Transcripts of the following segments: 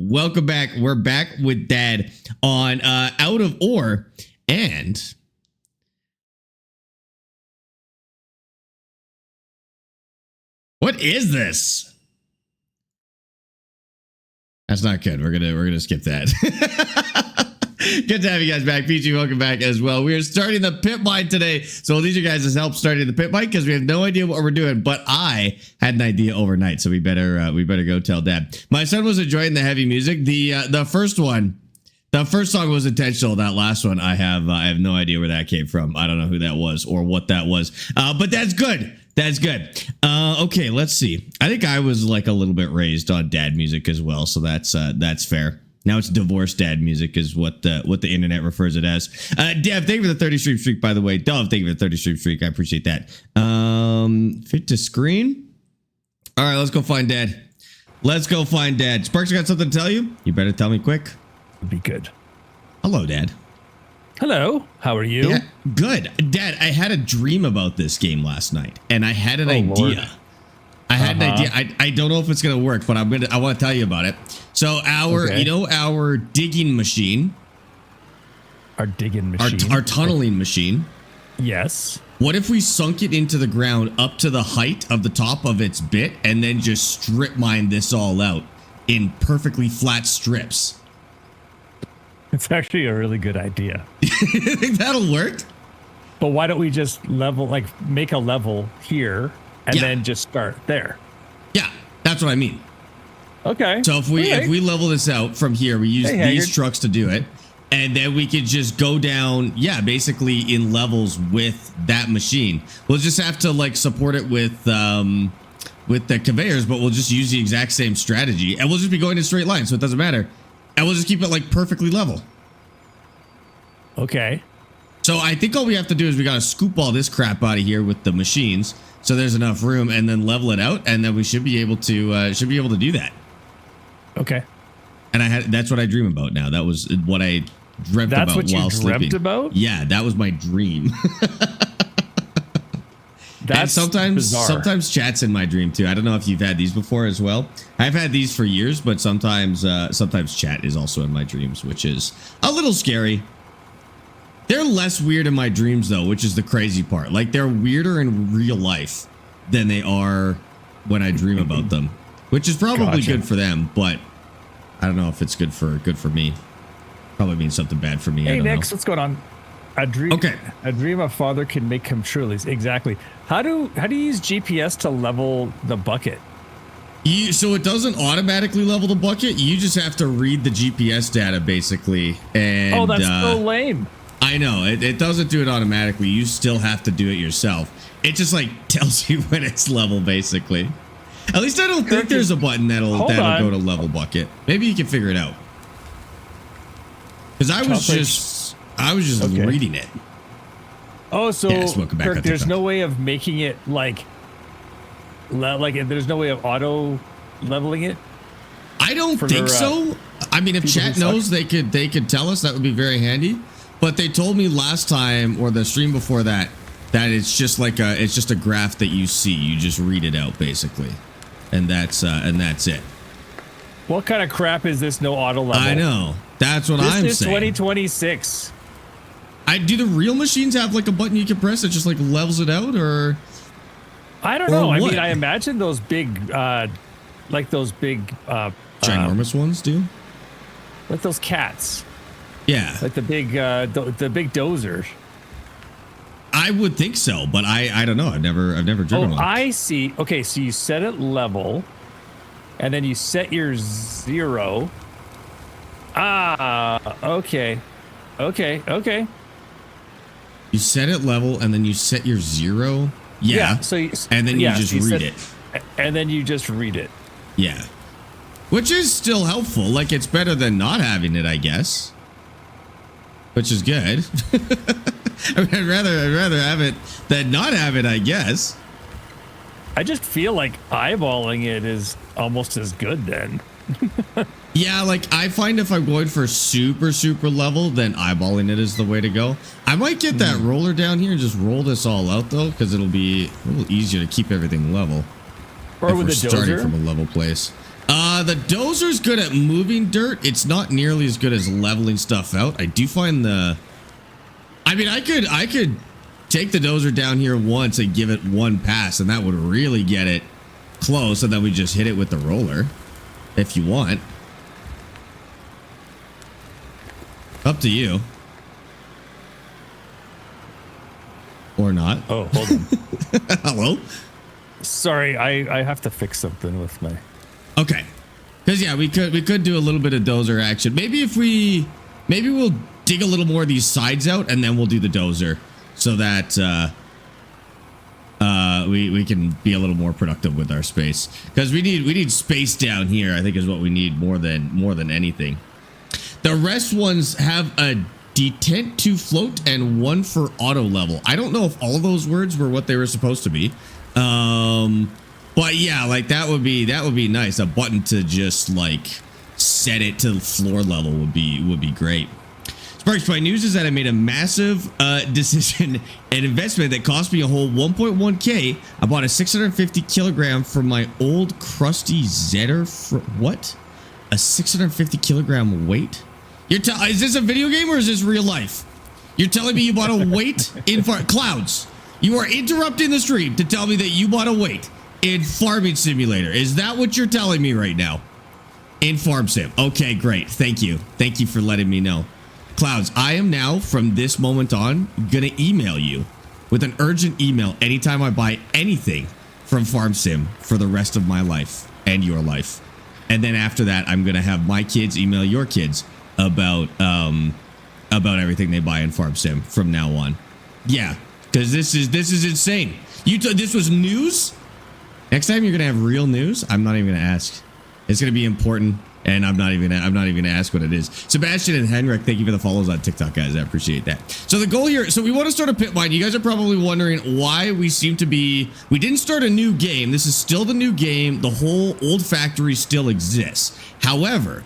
welcome back. We're back with Dad on Out of Ore, and what is this? That's not good. We're gonna skip that. Good to have you guys back. PG, welcome back as well. We are starting the pit mine today, so we'll need you guys' help starting the pit mine because we have no idea what we're doing. But I had an idea overnight, so we better go tell Dad. My son was enjoying the heavy music. The first song was intentional. That last one, I have no idea where that came from. I don't know who that was or what that was. But that's good. That's good. Okay, let's see. I think I was like a little bit raised on dad music as well, so that's fair. Now it's divorced dad music is what the internet refers it as. Dev, thank you for the 30 stream streak, by the way. Dove, thank you for the 30 stream streak. I appreciate that. Fit to screen. All right, let's go find Dad. Let's go find Dad. Sparx got something to tell you? You better tell me quick. Would be good. Hello, Dad. Hello. How are you? Yeah, good. Dad, I had a dream about this game last night, and I had an idea. Lord. I had an idea. I don't know if it's gonna work, but I want to tell you about it. So our digging machine, our digging machine, our tunneling machine. Yes. What if we sunk it into the ground up to the height of the top of its bit, and then just strip mine this all out in perfectly flat strips? It's actually a really good idea. You think that'll work? But why don't we just make a level here and then just start there? Yeah, that's what I mean. Okay. So if we level this out from here, we use these trucks to do it, and then we could just go down, basically in levels with that machine. We'll just have to like support it with the conveyors, but we'll just use the exact same strategy, and we'll just be going in straight line, so it doesn't matter. And we'll just keep it like perfectly level. Okay. So I think all we have to do is we got to scoop all this crap out of here with the machines, so there's enough room, and then level it out, and then we should be able to do that. Okay. And that's what I dream about now. That was what I dreamt about while sleeping. That's what you dreamt about? Yeah, that was my dream. That's sometimes chat's in my dream too. I don't know if you've had these before as well. I've had these for years, but sometimes chat is also in my dreams, which is a little scary. They're less weird in my dreams though, which is the crazy part. Like they're weirder in real life than they are when I dream about them, which is probably good for them, but I don't know if it's good for me. Probably means something bad for me. Hey, I don't Nix, know. What's going on? A dream a father can make come true. Exactly. How do you use GPS to level the bucket? So it doesn't automatically level the bucket. You just have to read the GPS data basically. And that's so lame. I know it doesn't do it automatically. You still have to do it yourself. It just like tells you when it's level basically. At least I don't think there's a button that'll go to level bucket. Maybe you can figure it out. Because I was just reading it. Oh, so Kirk, there's no way of making it like there's no way of auto leveling it? I don't think so. I mean, if chat knows, they could tell us. That would be very handy. But they told me last time or the stream before that it's just like a graph that you see. You just read it out basically, and that's it. What kind of crap is this? No auto level. I know. That's what I'm saying. This is 2026. Do the real machines have like a button you can press that just like levels it out, or? I don't know. I mean, I imagine those big, ginormous ones do. Like those cats. Yeah. Like the big dozers. I would think so, but I don't know. I've never driven one. I see. Okay, so you set it level, and then you set your 0. Okay. You set it level, and then you set your 0. Yeah. And then you just read it. And then you just read it. Yeah. Which is still helpful. Like it's better than not having it, I guess. Which is good. I mean, I'd rather have it than not have it, I guess. I just feel like eyeballing it is almost as good then. Yeah, like I find if I'm going for super level, then eyeballing it is the way to go. I might get that roller down here and just roll this all out though, because it'll be a little easier to keep everything level. Or with a dozer? Starting from a level place. The dozer's good at moving dirt. It's not nearly as good as leveling stuff out. I do find I mean, I could take the dozer down here once and give it one pass, and that would really get it close, and then we just hit it with the roller if you want. Up to you. Or not. Oh, hold on. Hello? Sorry, I have to fix something with my... Okay. Because yeah, we could do a little bit of dozer action. Maybe we'll dig a little more of these sides out, and then we'll do the dozer so that we can be a little more productive with our space. Because we need space down here, I think, is what we need more than anything. The rest ones have a detent to float and one for auto level. I don't know if all those words were what they were supposed to be. But yeah, like that would be nice. A button to just like set it to floor level would be great. Sparx, my news is that I made a massive decision and investment that cost me a whole 1.1K. I bought a 650 kilogram from my old crusty Zetter. What? A 650 kilogram weight? Is this a video game or is this real life? You're telling me you bought a weight in clouds? You are interrupting the stream to tell me that you bought a weight in Farming Simulator. Is that what you're telling me right now? In Farm Sim. Okay, great. Thank you. Thank you for letting me know. Clouds, I am now, from this moment on, gonna email you with an urgent email anytime I buy anything from Farm Sim for the rest of my life and your life. And then after that, I'm gonna have my kids email your kids about everything they buy in Farm Sim from now on. Yeah, because this is insane. This was news. Next time you're gonna have real news. I'm not even gonna ask. It's gonna be important, and I'm not even gonna ask what it is. Sebastian and Henrik, thank you for the follows on TikTok, guys. I appreciate that. So the goal here, so we want to start a pit mine. You guys are probably wondering why we didn't start a new game. This is still the new game. The whole old factory still exists. However,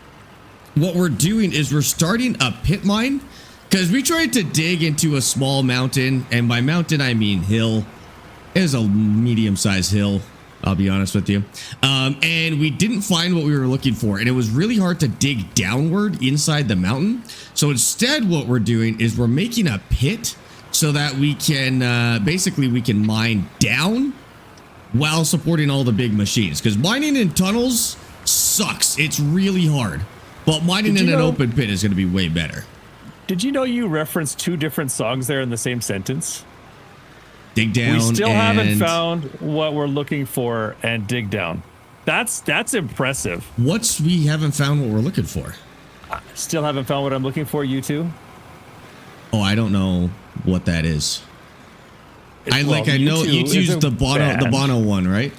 what we're doing is we're starting a pit mine because we tried to dig into a small mountain, and by mountain I mean hill. It was a medium-sized hill, I'll be honest with you. And we didn't find what we were looking for, and it was really hard to dig downward inside the mountain. So instead what we're doing is we're making a pit so that we can basically we can mine down while supporting all the big machines, because mining in tunnels sucks. It's really hard. But mining in an open pit is going to be way better. Did you know you referenced two different songs there in the same sentence? Dig down. We still haven't found what we're looking for, and dig down. That's impressive. We haven't found what we're looking for? Still haven't found what I'm looking for, you two? Oh, I don't know what that is. I know you choose the Bono one, right?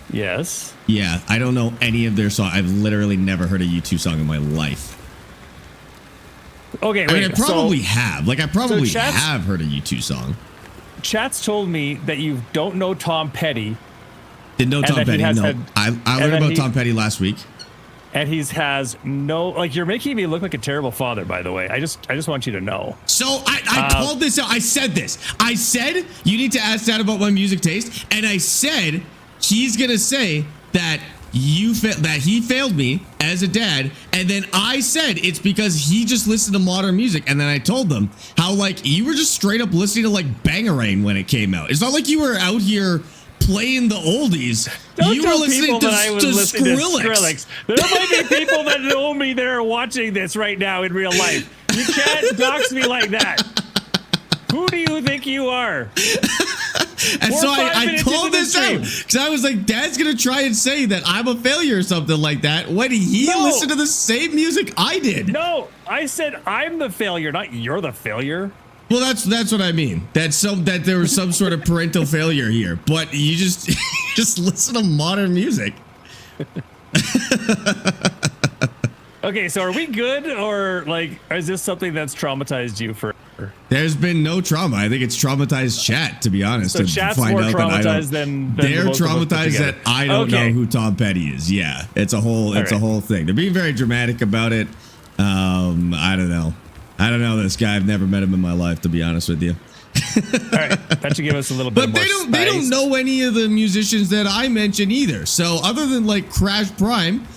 Yes. Yeah, I don't know any of their songs. I've literally never heard a U2 song in my life. Okay, I mean, I probably have. Like, I probably have heard a U2 song. Chat's told me that you don't know Tom Petty. Didn't know Tom Petty, no. I learned about Tom Petty last week. And has no, like, you're making me look like a terrible father, by the way. I just want you to know. So I called this out. I said this. I said, you need to ask Dad about my music taste. And I said, he's going to say that he failed me as a dad, and then I said it's because he just listened to modern music, and then I told them how, like, you were just straight up listening to, like, Bangarang when it came out. It's not like you were out here playing the oldies. You were listening to Skrillex. There might be people that know me that are watching this right now in real life. You can't dox me like that. Who do you think you are? And so I called this out because I was like, Dad's going to try and say that I'm a failure or something like that when he listened to the same music I did. No, I said I'm the failure, not you're the failure. Well, that's what I mean. That there was some sort of parental failure here, but you just listen to modern music. Okay, so are we good, or like, is this something that's traumatized you forever? There's been no trauma. I think it's traumatized chat, to be honest. So chat's more traumatized than they're traumatized that I don't know who Tom Petty is. Yeah, it's a whole thing. They're being very dramatic about it. I don't know. I don't know this guy. I've never met him in my life, to be honest with you. All right, that should give us a little bit more spice. They don't know any of the musicians that I mentioned either. So other than like Crash Prime,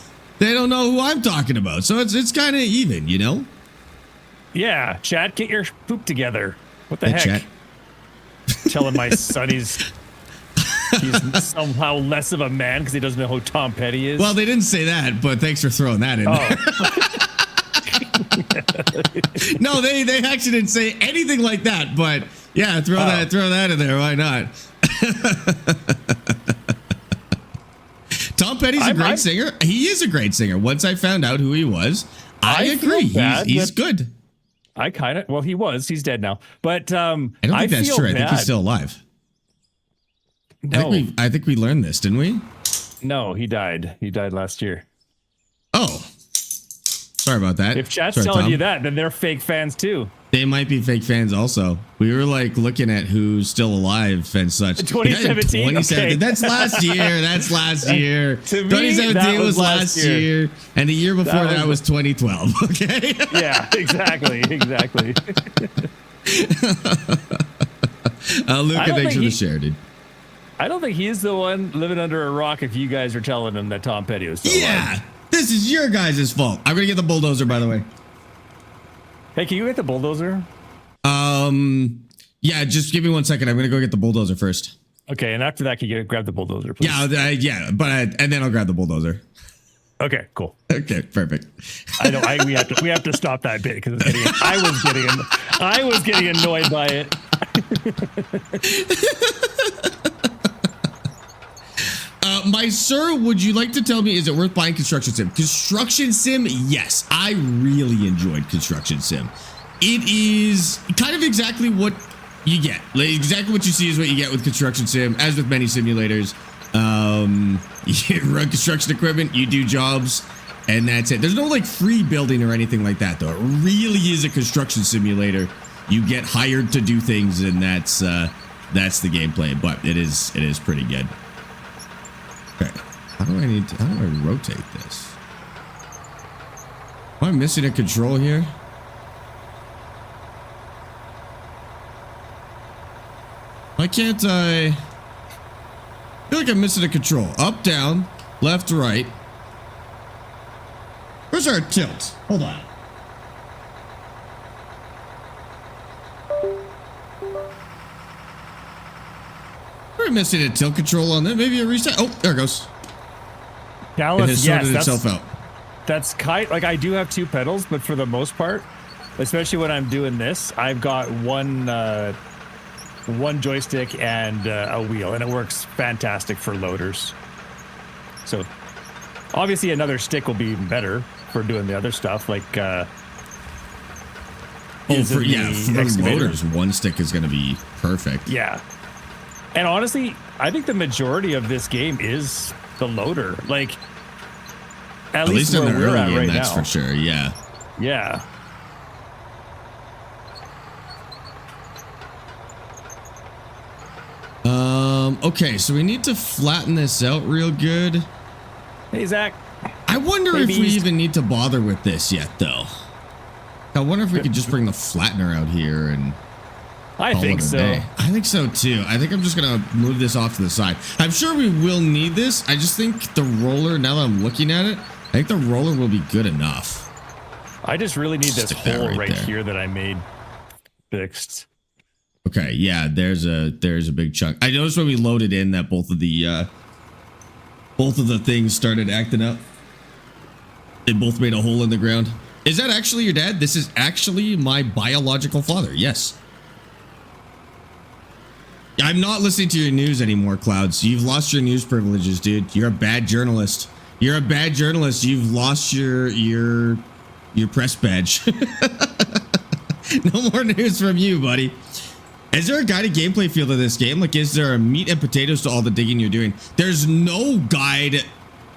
they don't know who I'm talking about. So it's kind of even, you know? Yeah, Chad, get your poop together. What the Hey, heck? Chad. Telling my son he's somehow less of a man because he doesn't know who Tom Petty is. Well, they didn't say that, but thanks for throwing that in there. No, they actually didn't say anything like that, but yeah, throw that in there. Why not? Tom Petty's a great singer. He is a great singer. Once I found out who he was, I agree. He's good. He was. He's dead now. But I don't think that's true. I think he's still alive. No. I think we learned this, didn't we? No, he died. He died last year. Oh. Sorry about that. If chat's telling you that, then they're fake fans too. They might be fake fans also. We were like looking at who's still alive and such. 2017? 2017. Okay. That's last year. That's last year. To me, 2017 was last year. And the year before that was 2012. Okay. Yeah, exactly. Exactly. Luca, thanks for the share, dude. I don't think he's the one living under a rock if you guys are telling him that Tom Petty was still alive. This is your guys' fault. I'm going to get the bulldozer, by the way. Hey, can you get the bulldozer? Yeah, just give me 1 second. I'm going to go get the bulldozer first. Okay, and after that, can you grab the bulldozer, please? Yeah, and then I'll grab the bulldozer. Okay, cool. Okay, perfect. We have to stop that bit because I was getting annoyed by it. My sir, would you like to tell me, is it worth buying Construction Sim? Construction Sim, yes. I really enjoyed Construction Sim. It is kind of exactly what you get. Like, exactly what you see is what you get with Construction Sim, as with many simulators. You run construction equipment, you do jobs, and that's it. There's no like free building or anything like that, though. It really is a construction simulator. You get hired to do things, and that's the gameplay. But it is pretty good. Okay, how do I rotate this? Am I missing a control here? Why can't I feel like I'm missing a control? Up, down, left, right. Where's our tilt? Hold on. We're missing a tilt control on that. Maybe a reset. Oh, there it goes. Dallas, it has sorted itself out. That's like I do have two pedals, but for the most part, especially when I'm doing this, I've got one joystick and a wheel, and it works fantastic for loaders. So obviously another stick will be even better for doing the other stuff, like for loaders, one stick is going to be perfect. Yeah. And honestly, I think the majority of this game is the loader. Like, at least in the where we're at right that's now. for sure. Yeah. Yeah. Okay, so we need to flatten this out real good. Hey, Zach. I wonder if we even need to bother with this yet, though. I wonder if we could just bring the flattener out here and... I think so. I think so too. I think I'm just gonna move this off to the side. I'm sure we will need this. I just think the roller, now that I'm looking at it, I think the roller will be good enough. I just really need this hole right here that I made fixed. Okay, yeah, there's a big chunk. I noticed when we loaded in that both of the things started acting up. They both made a hole in the ground. Is that actually your dad? This is actually my biological father. Yes. I'm not listening to your news anymore, Clouds. You've lost your news privileges, dude. You're a bad journalist. You're a bad journalist. You've lost your press badge. No more news from you, buddy. Is there a guided gameplay feel to this game? Like, is there a meat and potatoes to all the digging you're doing? There's no guide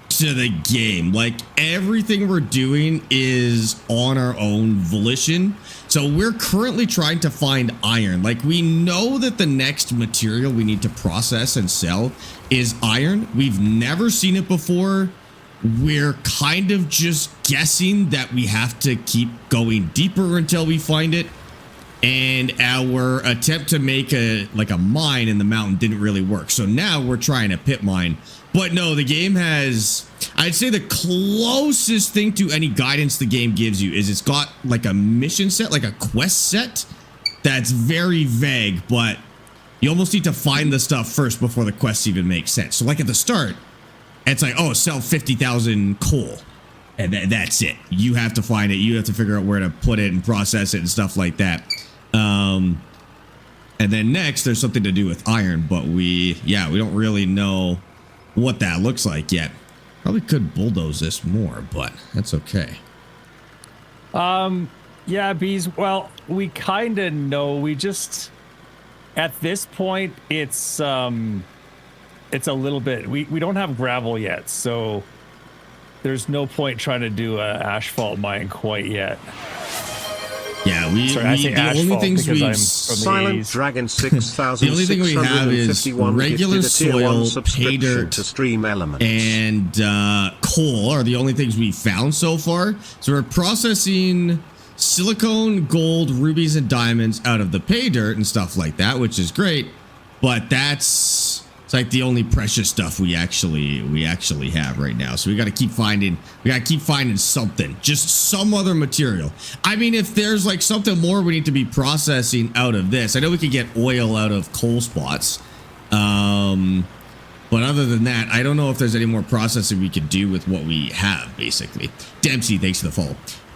to the game. Like, everything we're doing is on our own volition. So we're currently trying to find iron. Like, we know that the next material we need to process and sell is iron. We've never seen it before. We're kind of just guessing that we have to keep going deeper until we find it. And our attempt to make a mine in the mountain didn't really work. So now we're trying to pit mine But no, the game has, I'd say the closest thing to any guidance the game gives you is it's got like a mission set, like a quest set that's very vague, but you almost need to find the stuff first before the quests even make sense. So like at the start, it's like, oh, sell 50,000 coal. And that's it. You have to find it. You have to figure out where to put it and process it and stuff like that. And then next, there's something to do with iron, but we don't really know what that looks like yet. Probably could bulldoze this more, but that's okay. Yeah, Bees. Well, we kind of know. We just, at this point, it's a little bit. We don't have gravel yet, so there's no point trying to do a asphalt mine quite yet. Yeah, the only things we Silent Dragon 6000. The only thing we have is regular soil, pay dirt, to Stream Elements, and coal are the only things we found so far. So we're processing silicone, gold, rubies, and diamonds out of the pay dirt and stuff like that, which is great. But it's like the only precious stuff we actually have right now. So we got to keep finding. We got to keep finding something, just some other material. I mean, if there's like something more we need to be processing out of this, I know we could get oil out of coal spots. But other than that, I don't know if there's any more processing we could do with what we have, basically. Dempsey, thanks for the follow.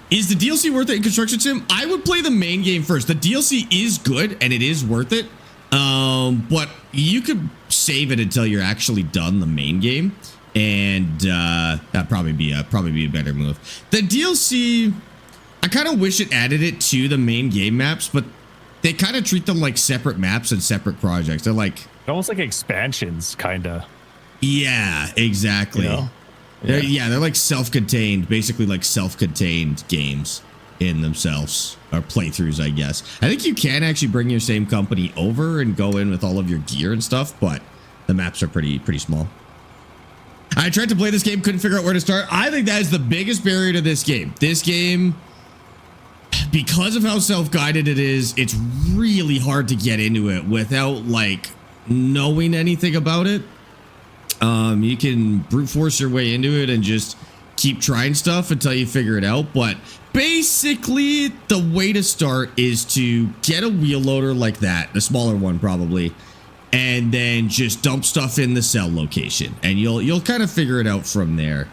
Is the DLC worth it in Construction Sim? I would play the main game first. The DLC is good and it is worth it. But you could save it until you're actually done the main game, and that'd probably be a better move. The DLC, I kind of wish it added it to the main game maps, but they kind of treat them like separate maps and separate projects. They're like almost like expansions, kind of. Yeah, exactly. You know? They're like self-contained, basically like self-contained games in themselves, or playthroughs, I guess. I think you can actually bring your same company over and go in with all of your gear and stuff, but the maps are pretty small. I tried to play this game, couldn't figure out where to start. I think that is the biggest barrier to this game. This game, because of how self-guided it is, it's really hard to get into it without like knowing anything about it. You can brute force your way into it and just keep trying stuff until you figure it out. But basically, the way to start is to get a wheel loader like that, a smaller one probably, and then just dump stuff in the cell location, and you'll kind of figure it out from there.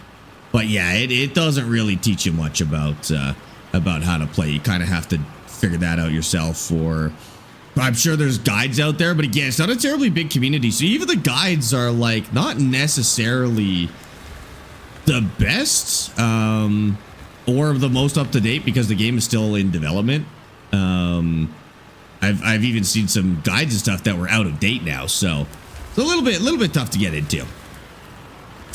But yeah, it doesn't really teach you much about how to play. You kind of have to figure that out yourself. Or I'm sure there's guides out there, but again, it's not a terribly big community, so even the guides are like not necessarily the best or the most up to date, because the game is still in development. I've even seen some guides and stuff that were out of date now, so it's a little bit tough to get into.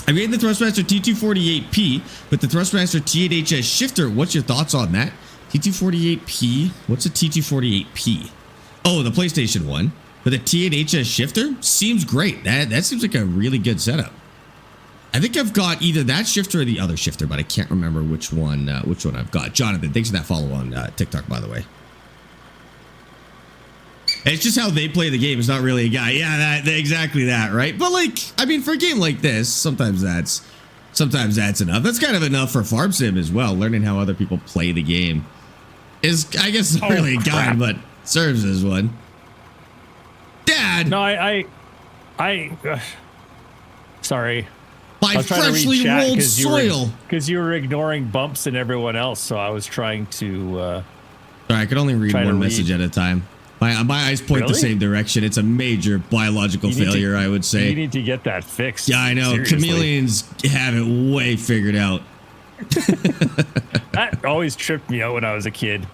I made the Thrustmaster T248P with the Thrustmaster T8HS shifter. What's your thoughts on that? T248P. What's a T248P? Oh, the PlayStation one. But the T8HS shifter seems great. That seems like a really good setup. I think I've got either that shifter or the other shifter, but I can't remember which one I've got. Jonathan, thanks for that follow on TikTok, by the way. It's just how they play the game. It's not really a guy. Yeah, exactly that, right? But like, I mean, for a game like this, sometimes that's enough. That's kind of enough for Farm Sim as well. Learning how other people play the game is, I guess, not really a guide, but serves as one. Dad. No, I sorry. By freshly rolled soil. Because you were ignoring bumps and everyone else, so I was trying to. Sorry, I could only read one message at a time. My eyes point the same direction. It's a major biological failure, I would say. You need to get that fixed. Yeah, I know. Seriously. Chameleons have it way figured out. That always tripped me out when I was a kid.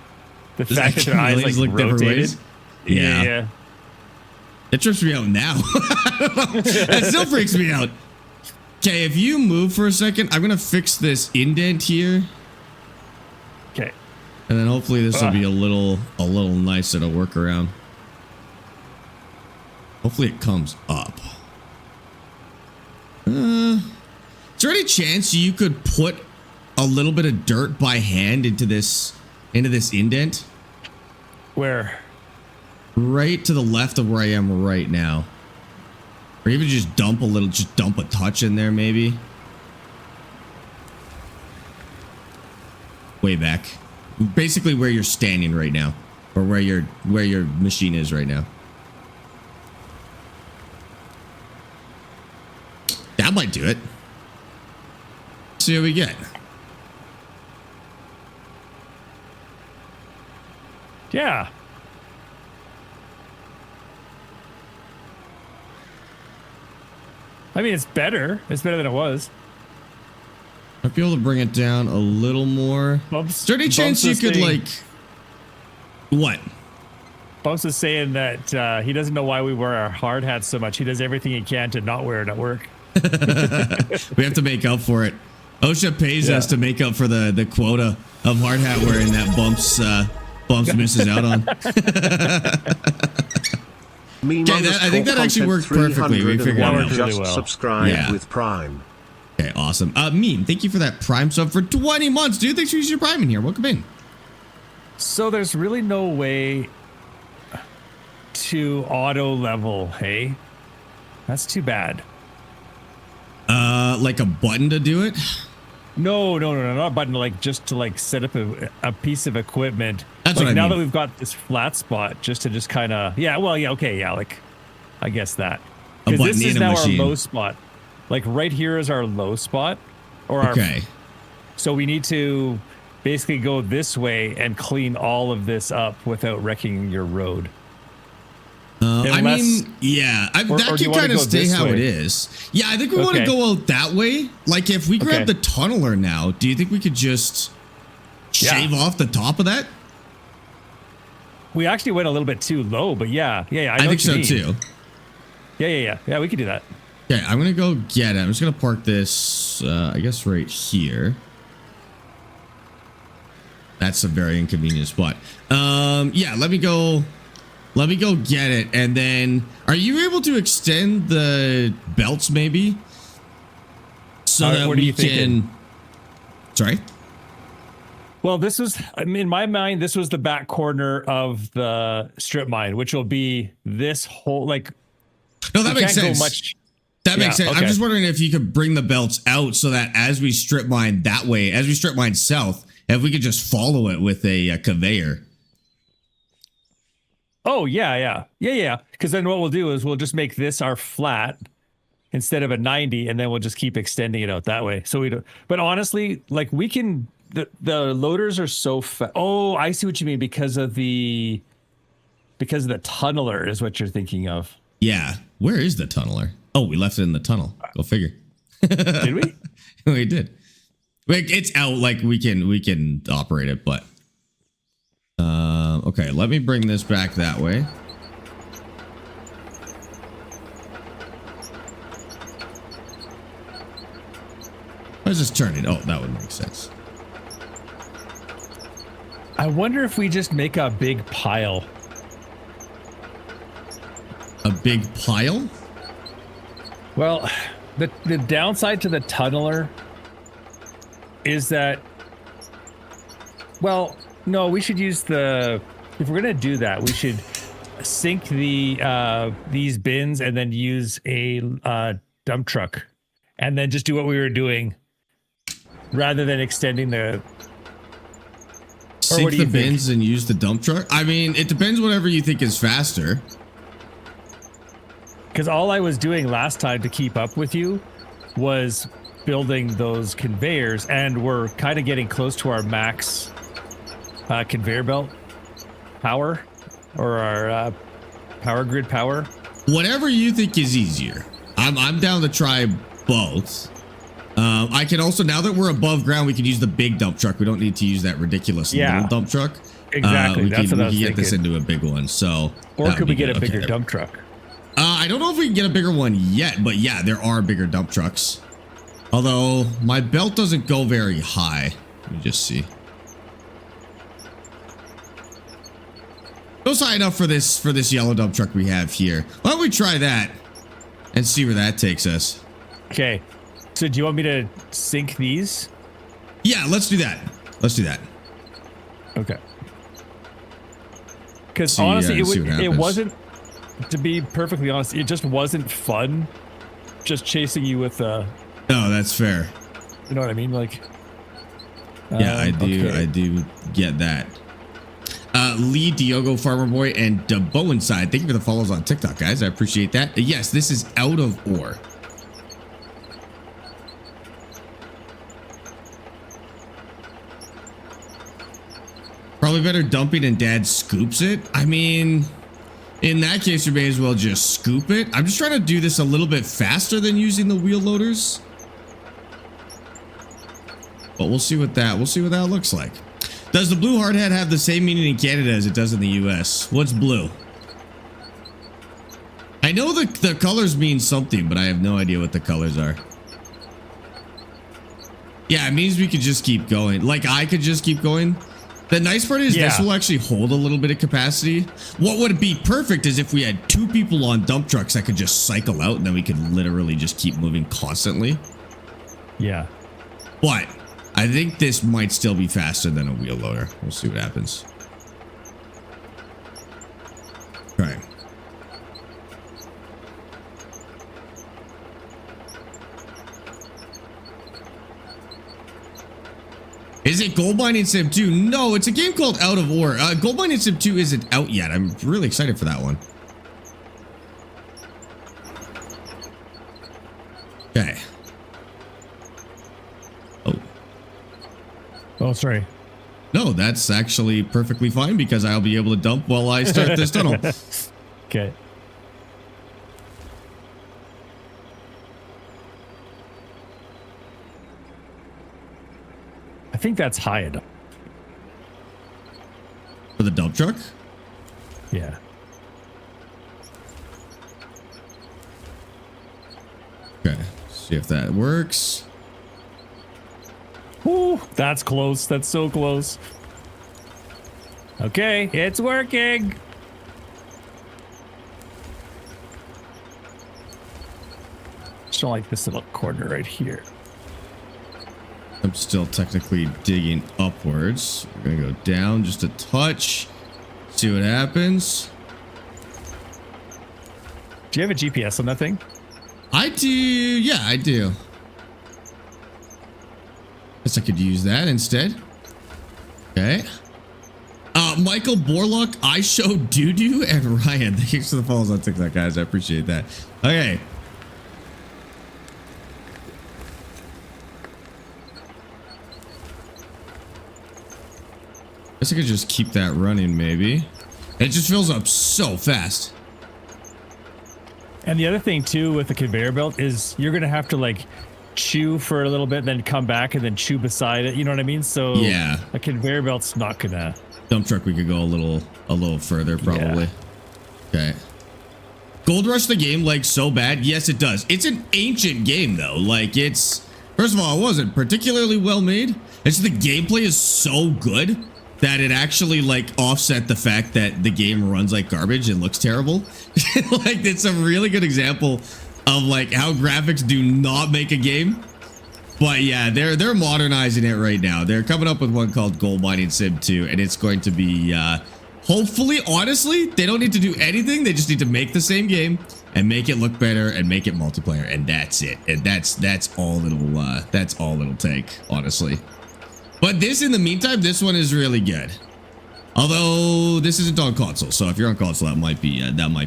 The fact that their eyes like look different ways. Yeah. It trips me out now. That still freaks me out. Okay, if you move for a second, I'm gonna fix this indent here. Okay. And then hopefully this will be a little nicer to work around. Hopefully it comes up. Is there any chance you could put a little bit of dirt by hand into this indent? Where? Right to the left of where I am right now. Or even just dump a touch in there maybe. Way back. Basically where you're standing right now. Or where your machine is right now. That might do it. See what we get. Yeah. I mean, it's better. It's better than it was. Might be able to bring it down a little more. Is there any chance you could like... What? Bumps is saying that he doesn't know why we wear our hard hats so much. He does everything he can to not wear it at work. We have to make up for it. OSHA pays us to make up for the quota of hard hat wearing that Bumps misses out on. I think that actually worked perfectly. We figured it out. Just subscribe with Prime. Okay, awesome. Meme, thank you for that Prime sub for 20 months, dude. Thanks for using your Prime in here. Welcome in. So there's really no way to auto level, hey? That's too bad. Like a button to do it? No, not a button. Like just to like set up a piece of equipment. That's like what I now mean. that we've got this flat spot, just to just kind of like I guess that because this is now our low spot. Like right here is our low spot, or okay. So we need to basically go this way and clean all of this up without wrecking your road. I mean, yeah, that can kind of stay how it is. Yeah, I think we want to go out that way. Like if we grab the tunneler now, do you think we could just shave off the top of that? We actually went a little bit too low, but yeah. I think so too. Yeah, we could do that. Okay, I'm going to go get it. I'm just going to park this, I guess right here. That's a very inconvenient spot. Yeah, let me go get it. And then are you able to extend the belts maybe? So that we can... Sorry? Well, this was, in my mind, this was the back corner of the strip mine, which will be this whole, like... No, that makes sense. That makes sense. Okay. I'm just wondering if you could bring the belts out so that as we strip mine that way, as we strip mine south, if we could just follow it with a conveyor. Oh, yeah. Because then what we'll do is we'll just make this our flat instead of a 90, and then we'll just keep extending it out that way. So we don't. But honestly, like we can. The loaders are so fast. Oh, I see what you mean because of the tunneler is what you're thinking of. Yeah. Where is the tunneler? Oh, we left it in the tunnel. Go figure. Did we? We did. Like it's out. Like we can operate it, but. Okay, let me bring this back that way. Let's just turn it. Oh, that would make sense. I wonder if we just make a big pile. A big pile? Well, the downside to the tunneler is that, well, no, we should use if we're going to do that, we should sink these bins and then use a dump truck and then just do what we were doing rather than extending the... Sink the bins and use the dump truck? I mean, it depends whatever you think is faster. Because all I was doing last time to keep up with you was building those conveyors, and we're kind of getting close to our max conveyor belt power, or our power grid power. Whatever you think is easier. I'm down to try both. I can also, now that we're above ground, we can use the big dump truck. We don't need to use that ridiculous little dump truck. Exactly. We can get this into a big one. So, or could we get a bigger dump truck? I don't know if we can get a bigger one yet, but yeah, there are bigger dump trucks. Although my belt doesn't go very high. Let me just see. Goes high enough for this yellow dump truck we have here. Why don't we try that and see where that takes us? Okay. So do you want me to sink these? Yeah, let's do that. Let's do that. Okay. Because honestly, it wasn't to be perfectly honest, it just wasn't fun just chasing you with No, that's fair. you know what I mean? Like, Yeah, I do. okay. I do get that. Lee, Diogo, Farmer Boy, and Debo Inside. Thank you for the follows on TikTok, guys. I appreciate that. Yes, this is out of ore. Probably better dumping and dad scoops it. I mean, in that case, you may as well just scoop it. I'm just trying to do this a little bit faster than using the wheel loaders. But we'll see what that looks like. Does the blue hard hat have the same meaning in Canada as it does in the US? What's blue? I know the colors mean something, but I have no idea what the colors are. Yeah, it means we could just keep going. Like I could just keep going. The nice part is this will actually hold a little bit of capacity. What would be perfect is if we had 2 people on dump trucks that could just cycle out and then we could literally just keep moving constantly. Yeah. But I think this might still be faster than a wheel loader. We'll see what happens. Okay. Is it Gold Mining Sim 2? No, it's a game called Out of Ore. Gold Mining Sim 2 isn't out yet. I'm really excited for that one. Okay. Oh, sorry. No, that's actually perfectly fine because I'll be able to dump while I start this tunnel. Okay. I think that's high enough. For the dump truck? Yeah. Okay. See if that works. Ooh, that's close. That's so close. Okay, it's working. Just don't like this little corner right here. I'm still technically digging upwards. We're gonna go down just a touch. See what happens. Do you have a GPS on that thing? I do. Yeah, I do. Guess I could use that instead. Okay. Michael Borlock, I Show Doo-Doo, and Ryan. Thanks for the follows on TikTok, guys. I appreciate that. Okay. Guess I could just keep that running, maybe. It just fills up so fast. And the other thing too with the conveyor belt is you're gonna have to like chew for a little bit, then come back and then chew beside it. You know what I mean? So yeah, a conveyor belt's not gonna. Dump truck, we could go a little further probably. Yeah. Okay. Gold Rush the game like so bad? Yes, it does. It's an ancient game though. Like it's, first of all, it wasn't particularly well made. It's the gameplay is so good that it actually like offset the fact that the game runs like garbage and looks terrible. Like it's a really good example of like how graphics do not make a game. But yeah, they're modernizing it right now. They're coming up with one called Gold Mining Sim 2, and it's going to be hopefully, honestly, they don't need to do anything. They just need to make the same game and make it look better and make it multiplayer, and that's it. And that's all it'll take, honestly. But this, in the meantime, this one is really good. Although this isn't on console, so if you're on console, that might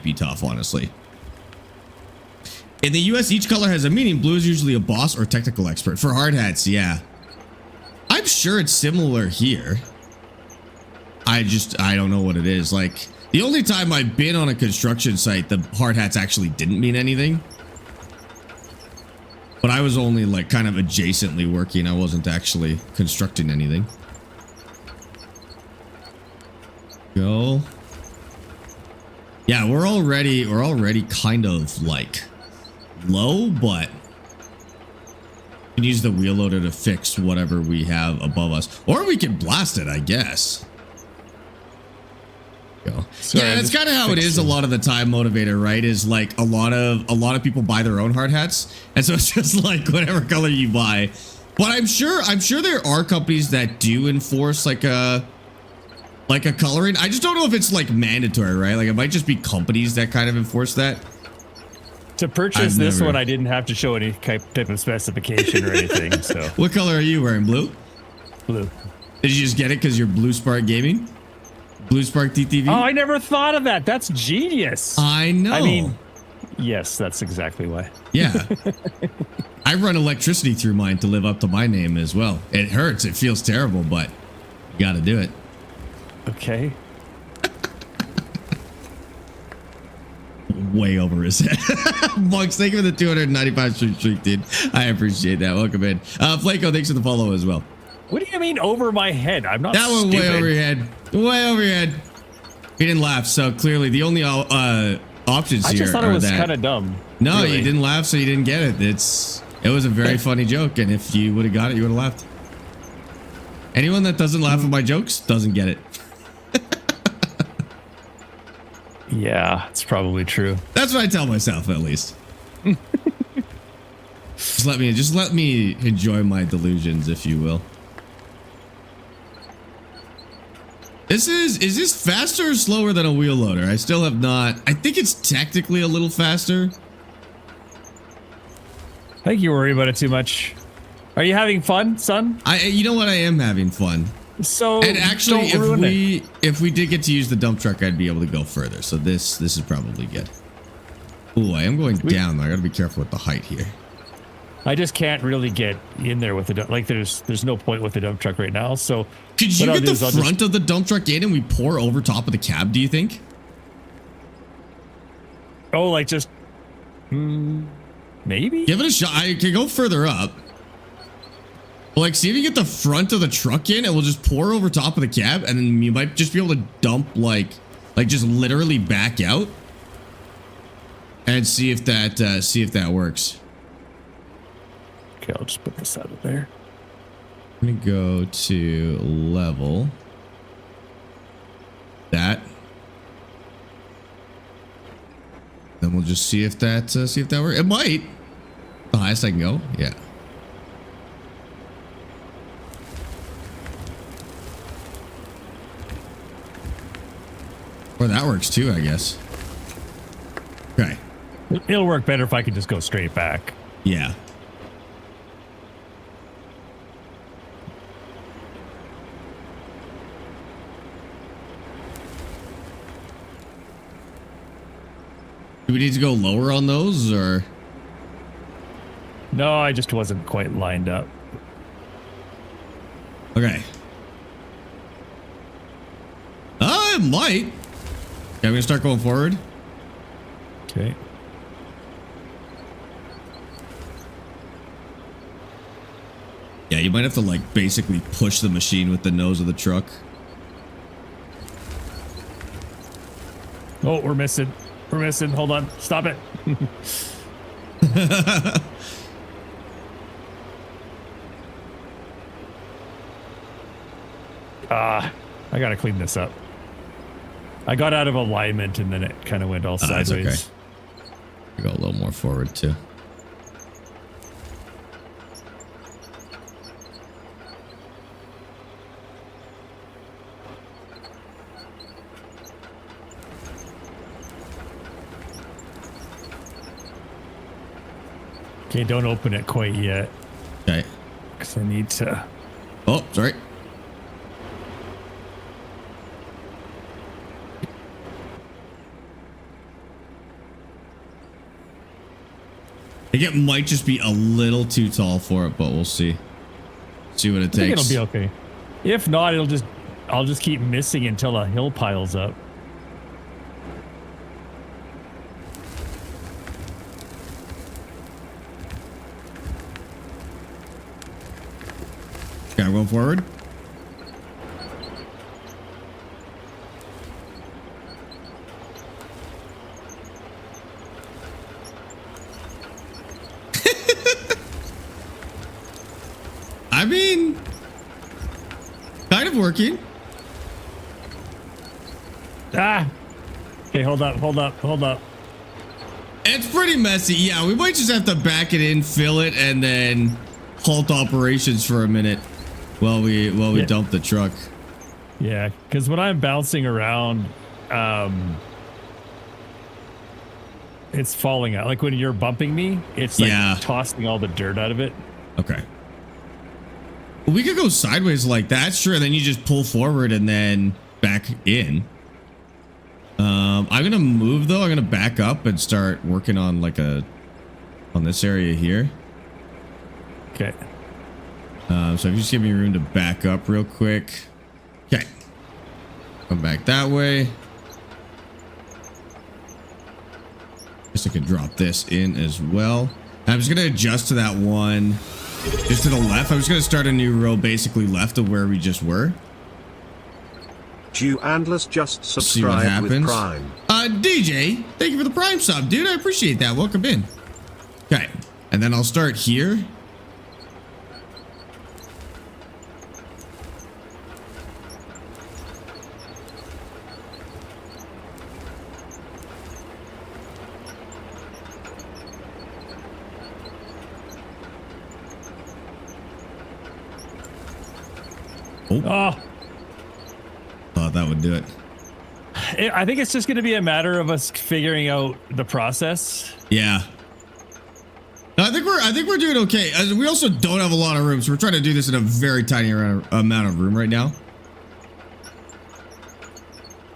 be tough, honestly. In the US, each color has a meaning. Blue is usually a boss or technical expert. For hard hats, yeah. I'm sure it's similar here. I don't know what it is. Like, the only time I've been on a construction site, the hard hats actually didn't mean anything. But I was only like kind of adjacently working. I wasn't actually constructing anything. Go. Yeah, we're already kind of like low, but we can use the wheel loader to fix whatever we have above us, or we can blast it, I guess. Go. Sorry, yeah, that's kind of how it is a lot of the time. Motivator, right, is like a lot of people buy their own hard hats, and so it's just like whatever color you buy. But I'm sure there are companies that do enforce like a Like a coloring. I just don't know if it's like mandatory, right? Like it might just be companies that kind of enforce that. To purchase this one, I didn't have to show any type of specification or anything. So. What color are you wearing? Blue? Blue. Did you just get it because you're Blue Spark Gaming? Blue Spark TTV? Oh, I never thought of that. That's genius. I know. I mean, yes, that's exactly why. Yeah. I run electricity through mine to live up to my name as well. It hurts. It feels terrible, but you got to do it. Okay. Way over his head. Bugs, thank you for the 295 streak, dude. I appreciate that. Welcome in. Flaco, thanks for the follow as well. What do you mean over my head? I'm not that one stupid. way over your head. Way over your head. He didn't laugh, so clearly the only options here I just thought it are was that. kind of dumb. No, really. you didn't laugh, so you didn't get it. It was a very funny joke, and if you would have got it, you would have laughed. Anyone that doesn't laugh at my jokes doesn't get it. Yeah, it's probably true. That's what I tell myself, at least. just let me enjoy my delusions, if you will. Is this faster or slower than a wheel loader? I still have not. I think it's technically a little faster. I think you worry about it too much. Are you having fun, son? You know what? I am having fun. So and actually, don't ruin it. if we did get to use the dump truck, I'd be able to go further. So this is probably good. Ooh, I am going down though. I gotta be careful with the height here. I just can't really get in there with the dump. Like there's no point with the dump truck right now. So could you get the front of the dump truck in and we pour over top of the cab? Do you think? Oh, like just maybe. Give it a shot. I can go further up. Like, see if you get the front of the truck in and we'll just pour over top of the cab and then you might just be able to dump like just literally back out and see if that works. Okay, I'll just put this out of there. I'm gonna go to level that. Then we'll just see if that works. It might. The highest I can go. Yeah. Or that works too, I guess. Okay. It'll work better if I could just go straight back. Yeah. Do we need to go lower on those or? No, I just wasn't quite lined up. Okay. It might. Okay, I'm gonna start going forward. Okay. Yeah, you might have to like basically push the machine with the nose of the truck. Oh, we're missing. We're missing. Hold on. Stop it. I gotta clean this up. I got out of alignment and then it kind of went all sideways. That's okay. Go a little more forward too. Okay, don't open it quite yet. Okay. Because I need to... Oh, sorry. I think it might just be a little too tall for it, but we'll see. See what it takes. I think it'll be okay. If not, I'll just keep missing until a hill piles up. Okay, I'm going forward. I mean, kind of working. Ah! Okay, hold up. It's pretty messy. Yeah, we might just have to back it in, fill it, and then halt operations for a minute while we dump the truck. Yeah, because when I'm bouncing around, it's falling out. Like when you're bumping me, it's like tossing all the dirt out of it. Okay. Well, we could go sideways like that, sure. Then you just pull forward and then back in. I'm gonna move though. I'm gonna back up and start working on like on this area here. Okay. So if you just give me room to back up real quick. Okay. Come back that way. Guess I could drop this in as well. I'm just gonna adjust to that one just to the left. I'm just gonna start a new row basically left of where we just were. Jew Andless just subscribed with Prime. DJ, thank you for the Prime sub, dude. I appreciate that. Welcome in. Okay, and then I'll start here. Oh. Thought that would do it. I think it's just going to be a matter of us figuring out the process. Yeah. No, I think we're doing okay. We also don't have a lot of room, so we're trying to do this in a very tiny amount of room right now.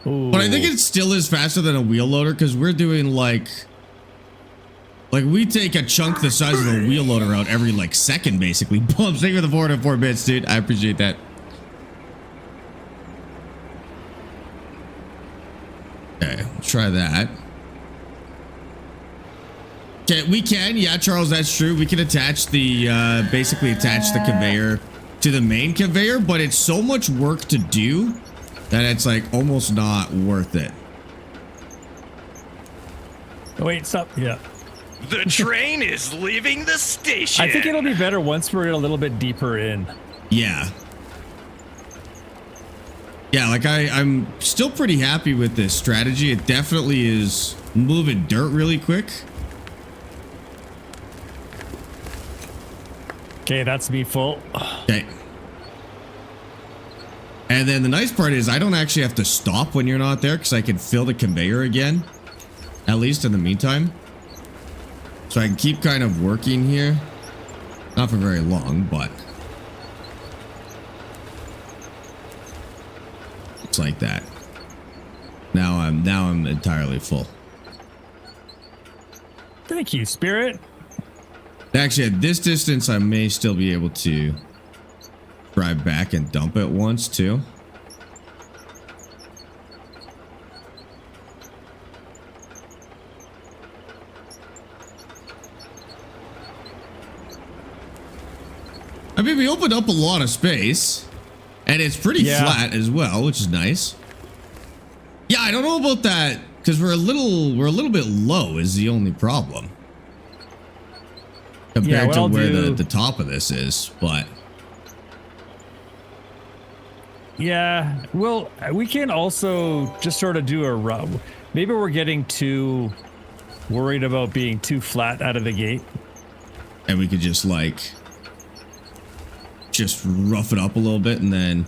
Ooh. But I think it still is faster than a wheel loader because we're doing like we take a chunk the size of a wheel loader out every like second, basically. Boom! Thank you for the 404 bits, dude. I appreciate that. Okay, let's try that. Okay, we can. Yeah, Charles, that's true. We can attach the, basically attach the conveyor to the main conveyor, but it's so much work to do that it's like almost not worth it. Oh, wait, stop. Yeah. The train is leaving the station. I think it'll be better once we're a little bit deeper in. Yeah. Yeah, like I'm still pretty happy with this strategy. It definitely is moving dirt really quick. Okay, that's me full. Okay. And then the nice part is I don't actually have to stop when you're not there because I can fill the conveyor again, at least in the meantime. So I can keep kind of working here. Not for very long, but it's like that. Now I'm entirely full. Thank you, Spirit. Actually, at this distance, I may still be able to drive back and dump it once too. I mean, we opened up a lot of space, and it's pretty flat as well, which is nice. Yeah, I don't know about that because we're a little bit low is the only problem compared to where the top of this is, but yeah, well, we can also just sort of do a rub. Maybe we're getting too worried about being too flat out of the gate, and we could just like just rough it up a little bit and then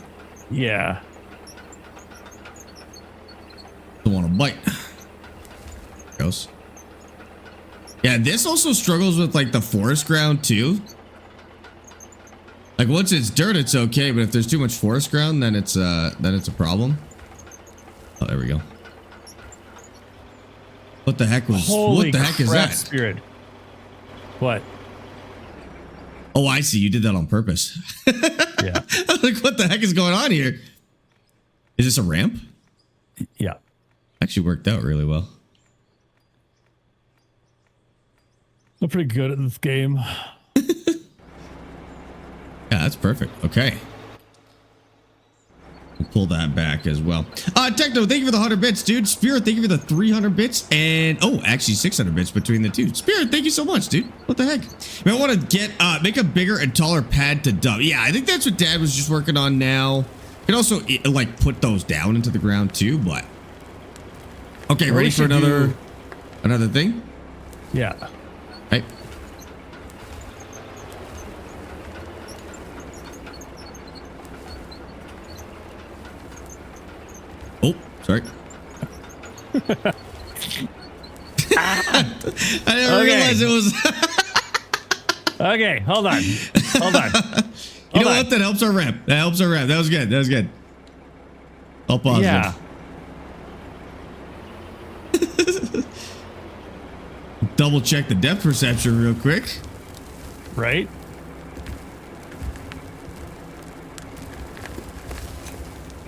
don't want to bite. Goes. Yeah, this also struggles with like the forest ground too. Like once it's dirt, it's okay, but if there's too much forest ground, then it's a problem. Oh, there we go. What the heck was? Holy what the heck is that? Spirit. What? Oh, I see. You did that on purpose. Yeah. I was like, what the heck is going on here? Is this a ramp? Yeah. Actually worked out really well. I'm pretty good at this game. Yeah, that's perfect. Okay. We'll pull that back as well. Techno, thank you for the 100 bits, dude. Spirit, thank you for the 300 bits. And, oh, actually 600 bits between the two. Spirit, thank you so much, dude. What the heck? I want to get, make a bigger and taller pad to dump. Yeah, I think that's what Dad was just working on now. You can also, like, put those down into the ground, too, but... Okay, ready for another thing? Yeah. Hey. Oh, sorry. I didn't realize it was. Okay, hold on. Hold on. You know what? That helps our ramp. That helps our ramp. That was good. That was good. All positive. Yeah. Double check the depth perception real quick. Right?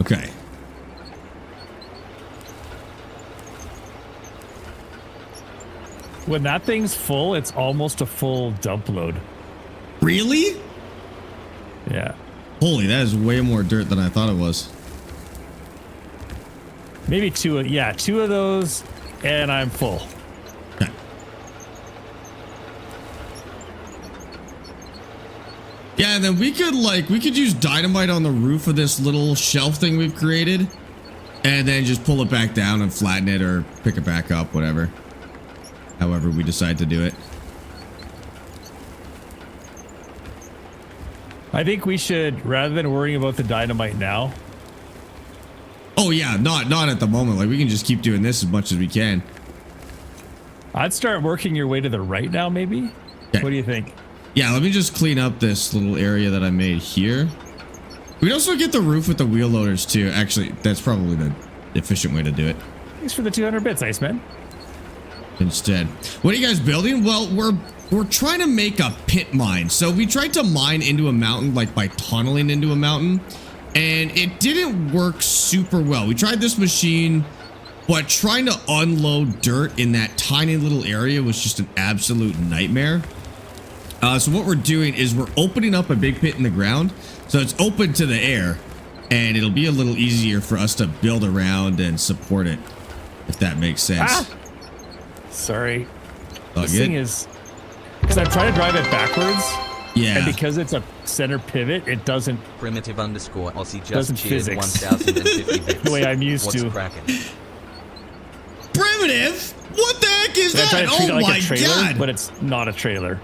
Okay. When that thing's full, it's almost a full dump load. Really? Yeah. Holy, that is way more dirt than I thought it was. Maybe two of those, and I'm full. Okay. Yeah, and then we could use dynamite on the roof of this little shelf thing we've created, and then just pull it back down and flatten it or pick it back up, whatever. However we decide to do it. I think we should, rather than worrying about the dynamite now. Oh yeah, not at the moment. Like we can just keep doing this as much as we can. I'd start working your way to the right now, maybe. Okay. What do you think? Yeah, let me just clean up this little area that I made here. We'd also get the roof with the wheel loaders too. Actually, that's probably the efficient way to do it. Thanks for the 200 bits, Iceman. Instead, what are you guys building? Well, we're trying to make a pit mine. So we tried to mine into a mountain, like by tunneling into a mountain, and it didn't work super well. We tried this machine, but trying to unload dirt in that tiny little area was just an absolute nightmare. So what we're doing is we're opening up a big pit in the ground, so it's open to the air, and it'll be a little easier for us to build around and support it, if that makes sense. Ah! Sorry. All This good? thing is, because I'm trying to drive it backwards. Yeah. And because it's a center pivot, it doesn't Primitive underscore Aussie just Doesn't cheered physics. 1050 bits. the way I'm used What's to. cracking? Primitive? What the heck is And I try that? to treat it Oh like my a trailer, god! but it's not a trailer.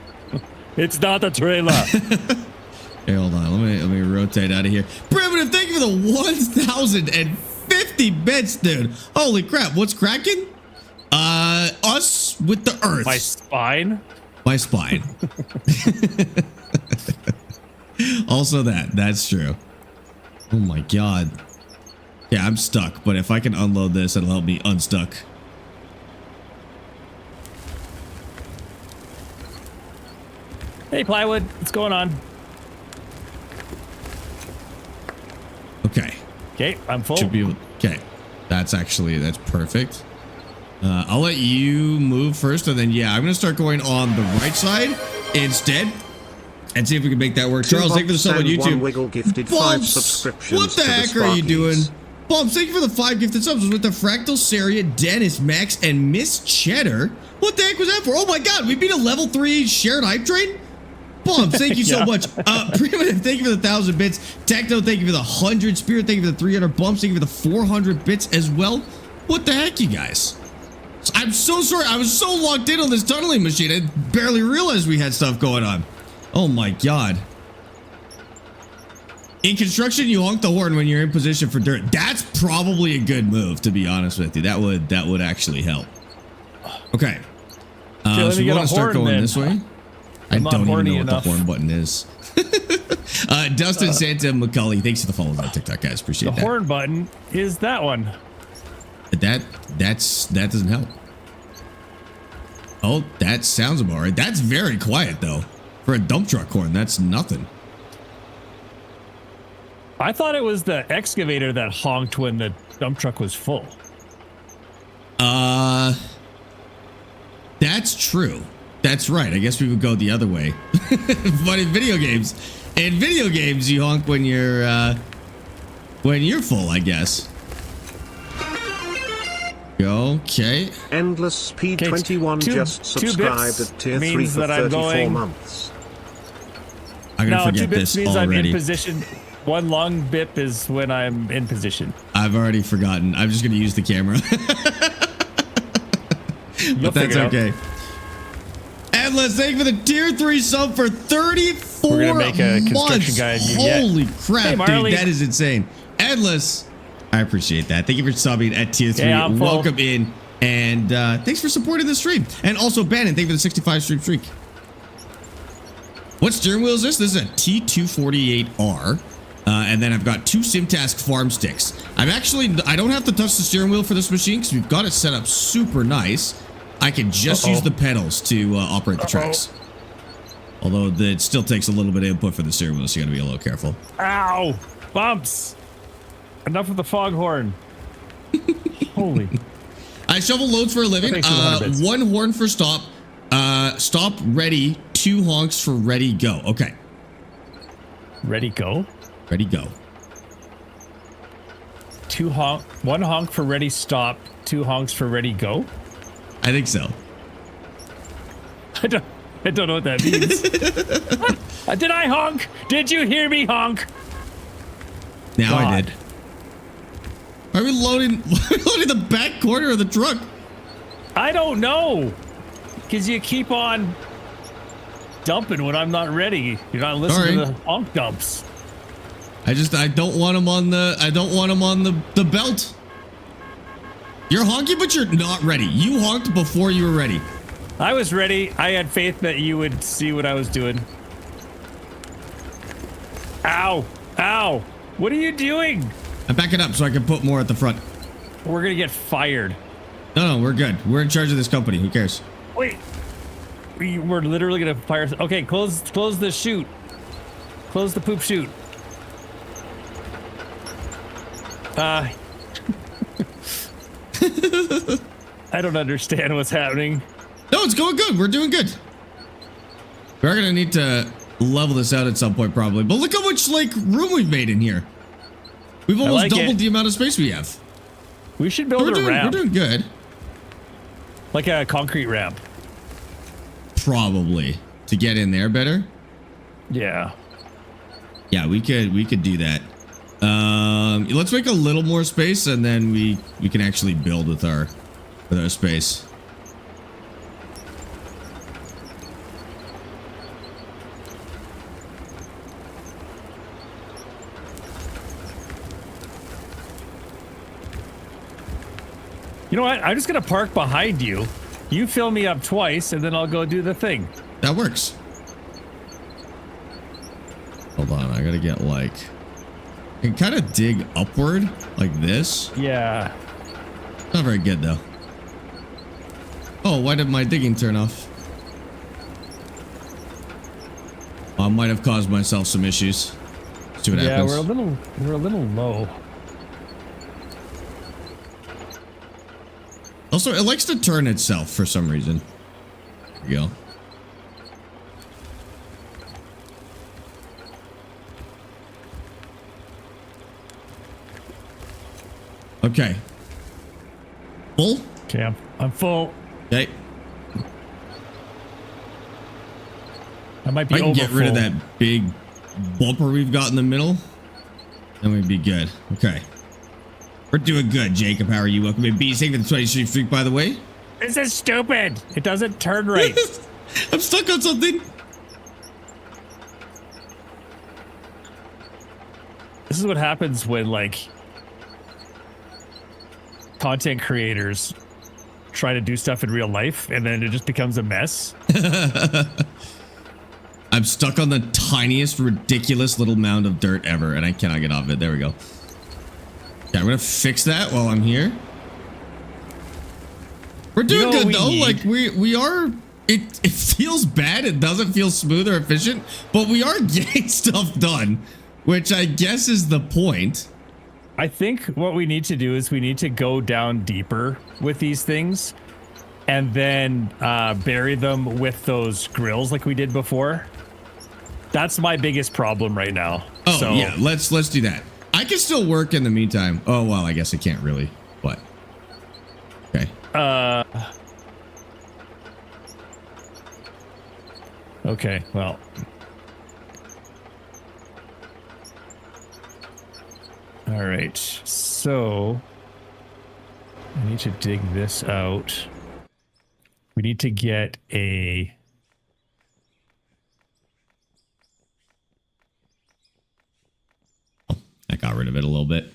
It's not a trailer. Hey, hold on. Let me rotate out of here. Primitive, thank you for the 1,050 bits, dude. Holy crap! What's cracking? Us with the earth. My spine. My spine. Also that's true. Oh my god. Yeah, I'm stuck, but if I can unload this, it'll help me unstuck. Hey, Plywood. What's going on? Okay. Okay, I'm full. Should be okay. That's perfect. I'll let you move first, and then yeah, I'm gonna start going on the right side instead, and see if we can make that work. Charles, thank you for the sub on YouTube. Wiggle gifted 5 Bumps, subscriptions. what the heck are you doing? Bumps, thank you for the 5 gifted subs with the Fractal Saria, Dennis, Max, and Miss Cheddar. What the heck was that for? Oh my god, we beat a level 3 shared hype train. Bumps, thank you so Yeah. much. Primitive, thank you for the 1,000 bits. Techno, thank you for the 100. Spirit, thank you for the 300. Bumps, thank you for the 400 bits as well. What the heck, you guys? I'm so sorry. I was so locked in on this tunneling machine. I barely realized we had stuff going on. Oh my god. In construction, you honk the horn when you're in position for dirt. That's probably a good move, to be honest with you. That would actually help. Okay. Okay, let So me we get want a to start horn, going then. this way. I I'm not don't even horny know what enough. the horn button is. Dustin Santa McCully, thanks for the follows on TikTok, guys. Appreciate The that. horn button is that one. That doesn't help. Oh, that sounds about right. That's very quiet though. For a dump truck horn, that's nothing. I thought it was the excavator that honked when the dump truck was full. That's true. That's right. I guess we would go the other way. But in video games, you honk when you're full, I guess. Okay. Endless P21 two- just two subscribed bits at tier 3 means for that I'm 34 going- months. I'm gonna No, 2 forget bits this means I'm in already. position. 1 long bip is when I'm in position. I've already forgotten. I'm just gonna use the camera. But that's figure it out. okay. Endless, thank you for the tier 3 sub for 34 We're gonna make a construction months. guide you get. Holy crap, Hey, dude, Marley. that is insane. Endless, I appreciate that. Thank you for subbing at tier 3. Yeah, I'm full. Welcome in. And thanks for supporting the stream. And also, Bannon, thank you for the 65 streak. What steering wheel is this? This is a T248R. And then I've got 2 Simtask farm sticks. I don't have to touch the steering wheel for this machine because we've got it set up super nice. I can just use the pedals to operate the tracks. Although it still takes a little bit of input for the steering wheel, so you gotta be a little careful. Ow! Bumps! Enough with the foghorn. Holy. I shovel loads for a living. 1 horn for stop. Stop, ready. 2 honks for ready, go. Okay. Ready, go? Ready, go. 1 honk for ready, stop. 2 honks for ready, go? I think so. I don't know what that means. Did I honk? Did you hear me honk? Now God. I did. Why are we loading the back corner of the truck? I don't know. Because you keep on dumping when I'm not ready. You're not listening to the honk dumps. I don't want them on the belt. You're honking, but you're not ready. You honked before you were ready. I was ready. I had faith that you would see what I was doing. Ow. Ow. What are you doing? I'm backing up so I can put more at the front. We're going to get fired. No, we're good. We're in charge of this company. Who cares? Wait. We're literally going to fire. Okay, close the chute. Close the poop chute. I don't understand what's happening. No, it's going good. We're doing good. We're going to need to level this out at some point probably. But look how much room we've made in here. We've almost doubled the amount of space we have. We should build a ramp. We're doing good. Like a concrete ramp. Probably. To get in there better? Yeah. Yeah, we could do that. Let's make a little more space and then we can actually build with our space. You know what? I'm just going to park behind you. You fill me up twice, and then I'll go do the thing. That works. Hold on. I got to get I can kind of dig upward like this. Yeah. Not very good, though. Oh, why did my digging turn off? I might have caused myself some issues. Let's see what happens. Yeah, we're a little low. Also, it likes to turn itself for some reason. There we go. Okay. Full? Okay, I'm full. Okay. I might be I can over get rid of full. that big bumper we've got in the middle. Then we'd be good. Okay. We're doing good, Jacob. How are you? Welcome to B. Thank you for the 20 Street Freak, by the way. This is stupid. It doesn't turn right. I'm stuck on something. This is what happens when, content creators try to do stuff in real life, and then it just becomes a mess. I'm stuck on the tiniest, ridiculous little mound of dirt ever, and I cannot get off it. There we go. Okay, I'm gonna fix that while I'm here. We're doing good though. We are. It feels bad. It doesn't feel smooth or efficient, but we are getting stuff done, which I guess is the point. I think what we need to do is we need to go down deeper with these things, and then bury them with those grills like we did before. That's my biggest problem right now. Oh yeah, let's do that. I can still work in the meantime. Oh well, I guess I can't really. What? Okay. Okay, well. All right, so I need to dig this out. We need to get a... I got rid of it a little bit.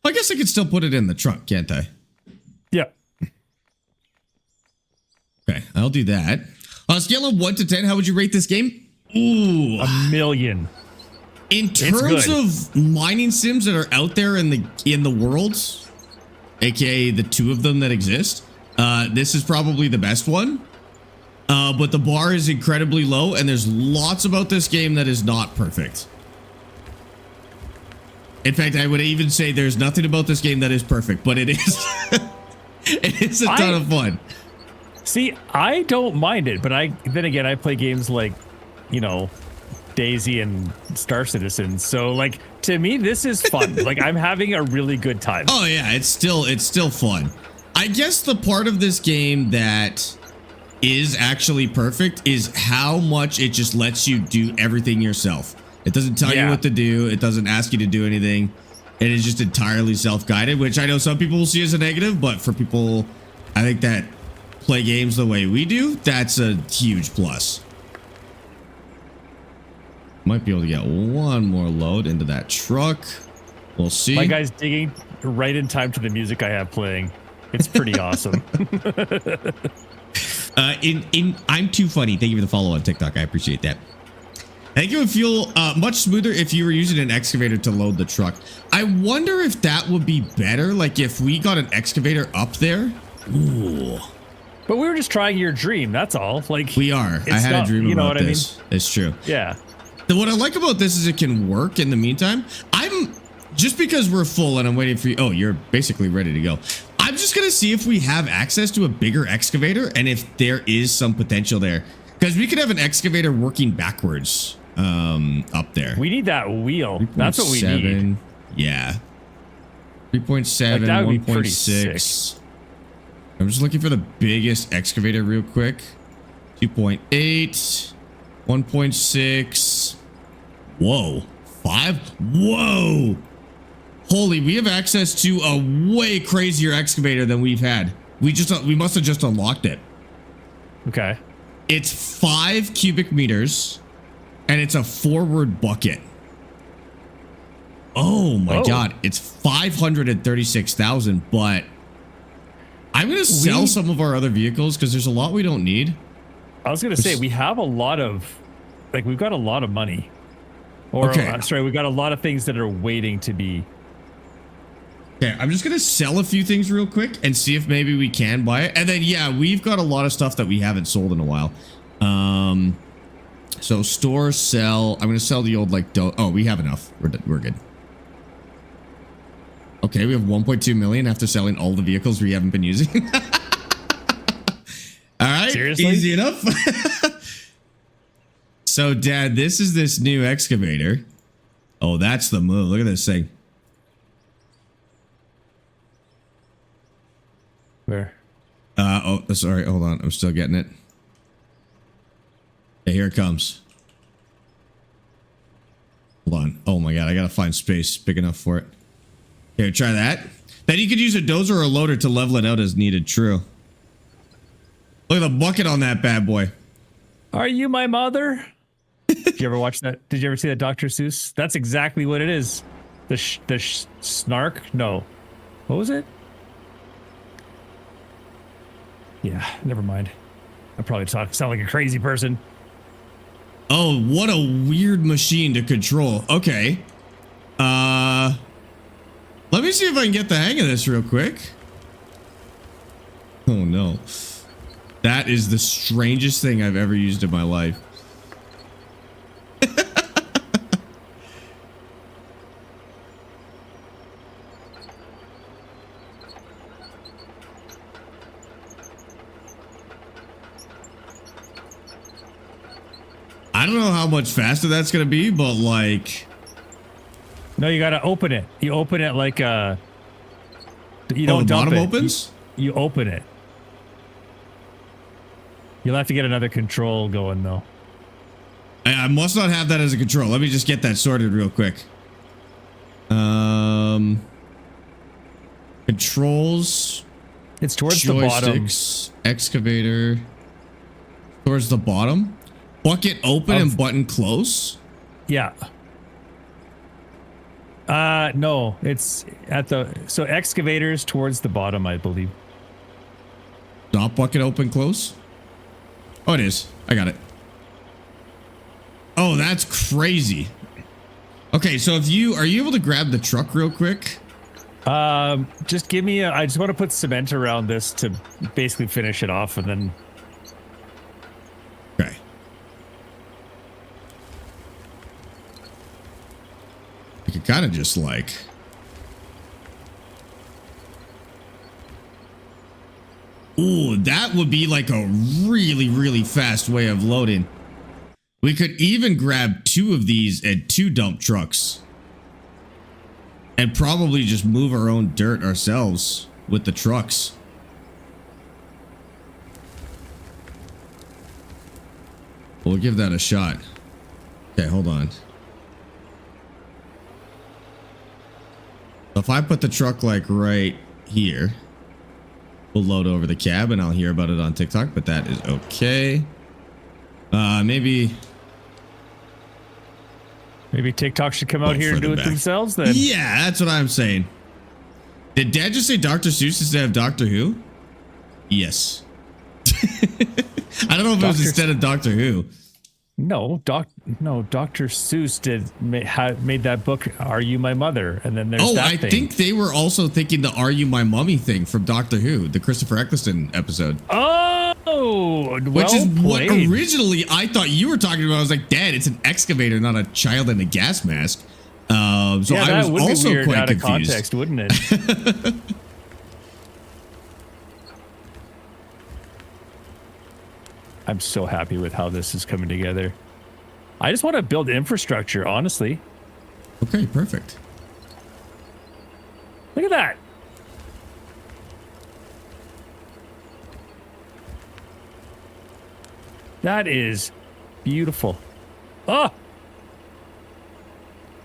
I guess I could still put it in the truck, can't I? Yeah. Okay, I'll do that. On a scale of 1 to 10, how would you rate this game? Ooh. 1,000,000. In terms good. of mining sims that are out there in the world, aka the 2 of them that exist, this is probably the best one. But the bar is incredibly low, and there's lots about this game that is not perfect. In fact, I would even say there's nothing about this game that is perfect, but it is it is a ton of fun. See, I don't mind it, but then again, I play games like, you know, Daisy and Star Citizen. So like, to me, this is fun. Like, I'm having a really good time. Oh yeah, it's still fun. I guess the part of this game that is actually perfect is how much it just lets you do everything yourself. It doesn't tell you what to do. It doesn't ask you to do anything. It is just entirely self-guided, which I know some people will see as a negative, but for people, I think that play games the way we do, that's a huge plus. Might be able to get one more load into that truck. We'll see. My guy's digging right in time to the music I have playing. It's pretty awesome. I'm too funny. Thank you for the follow on TikTok. I appreciate that. I think it would feel much smoother if you were using an excavator to load the truck. I wonder if that would be better. Like if we got an excavator up there. Ooh. But we were just trying your dream. That's all. Like we are. I had a dream about this. I mean? It's true. Yeah. What I like about this is it can work in the meantime. Just because we're full and I'm waiting for you. Oh, you're basically ready to go. I'm just going to see if we have access to a bigger excavator and if there is some potential there. Because we could have an excavator working backwards up there. We need that wheel. That's what we need. Yeah. 3.7, that would be 1.6. I'm just looking for the biggest excavator real quick. 2.8, 1.6. Whoa. 5? Whoa. Holy, we have access to a way crazier excavator than we've had. We must have just unlocked it. Okay. It's 5 cubic meters and it's a forward bucket. Oh my God. It's 536,000, but I'm going to sell some of our other vehicles because there's a lot we don't need. I was going to say, we have a lot of, like, we've got a lot of money. Or, okay. Sorry, we've got a lot of things that are waiting to be. Okay, I'm just going to sell a few things real quick and see if maybe we can buy it. And then, yeah, we've got a lot of stuff that we haven't sold in a while. So store, sell. I'm going to sell the old, like, oh, we have enough. We're good. Okay, we have 1.2 million after selling all the vehicles we haven't been using. All right, seriously? Easy enough. So, Dad, this is this new excavator. Oh, that's the move. Look at this thing. Where? Oh, sorry. Hold on. I'm still getting it. Okay, here it comes. Hold on. Oh my God. I got to find space big enough for it. Here, try that. Then you could use a dozer or a loader to level it out as needed. True. Look at the bucket on that bad boy. Are you my mother? Did you ever watch that? Did you ever see that Dr. Seuss? That's exactly what it is. The snark? No. What was it? Yeah, never mind. I probably sound like a crazy person. Oh, what a weird machine to control. Okay. Let me see if I can get the hang of this real quick. Oh no. That is the strangest thing I've ever used in my life. I don't know how much faster that's going to be, but like... No, you got to open it. You open it like you don't the dump bottom it. opens? You open it. You'll have to get another control going, though. I must not have that as a control. Let me just get that sorted real quick. Controls. It's towards the bottom. Joysticks, excavator. Towards the bottom. Bucket open and button close. Yeah. No, it's at so excavators towards the bottom, I believe. Dot bucket open close. Oh, it is. I got it. Oh, that's crazy. Okay, so are you able to grab the truck real quick? Just give me I just want to put cement around this to basically finish it off, and then. Okay. You could kind of just like. Ooh, that would be like a really, really fast way of loading. We could even grab 2 of these and 2 dump trucks. And probably just move our own dirt ourselves with the trucks. We'll give that a shot. Okay, hold on. If I put the truck like right here, we'll load over the cab and I'll hear about it on TikTok, but that is okay. Maybe TikTok should come out here and do it themselves then. Yeah, that's what I'm saying. Did Dad just say Dr. Seuss instead of Doctor Who? Yes. I don't know if it was instead of Doctor Who. No, Dr. Seuss made that book, Are You My Mother? And then there's that thing. I think they were also thinking the Are You My Mummy thing from Doctor Who, the Christopher Eccleston episode. Oh, which is what originally I thought you were talking about. I was like, Dad, it's an excavator, not a child in a gas mask. So yeah, I was also weird quite out confused. Of context, wouldn't it? I'm so happy with how this is coming together. I just want to build infrastructure, honestly. Okay, perfect. Look at that. That is beautiful. Oh!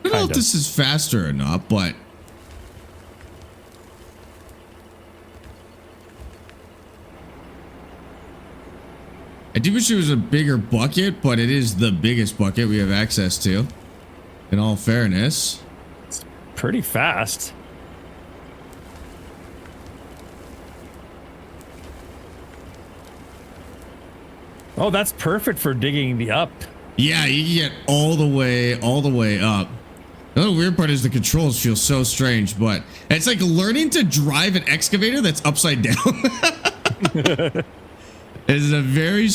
I don't know if this is faster or not, but I do wish it was a bigger bucket, but it is the biggest bucket we have access to. In all fairness, it's pretty fast. Oh, that's perfect for digging the up. Yeah, you can get all the way up. The other weird part is the controls feel so strange, but it's like learning to drive an excavator that's upside down. It's a very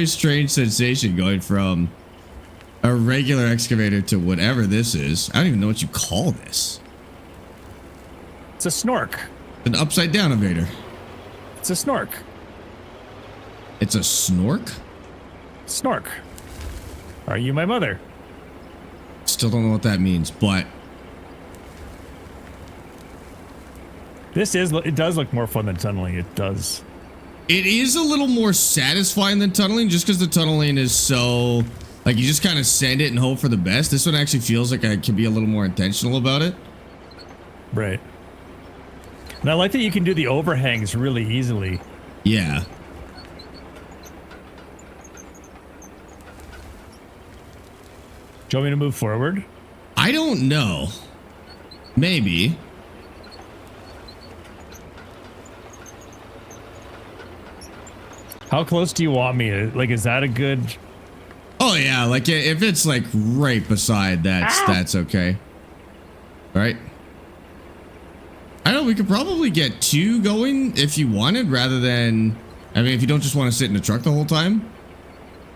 strange sensation going from a regular excavator to whatever this is. I don't even know what you call this. It's a snork. An upside down elevator. It's a snork. It's a snork? Snork. Are you my mother? Still don't know what that means, but it does look more fun than tunneling. It does. It is a little more satisfying than tunneling, just because the tunneling is so, like, you just kind of send it and hope for the best. This one actually feels like I can be a little more intentional about it. Right. And I like that you can do the overhangs really easily. Yeah. Do you want me to move forward? I don't know. Maybe. How close do you want me? Like, is that a good... Oh, yeah. Like, if it's, like, right beside, that's okay. All right. I don't know. We could probably get 2 going if you wanted, rather than... I mean, if you don't just want to sit in the truck the whole time.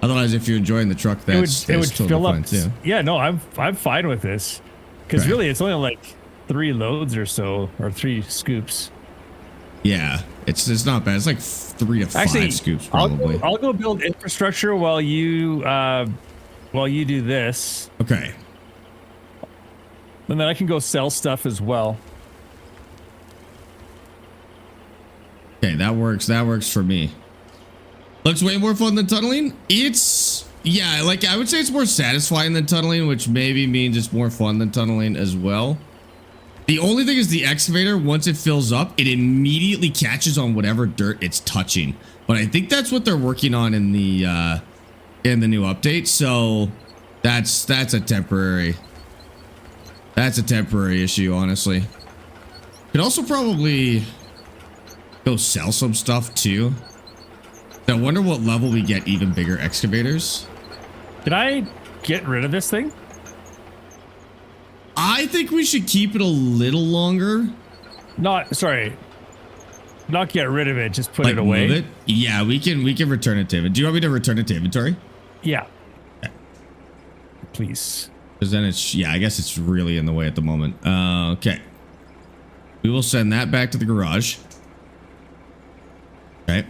Otherwise, if you're enjoying the truck, it would totally fill up. fine, too. Yeah, no, I'm fine with this. Because really, it's only like 3 loads or so, or 3 scoops. Yeah, it's not bad. It's like 3 to 5 scoops probably. I'll go build infrastructure while you do this. Okay. And then I can go sell stuff as well. Okay, that works. That works for me. Looks way more fun than tunneling. Yeah, like I would say it's more satisfying than tunneling, which maybe means it's more fun than tunneling as well. The only thing is the excavator, once it fills up, it immediately catches on whatever dirt it's touching. But I think that's what they're working on in the new update. So that's a temporary That's a temporary issue, honestly. Could also probably go sell some stuff too. I wonder what level we get even bigger excavators. Can I get rid of this thing? I think we should keep it a little longer. Not get rid of it, just put Like, it away. move it? Yeah, we can return it to inventory. Do you want me to return it to inventory? Yeah. Okay. Please. Because then it's, yeah, I guess it's really in the way at the moment. Okay. We will send that back to the garage. Okay.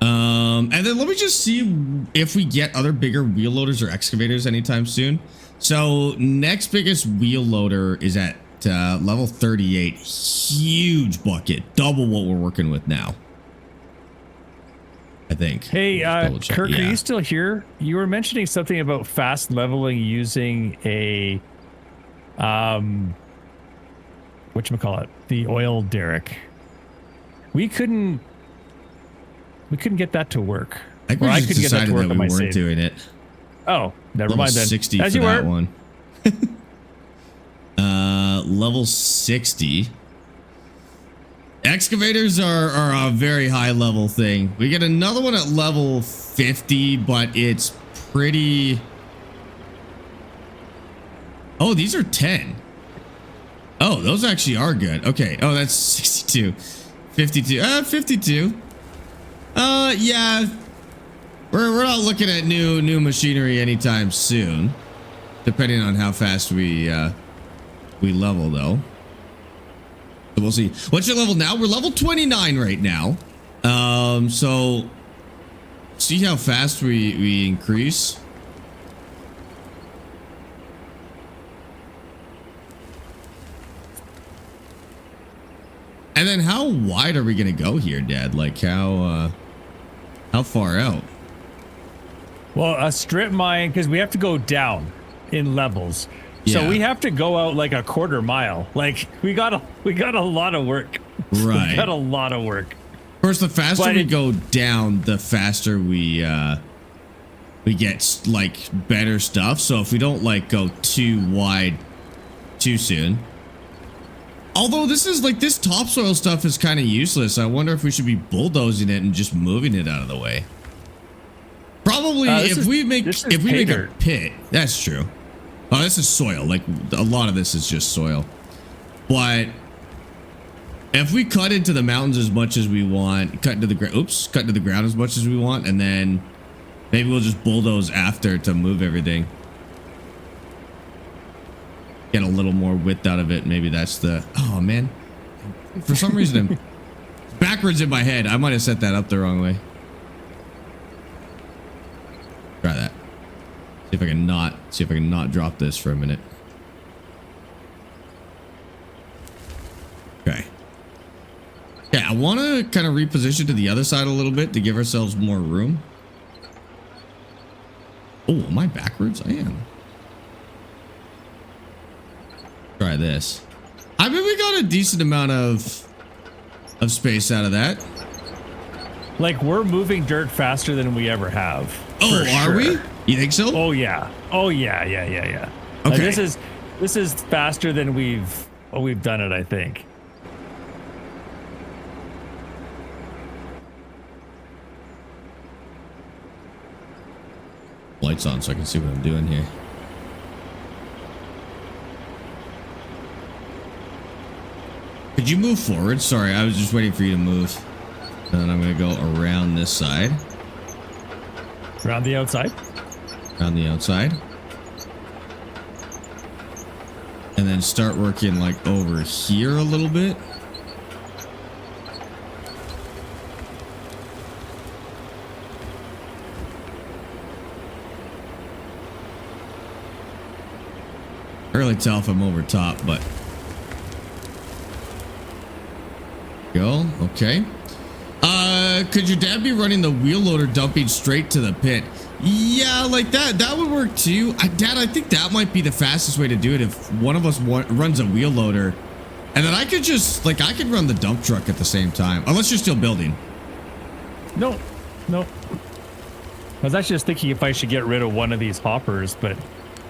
And then let me just see if we get other bigger wheel loaders or excavators anytime soon. So next biggest wheel loader is at level 38. Huge bucket, double what we're working with now, I think. Hey, Kirk, yeah. are you still here? You were mentioning something about fast leveling using a whatchamacallit, the oil derrick. We couldn't get that to work. I think we just decided that we weren't doing it. Oh, never mind then. 60 As for you that were. one. Level 60. Excavators are a very high level thing. We get another one at level 50, but it's pretty... Oh, these are 10. Oh, those actually are good. Okay. Oh, that's 62. 52. 52. Yeah. We're not looking at new machinery anytime soon. Depending on how fast we level, though. So we'll see. What's your level now? We're level 29 right now. So see how fast we increase. And then how wide are we gonna go here, Dad? Like how far out? Well, a strip mine, because we have to go down in levels. So Yeah. we have to go out like a quarter mile. Like we got a lot of work. Right. We got a lot of work. Of course, the faster But we go down, the faster we get like better stuff. So if we don't like go too wide too soon. Although this is like this topsoil stuff is kind of useless. I wonder if we should be bulldozing it and just moving it out of the way. Probably if we make a pit, that's true. Oh, this is soil. Like a lot of this is just soil. But if we cut into the mountains as much as we want, cut into the ground as much as we want, and then maybe we'll just bulldoze after to move everything. Get a little more width out of it. Maybe that's the... Oh, man. For some reason, I'm backwards in my head. I might have set that up the wrong way. Try that. See if I can not drop this for a minute. Okay. Yeah, I want to kind of reposition to the other side a little bit to give ourselves more room. Oh, am I backwards? I am. Try this. I mean, we got a decent amount of space out of that. Like we're moving dirt faster than we ever have. Oh, are we? You think so? Oh yeah. Oh yeah. Yeah. Okay. Like, this is faster than we've done it, I think. Lights on so I can see what I'm doing here. Could you move forward? Sorry, I was just waiting for you to move. And then I'm going to go around this side. Around the outside? Around the outside. And then start working like over here a little bit. I really tell if I'm over top, but go. Okay. Could your dad be running the wheel loader dumping straight to the pit? Yeah, like that would work too. Dad, I think that might be the fastest way to do it if one of us runs a wheel loader. And then I could just, like, I could run the dump truck at the same time. Unless you're still building. No. I was actually just thinking if I should get rid of one of these hoppers, but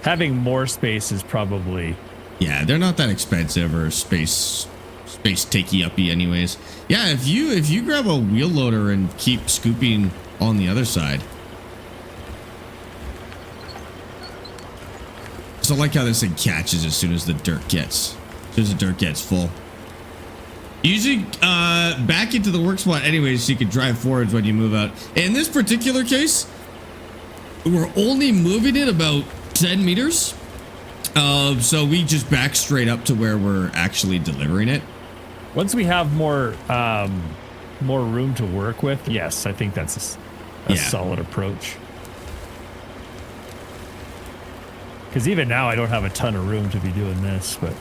having more space is probably. Yeah, they're not that expensive or space takey uppy anyways. Yeah, if you grab a wheel loader and keep scooping on the other side. So I like how this thing catches as soon as the dirt gets full. Usually back into the work spot anyways, so you can drive forwards when you move out. In this particular case, we're only moving it about 10 meters. So we just back straight up to where we're actually delivering it. Once we have more room to work with, yes, I think that's a solid approach. Because even now, I don't have a ton of room to be doing this, but.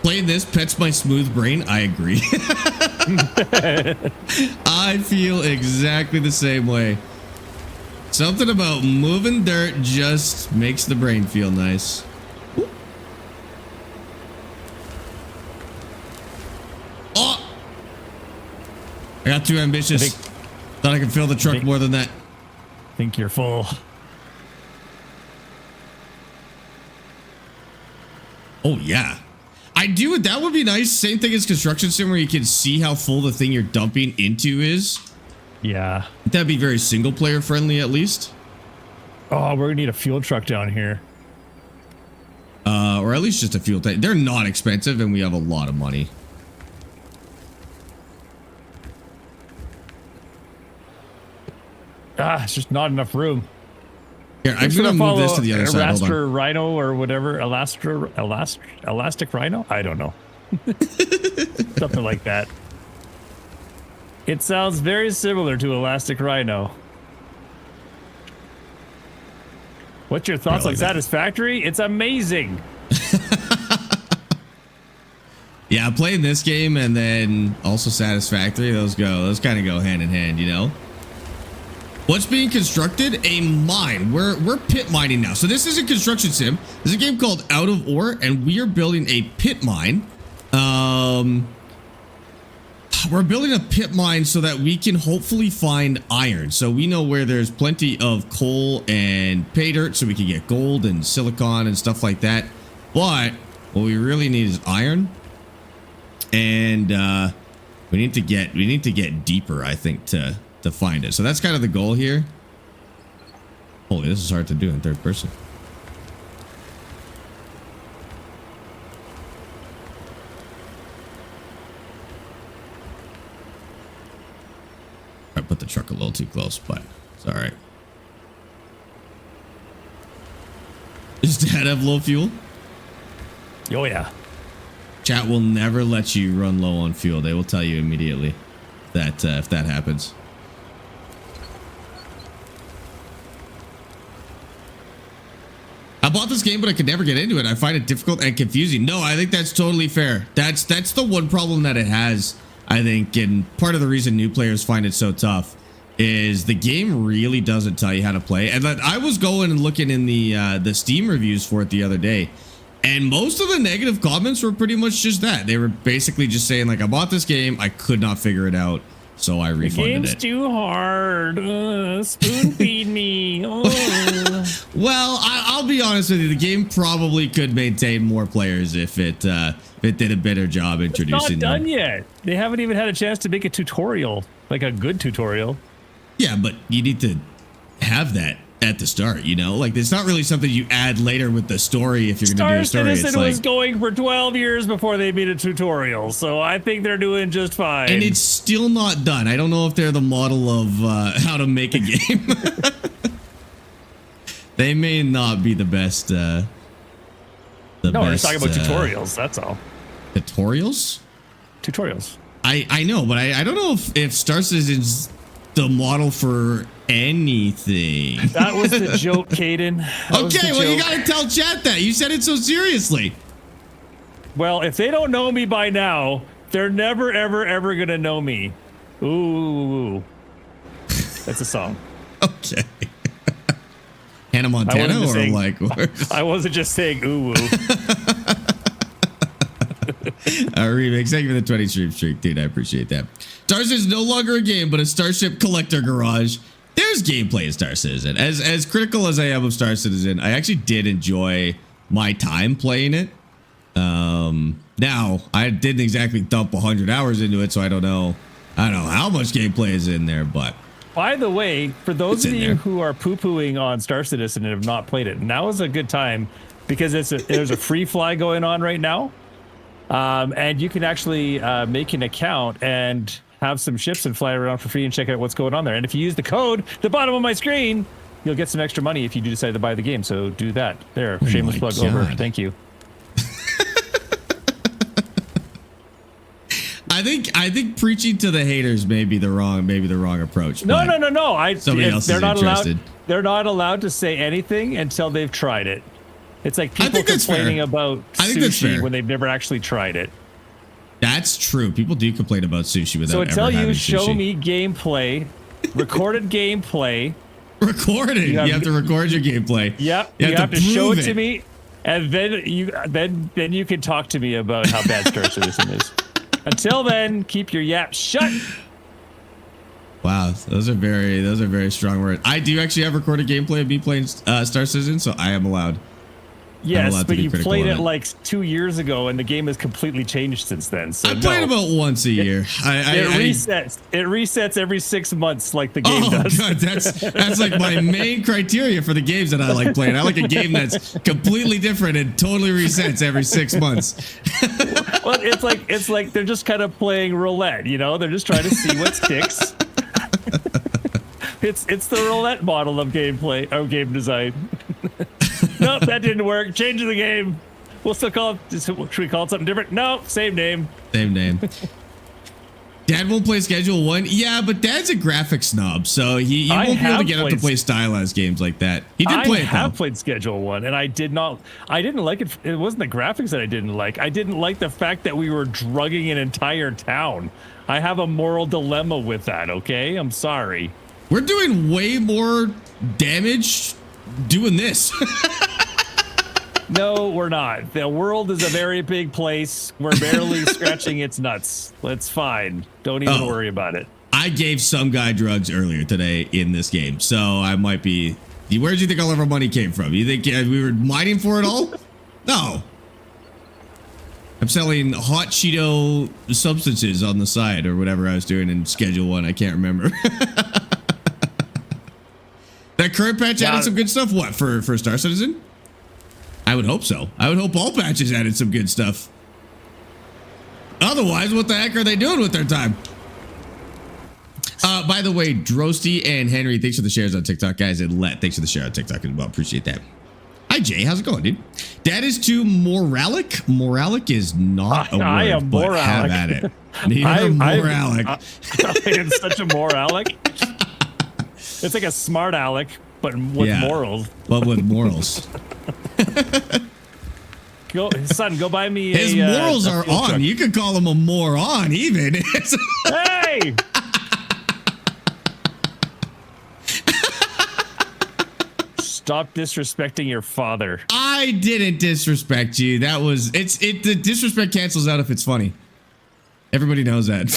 Playing this pets my smooth brain. I agree. I feel exactly the same way. Something about moving dirt just makes the brain feel nice. Ooh. Oh! I got too ambitious. Thought I could fill the truck more than that. Think you're full. Oh, yeah. I do it. That would be nice. Same thing as construction sim where you can see how full the thing you're dumping into is. Yeah. That'd be very single player friendly at least. Oh, we're gonna need a fuel truck down here. Or at least just a fuel tank. They're not expensive and we have a lot of money. It's just not enough room. Here, I'm gonna move this to the other side. Hold on. Rhino or whatever. Elastic Rhino? I don't know. Something like that. It sounds very similar to Elastic Rhino. What's your thoughts on Satisfactory? It's amazing. Yeah, playing this game and then also Satisfactory, those kind of go hand in hand, you know? What's being constructed? A mine. We're pit mining now. So this is a construction sim. This is a game called Out of Ore, and we are building a pit mine. We're building a pit mine so that we can hopefully find iron. So we know where there's plenty of coal and pay dirt, so we can get gold and silicon and stuff like that. But what we really need is iron, and we need to get deeper, I think, to find it. So that's kind of the goal here. Holy, this is hard to do in third person. I put the truck a little too close, but it's all right. Does Dad have low fuel? Oh yeah. Chat will never let you run low on fuel. They will tell you immediately that if that happens. I bought this game, but I could never get into it. I find it difficult and confusing. No, I think that's totally fair. That's the one problem that it has, I think, and part of the reason new players find it so tough is the game really doesn't tell you how to play. And I was going and looking in the Steam reviews for it the other day, and most of the negative comments were pretty much just that. They were basically just saying, like, I bought this game, I could not figure it out, so I refunded it. The game's too hard. Spoon feed me. Well, I'll be honest with you. The game probably could maintain more players if it did a better job introducing It's not done yet. They haven't even had a chance to make a tutorial, like a good tutorial. Yeah, but you need to have that at the start, you know? Like, it's not really something you add later with the story if you're going to do a story. Star Citizen was going for 12 years before they made a tutorial, so I think they're doing just fine. And it's still not done. I don't know if they're the model of how to make a game. They may not be the best. No, we're just talking about tutorials, that's all. Tutorials? Tutorials. I know, but I don't know if Star Citizen's the model for anything. That was the joke, Caden. Okay, well, you gotta tell chat that. You said it so seriously. Well, if they don't know me by now, they're never, ever, ever gonna know me. Ooh. That's a song. Okay. Hannah Montana or saying, like... I wasn't just saying ooh. Remix. Thank you for the 20 stream streak, dude. I appreciate that. Star Citizen is no longer a game, but a Starship Collector Garage. There's gameplay in Star Citizen. As critical as I am of Star Citizen, I actually did enjoy my time playing it. Now I didn't exactly dump 100 hours into it, so I don't know how much gameplay is in there, but. By the way, for those of you who are poo-pooing on Star Citizen and have not played it, now is a good time because there's a free fly going on right now. And you can actually make an account and have some ships and fly around for free and check out what's going on there. And if you use the code at the bottom of my screen, you'll get some extra money if you do decide to buy the game. So do that. There, shameless plug over. Thank you. I think preaching to the haters may be the wrong approach. No. Somebody else is interested. They're not allowed to say anything until they've tried it. It's like people complaining about sushi when they've never actually tried it. That's true. People do complain about sushi without ever having sushi. So until you show me gameplay, recorded gameplay. Recorded. You have to record your gameplay. Yep. You have to show it to me, and then you can talk to me about how bad Star Citizen is. Until then, keep your yap shut. Wow, those are very strong words. I do actually have recorded gameplay of me playing Star Citizen, so I am allowed. Yes, but you played it like 2 years ago, and the game has completely changed since then. So I play it about once a year. It resets every 6 months, like the game does. God, that's like my main criteria for the games that I like playing. I like a game that's completely different and totally resets every 6 months. Well, it's like they're just kind of playing roulette. You know, they're just trying to see what sticks. It's the roulette model of gameplay, of game design. Nope, that didn't work. Change the game. We'll still call it. Should we call it something different? No, same name. Same name. Dad won't play Schedule 1. Yeah, but Dad's a graphic snob, so he won't be able to get up to play stylized games like that. He did play it, though. I have played Schedule 1, and I didn't like it. It wasn't the graphics that I didn't like. I didn't like the fact that we were drugging an entire town. I have a moral dilemma with that, okay? I'm sorry. We're doing way more damage doing this. No, we're not. The world is a very big place. We're barely scratching its nuts. It's fine. Don't even worry about it. I gave some guy drugs earlier today in this game, so I might be. Where do you think all of our money came from? You think we were mining for it all? No. I'm selling hot Cheeto substances on the side or whatever I was doing in Schedule 1. I can't remember. That current patch added some good stuff. What, for Star Citizen? I would hope so. I would hope all patches added some good stuff. Otherwise, what the heck are they doing with their time? By the way, Drosty and Henry, thanks for the shares on TikTok, guys. And Let, thanks for the share on TikTok as well. Appreciate that. Hi, Jay. How's it going, dude? Dad is too moralic. Moralic is not a word, I am but moralic. have at it. Neither moralic. I am such a moralic. It's like a smart aleck, but with morals. But with morals. Go buy me His morals are on. Truck. You could call him a moron, even. Hey! Stop disrespecting your father. I didn't disrespect you. That was the disrespect cancels out if it's funny. Everybody knows that.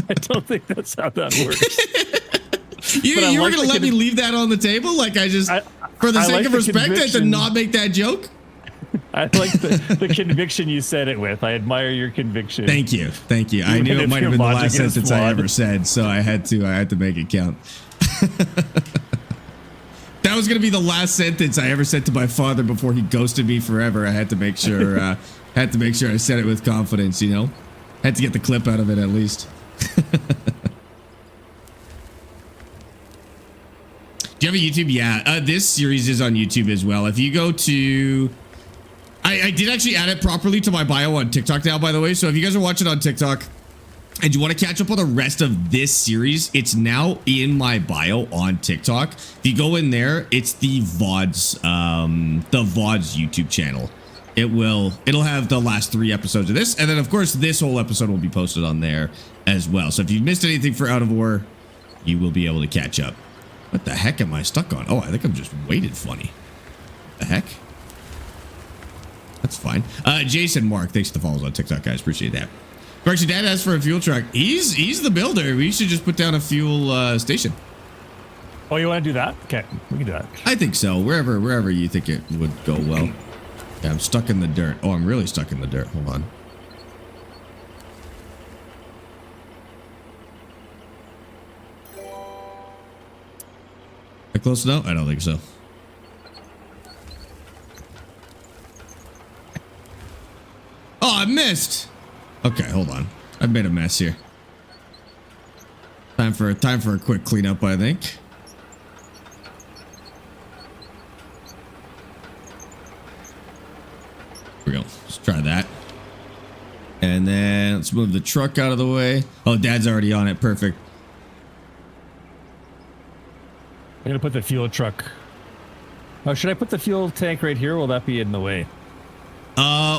I don't think that's how that works. You were gonna let me leave that on the table? Like for the sake of respect, I did not make that joke. I like the conviction you said it with. I admire your conviction. Thank you. I knew it might have been the last sentence I ever said, so I had to make it count. That was gonna be the last sentence I ever said to my father before he ghosted me forever. I had to make sure. I said it with confidence. You know, had to get the clip out of it at least. Do you have a YouTube? Yeah, this series is on YouTube as well. If you go to, I did actually add it properly to my bio on TikTok now, by the way. So if you guys are watching on TikTok and you want to catch up on the rest of this series, it's now in my bio on TikTok. If you go in there, it's the VODS YouTube channel. It'll have the last 3 episodes of this, and then of course this whole episode will be posted on there as well. So if you missed anything for Out of War, you will be able to catch up. What the heck am I stuck on? Oh, I think I'm just weighted funny. The heck? That's fine. Jason Mark, thanks for the follows on TikTok, guys. Appreciate that. Sparx, your dad asked for a fuel truck. He's the builder. We should just put down a fuel station. Oh, you want to do that? Okay, we can do that. I think so. Wherever you think it would go well. Yeah, I'm stuck in the dirt. Oh, I'm really stuck in the dirt. Hold on. Am I close enough? I don't think so. Oh, I missed. Okay, hold on. I've made a mess here. Time for a quick cleanup, I think. Here we go. Let's try that. And then let's move the truck out of the way. Oh, Dad's already on it. Perfect. I'm gonna put the fuel truck. Oh, should I put the fuel tank right here? Or will that be in the way?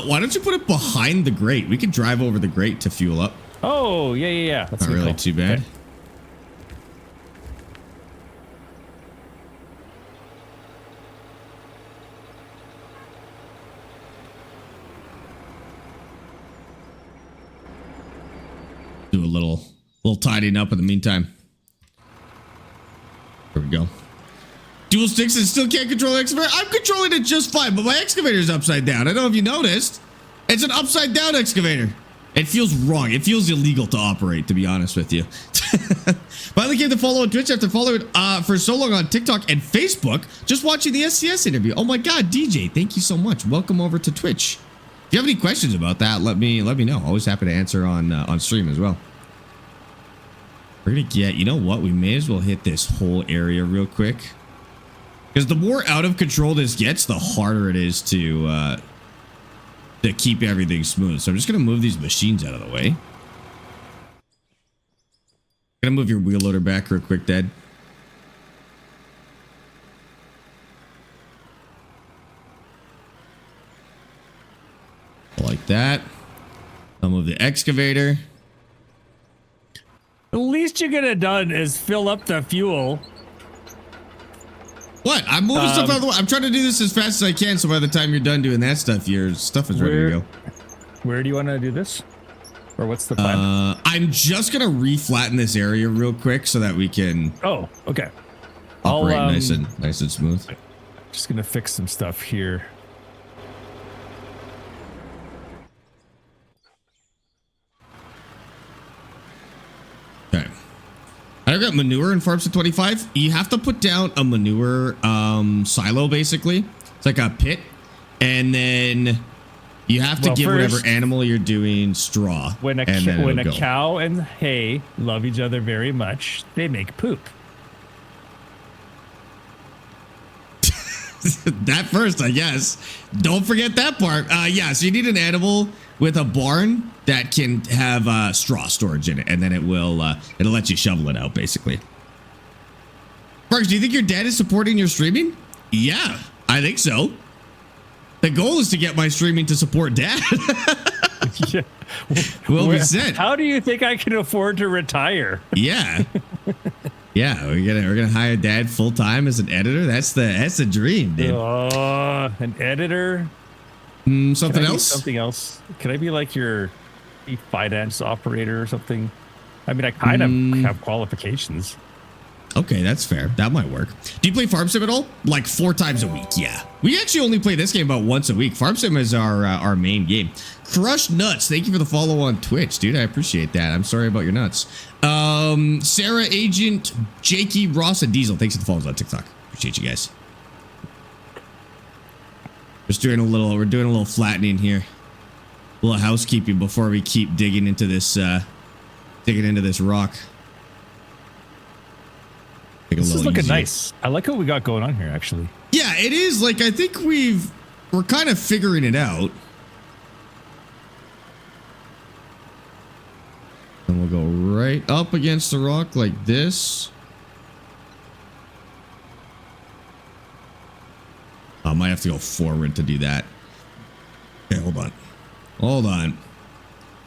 Why don't you put it behind the grate? We could drive over the grate to fuel up. Oh, yeah. That's not really too bad. Okay. Do a little tidying up in the meantime. There we go. Dual sticks and still can't control the excavator. I'm controlling it just fine, but my excavator's upside down. I don't know if you noticed. It's an upside down excavator. It feels wrong. It feels illegal to operate, to be honest with you. Finally came to follow on Twitch after following for so long on TikTok and Facebook. Just watching the SCS interview. Oh my God, DJ, thank you so much. Welcome over to Twitch. If you have any questions about that, let me know. Always happy to answer on stream as well. We're gonna get, you know what? We may as well hit this whole area real quick. Because the more out of control this gets, the harder it is to keep everything smooth. So I'm just going to move these machines out of the way. Gonna move your wheel loader back real quick, Dad. Like that. I'll move the excavator. The least you're gonna done is fill up the fuel. What? I'm moving stuff out of the way. I'm trying to do this as fast as I can, so by the time you're done doing that stuff, your stuff is ready to go. Where do you want to do this? Or what's the plan? I'm just gonna reflatten this area real quick so that we can. Oh, okay. Operate nice and smooth. Just gonna fix some stuff here. Okay. I got manure in Farms at 25. You have to put down a manure silo, basically. It's like a pit. And then you have to give whatever animal you're doing straw. When a cow and hay love each other very much, they make poop. That first, I guess. Don't forget that part. Yeah, so you need an animal with a barn that can have straw storage in it, and then it'll let you shovel it out, basically. Sparx, do you think your dad is supporting your streaming? Yeah, I think so. The goal is to get my streaming to support Dad. Yeah. Will be said. How do you think I can afford to retire? Yeah. Yeah, we're gonna hire Dad full time as an editor. That's the dream, dude. An editor. Something else? Something else. Can I be like your finance operator or something? I mean, I kind of have qualifications. Okay, that's fair. That might work. Do you play Farm Sim at all? Like 4 times a week? Yeah. We actually only play this game about once a week. Farm Sim is our main game. Crush Nuts, thank you for the follow on Twitch, dude. I appreciate that. I'm sorry about your nuts. Sarah, Agent, Jakey, Ross, and Diesel, thanks for the follows on TikTok. Appreciate you guys. We're doing a little flattening here. A little housekeeping before we keep digging into this rock. This is looking nice. I like what we got going on here, actually. Yeah, it is. Like, I think we're kind of figuring it out. And we'll go right up against the rock like this. I might have to go forward to do that. Okay, hold on. Hold on.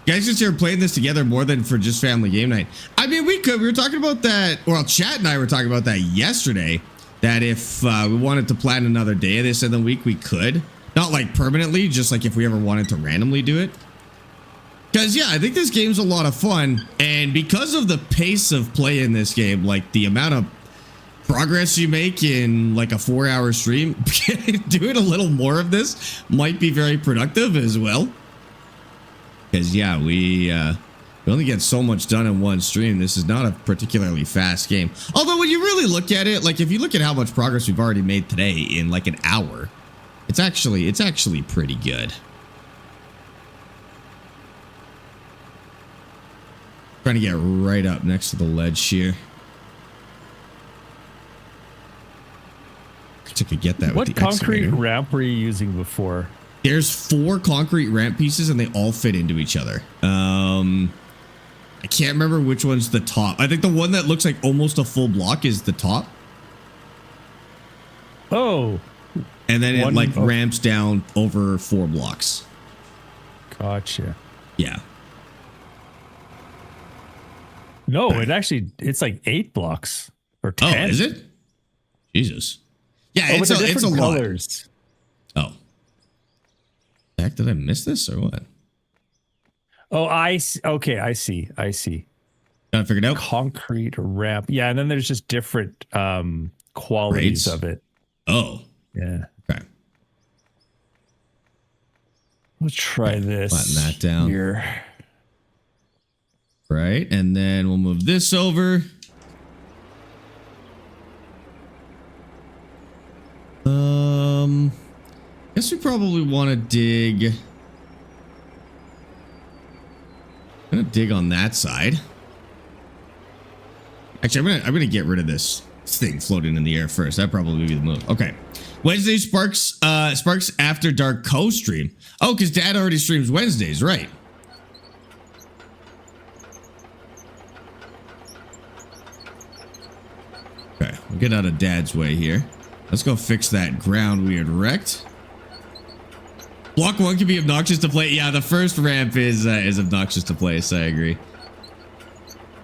You guys just here playing this together more than for just family game night. I mean, we could. We were talking about that. Well, Chat and I were talking about that yesterday. That if we wanted to plan another day of this in the week, we could. Not like permanently, just like if we ever wanted to randomly do it. Because, yeah, I think this game's a lot of fun. And because of the pace of play in this game, like the amount of progress you make in like a 4-hour stream, doing a little more of this might be very productive as well. Because, yeah, we only get so much done in one stream. This is not a particularly fast game. Although when you really look at it, like if you look at how much progress we've already made today in like an hour, it's actually pretty good. Trying to get right up next to the ledge here. I could get that with the concrete excavator. ramp were you using before? There's 4 concrete ramp pieces and they all fit into each other. I can't remember which one's the top. I think the one that looks like almost a full block is the top. Oh. And then it like ramps down over 4 blocks. Gotcha. Yeah. No, it's like 8 blocks or 10. Oh, is it? Jesus. Yeah, it's it's a lot. colors. Oh. The heck, did I miss this or what? Oh, I see. Okay, I see. Got it figured out? Concrete ramp. Yeah, and then there's just different qualities of it. Oh. Yeah. Okay. Let's try this. Flatten that down. Here. Right, and then we'll move this over. Guess we probably want to dig. I'm gonna dig on that side. Actually, I'm gonna get rid of this thing floating in the air first. That probably be the move. Okay. Wednesday Sparx After Dark co-stream. Oh, because Dad already streams Wednesdays, right? Okay, we'll get out of Dad's way here. Let's go fix that ground we had wrecked. Block 1 can be obnoxious to play. Yeah, the first ramp is obnoxious to place. I agree.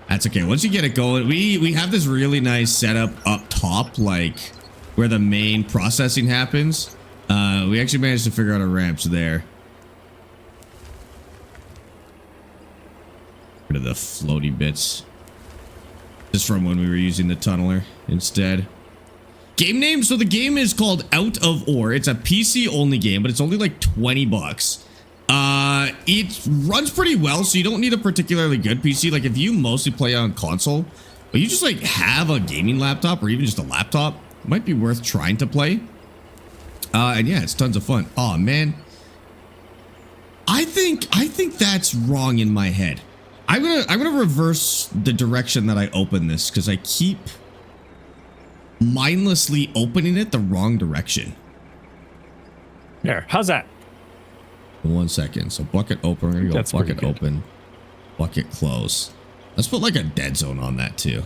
That's okay. Once you get it going, we have this really nice setup up top, like where the main processing happens. We actually managed to figure out a ramps there. Rid of the floaty bits. Just from when we were using the tunneler instead. Game name? So the game is called Outofore. It's a PC only game, but it's only like 20 bucks. It runs pretty well, so you don't need a particularly good PC. Like if you mostly play on console, but you just like have a gaming laptop or even just a laptop, it might be worth trying to play. And yeah, it's tons of fun. Oh man. I think that's wrong in my head. I'm gonna reverse the direction that I open this because I keep mindlessly opening it the wrong direction. There, how's that? 1 second. So bucket open. We're gonna go That's bucket open, bucket close. Let's put like a dead zone on that too.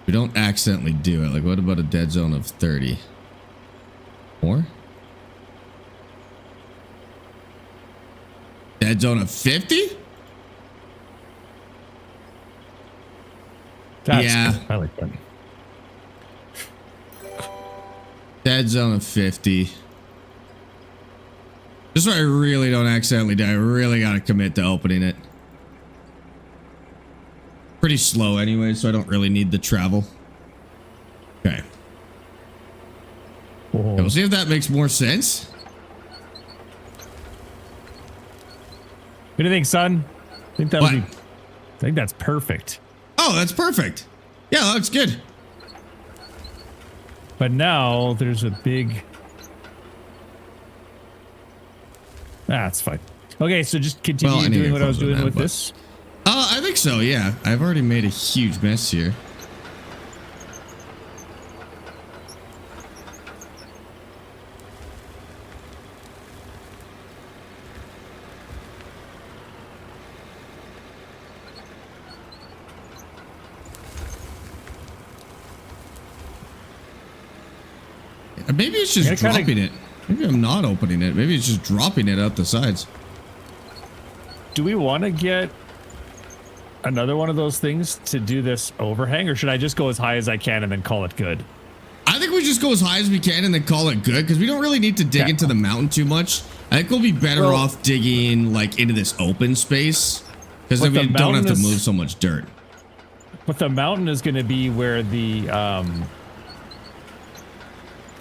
We don't accidentally do it. Like, what about a dead zone of 30? More? Dead zone of 50? Yeah. Good. I like that. Dead zone of 50. Just so I really don't accidentally die. I really got to commit to opening it. Pretty slow anyway, so I don't really need the travel. Okay. Whoa. We'll see if that makes more sense. What do you think, son? I think that's perfect. Oh, that's perfect. Yeah, that looks good. But now there's a big... That's fine. Okay, so just continue doing what I was doing with this. I think so, yeah. I've already made a huge mess here. Maybe it's just dropping it. Maybe I'm not opening it. Maybe it's just dropping it out the sides. Do we want to get another one of those things to do this overhang, or should I just go as high as I can and then call it good? I think we just go as high as we can and then call it good, because we don't really need to dig into the mountain too much. I think we'll be better off digging like into this open space, because then we don't have to move so much dirt. But the mountain is going to be where the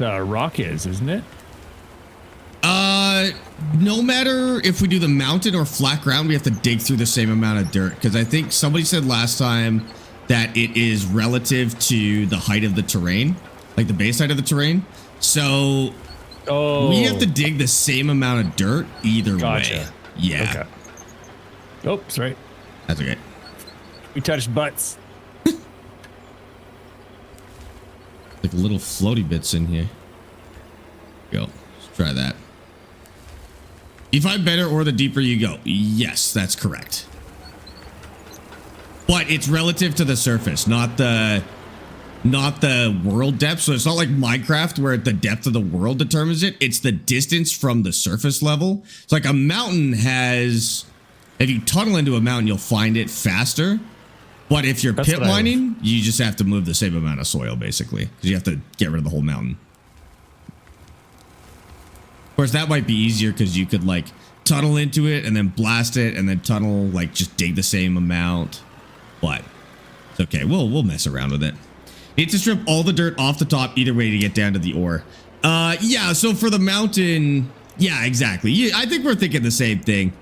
rock is, isn't it? No matter if we do the mountain or flat ground, we have to dig through the same amount of dirt, because I think somebody said last time that it is relative to the height of the terrain, like the base height of the terrain. So we have to dig the same amount of dirt either way. Yeah. Okay. Oops, right. That's okay. We touched butts. Like little floaty bits in here. Go. Let's try that. You find better or the deeper you go. Yes, that's correct. But it's relative to the surface, not the world depth. So it's not like Minecraft where the depth of the world determines it. It's the distance from the surface level. It's like a mountain has, if you tunnel into a mountain, you'll find it faster. But if you're pit mining, you just have to move the same amount of soil, basically, because you have to get rid of the whole mountain. Of course, that might be easier because you could like tunnel into it and then blast it and then tunnel, like just dig the same amount. But it's okay. We'll mess around with it. Need to strip all the dirt off the top either way to get down to the ore. Yeah, so for the mountain, yeah, exactly. Yeah, I think we're thinking the same thing.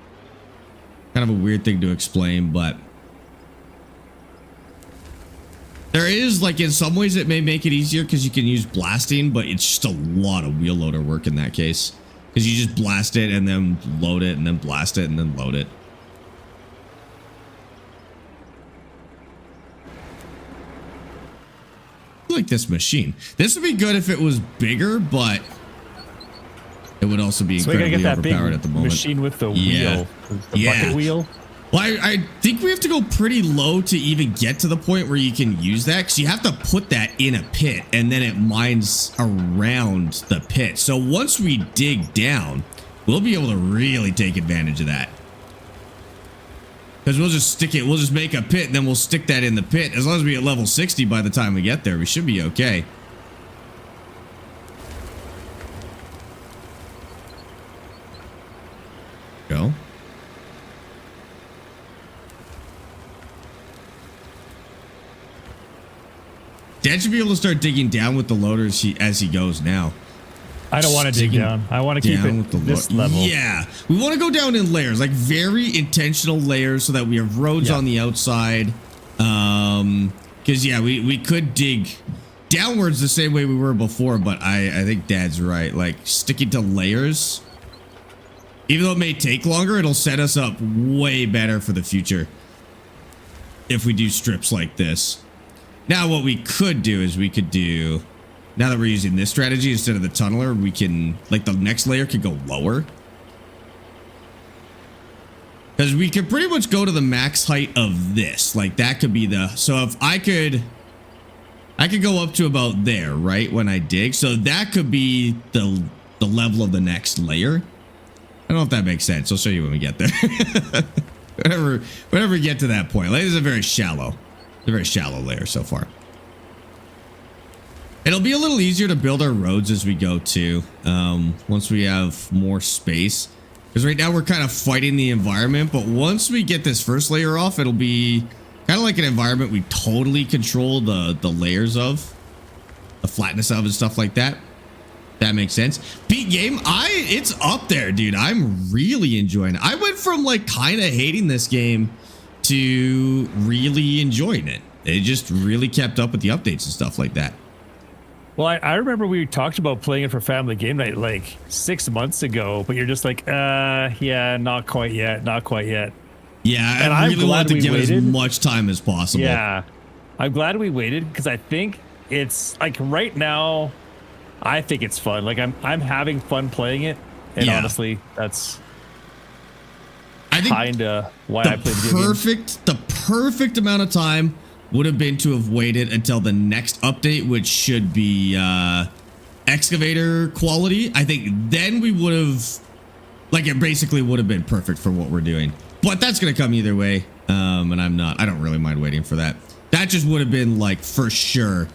Kind of a weird thing to explain, but there is, like, in some ways it may make it easier because you can use blasting, but it's just a lot of wheel loader work in that case. Because you just blast it and then load it and then blast it and then load it. I like this machine. This would be good if it was bigger, but it would also be incredibly overpowered at the moment. Machine with the wheel. The bucket wheel. Well, I think we have to go pretty low to even get to the point where you can use that, because you have to put that in a pit and then it mines around the pit. So once we dig down, we'll be able to really take advantage of that. Because we'll just stick it, we'll just make a pit and then we'll stick that in the pit. As long as we get level 60 by the time we get there, we should be okay. Go. Dad should be able to start digging down with the loaders as he goes now. I don't want to dig down. I want to keep it this level. Yeah, we want to go down in layers, like very intentional layers, so that we have roads on the outside. Because yeah, we could dig downwards the same way we were before, but I think Dad's right. Like sticking to layers, even though it may take longer, it'll set us up way better for the future if we do strips like this. Now, what we could do is we could do, now that we're using this strategy instead of the tunneler, we can, like the next layer could go lower. Because we could pretty much go to the max height of this. Like that could be the, so if I could go up to about there, right? When I dig. So that could be the level of the next layer. I don't know if that makes sense. I'll show you when we get there. whenever we get to that point. Like this is a very shallow layer so far. It'll be a little easier to build our roads as we go too, once we have more space, because right now we're kind of fighting the environment, but once we get this first layer off, it'll be kind of like an environment we totally control the layers of, the flatness of and stuff like that. That makes sense. Peak game, it's up there, dude. I'm really enjoying it. I went from like kind of hating this game to really enjoying it. It just really kept up with the updates and stuff like that. Well, I remember we talked about playing it for family game night like 6 months ago, but you're just like, yeah, not quite yet. Yeah, and I really want to give it as much time as possible. Yeah, I'm glad we waited, because I think it's like right now, I think it's fun. Like I'm having fun playing it, and honestly, that's kind of why I played the perfect amount of time would have been to have waited until the next update, which should be excavator quality. I think then we would have, like, it basically would have been perfect for what we're doing. But that's going to come either way. And I don't really mind waiting for that. That just would have been like, for sure,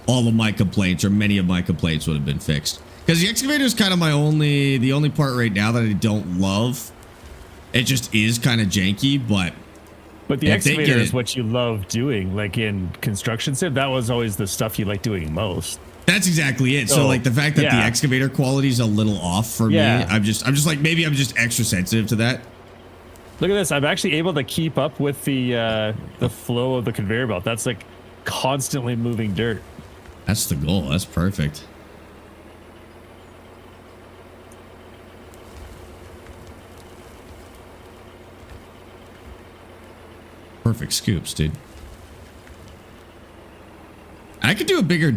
all of my complaints or many of my complaints would have been fixed. Because the excavator is kind of the only part right now that I don't love. It just is kind of janky, but the excavator is what you love doing, like in construction sim. That was always the stuff you like doing most. That's exactly it. So like the fact that the excavator quality is a little off for me, I'm just like, maybe I'm just extra sensitive to that. Look at this. I'm actually able to keep up with the flow of the conveyor belt. That's like constantly moving dirt. That's the goal. That's perfect. Perfect scoops, dude. I could do a bigger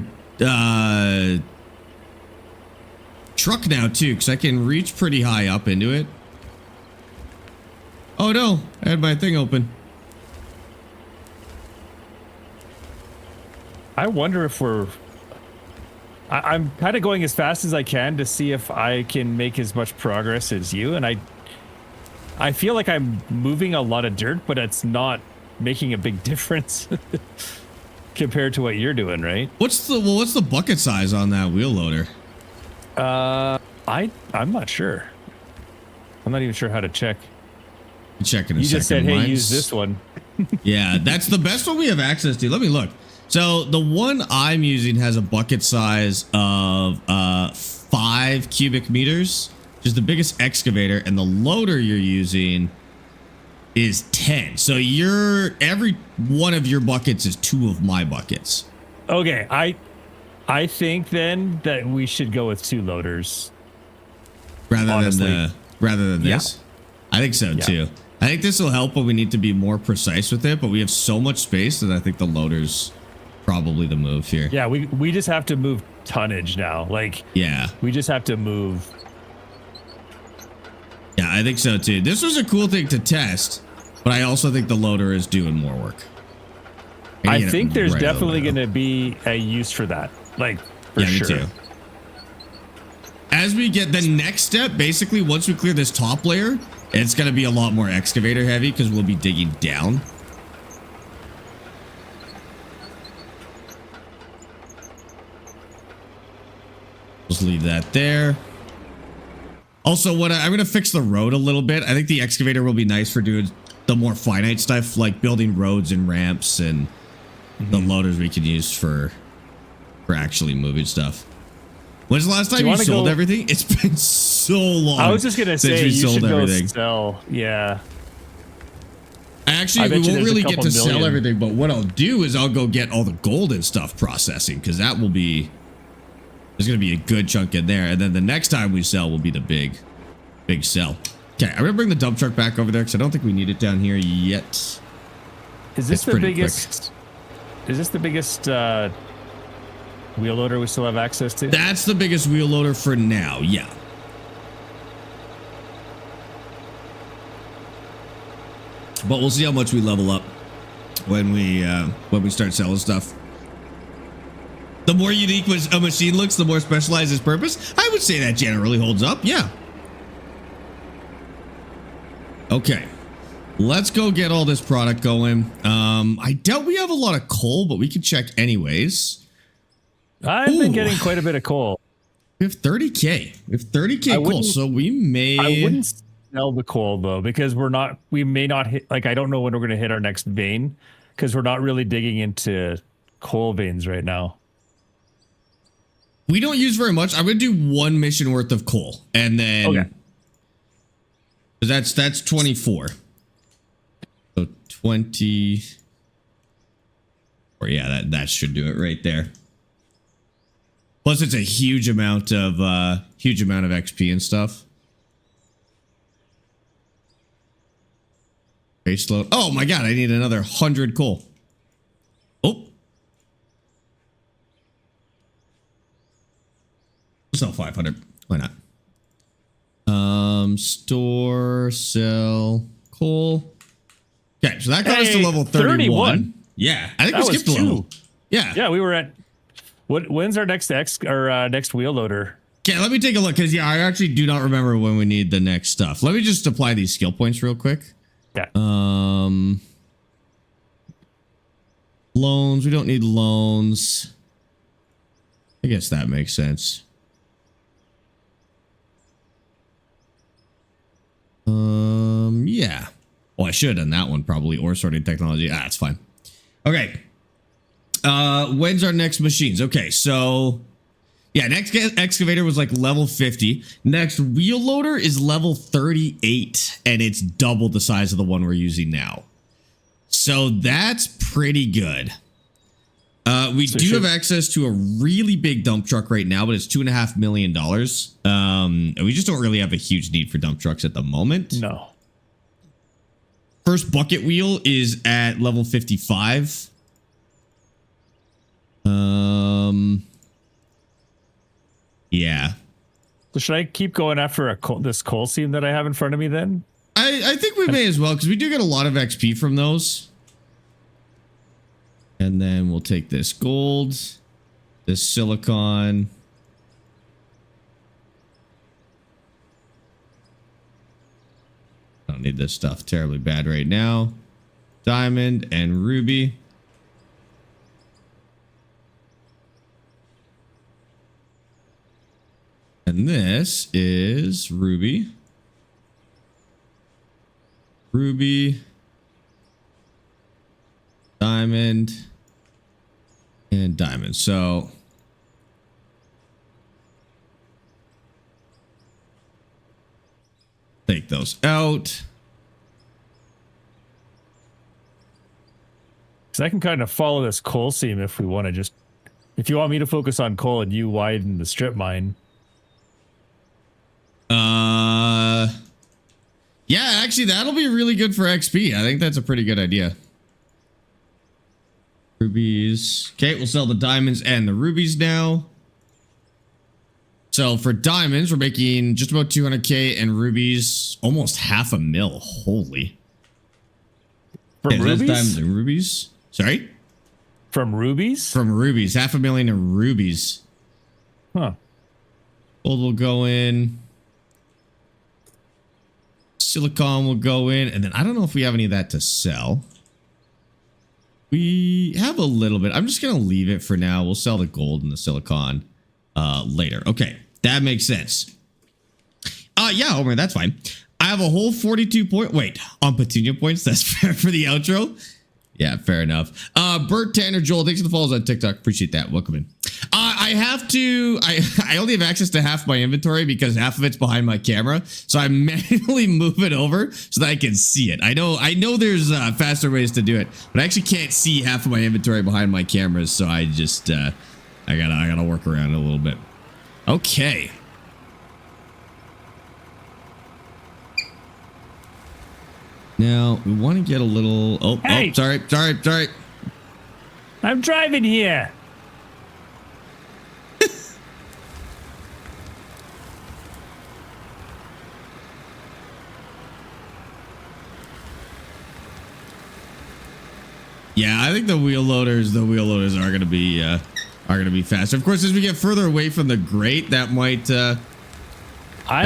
truck now too, because I can reach pretty high up into it. Oh no, I had my thing open. I wonder if I'm kind of going as fast as I can to see if I can make as much progress as you, and I feel like I'm moving a lot of dirt, but it's not making a big difference compared to what you're doing, right? What's the bucket size on that wheel loader? I'm not sure. I'm not even sure how to check. Check in a second. You just said, hey, use this one. Yeah, that's the best one we have access to. Let me look. So the one I'm using has a bucket size of 5 cubic meters, which is the biggest excavator, and the loader you're using is 10. So every one of your buckets is 2 of my buckets. Okay, I think then that we should go with 2 loaders. Rather than this. I think so too. I think this will help when we need to be more precise with it, but we have so much space that I think the loader's probably the move here. Yeah, we just have to move tonnage now. Like, yeah, we just have to move. Yeah, I think so too. This was a cool thing to test, but I also think the loader is doing more work. I think there's definitely going to be a use for that. Like, for sure. Me too. As we get the next step, basically, once we clear this top layer, it's going to be a lot more excavator heavy because we'll be digging down. Just leave that there. Also, I'm going to fix the road a little bit. I think the excavator will be nice for doing the more finite stuff, like building roads and ramps, and the loaders we can use for actually moving stuff. When's the last time you sold everything? It's been so long. I was just gonna say you should go sell. Yeah. Actually, we won't really get to sell everything, but what I'll do is I'll go get all the gold and stuff processing, because that will be, there's gonna be a good chunk in there, and then the next time we sell will be the big sell. Okay, I'm gonna bring the dump truck back over there because I don't think we need it down here yet. Is this the biggest? Is this the biggest? Wheel loader we still have access to? That's the biggest wheel loader for now, yeah. But we'll see how much we level up when we start selling stuff. The more unique a machine looks, the more specialized its purpose. I would say that generally holds up, yeah. Okay. Let's go get all this product going. I doubt we have a lot of coal, but we can check anyways. I've been getting quite a bit of coal. We have 30K. We have 30K coal, so we may... I wouldn't sell the coal, though, because we may not hit... Like, I don't know when we're going to hit our next vein, because we're not really digging into coal veins right now. We don't use very much. I'm going to do 1 mission worth of coal, and then... Okay. That's 24. So 20... Or yeah, that should do it right there. Plus, it's a huge amount of XP and stuff. Base load. Oh my god, I need another 100 coal. Oh. Sell 500. Why not? Store, sell, coal. Okay, so that got us to level 31. Yeah, I think we skipped a level. Yeah. Yeah, we were at... When's our next next wheel loader? Okay, let me take a look, because I actually do not remember when we need the next stuff. Let me just apply these skill points real quick. Okay. Loans. We don't need loans. I guess that makes sense. Yeah. Well, I should have done that one probably. Ore sorting technology. Ah, it's fine. Okay. When's our next machines? Okay, so yeah, next excavator was like level 50. Next wheel loader is level 38, and it's double the size of the one we're using now. So that's pretty good. We do have access to a really big dump truck right now, but it's $2.5 million. And we just don't really have a huge need for dump trucks at the moment. No. First bucket wheel is at level 55. Yeah. So should I keep going after this coal seam that I have in front of me then? I think we may as well, because we do get a lot of XP from those. And then we'll take this gold, this silicon. Don't need this stuff terribly bad right now. Diamond and ruby. And this is ruby. Ruby. Diamond. And diamond. So take those out. So I can kind of follow this coal seam if we want to just... If you want me to focus on coal and you widen the strip mine. Yeah, actually, that'll be really good for XP. I think that's a pretty good idea. Rubies. Okay, we'll sell the diamonds and the rubies now. So for diamonds, we're making just about 200k, and rubies almost $500,000. Holy. From Okay, rubies? that's diamonds and rubies. Sorry? From rubies? From rubies. $500,000 in rubies. Huh. Gold will go in. Silicon will go in. And then I don't know if we have any of that to sell. We have a little bit. I'm just going to leave it for now. We'll sell the gold and the silicon later. Okay. That makes sense. Yeah, Homer, that's fine. I have a whole 42 point. Wait, on Petunia points. That's fair for the outro. Yeah, fair enough. Bert, Tanner, Joel, thanks for the follows on TikTok. Appreciate that. Welcome in. I have to, I only have access to half my inventory because half of it's behind my camera. So I manually move it over so that I can see it. I know there's faster ways to do it, but I actually can't see half of my inventory behind my cameras. So I just, I gotta work around it a little bit. Okay. Now we want to get a little, Hey! Sorry. I'm driving here. Yeah, I think the wheel loaders are going to be faster. Of course, as we get further away from the grate, that might I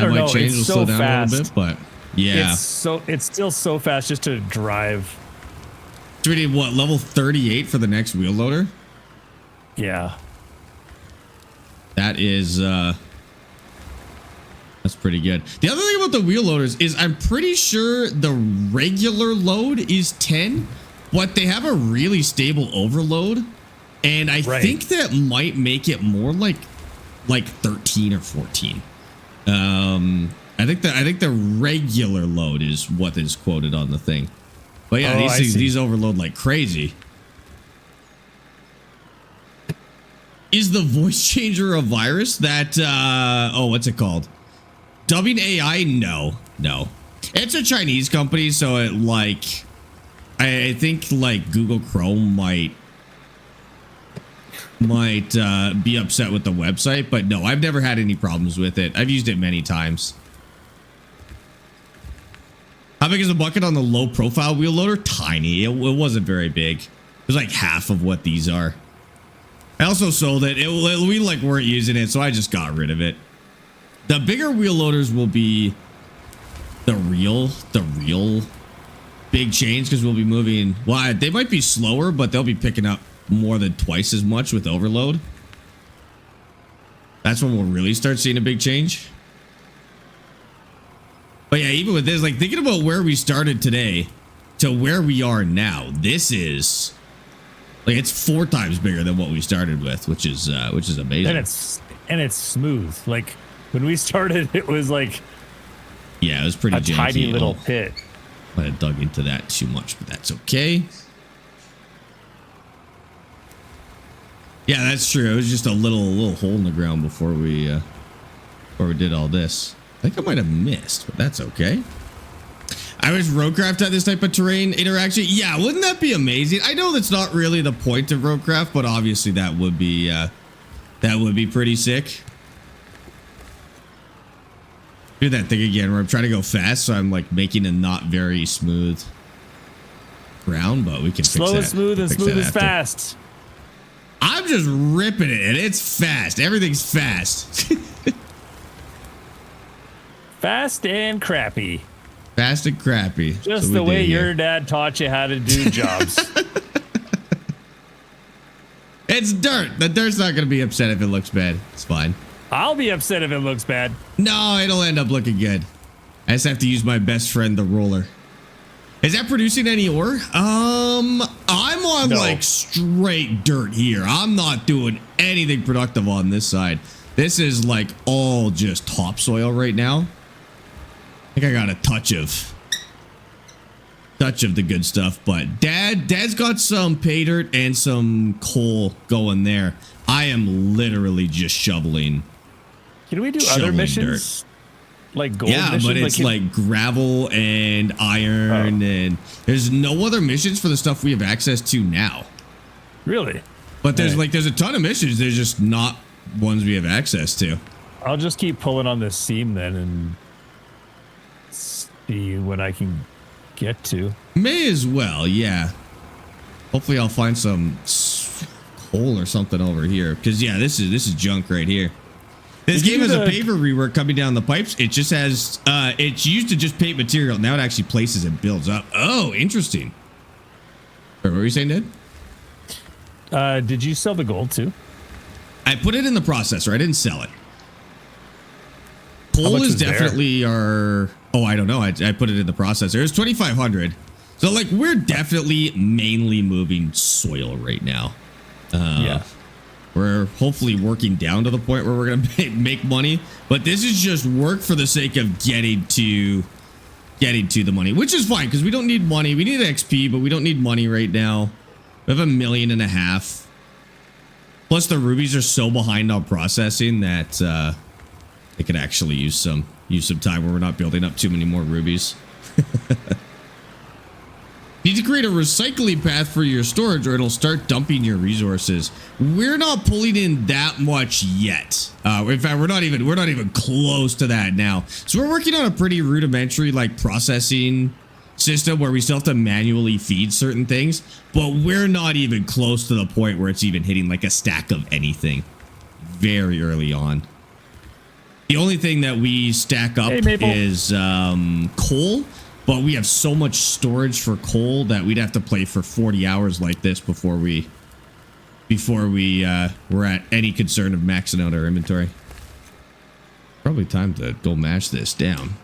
don't know. change. It's We'll slow so down fast. a little bit, but yeah. It's still so fast just to drive. So we need what, level 38 for the next wheel loader? Yeah. That is that's pretty good. The other thing about the wheel loaders is I'm pretty sure the regular load is 10, but they have a really stable overload, and I think that might make it more like 13 or 14. I think the regular load is what is quoted on the thing. But yeah, these overload like crazy. Is the voice changer a virus? That what's it called? Dubbing AI? No. It's a Chinese company, so it I think like Google Chrome might be upset with the website, but no, I've never had any problems with it. I've used it many times. How big is the bucket on the low profile wheel loader? Tiny. It wasn't very big. It was like half of what these are. I also sold it. We weren't using it, so I just got rid of it. The bigger wheel loaders will be the real big change because we'll be moving. Well, they might be slower, but they'll be picking up more than twice as much with overload. That's when we'll really start seeing a big change. But yeah, even with this, like thinking about where we started today to where we are now, this is like it's 4 times bigger than what we started with, which is amazing. And it's smooth. Like when we started, it was like yeah, it was pretty a janky. tiny little pit. Might have dug into that too much, but that's okay. Yeah, that's true. It was just a little hole in the ground before we did all this. I think I might have missed, but that's okay. I wish roadcraft had this type of terrain interaction. Yeah, wouldn't that be amazing? I know that's not really the point of roadcraft, but obviously that would be pretty sick. Do that thing again where I'm trying to go fast, so I'm like making a not very smooth ground, but we can fix that. Slow is smooth and smooth is after. fast. I'm just ripping it, and it's fast. Everything's fast. Fast and crappy. Fast and crappy. Just the way your dad taught you how to do jobs. It's dirt. The dirt's not going to be upset if it looks bad. It's fine. I'll be upset if it looks bad. No, it'll end up looking good. I just have to use my best friend, the roller. Is that producing any ore? I'm on like straight dirt here. I'm not doing anything productive on this side. This is like all just topsoil right now. I think I got a touch of the good stuff, but dad's got some pay dirt and some coal going there. I am literally just shoveling. Can we do other missions? Like gold missions? But it's like gravel and iron, and there's no other missions for the stuff we have access to now. Really? But there's a ton of missions. There's just not ones we have access to. I'll just keep pulling on this seam then and see what I can get to. May as well, yeah. Hopefully I'll find some coal or something over here, because yeah, this is junk right here. This game has a paver rework coming down the pipes. It just has it's used to just paint material. Now it actually places and builds up. Oh, interesting. What were you saying, Dad? Did you sell the gold too? I put it in the processor. I didn't sell it. Coal is definitely our... Oh, I don't know. I put it in the processor. It's 2,500. So like we're definitely mainly moving soil right now. Yeah. We're hopefully working down to the point where we're going to make money. But this is just work for the sake of getting to the money, which is fine because we don't need money. We need XP, but we don't need money right now. We have 1.5 million. Plus the rubies are so behind on processing that they could actually use some time where we're not building up too many more rubies. Need to create a recycling path for your storage or it'll start dumping your resources. We're not pulling in that much yet. In fact, we're not even close to that now. So we're working on a pretty rudimentary like processing system where we still have to manually feed certain things, but we're not even close to the point where it's even hitting like a stack of anything very early on. The only thing that we stack up is coal. But we have so much storage for coal that we'd have to play for 40 hours like this before we were at any concern of maxing out our inventory. Probably time to go mash this down.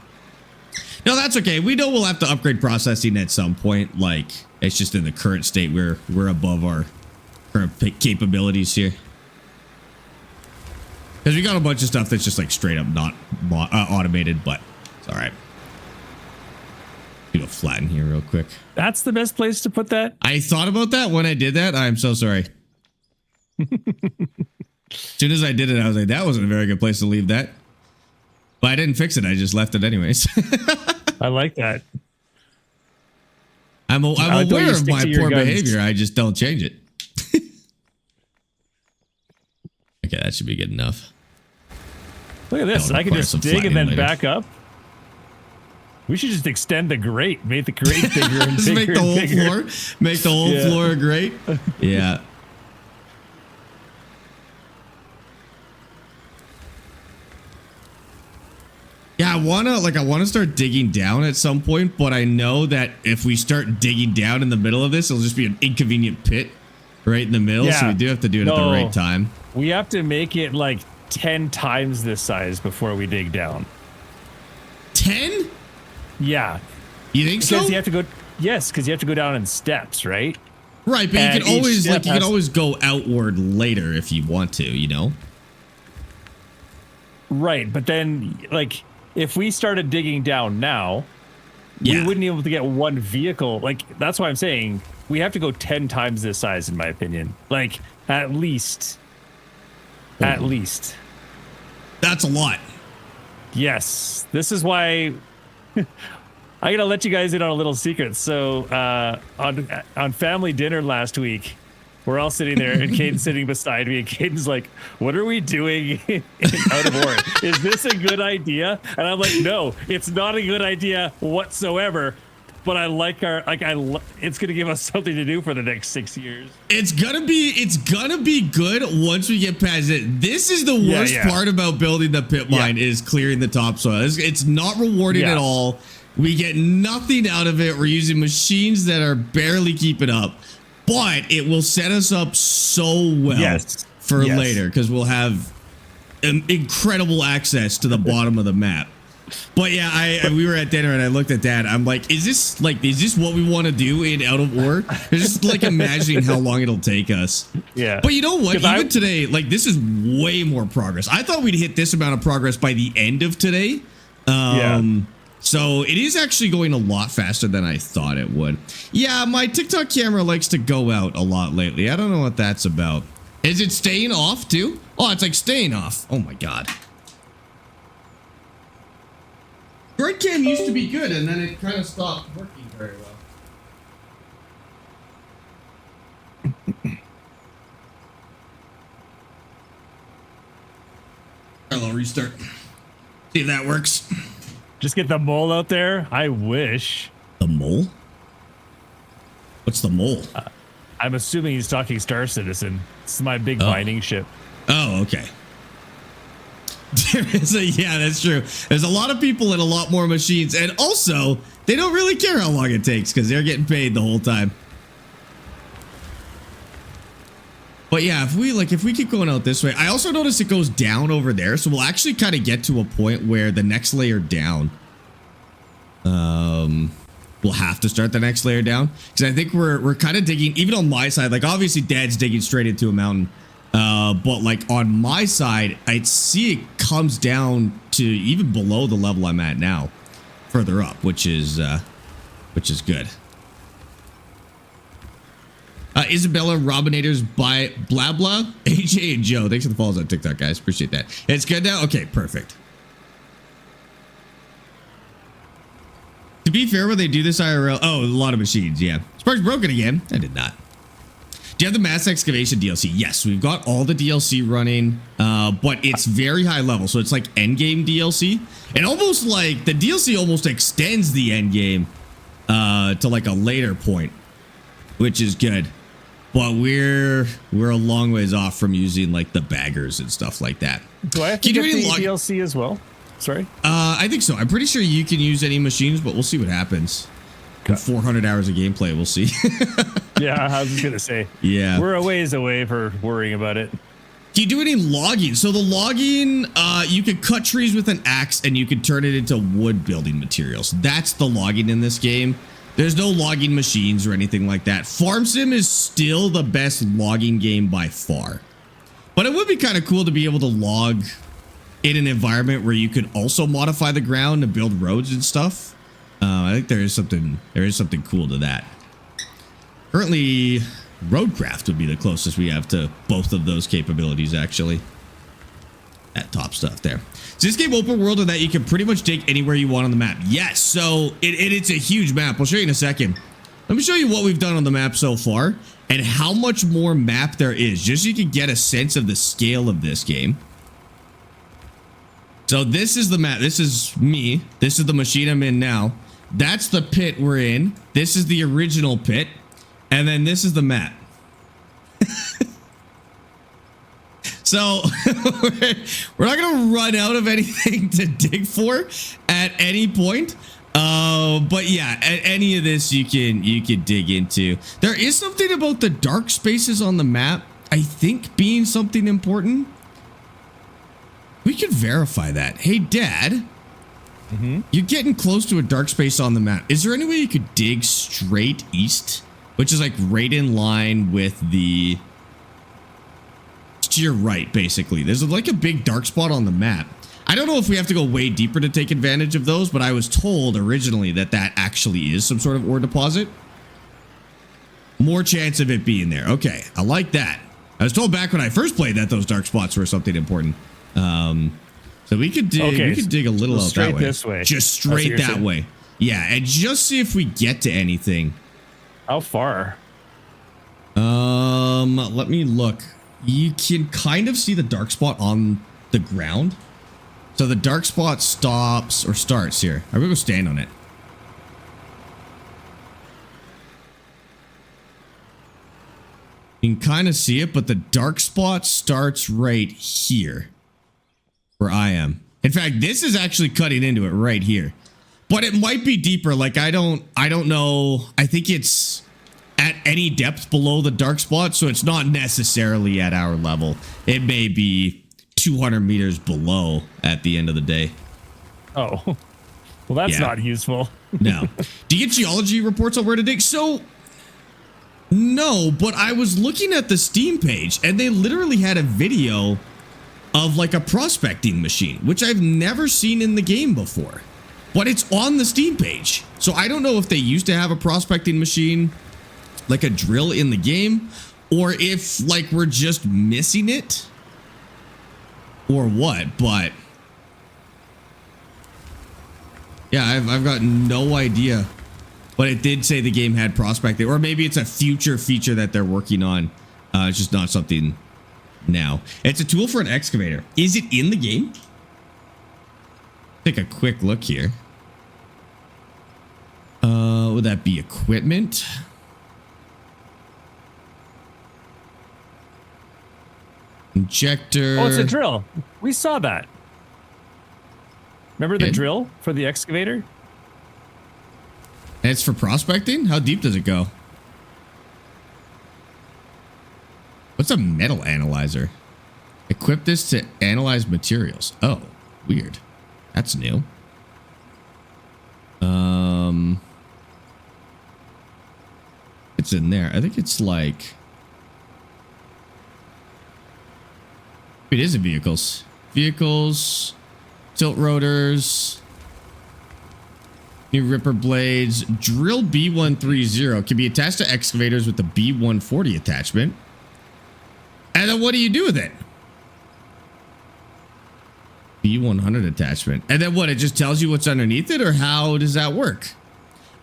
No, that's okay. We know we'll have to upgrade processing at some point. Like it's just in the current state we're above our current capabilities here. Because we got a bunch of stuff that's just like straight up not automated, but it's all right. Go flatten here real quick. That's the best place to put that. I thought about that when I did that. I'm so sorry. As soon as I did it, I was like, that wasn't a very good place to leave that. But I didn't fix it. I just left it anyways. I like that. I'm aware of my poor behavior. I just don't change it. Okay, that should be good enough. Look at this. I can just dig and then back up. We should just extend the grate, make the grate bigger and bigger. Make the whole floor, make the whole floor a grate. Yeah. Yeah, I wanna start digging down at some point, but I know that if we start digging down in the middle of this, it'll just be an inconvenient pit right in the middle. Yeah. So we do have to do it at the right time. We have to make it like 10 times this size before we dig down. 10? Yeah. You think so? Because you have to go. Yes, because you have to go down in steps, right? Right, but And you can each always step you can has- always go outward later if you want to, you know? Right, but then like if we started digging down now, Yeah. we wouldn't be able to get one vehicle. Like that's why I'm saying we have to go 10 times this size, in my opinion. Like at least. At least. That's a lot. Yes. This is why I gotta let you guys in on a little secret. So on family dinner last week, we're all sitting there and Caden's sitting beside me, and Caden's like, what are we doing in Out of War? Is this a good idea? And I'm like, no, it's not a good idea whatsoever. But I like it's gonna give us something to do for the next 6 years. It's gonna be good once we get past it. This is the worst part about building the pit mine is clearing the topsoil. It's not rewarding at all. We get nothing out of it. We're using machines that are barely keeping up, but it will set us up so well for later because we'll have incredible access to the bottom of the map. But yeah, we were at dinner and I looked at Dad. I'm like, is this what we want to do in Out of War? Just like imagining how long it'll take us. Yeah. But you know what? Even today, like this is way more progress. I thought we'd hit this amount of progress by the end of today. So it is actually going a lot faster than I thought it would. Yeah, my TikTok camera likes to go out a lot lately. I don't know what that's about. Is it staying off too? Oh, it's like staying off. Oh my God. Bird cam used to be good, and then it kind of stopped working very well. Hello, restart. See if that works. Just get the mole out there. I wish. The mole? What's the mole? I'm assuming he's talking Star Citizen. It's my big mining ship. Oh, okay. Yeah, that's true. There's a lot of people and a lot more machines, and also they don't really care how long it takes because they're getting paid the whole time. But yeah, if we keep going out this way, I also noticed it goes down over there, so we'll actually kind of get to a point where the next layer down, we'll have to start the next layer down because I think we're kind of digging even on my side. Like obviously, Dad's digging straight into a mountain. But like on my side, I see it comes down to even below the level I'm at now, further up, which is good. Isabella Robinators by blah blah AJ and Joe. Thanks for the follows on TikTok, guys. Appreciate that. It's good now. Okay, perfect. To be fair, when they do this IRL, oh, a lot of machines. Yeah, Sparx broken again. I did not. Do you have the mass excavation DLC? Yes, we've got all the DLC running, but it's very high level. So it's like end game DLC, and almost like the DLC almost extends the end game to like a later point, which is good. But we're a long ways off from using like the baggers and stuff like that. Do I have to get the DLC as well? Sorry. I think so. I'm pretty sure you can use any machines, but we'll see what happens. In 400 hours of gameplay, we'll see. Yeah, I was just gonna say. Yeah, we're a ways away for worrying about it. Can you do any logging? So the logging, you could cut trees with an axe and you could turn it into wood building materials. That's the logging in this game. There's no logging machines or anything like that. Farm Sim is still the best logging game by far. But it would be kind of cool to be able to log in an environment where you could also modify the ground to build roads and stuff. I think there is something cool to that. Currently, Roadcraft would be the closest we have to both of those capabilities, actually. That top stuff there. Is this game open world in that you can pretty much dig anywhere you want on the map? Yes, so it's a huge map. I'll show you in a second. Let me show you what we've done on the map so far and how much more map there is, just so you can get a sense of the scale of this game. So this is the map. This is me. This is the machine I'm in now. That's the pit we're in. This is the original pit. And then this is the map. So we're not going to run out of anything to dig for at any point. But yeah, any of this you can dig into. There is something about the dark spaces on the map, I think, being something important. We could verify that. Hey, Dad, you're getting close to a dark space on the map. Is there any way you could dig straight east, which is like right in line with the... to your right, basically. There's like a big dark spot on the map. I don't know if we have to go way deeper to take advantage of those, but I was told originally that that actually is some sort of ore deposit. More chance of it being there. Okay, I like that. I was told back when I first played that those dark spots were something important. So we could dig. Okay, we could dig a little out that way. This way. Just straight that saying. way. Yeah, and just see if we get to anything. How far? Let me look. You can kind of see the dark spot on the ground. So the dark spot stops or starts here. I'm gonna go stand on it. You can kind of see it, but the dark spot starts right here where I am. In fact, this is actually cutting into it right here, but it might be deeper. Like, I don't know. I think it's at any depth below the dark spot. So it's not necessarily at our level. It may be 200 meters below at the end of the day. Oh, well, that's not useful. No. Do you get geology reports on where to dig? So no, but I was looking at the Steam page and they literally had a video of like a prospecting machine, which I've never seen in the game before, but it's on the Steam page. So I don't know if they used to have a prospecting machine, like a drill in the game, or if like we're just missing it or what, but yeah, I've got no idea. But it did say the game had prospecting, or maybe it's a future feature that they're working on. It's just not something now. It's a tool for an excavator. Is it in the game? Take a quick look here. Would that be equipment? Injector. Oh, it's a drill. We saw that. Remember the drill for the excavator? And it's for prospecting? How deep does it go? What's a metal analyzer? Equip this to analyze materials. Oh, weird. That's new. It's in there. I think it's like... It is in vehicles. Vehicles, tilt rotors, new ripper blades, drill B130 can be attached to excavators with the B140 attachment. And then what do you do with it? B100 attachment. And then what? It just tells you what's underneath it, or how does that work?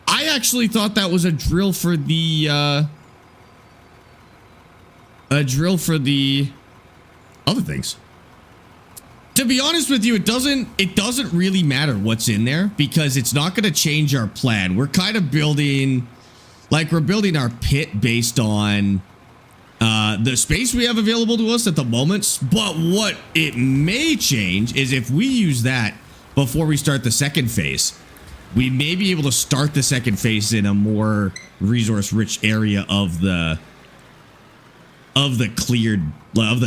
I actually thought that was a drill for the other things. To be honest with you, it doesn't really matter what's in there because it's not going to change our plan. We're kind of building, like we're building our pit based on the space we have available to us at the moment. But what it may change is if we use that before we start the second phase, we may be able to start the second phase in a more resource rich area of the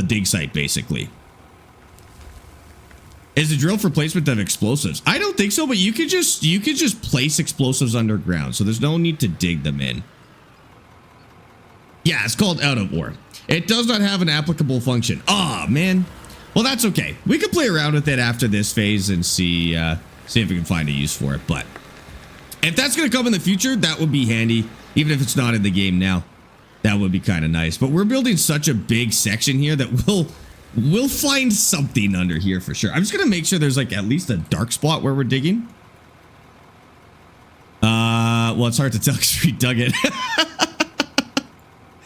dig site, basically. Is the drill for placement of explosives? I don't think so, but you could just place explosives underground, so there's no need to dig them in. Yeah, it's called outofore. It does not have an applicable function. Ah, man. Well, that's okay. We could play around with it after this phase and see if we can find a use for it. But if that's going to come in the future, that would be handy. Even if it's not in the game now, that would be kind of nice. But we're building such a big section here that we'll find something under here for sure. I'm just going to make sure there's like at least a dark spot where we're digging. Well, it's hard to tell because we dug it.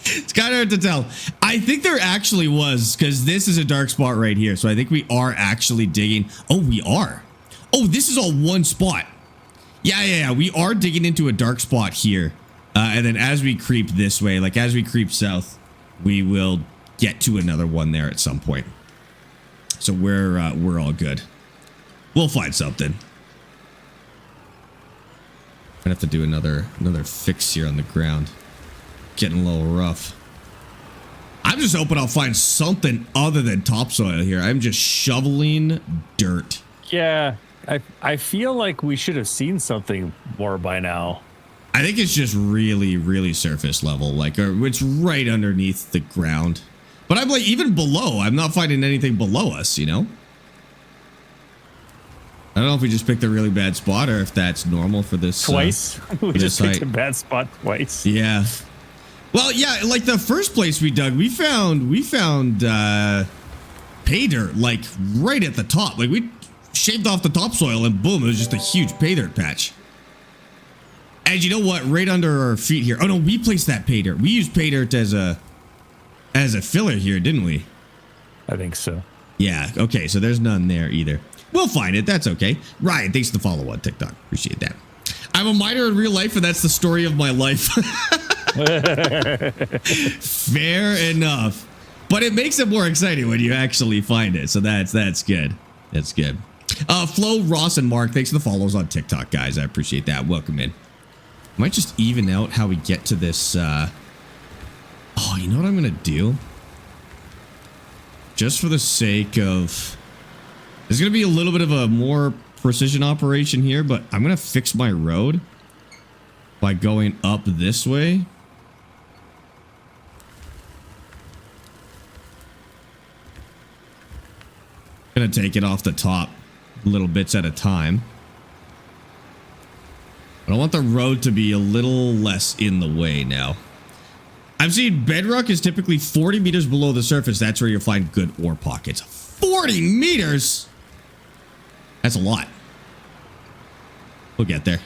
It's kind of hard to tell. I think there actually was, because this is a dark spot right here. So I think we are actually digging. Oh, we are. Oh, this is all one spot. Yeah. We are digging into a dark spot here. And then as we creep this way, like as we creep south, we will get to another one there at some point. So we're all good. We'll find something. Gonna have to do another fix here on the ground. Getting a little rough. I'm just hoping I'll find something other than topsoil here. I'm just shoveling dirt. Yeah, I feel like we should have seen something more by now. I think it's just really, really surface level. Like, or it's right underneath the ground. But I'm like, even below, I'm not finding anything below us, you know? I don't know if we just picked a really bad spot or if that's normal for this. Twice? We just picked height. a bad spot twice. Yeah. Well, yeah, like the first place we dug, we found pay dirt, like right at the top. Like we shaved off the topsoil and boom, it was just a huge pay dirt patch. And you know what? Right under our feet here. Oh no, we placed that pay dirt. We used pay dirt as a filler here, didn't we? I think so. Yeah. Okay. So there's none there either. We'll find it. That's okay. Ryan, thanks for the follow on TikTok. Appreciate that. I'm a miner in real life, and that's the story of my life. Fair enough. But it makes it more exciting when you actually find it. So that's good. That's good. Flo, Ross, and Mark, thanks for the follows on TikTok, guys. I appreciate that. Welcome in. Might just even out how we get to this. Oh, you know what I'm going to do? Just for the sake of... There's going to be a little bit of a more precision operation here, but I'm going to fix my road by going up this way. Going to take it off the top little bits at a time. But I want the road to be a little less in the way now. I've seen bedrock is typically 40 meters below the surface. That's where you'll find good ore pockets. 40 meters? That's a lot. We'll get there.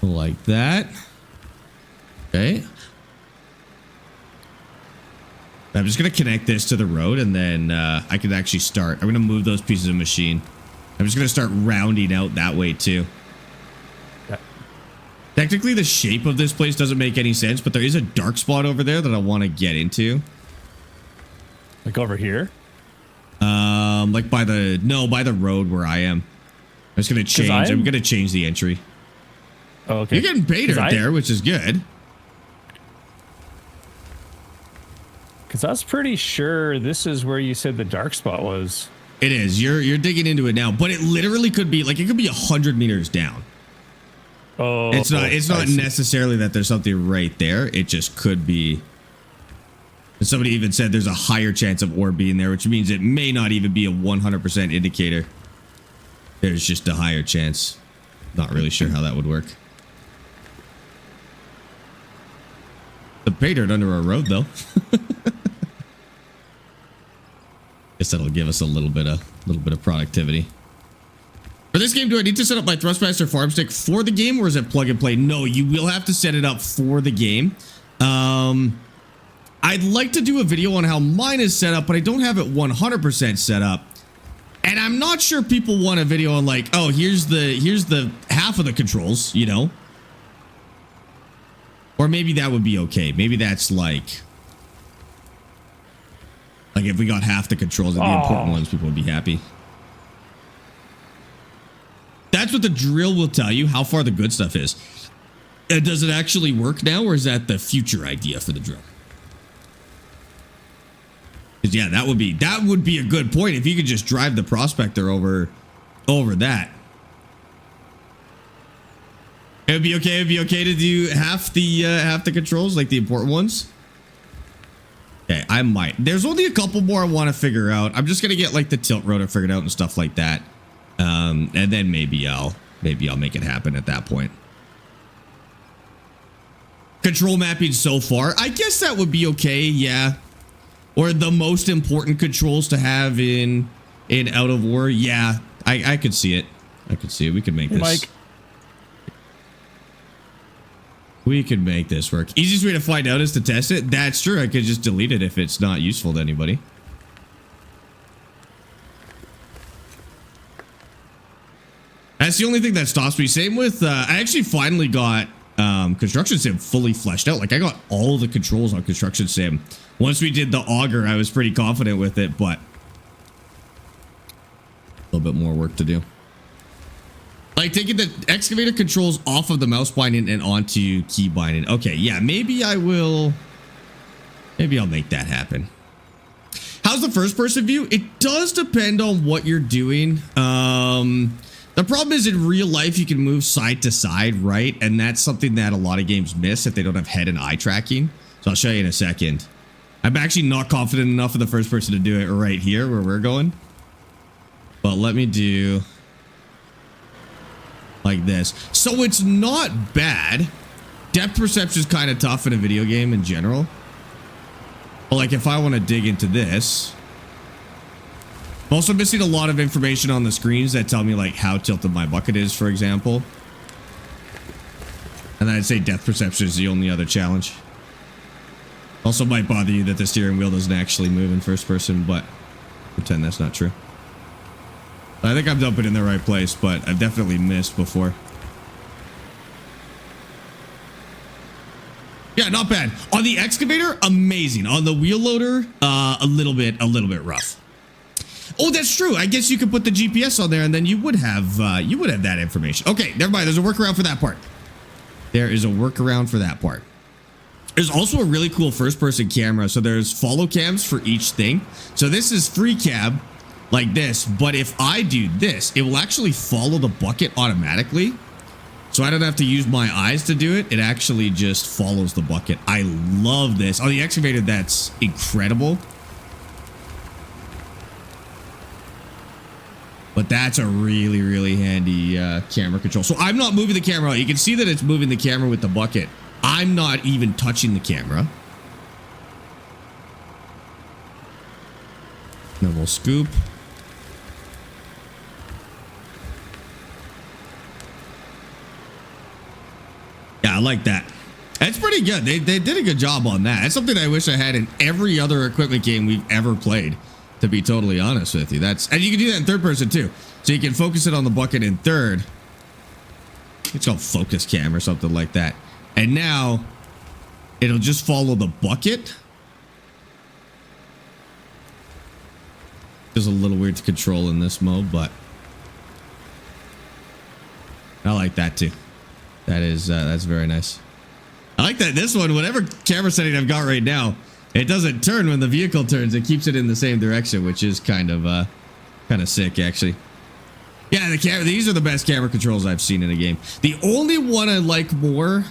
Like that. Okay. I'm just going to connect this to the road and then I can actually start. I'm going to move those pieces of machine. I'm just going to start rounding out that way too. Yeah. Technically, the shape of this place doesn't make any sense, but there is a dark spot over there that I want to get into. Like over here? Like by the road where I am. I'm just going to change. I'm going to change the entry. Oh, okay. You're getting paid right there, which is good. Because I was pretty sure this is where you said the dark spot was. It is. You're digging into it now, but it literally could be like it could be 100 meters down. Oh, it's not necessarily that there's something right there. It just could be. And somebody even said there's a higher chance of ore being there, which means it may not even be a 100% indicator. There's just a higher chance. Not really sure how that would work. The pay dirt under our road, though. Guess that'll give us a little bit of productivity. For this game, do I need to set up my Thrustmaster farm stick for the game, or is it plug and play? No, you will have to set it up for the game. I'd like to do a video on how mine is set up, but I don't have it 100% set up. And I'm not sure people want a video on like, oh, here's the half of the controls, you know? Or maybe that would be okay. Maybe that's like if we got half the controls and the important ones, people would be happy. That's what the drill will tell you, how far the good stuff is. Does it actually work now, or is that the future idea for the drill? Because yeah, that would be a good point if you could just drive the prospector over that. It'd be okay. It'd be okay to do half the controls, like the important ones. Okay, I might. There's only a couple more I want to figure out. I'm just gonna get like the tilt rotor figured out and stuff like that, and then maybe I'll make it happen at that point. Control mapping so far, I guess that would be okay. Yeah, or the most important controls to have in Out of War. Yeah, I could see it. I could see it. We could make this. Mike. We could make this work. Easiest way to find out is to test it. That's true. I could just delete it if it's not useful to anybody. That's the only thing that stops me. Same with, I actually finally got Construction Sim fully fleshed out. Like I got all the controls on Construction Sim. Once we did the auger, I was pretty confident with it, but a little bit more work to do. Like taking the excavator controls off of the mouse binding and onto key binding. Okay, yeah, maybe I will. Maybe I'll make that happen. How's the first person view? It does depend on what you're doing. The problem is in real life, you can move side to side, right? And that's something that a lot of games miss if they don't have head and eye tracking. So I'll show you in a second. I'm actually not confident enough of the first person to do it right here where we're going. But let me do like this. So it's not bad. Depth perception is kind of tough in a video game in general. But like if I want to dig into this, I'm also missing a lot of information on the screens that tell me like how tilted my bucket is, for example. And then I'd say depth perception is the only other challenge. Also might bother you that the steering wheel doesn't actually move in first person, but pretend that's not true. I think I'm dumping in the right place, but I've definitely missed before. Yeah, not bad. On the excavator, amazing. On the wheel loader, a little bit rough. Oh, that's true. I guess you could put the GPS on there, and then you would have that information. Okay, never mind. There's a workaround for that part. There is a workaround for that part. There's also a really cool first-person camera. So there's follow cams for each thing. So this is free cab, like this. But if I do this, it will actually follow the bucket automatically. So I don't have to use my eyes to do it. It actually just follows the bucket. I love this. On the excavator, that's incredible. But that's a really, really handy camera control. So I'm not moving the camera out. You can see that it's moving the camera with the bucket. I'm not even touching the camera. Then we'll scoop. Yeah, I like that. That's pretty good. They did a good job on that. That's something I wish I had in every other equipment game we've ever played, to be totally honest with you. And you can do that in third person too. So you can focus it on the bucket in third. It's called focus cam or something like that. And now it'll just follow the bucket. It's a little weird to control in this mode, but I like that too. That's very nice. I like that this one, whatever camera setting I've got right now, it doesn't turn when the vehicle turns. It keeps it in the same direction, which is kind of sick, actually. Yeah, these are the best camera controls I've seen in a game. The only one I like more,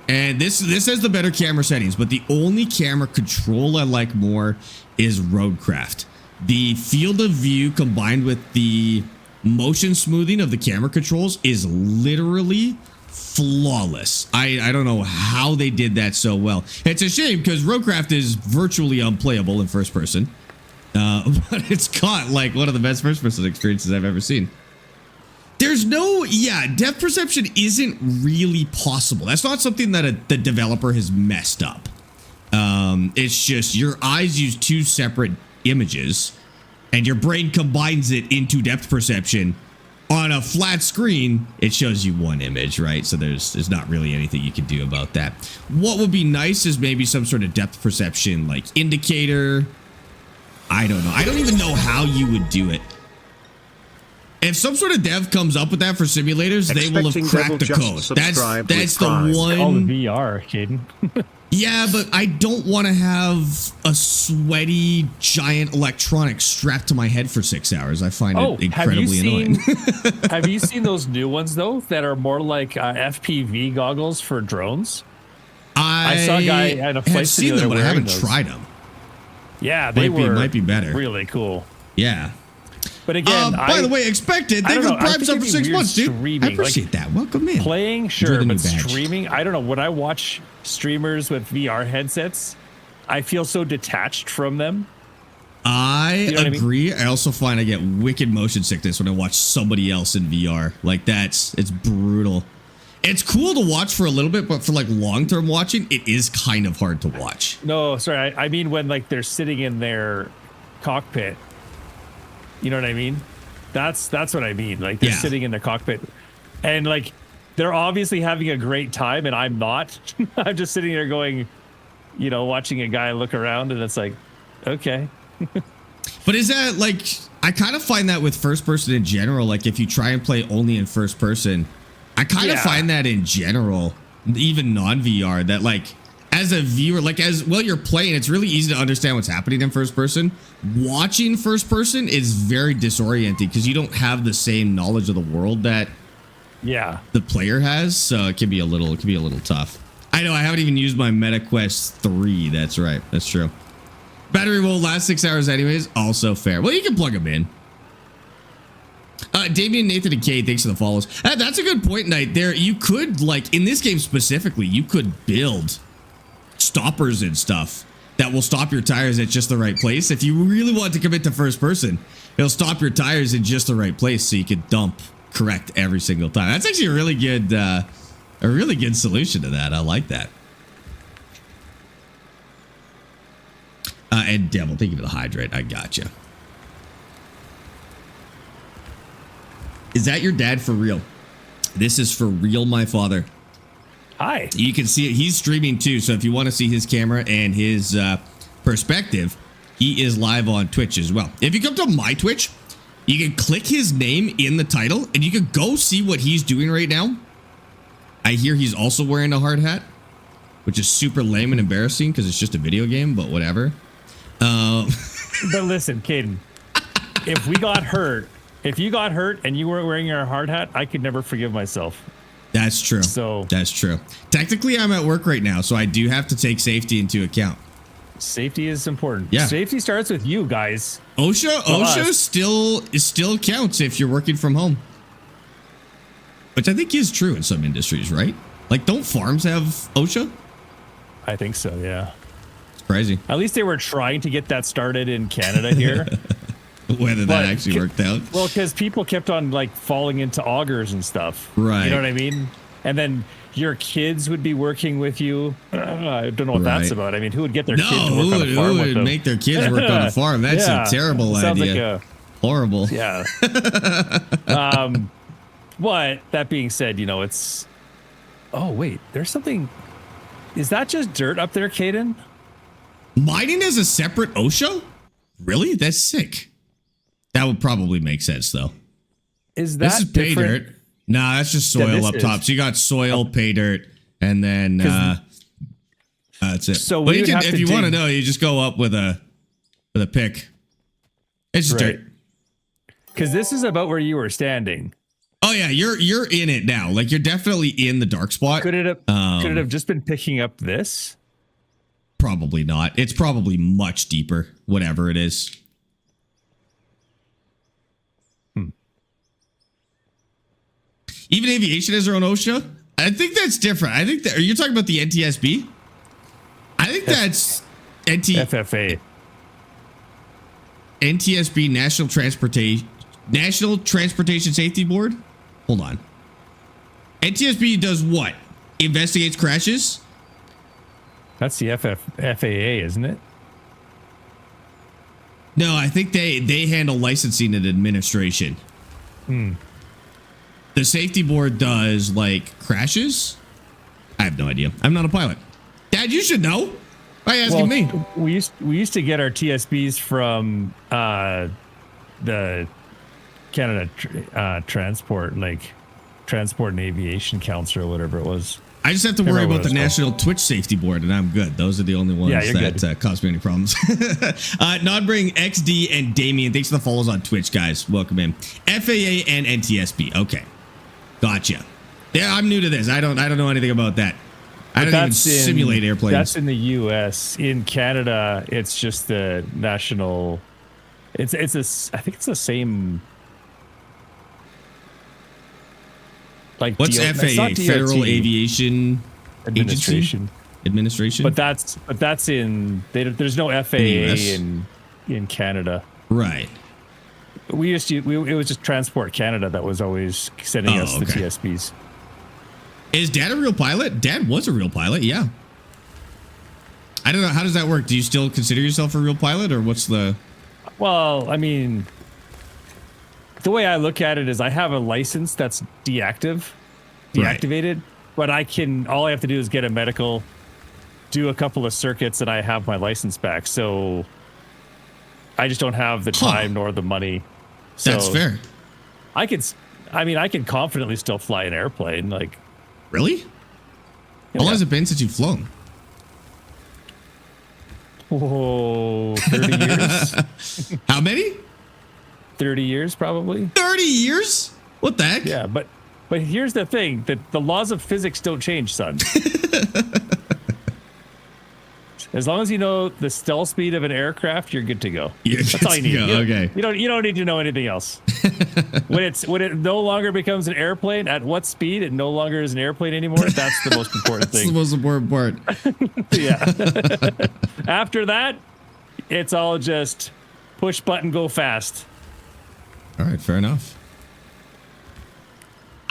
and this has the better camera settings, but the only camera control I like more is Roadcraft. The field of view combined with the motion smoothing of the camera controls is literally flawless. I don't know how they did that so well. It's a shame because Roadcraft is virtually unplayable in first person. But it's got like one of the best first person experiences I've ever seen. There's no, depth perception isn't really possible. That's not something that the developer has messed up. It's just your eyes use two separate images and your brain combines it into depth perception. On a flat screen, it shows you one image, right? So there's not really anything you can do about that. What would be nice is maybe some sort of depth perception like indicator. I don't know. I don't even know how you would do it. If some sort of dev comes up with that for simulators, they will have cracked the code. That's the one. All the VR, Caden. Yeah, but I don't want to have a sweaty giant electronic strapped to my head for 6 hours. I find it incredibly annoying. Have you seen those new ones though that are more like FPV goggles for drones? I saw a guy at a place seen them, but I haven't tried them. Yeah, they might be better. Really cool. Yeah. But again, by the way, expected. Thank you for Prime sub for 6 months, dude. I appreciate that. Welcome in. Playing, sure, but streaming, I don't know. When I watch streamers with VR headsets, I feel so detached from them. I agree. I also find I get wicked motion sickness when I watch somebody else in VR. Like it's brutal. It's cool to watch for a little bit, but for like long-term watching, it is kind of hard to watch. No, sorry. I mean when like they're sitting in their cockpit. You know what I mean? That's what I mean. Like they're sitting in the cockpit and like they're obviously having a great time, and I'm not. I'm just sitting there going, you know, watching a guy look around, and it's like, okay. But is that like, I kind of find that with first person in general, like if you try and play only in first person, I kind of find that in general, even non-VR, that like as a viewer, like as well you're playing, it's really easy to understand what's happening in first person. Watching first person is very disorienting because you don't have the same knowledge of the world that the player has, so it can be a little tough. I know I haven't even used my MetaQuest 3. That's right. That's true. Battery will last 6 hours anyways. Also fair. Well, you can plug them in. Damien, Nathan, and Kate, thanks for the follows. That's a good point, Knight. There, you could, like, in this game specifically, you could build stoppers and stuff that will stop your tires at just the right place. If you really want to commit to first person, it'll stop your tires in just the right place so you can dump correct every single time. That's actually a really good solution to that. I like that. And Devil, thank you for the hydrate. I gotcha. Is that your dad for real? This is for real, my father. Hi. You can see it. He's streaming too. So if you want to see his camera and his perspective, he is live on Twitch as well. If you come to my Twitch, you can click his name in the title and you can go see what he's doing right now. I hear he's also wearing a hard hat, which is super lame and embarrassing because it's just a video game, but whatever. But listen, Caden, if you got hurt and you weren't wearing your hard hat, I could never forgive myself. That's true. So that's true. Technically, I'm at work right now, so I do have to take safety into account. Safety is important. Yeah. Safety starts with you guys. OSHA still counts if you're working from home. Which I think is true in some industries, right? Like, don't farms have OSHA? I think so, yeah. It's crazy. At least they were trying to get that started in Canada here. Whether that actually worked out. Well, because people kept on like falling into augers and stuff. Right. You know what I mean? And then your kids would be working with you. I don't know what that's about. I mean, who would get their kid to work on a farm with them? Who would make their kids work on a farm? That's a terrible idea. Sounds like horrible. Yeah. But that being said, you know, it's... Oh, wait. There's something... Is that just dirt up there, Caden? Mining is a separate OSHA? Really? That's sick. That would probably make sense, though. Is that this is pay dirt? Nah, that's just soil up top. So you got soil, pay dirt, and then that's it. So but you can, if you want to know, you just go up with a pick. It's just dirt. Because this is about where you were standing. Oh yeah, you're in it now. Like you're definitely in the dark spot. Could it have just been picking up this? Probably not. It's probably much deeper. Whatever it is. Even aviation has their own OSHA. I think that's different. I think that are you talking about the NTSB? I think that's FFA. NTSB National Transportation Safety Board. Hold on. NTSB does what? Investigates crashes? That's the FAA, isn't it? No, I think they handle licensing and administration. The safety board does like crashes. I have no idea. I'm not a pilot. Dad, you should know. Why are you asking me? We used to get our TSBs from the Canada Transport and Aviation Council or whatever it was. I just have to worry about the National Twitch Safety Board, and I'm good. Those are the only ones that cause me any problems. Nodbring, XD, and Damien, thanks for the follows on Twitch, guys. Welcome in. FAA and NTSB. Okay, gotcha. Yeah, I'm new to this. I don't know anything about that. I don't even simulate airplanes. That's in the U.S. In Canada, it's just the national. I think it's the same. Like what's FAA? Federal Aviation Administration. Administration. But that's in. There's no FAA in Canada. Right. It was just Transport Canada that was always sending us the TSBs. Is Dad a real pilot? Dad was a real pilot. Yeah. I don't know. How does that work? Do you still consider yourself a real pilot, or what's the? Well, I mean, the way I look at it is I have a license that's deactive. deactivated. But all I have to do is get a medical, do a couple of circuits, and I have my license back. So I just don't have the time nor the money. So That's fair. I can confidently still fly an airplane. Like, Really? How long has it been since you've flown? whoa, 30 years? How many? 30 years, probably. 30 years? What the heck? Yeah, but here's the thing, that the laws of physics don't change, son. As long as you know the stealth speed of an aircraft, you're good to go. That's all you need. Okay. You don't need to know anything else. when it no longer becomes an airplane, at what speed it no longer is an airplane anymore, that's the most important That's thing. the most important part. Yeah. After that, it's all just push button, go fast. All right, fair enough.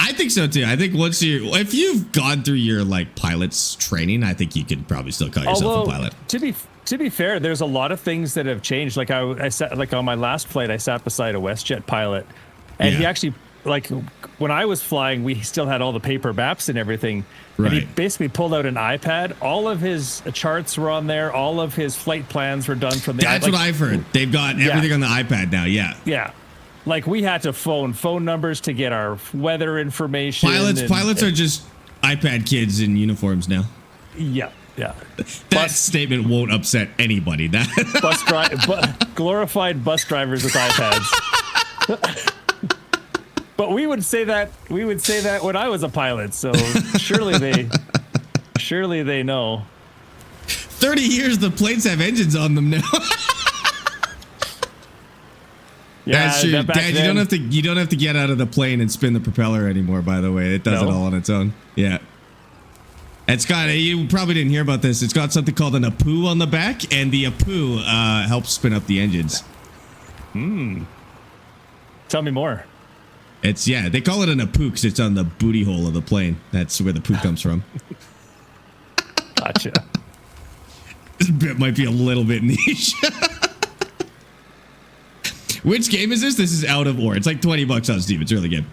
I think so too. I think if you've gone through your like pilot's training, I think you could probably still call yourself a pilot. To be fair, there's a lot of things that have changed. Like I sat, like on my last flight, I sat beside a WestJet pilot, and he actually, like, when I was flying, we still had all the paper maps and everything. Right. And he basically pulled out an iPad. All of his charts were on there. All of his flight plans were done from the. That's what I've heard. They've got everything on the iPad now. Yeah. Yeah. Like, we had to phone numbers to get our weather information. Pilots are just iPad kids in uniforms now. Yeah. That statement won't upset anybody. Glorified bus drivers with iPads. But we would say that when I was a pilot. So surely they know. 30 years, the planes have engines on them now. Yeah, that's true. Dad, you don't have to get out of the plane and spin the propeller anymore, by the way. It does it all on its own. Yeah. It's got, you probably didn't hear about this. It's got something called an APU on the back, and the APU helps spin up the engines. Tell me more. They call it an APU because it's on the booty hole of the plane. That's where the poo comes from. Gotcha. This bit might be a little bit niche. Which game is this? This is Out of Ore. It's like $20 on Steam. It's really good.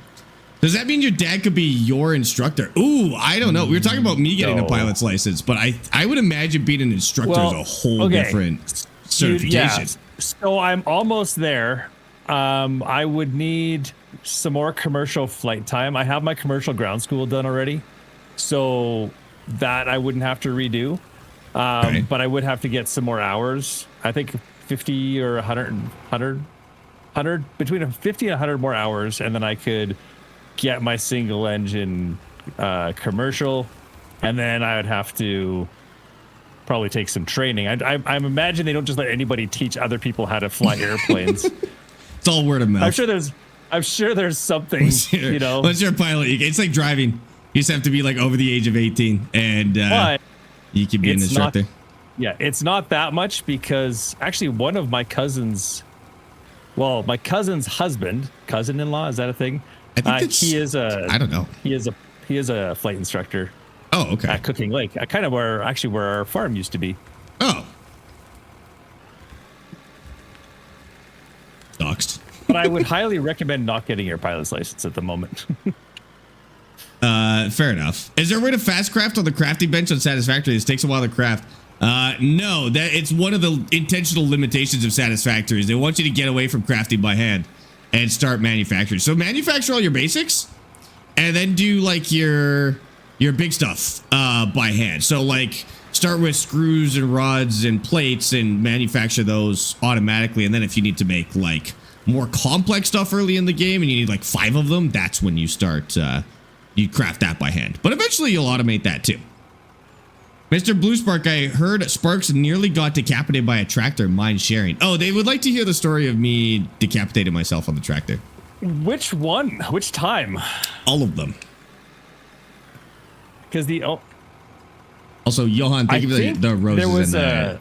Does that mean your dad could be your instructor? Ooh, I don't know. We were talking about me getting a pilot's license, but I would imagine being an instructor is a whole different certification. So I'm almost there. I would need some more commercial flight time. I have my commercial ground school done already, so that I wouldn't have to redo. But I would have to get some more hours. I think 50 or 100, between 50 and 100 more hours, and then I could get my single engine commercial, and then I would have to probably take some training. I imagine they don't just let anybody teach other people how to fly airplanes. It's all word of mouth. I'm sure there's something, you know. Once you're a pilot, it's like driving. You just have to be like over the age of 18, and you can be an instructor. It's not that much, because actually one of my cousins, my cousin's cousin-in-law, is that a thing? I think he is a. I don't know. He is a flight instructor. Oh, okay. At Cooking Lake, kind of where our farm used to be. Oh. Doxed. But I would highly recommend not getting your pilot's license at the moment. Fair enough. Is there a way to fast craft on the crafting bench on Satisfactory? This takes a while to craft. No, it's one of the intentional limitations of Satisfactories. They want you to get away from crafting by hand and start manufacturing. So manufacture all your basics, and then do like your big stuff by hand. So like start with screws and rods and plates and manufacture those automatically. And then if you need to make like more complex stuff early in the game and you need like 5 of them, that's when you start, you craft that by hand. But eventually you'll automate that too. Mr. Blue Spark, I heard Sparx nearly got decapitated by a tractor. Mind sharing? Oh, they would like to hear the story of me decapitating myself on the tractor. Which one? Which time? All of them. Because Also, Johan, thank you for the roses. There was and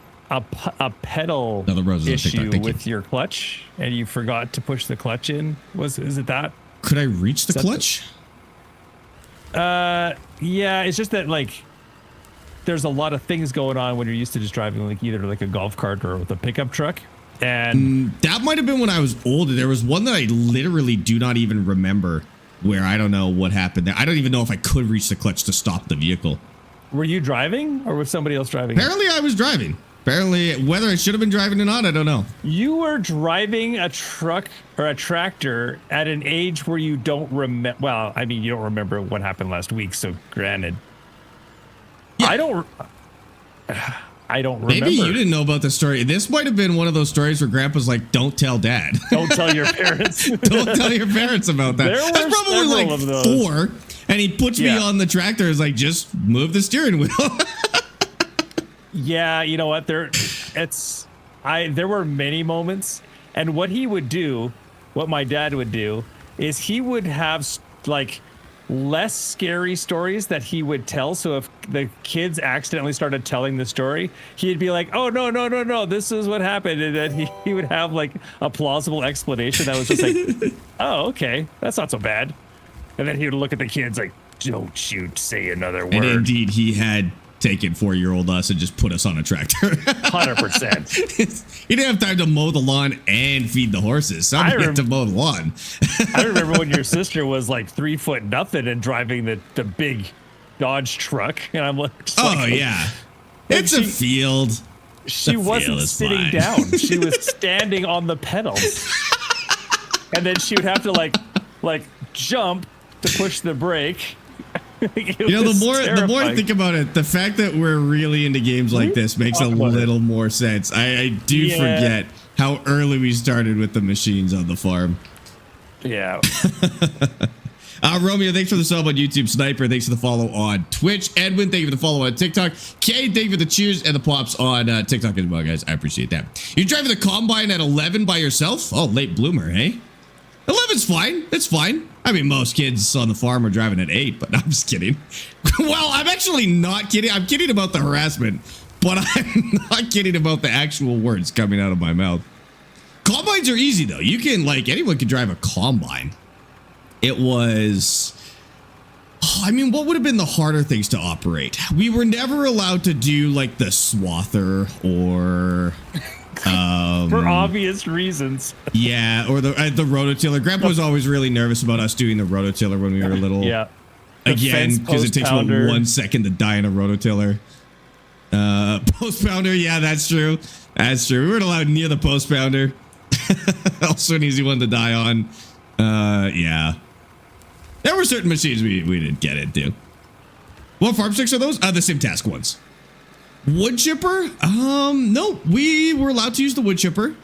a pedal issue with your clutch, and you forgot to push the clutch in. Is it that? Could I reach the clutch? Yeah, it's just that like there's a lot of things going on when you're used to just driving like either like a golf cart or with a pickup truck. And that might have been when I was older. There was one that I literally do not even remember where I don't know what happened there. I don't even know if I could reach the clutch to stop the vehicle. Were you driving or was somebody else driving? Apparently I was driving. Apparently, whether I should have been driving or not, I don't know. You were driving a truck or a tractor at an age where you don't remember. Well, I mean, you don't remember what happened last week, so granted. Yeah. I don't remember. Maybe you didn't know about the story. This might have been one of those stories where Grandpa's like, "Don't tell Dad. Don't tell your parents. Don't tell your parents about that." There That's were probably several like of those. 4, and he puts me on the tractor. Is like, just move the steering wheel. Yeah, you know what? There were many moments, and what he would do, what my dad would do, is he would have like less scary stories that he would tell. So if the kids accidentally started telling the story, he'd be like, "Oh no, this is what happened," and then he would have like a plausible explanation that was just like, "Oh, okay, that's not so bad," and then he would look at the kids like, "Don't you say another word." And indeed, he had taken 4-year-old us and just put us on a tractor. 100%. He didn't have time to mow the lawn and feed the horses. Somebody had to mow the lawn. I remember when your sister was like 3 foot nothing and driving the big Dodge truck, and I'm like, yeah, it's a field. She wasn't sitting down; she was standing on the pedals, and then she would have to like jump to push the brake. You know, the more I think about it, the fact that we're really into games like this makes a little more sense. I do forget how early we started with the machines on the farm. Yeah. Romeo, thanks for the sub on YouTube. Sniper, thanks for the follow on Twitch. Edwin, thank you for the follow on TikTok. Kay, thank you for the cheers and the pops on TikTok as well, guys. I appreciate that. You're driving the combine at 11 by yourself? Oh, late bloomer, hey? 11's fine. It's fine. I mean, most kids on the farm are driving at 8, but I'm just kidding. Well, I'm actually not kidding. I'm kidding about the harassment, but I'm not kidding about the actual words coming out of my mouth. Combines are easy, though. You can, like, anyone can drive a combine. It was... I mean, what would have been the harder things to operate? We were never allowed to do, like, the swather or... for obvious reasons. Yeah, or the rototiller. Grandpa was always really nervous about us doing the rototiller when we were little. Yeah. Again, because it takes about 1 second to die in a rototiller. Post pounder, yeah, that's true. That's true. We weren't allowed near the post pounder. Also an easy one to die on. Yeah. There were certain machines we didn't get into. What farm sticks are those? The sim task ones. Wood chipper? No, we were allowed to use the wood chipper.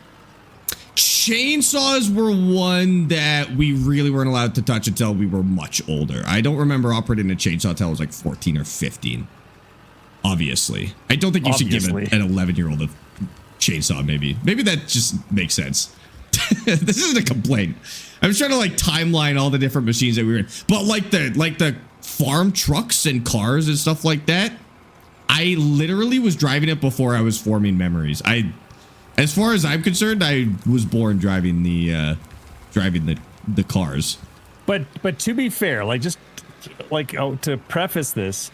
Chainsaws were one that we really weren't allowed to touch until we were much older. I don't remember operating a chainsaw until I was like 14 or 15. Obviously. I don't think you should give an 11-year-old a chainsaw, maybe. Maybe that just makes sense. This isn't a complaint. I was trying to like timeline all the different machines that we were in. But like the farm trucks and cars and stuff like that, I literally was driving it before I was forming memories. As far as I'm concerned, I was born driving the cars. But to be fair, like just like to preface this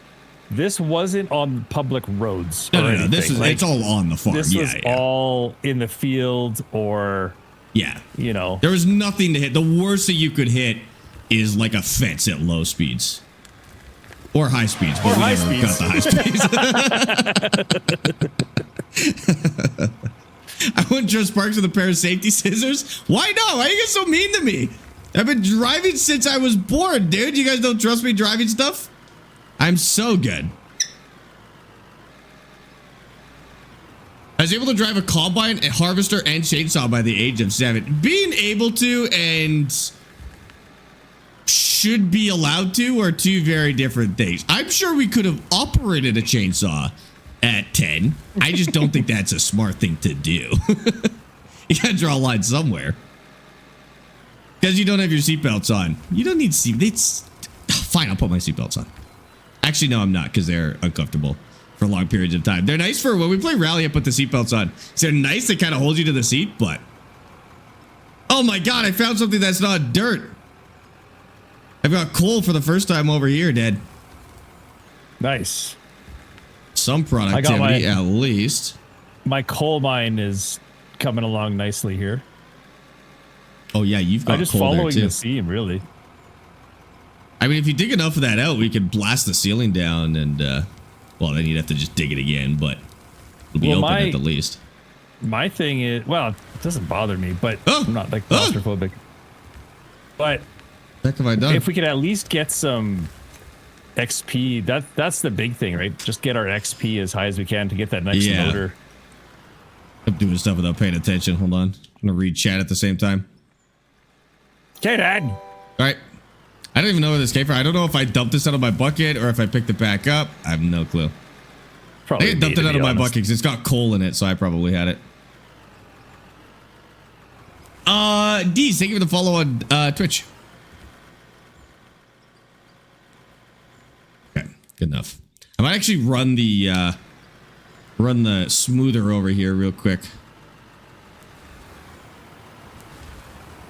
wasn't on public roads. No. This is it's all on the farm. This was all in the field or you know. There was nothing to hit. The worst that you could hit is like a fence at low speeds. Or high speeds, but we never got the high speeds. I wouldn't trust Sparx with a pair of safety scissors. Why not? Why are you guys so mean to me? I've been driving since I was born, dude. You guys don't trust me driving stuff? I'm so good. I was able to drive a combine, a harvester, and chainsaw by the age of 7. Being able to and should be allowed to are two very different things. I'm sure we could have operated a chainsaw at 10. I just don't think that's a smart thing to do. You gotta draw a line somewhere. Because you don't have your seatbelts on. You don't need seatbelts. Fine, I'll put my seatbelts on. Actually, no, I'm not, because they're uncomfortable for long periods of time. They're nice for when we play rally, I put the seatbelts on. So they're nice, they kind of hold you to the seat, but... Oh my god, I found something that's not dirt. I've got coal for the first time over here, Dad. Nice. Some productivity, at least. My coal mine is coming along nicely here. Oh, yeah, you've got I'm just coal following there, too. the scene, really. I mean, if you dig enough of that out, we could blast the ceiling down and, well, then you'd have to just dig it again, but it'll be open at the least. My thing is, well, it doesn't bother me, but I'm not like claustrophobic. But what have I done? If we could at least get some XP, that's the big thing, right? Just get our XP as high as we can to get that next motor. I'm doing stuff without paying attention. Hold on. I'm gonna read chat at the same time. Okay, Dad. All right. I don't even know where this came from. I don't know if I dumped this out of my bucket or if I picked it back up. I have no clue. Probably I dumped it out of my bucket because it's got coal in it, so I probably had it. Deez, thank you for the follow on Twitch. Okay, good enough. I might actually run the smoother over here real quick.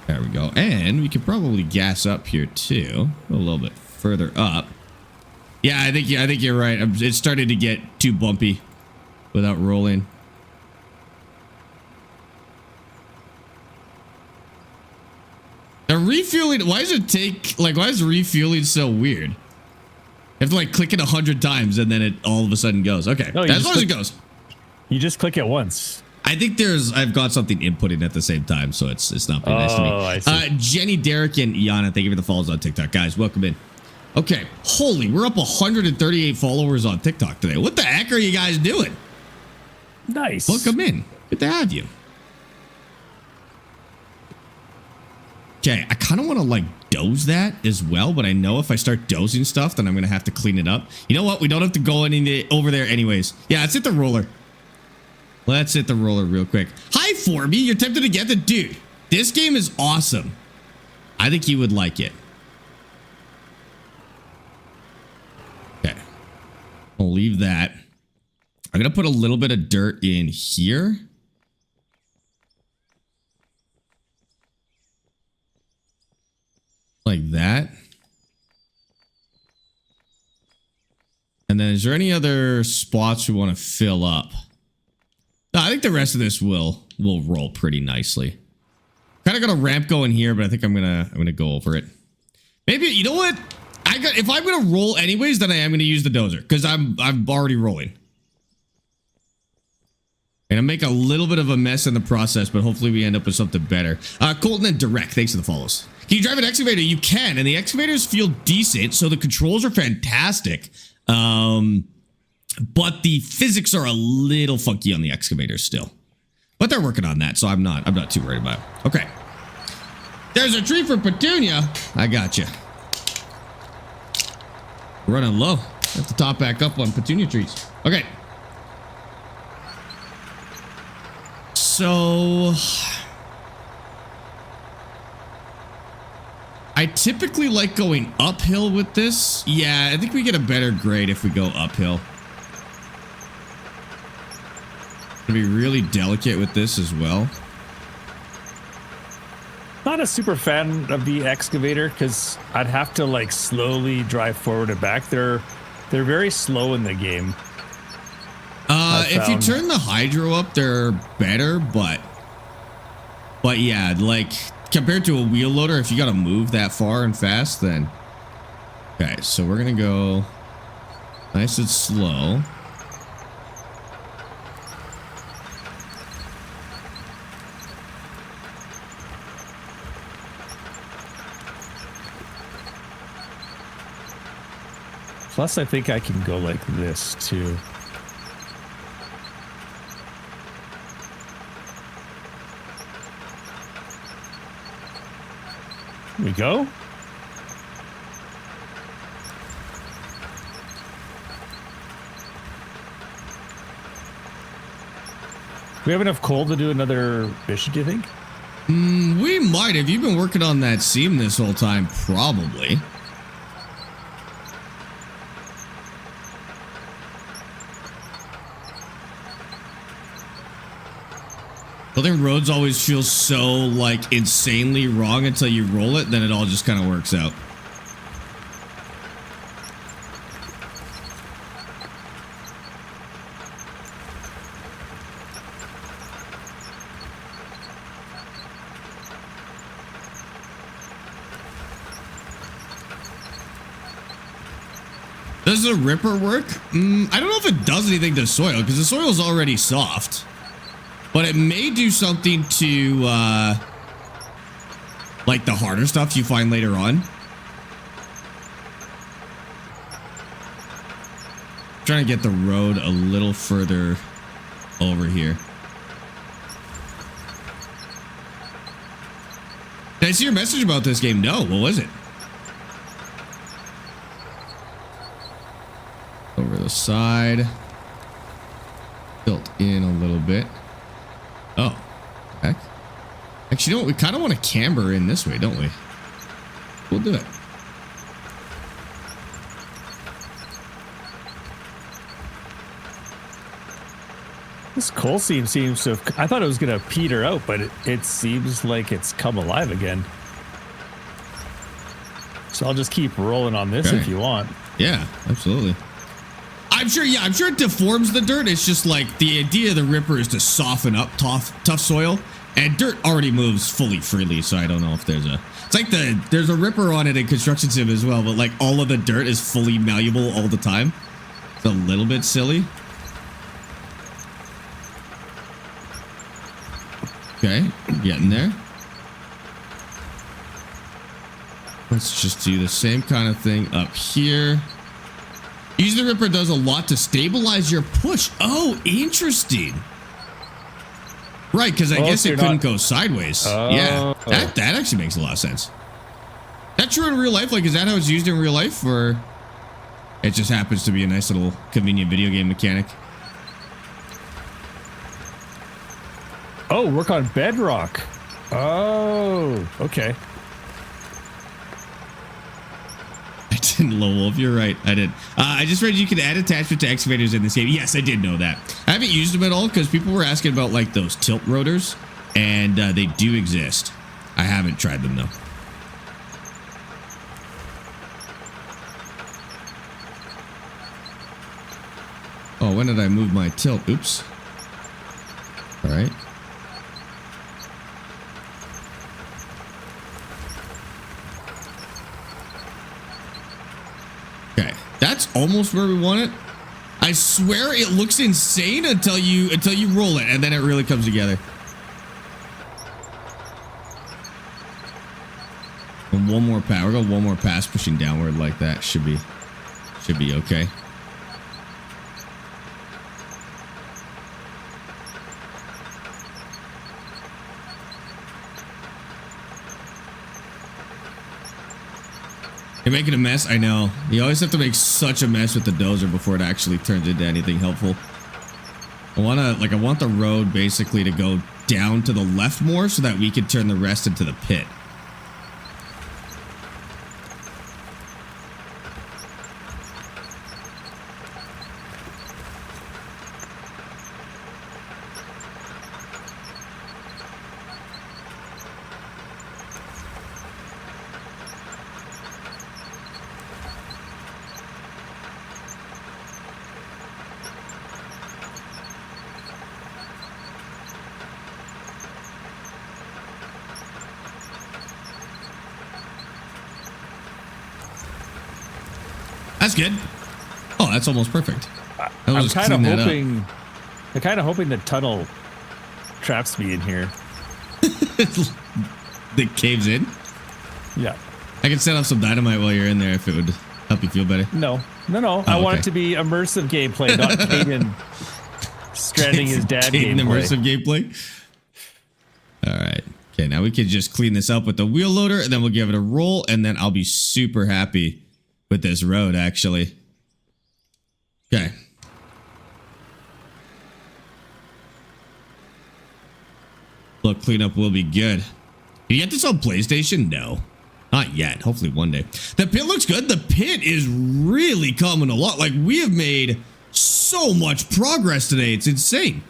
There we go. And we could probably gas up here too. A little bit further up. Yeah, I think you're right. It started to get too bumpy without rolling. The refueling, why does it take, like, why is refueling so weird? You have to, like, click it 100 times and then it all of a sudden goes. Okay, no, as long as it goes. You just click it once. I think I've got something inputting at the same time, so it's not pretty nice to me. I see. Jenny, Derek, and Yana, thank you for the follows on TikTok. Guys, welcome in. Okay, holy, we're up 138 followers on TikTok today. What the heck are you guys doing? Nice. Welcome in. Good to have you. Okay, I kind of want to like doze that as well, but I know if I start dozing stuff, then I'm going to have to clean it up. You know what? We don't have to go over there anyways. Yeah, let's hit the roller. Let's hit the roller real quick. Hi, Forby. You're tempted to get the dude. This game is awesome. I think you would like it. Okay. I'll leave that. I'm going to put a little bit of dirt in here. Like that. And then is there any other spots we want to fill up? No, I think the rest of this will roll pretty nicely. Kind of got a ramp going here, but I think I'm gonna go over it. Maybe, you know what? If I'm gonna roll anyways, then I am gonna use the dozer because I'm already rolling. And I make a little bit of a mess in the process, but hopefully we end up with something better. Colton and Direct, thanks for the follows. Can you drive an excavator? You can, and the excavators feel decent, so the controls are fantastic. But the physics are a little funky on the excavators still. But they're working on that, so I'm not too worried about it. Okay. There's a tree for Petunia. I got you. Running low. Have to top back up on Petunia trees. Okay. So I typically like going uphill with this. Yeah, I think we get a better grade if we go uphill. Gonna be really delicate with this as well. Not a super fan of the excavator because I'd have to like slowly drive forward and back. They're very slow in the game. If you turn the hydro up, they're better, but yeah, like compared to a wheel loader, if you got to move that far and fast, then okay. So we're gonna go nice and slow. Plus, I think I can go like this too. Here we go. We have enough coal to do another mission, do you think? We might. Have you been working on that seam this whole time? Probably. Building roads always feels so like insanely wrong until you roll it, then it all just kind of works out. Does the ripper work? I don't know if it does anything to soil because the soil is already soft, but it may do something to like the harder stuff you find later on. Trying to get the road a little further over here. Did I see your message about this game? No, what was it? Over the side. Built in a little bit. Oh, heck. Actually, you know what? We kind of want to camber in this way, don't we? We'll do it. This coal seam seems to have, I thought it was going to peter out, but it seems like it's come alive again. So I'll just keep rolling on this if you want. Yeah, absolutely. I'm sure it deforms the dirt. It's just like the idea of the ripper is to soften up tough soil, and dirt already moves fully freely, so I don't know if there's a ripper on it in Construction Sim as well, but like all of the dirt is fully malleable all the time. It's a little bit silly. Okay, getting there. Let's just do the same kind of thing up here. Use the ripper does a lot to stabilize your push. Oh, interesting. Right, because I guess so it couldn't go sideways. Yeah, that actually makes a lot of sense. That true in real life? Like, is that how it's used in real life, or it just happens to be a nice little convenient video game mechanic? Oh, work on bedrock. Oh, okay. I didn't, Low Wolf. You're right. I did. I just read you can add attachment to excavators in this game. Yes, I did know that. I haven't used them at all because people were asking about like those tilt rotors, and they do exist. I haven't tried them though. Oh, when did I move my tilt? Oops. All right. Okay, that's almost where we want it. I swear it looks insane until you roll it, and then it really comes together. And one more pass. We're going one more pass pushing downward like that. Should be okay. You're making a mess. I know. You always have to make such a mess with the dozer before it actually turns into anything helpful. I want the road basically to go down to the left more so that we can turn the rest into the pit. That's good. Oh, that's almost perfect. I'm kind of hoping the tunnel traps me in here. The caves in? Yeah. I can set up some dynamite while you're in there if it would help you feel better. No. Oh, I want it to be immersive gameplay, not Caden stranding his dad Caden gameplay. immersive gameplay. All right. Okay, now we can just clean this up with the wheel loader, and then we'll give it a roll, and then I'll be super happy with this road, actually. Okay. Look, cleanup will be good. Did you get this on PlayStation? No. Not yet. Hopefully one day. The pit looks good. The pit is really coming along. Like, we have made so much progress today. It's insane.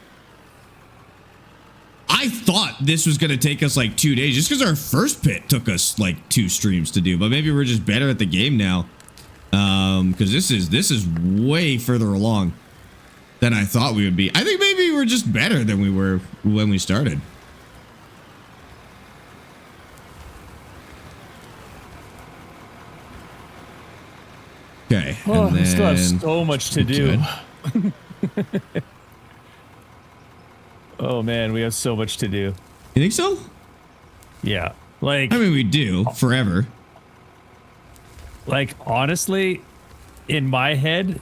I thought this was going to take us like 2 days just because our first pit took us like 2 streams to do. But maybe we're just better at the game now. Because this is way further along than I thought we would be. I think maybe we're just better than we were when we started. Okay. Oh, and we still have then so much to do. good. Oh man, we have so much to do. You think so? Yeah. Like, I mean, we do forever. like honestly, in my head,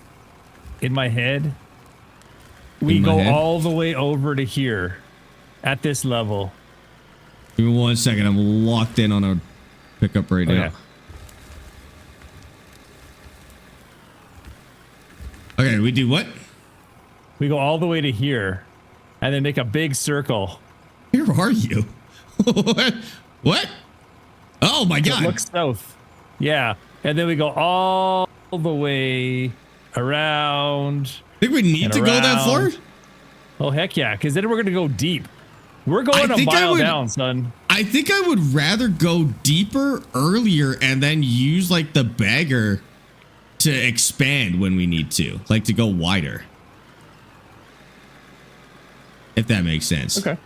we go all the way over to here at this level. Give me 1 second. I'm locked in on a pickup right now. Okay, we do what? We go all the way to here and then make a big circle. Where are you? What? Oh my God. Look south. Yeah. And then we go all the way around. Think we need to go that far? Oh, heck yeah. Because then we're going to go deep. We're going a mile down, son. I think I would rather go deeper earlier and then use like the bagger to expand when we need to, like to go wider. If that makes sense. Okay.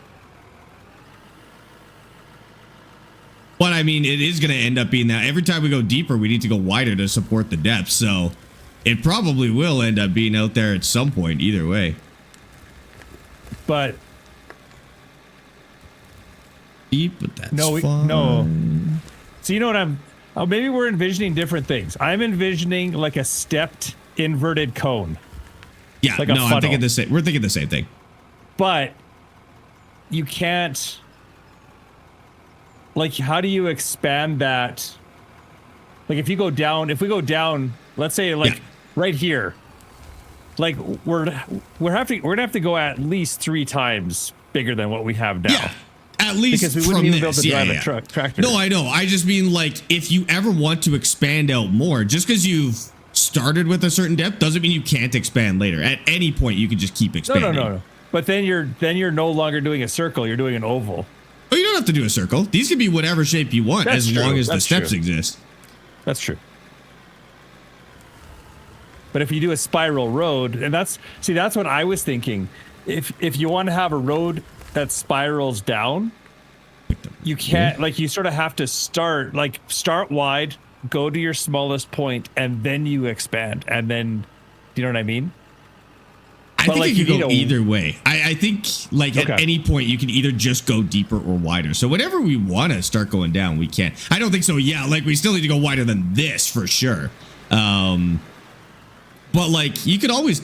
But I mean, it is going to end up being that every time we go deeper, we need to go wider to support the depth. So it probably will end up being out there at some point either way. But Deep, but that's no, fine. no. So you know what maybe we're envisioning different things. I'm envisioning like a stepped inverted cone. Yeah, like a no, I'm funnel. thinking the same. We're thinking the same thing. But you can't, like, how do you expand that? Like if we go down, let's say like right here, like we're gonna have to go at least 3 times bigger than what we have now. Yeah. At least because we wouldn't even be able to drive a tractor. No, I know. I just mean like if you ever want to expand out more, just because you've started with a certain depth doesn't mean you can't expand later. At any point, you can just keep expanding. No. But then you're no longer doing a circle. You're doing an oval. Oh, you don't have to do a circle. These can be whatever shape you want as long as the steps exist. That's true. But if you do a spiral road, and that's what I was thinking. If you want to have a road that spirals down, you can't, like, you sort of have to start wide, go to your smallest point, and then you expand, and then, do you know what I mean? I think it could go either way. I think like at any point you can either just go deeper or wider. So whenever we want to start going down, we can. I don't think so. Yeah, like we still need to go wider than this for sure. But like you could always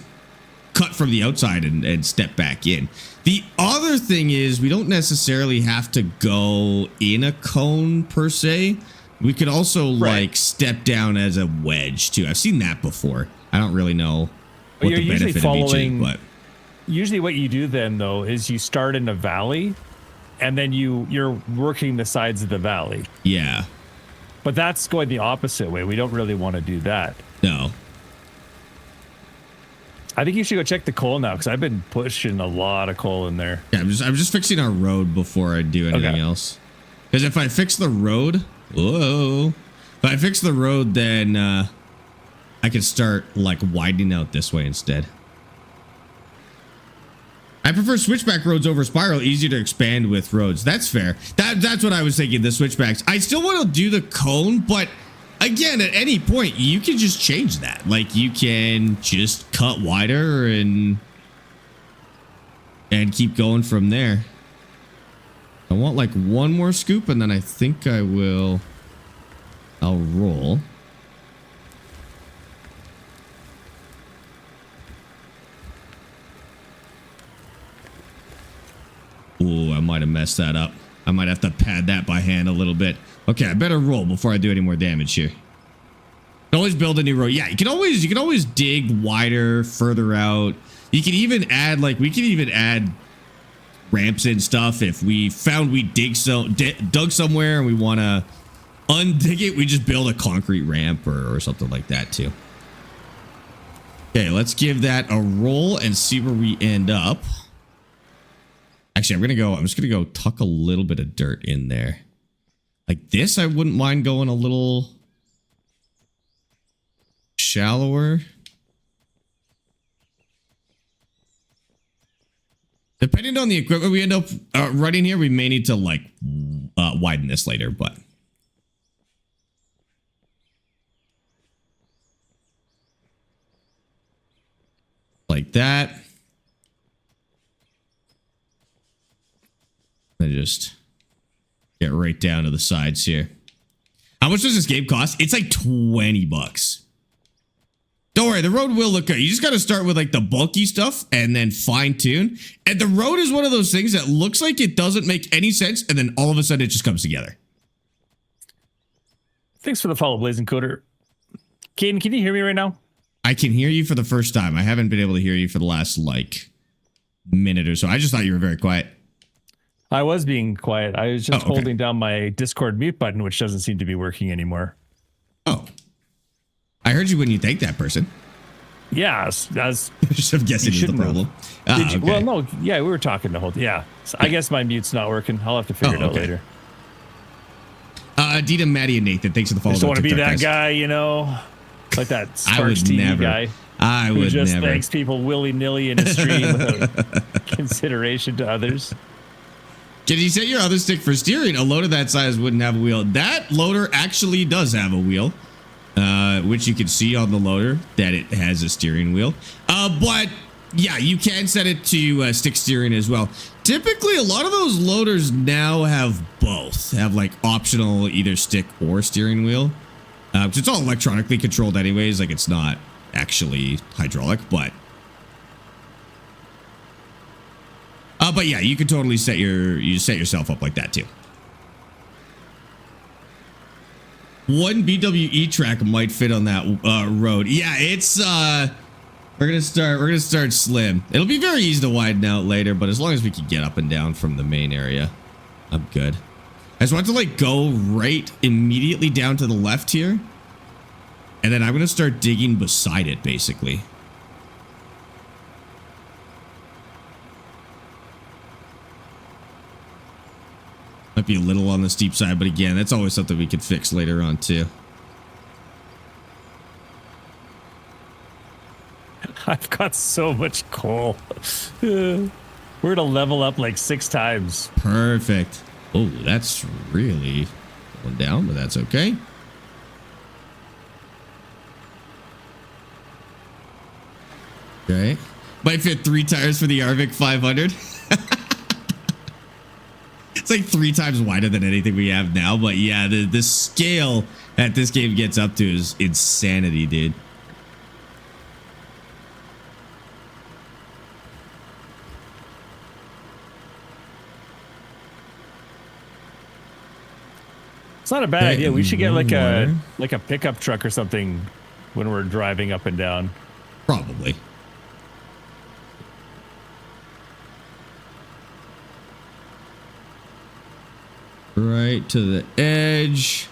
cut from the outside and step back in. The other thing is we don't necessarily have to go in a cone per se. We could also like step down as a wedge too. I've seen that before. I don't really know what the benefit of each is, but usually what you do then though is you start in a valley and then you're working the sides of the valley. Yeah. But that's going the opposite way. We don't really want to do that. No. I think you should go check the coal now because I've been pushing a lot of coal in there. Yeah, I'm just fixing our road before I do anything else. Because if I fix the road, if I fix the road, then I can start like widening out this way instead. I prefer switchback roads over spiral. Easier to expand with roads. That's fair. That's what I was thinking. The switchbacks. I still want to do the cone, but again, at any point, you can just change that. Like you can just cut wider and keep going from there. I want like one more scoop and then I think I'll roll. Ooh, I might have messed that up. I might have to pad that by hand a little bit. Okay, I better roll before I do any more damage here. Always build a new road. Yeah, you can always dig wider, further out. You can even add we can even add ramps and stuff if we found we dug somewhere and we want to undig it. We just build a concrete ramp or something like that too. Okay, let's give that a roll and see where we end up. Actually, I'm just gonna go tuck a little bit of dirt in there. Like this, I wouldn't mind going a little shallower. Depending on the equipment we end up running here, we may need to like widen this later, but that. I just get right down to the sides here. How much does this game cost? It's like 20 bucks. Don't worry, the road will look good. You just got to start with like the bulky stuff and then fine tune. And the road is one of those things that looks like it doesn't make any sense. And then all of a sudden it just comes together. Thanks for the follow, Blazing Coder. Caden, can you hear me right now? I can hear you for the first time. I haven't been able to hear you for the last like minute or so. I just thought you were very quiet. I was being quiet. I was just okay. holding down my Discord mute button, which doesn't seem to be working anymore. Oh. I heard you when you thanked that person. Yeah, as I'm guessing is the problem. Okay. Well, no, yeah, we were talking the whole time. Yeah, so I guess my mute's not working. I'll have to figure it out later. Adita, Maddie, and Nathan, thanks for the follow. I just want to be that guy, you know, like that Sparx TV guy. I would just never. thanks people willy-nilly in a stream without consideration to others. Can you set your other stick for steering? A loader that size wouldn't have a wheel. That loader actually does have a wheel. Which you can see on the loader that it has a steering wheel. But yeah, you can set it to stick steering as well. Typically, a lot of those loaders now have both. Have like optional either stick or steering wheel. It's all electronically controlled anyways. Like it's not actually hydraulic, but yeah, you can totally set yourself up like that too. One BWE track might fit on that road. Yeah, it's we're gonna start slim. It'll be very easy to widen out later, but as long as we can get up and down from the main area, I'm good. I just want to like go right immediately down to the left here, and then I'm gonna start digging beside it basically. Might be a little on the steep side, but again, that's always something we could fix later on too. I've got so much coal. We're gonna level up like 6 times. Perfect. Oh, that's really going down, but that's okay. Okay. Might fit 3 tires for the Arvik 500. It's like 3 times wider than anything we have now, but yeah, the scale that this game gets up to is insanity, dude. It's not a bad idea. We should get like a pickup truck or something when we're driving up and down. Probably. Right to the edge.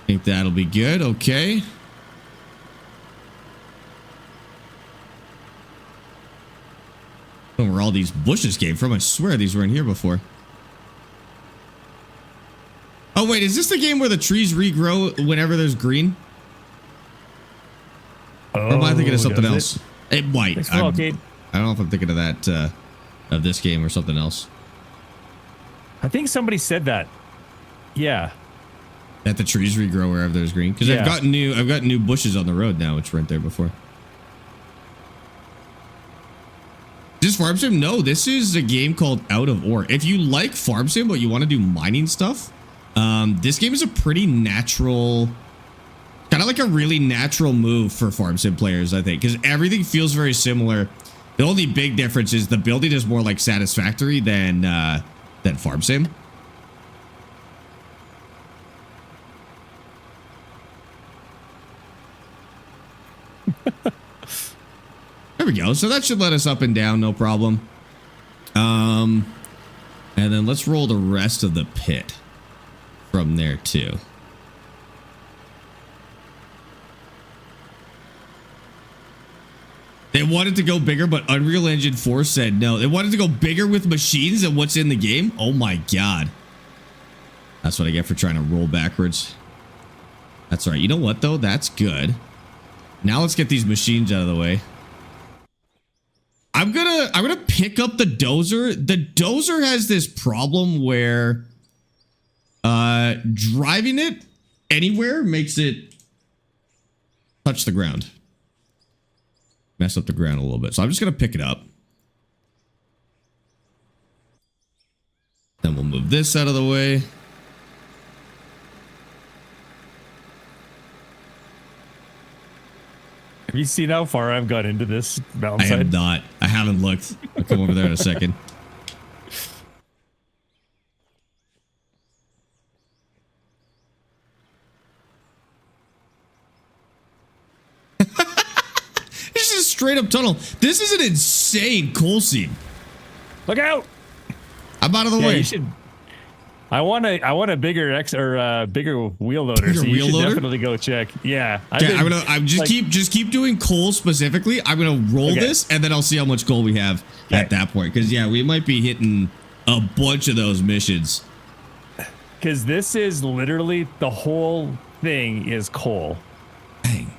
Think that'll be good. Okay. I don't know where all these bushes came from. I swear these were in here before. Oh, wait. Is this the game where the trees regrow whenever there's green? Or am I thinking of something else? It might. I don't know if I'm thinking of that, of this game or something else. I think somebody said that. Yeah. That the trees regrow wherever there's green. Because I've got new bushes on the road now, which weren't there before. Is this Farm Sim? No, this is a game called Out of Ore. If you like Farm Sim, but you want to do mining stuff, this game is a pretty natural, kind of like a really natural move for Farm Sim players, I think, because everything feels very similar. The only big difference is the building is more like Satisfactory than Farm Sim. There we go. So that should let us up and down, no problem. And then let's roll the rest of the pit from there too. They wanted to go bigger, but Unreal Engine 4 said no. They wanted to go bigger with machines than what's in the game. Oh my God. That's what I get for trying to roll backwards. That's right. You know what though? That's good. Now let's get these machines out of the way. I'm gonna pick up the dozer. The dozer has this problem where driving it anywhere makes it touch the ground. Mess up the ground a little bit. So I'm just going to pick it up. Then we'll move this out of the way. Have you seen how far I've got into this I mountainside? have not. I haven't looked. I'll come over there in a second. This is a straight up tunnel. This is an insane coal seam. Look out! I'm out of the Yeah, way. you should. I want a bigger bigger wheel loader. Bigger so you wheel should loader? definitely go check. Yeah. Okay, I'm just keep doing coal specifically. I'm gonna roll this, and then I'll see how much coal we have at that point. Because yeah, we might be hitting a bunch of those missions. Because this is literally the whole thing is coal. Dang.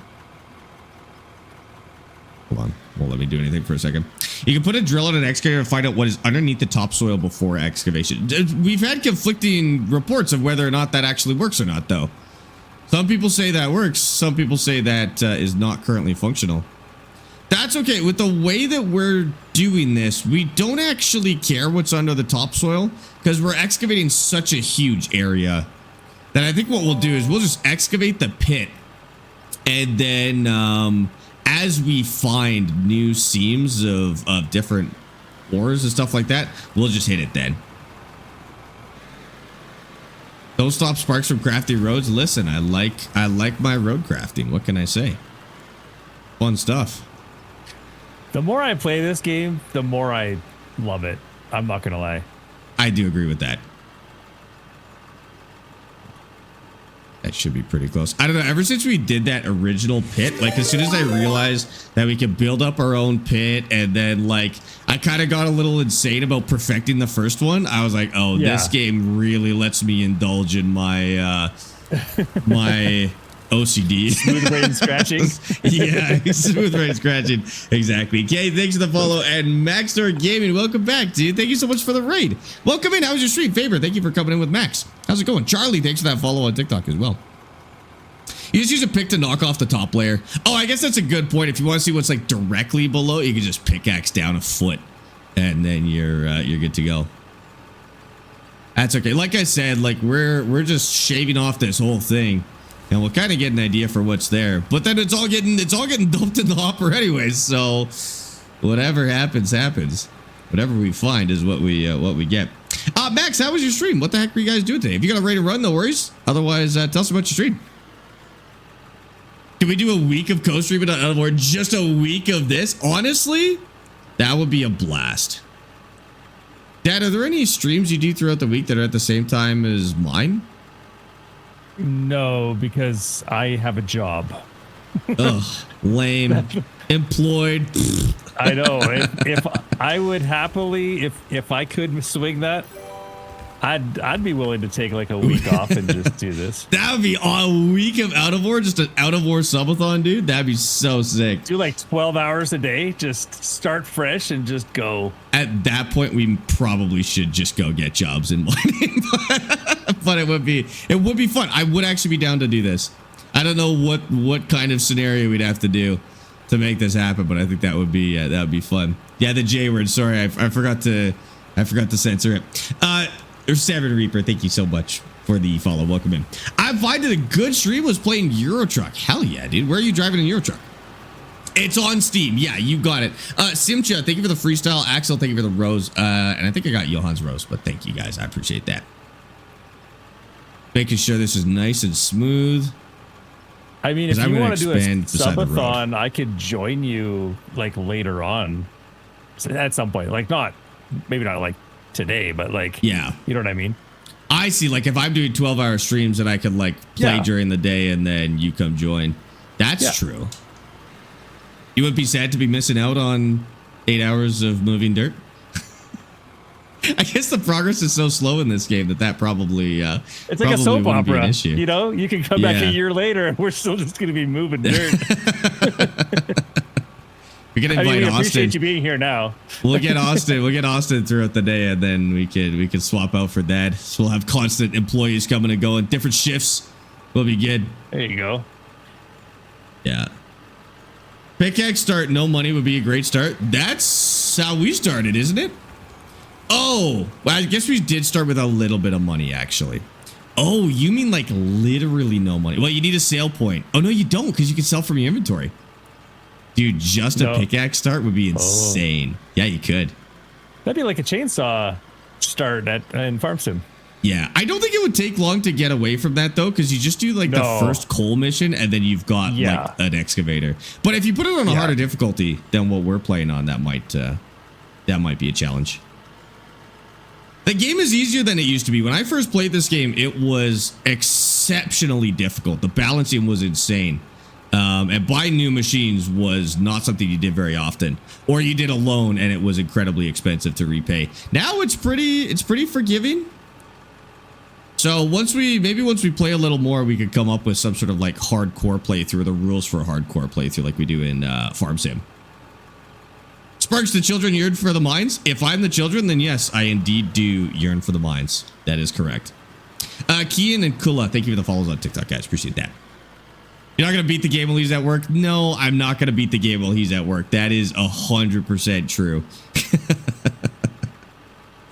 Hold on. Won't let me do anything for a second. You can put a drill in an excavator to find out what is underneath the topsoil before excavation. We've had conflicting reports of whether or not that actually works or not, though. Some people say that works. Some people say that is not currently functional. That's okay. With the way that we're doing this, we don't actually care what's under the topsoil because we're excavating such a huge area that I think what we'll do is we'll just excavate the pit, and then as we find new seams of different ores and stuff like that, we'll just hit it then. Don't stop Sparx from crafting roads. Listen, I like my road crafting. What can I say? Fun stuff. The more I play this game, the more I love it. I'm not gonna lie. I do agree with that. That should be pretty close. I don't know. Ever since we did that original pit, like as soon as I realized that we could build up our own pit, and then like I kind of got a little insane about perfecting the first one. I was like, oh, this game really lets me indulge in my my OCD. Smooth brain scratching. Yeah, smooth brain scratching. Exactly. Okay, thanks for the follow. And Maxstar Gaming, welcome back, dude. Thank you so much for the raid. Welcome in. How was your stream? Faber, thank you for coming in with Max. How's it going? Charlie, thanks for that follow on TikTok as well. You just use a pick to knock off the top layer. Oh, I guess that's a good point. If you want to see what's like directly below, you can just pickaxe down a foot, and then you're good to go. That's okay. Like I said, like we're just shaving off this whole thing, and we'll kind of get an idea for what's there. But then it's all getting dumped in the hopper anyways. So whatever happens, happens. Whatever we find is what we get. Max, how was your stream? What the heck were you guys doing today? If you got a raid and run, no worries. Otherwise, tell us about your stream. Can we do a week of co-streaming on Outofore? Just a week of this? Honestly, that would be a blast. Dad, are there any streams you do throughout the week that are at the same time as mine? No, because I have a job. Ugh, lame. Employed. I know. If I would happily, if I could swing that, I'd be willing to take like a week off and just do this. That would be a week of Outofore, just an Outofore subathon, dude. That'd be so sick. Do like 12 hours a day, just start fresh and just go. At that point, we probably should just go get jobs in mining. But it would be fun. I would actually be down to do this. I don't know what kind of scenario we'd have to do to make this happen, but I think that would be fun. Yeah, the J word. Sorry, I forgot to censor it. There's Seven Reaper. Thank you so much for the follow. Welcome in. I find it a good stream was playing Euro Truck. Hell yeah, dude. Where are you driving in Euro Truck? It's on Steam. Yeah, you got it. Simcha, thank you for the freestyle. Axel, thank you for the rose. And I think I got Johan's rose, but thank you guys. I appreciate that. Making sure this is nice and smooth. I mean, if you want to do a subathon, I could join you like later on at some point. Like maybe not like today, but like, yeah, you know what I mean? I see. Like if I'm doing 12-hour streams and I could like play during the day and then you come join. That's true. You wouldn't be sad to be missing out on 8 hours of moving dirt? I guess the progress is so slow in this game that probably it's like a soap opera. You know, you can come back a year later and we're still just going to be moving dirt. We can invite Austin. Appreciate you being here now. We'll get Austin. We'll get Austin throughout the day, and then we can swap out for Dad. So we'll have constant employees coming and going, different shifts. We'll be good. There you go. Yeah. Pickaxe start, no money would be a great start. That's how we started, isn't it? Oh, well, I guess we did start with a little bit of money, actually. Oh, you mean like literally no money? Well, you need a sale point. Oh, no, you don't, because you can sell from your inventory. Dude, just a pickaxe start would be insane. Yeah, you could. That'd be like a chainsaw start in Farm Sim. Yeah, I don't think it would take long to get away from that, though, because you just do like the first coal mission and then you've got like an excavator. But if you put it on a harder difficulty than what we're playing on, that might be a challenge. The game is easier than it used to be. When I first played this game, it was exceptionally difficult. The balancing was insane. And buying new machines was not something you did very often, or you did alone and it was incredibly expensive to repay. Now it's pretty forgiving. So once we play a little more, we could come up with some sort of like hardcore playthrough, or the rules for a hardcore playthrough like we do in Farm Sim. Sparx, the children yearn for the mines. If I'm the children, then yes, I indeed do yearn for the mines. That is correct. Kian and Kula, thank you for the follows on TikTok, guys. Appreciate that. You're not going to beat the game while he's at work? No, I'm not going to beat the game while he's at work. That is 100% true.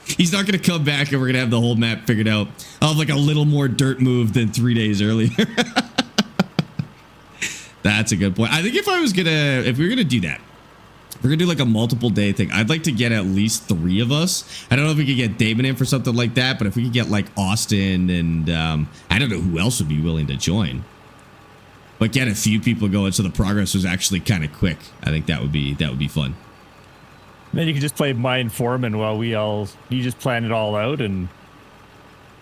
He's not going to come back and we're going to have the whole map figured out. I'll have like a little more dirt move than 3 days earlier. That's a good point. I think if we were going to do that, we're going to do like a multiple day thing. I'd like to get at least 3 of us. I don't know if we could get Damon in for something like that, but if we could get like Austin and I don't know who else would be willing to join. But get a few people going so the progress was actually kind of quick. I think that would be fun. Then you can just play Mine Foreman while you just plan it all out and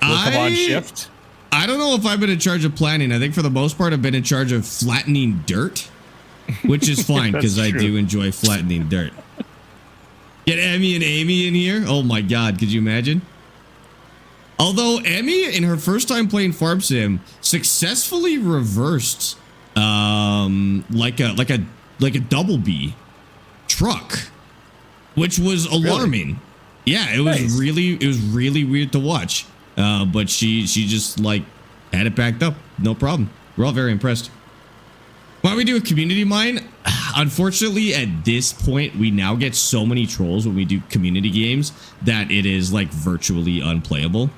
we'll come on shift. I don't know if I've been in charge of planning. I think for the most part, I've been in charge of flattening dirt, which is fine because I do enjoy flattening dirt. Get Emmy and Amy in here. Oh my God. Could you imagine? Although Emmy, in her first time playing Farm Sim, successfully reversed like a double B truck, which was alarming. Really? Yeah, it was really weird to watch. But she just like had it backed up, no problem. We're all very impressed. Why don't we do a community mine? Unfortunately, at this point, we now get so many trolls when we do community games that it is like virtually unplayable.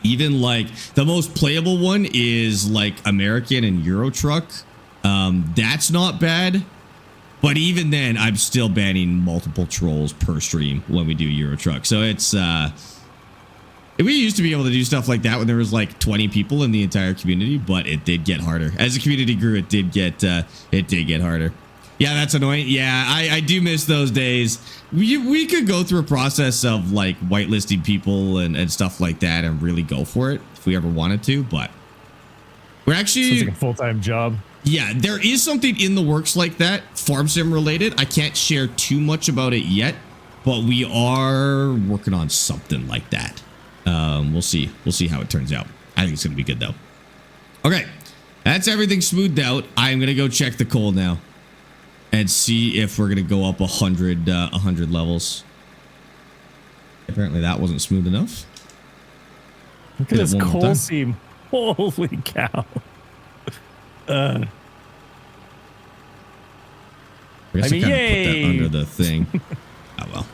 Even like the most playable one is like American and Euro Truck. That's not bad. But even then, I'm still banning multiple trolls per stream when we do Euro Truck. So it's we used to be able to do stuff like that when there was like 20 people in the entire community, but it did get harder. As the community grew, it did get harder. Yeah, that's annoying. Yeah, I do miss those days. We could go through a process of like whitelisting people and stuff like that and really go for it if we ever wanted to, but we're actually... Sounds like a full-time job. Yeah, there is something in the works like that, Farm Sim related. I can't share too much about it yet, but we are working on something like that. We'll see. We'll see how it turns out. I think it's going to be good, though. Okay, that's everything smoothed out. I'm going to go check the coal now and see if we're going to go up 100 levels. Apparently that wasn't smooth enough. Look at this coal seam. Holy cow. I guess I mean, yay! Put that under the thing. Oh well.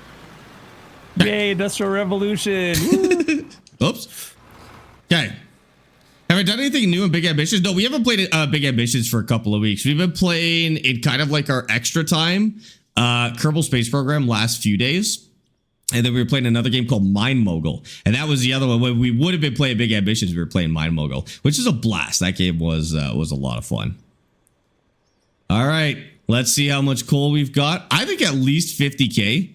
Yay, Industrial Revolution. Oops. Okay. Have I done anything new in Big Ambitions? No, we haven't played Big Ambitions for a couple of weeks. We've been playing in kind of like our extra time Kerbal Space Program last few days. And then we were playing another game called Mine Mogul. And that was the other one. When we would have been playing Big Ambitions, we were playing Mine Mogul, which is a blast. That game was a lot of fun. All right. Let's see how much coal we've got. I think at least 50K.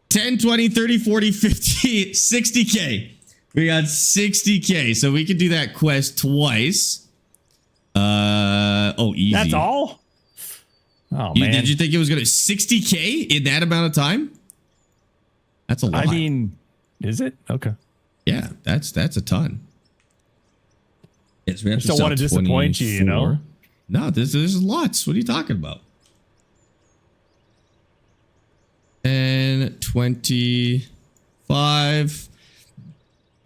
10, 20, 30, 40, 50, 60K. We got 60K. So we could do that quest twice. Oh, easy. That's all? Oh, man. Did you think it was going to 60K in that amount of time? That's a lot. I mean, is it? Okay. Yeah, that's a ton. Yes, we have I don't want to disappoint you, you know? No, this is lots. What are you talking about? And 25.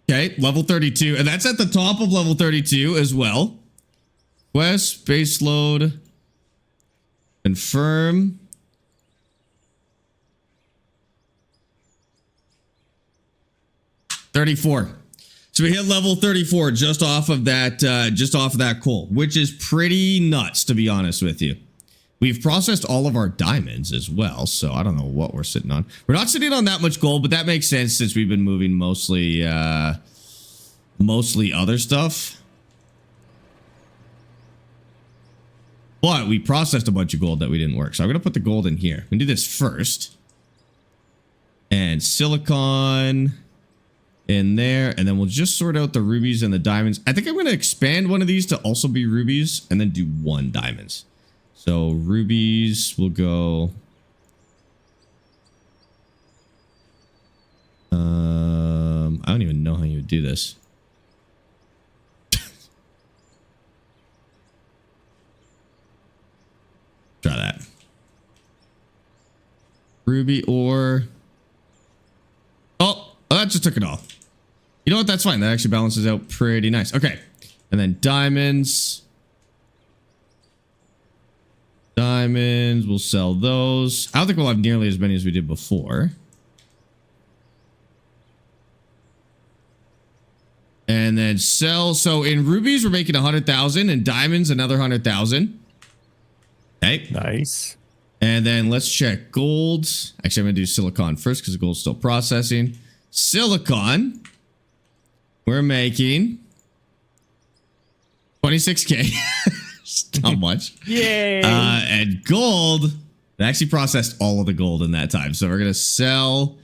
Okay, level 32. And that's at the top of level 32 as well. Quest, base load, confirm. $34. So we hit level 34 just off of that coal, which is pretty nuts, to be honest with you. We've processed all of our diamonds as well, so I don't know what we're sitting on. We're not sitting on that much gold, but that makes sense since we've been moving mostly other stuff. But we processed a bunch of gold that we didn't work, so I'm gonna put the gold in here. We do this first, and silicon in there, and then we'll just sort out the rubies and the diamonds. I think I'm gonna expand one of these to also be rubies, and then do 1 diamonds. So rubies will go. I don't even know how you would do this. Try that. Ruby ore. Oh, that just took it all. You know what? That's fine. That actually balances out pretty nice. Okay. And then diamonds. Diamonds, we'll sell those. I don't think we'll have nearly as many as we did before. And then sell. So in rubies, we're making 100,000, and diamonds, another 100,000. Okay. Nice. And then let's check gold. Actually, I'm going to do silicon first because the gold's still processing. Silicon, we're making 26K. Not much. Yay. And gold, it actually processed all of the gold in that time. So we're going to sell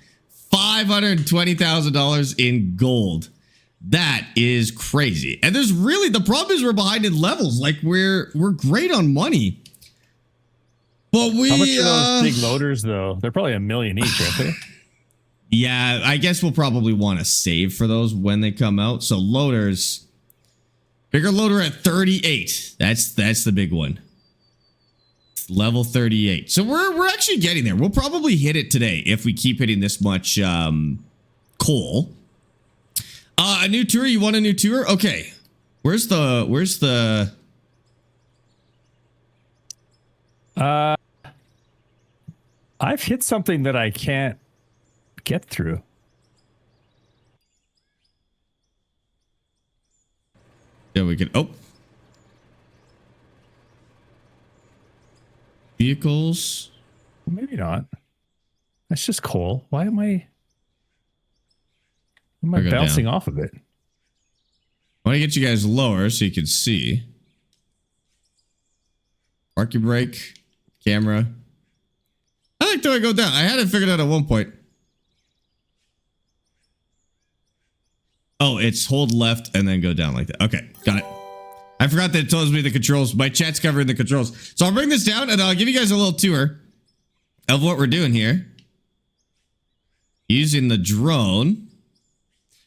$520,000 in gold. That is crazy. And there's really, the problem is we're behind in levels. Like we're great on money. But we, how much are those big loaders though? They're probably $1 million each, aren't they? Yeah, I guess we'll probably want to save for those when they come out. So loaders, bigger loader at 38. That's the big one. Level 38. So we're actually getting there. We'll probably hit it today if we keep hitting this much coal. A new tour. You want a new tour? Okay. Where's the I've hit something that I can't get through. Yeah, we can. Oh, vehicles. Well, maybe not. That's just coal. Why am I bouncing off of it? I want to get you guys lower so you can see. Park your brake, camera. I like the way I go down. I had it figured out at one point. Oh, it's hold left and then go down like that. Okay, got it. I forgot that it tells me the controls. My chat's covering the controls. So I'll bring this down and I'll give you guys a little tour of what we're doing here. Using the drone.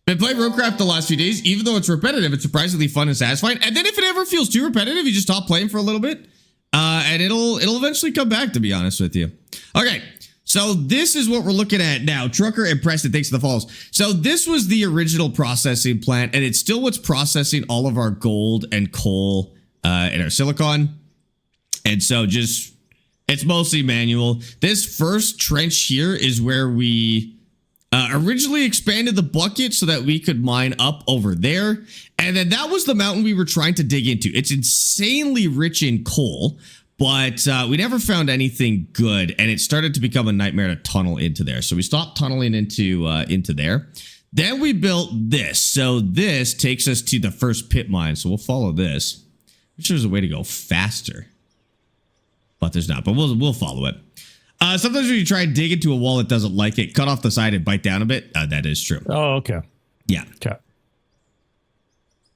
Been playing Roadcraft the last few days. Even though it's repetitive, it's surprisingly fun and satisfying. And then if it ever feels too repetitive, you just stop playing for a little bit. And it'll eventually come back, to be honest with you. Okay, so this is what we're looking at now. Trucker and Preston, thanks for the follows. So this was the original processing plant, and it's still what's processing all of our gold and coal and our silicon. And so it's mostly manual. This first trench here is where we originally expanded the bucket so that we could mine up over there. And then that was the mountain we were trying to dig into. It's insanely rich in coal, but we never found anything good. And it started to become a nightmare to tunnel into there. So we stopped tunneling into there. Then we built this. So this takes us to the first pit mine. So we'll follow this. I'm sure there's a way to go faster, but there's not, but we'll follow it. Sometimes when you try and dig into a wall, it doesn't like it. Cut off the side and bite down a bit. That is true. Oh, okay. Yeah. Okay.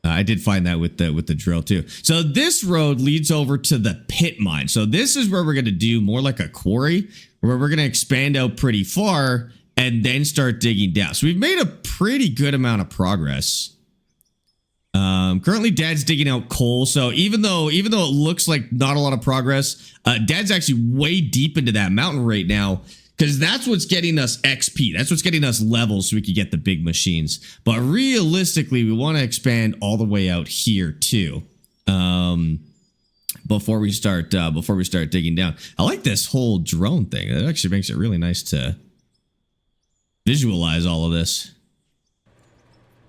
I did find that with the drill too. So this road leads over to the pit mine. So this is where we're going to do more like a quarry, where we're going to expand out pretty far and then start digging down. So we've made a pretty good amount of progress. Currently Dad's digging out coal. So even though it looks like not a lot of progress, Dad's actually way deep into that mountain right now, because that's what's getting us XP. That's what's getting us levels so we can get the big machines. But realistically, we want to expand all the way out here too. before we start digging down. I like this whole drone thing. It actually makes it really nice to visualize all of this.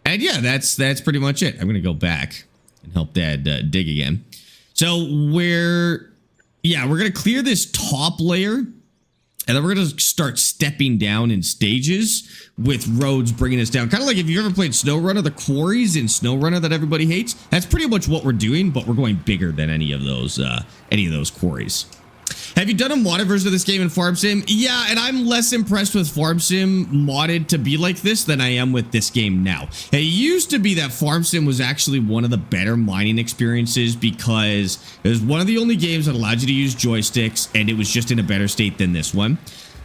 And yeah, that's pretty much it. I'm gonna go back and help Dad dig again. So we're gonna clear this top layer, and then we're gonna start stepping down in stages with roads bringing us down. Kind of like if you've ever played SnowRunner, the quarries in SnowRunner that everybody hates. That's pretty much what we're doing, but we're going bigger than any of those quarries. Have you done a modded version of this game in Farm Sim? Yeah, and I'm less impressed with Farm Sim modded to be like this than I am with this game now. It used to be that Farm Sim was actually one of the better mining experiences because it was one of the only games that allowed you to use joysticks, and it was just in a better state than this one.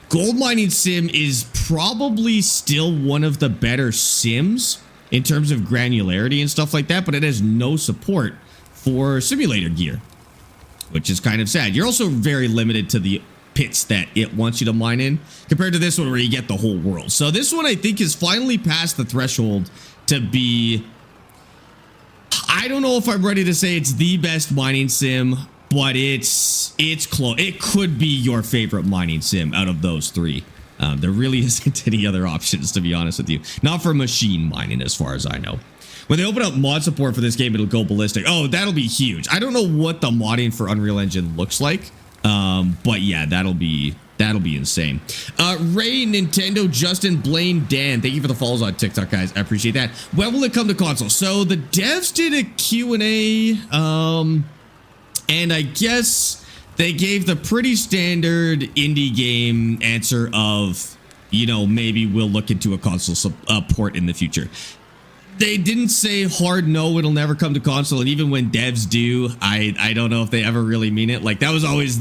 Gold Mining Sim is probably still one of the better sims in terms of granularity and stuff like that, but it has no support for simulator gear, which is kind of sad. You're also very limited to the pits that it wants you to mine in compared to this one where you get the whole world. So this one I think is finally past the threshold to be, I don't know if I'm ready to say it's the best mining sim, but it's close. It could be your favorite mining sim out of those three. There really isn't any other options, to be honest with you. Not for machine mining as far as I know. When they open up mod support for this game, it'll go ballistic. Oh, that'll be huge. I don't know what the modding for Unreal Engine looks like. But yeah, that'll be insane. Ray, Nintendo, Justin, Blaine, Dan, thank you for the follows on TikTok, guys. I appreciate that. When will it come to console? So the devs did a Q&A, and I guess they gave the pretty standard indie game answer of, you know, maybe we'll look into a console port in the future. They didn't say hard no, it'll never come to console. And even when devs do, I don't know if they ever really mean it. Like that was always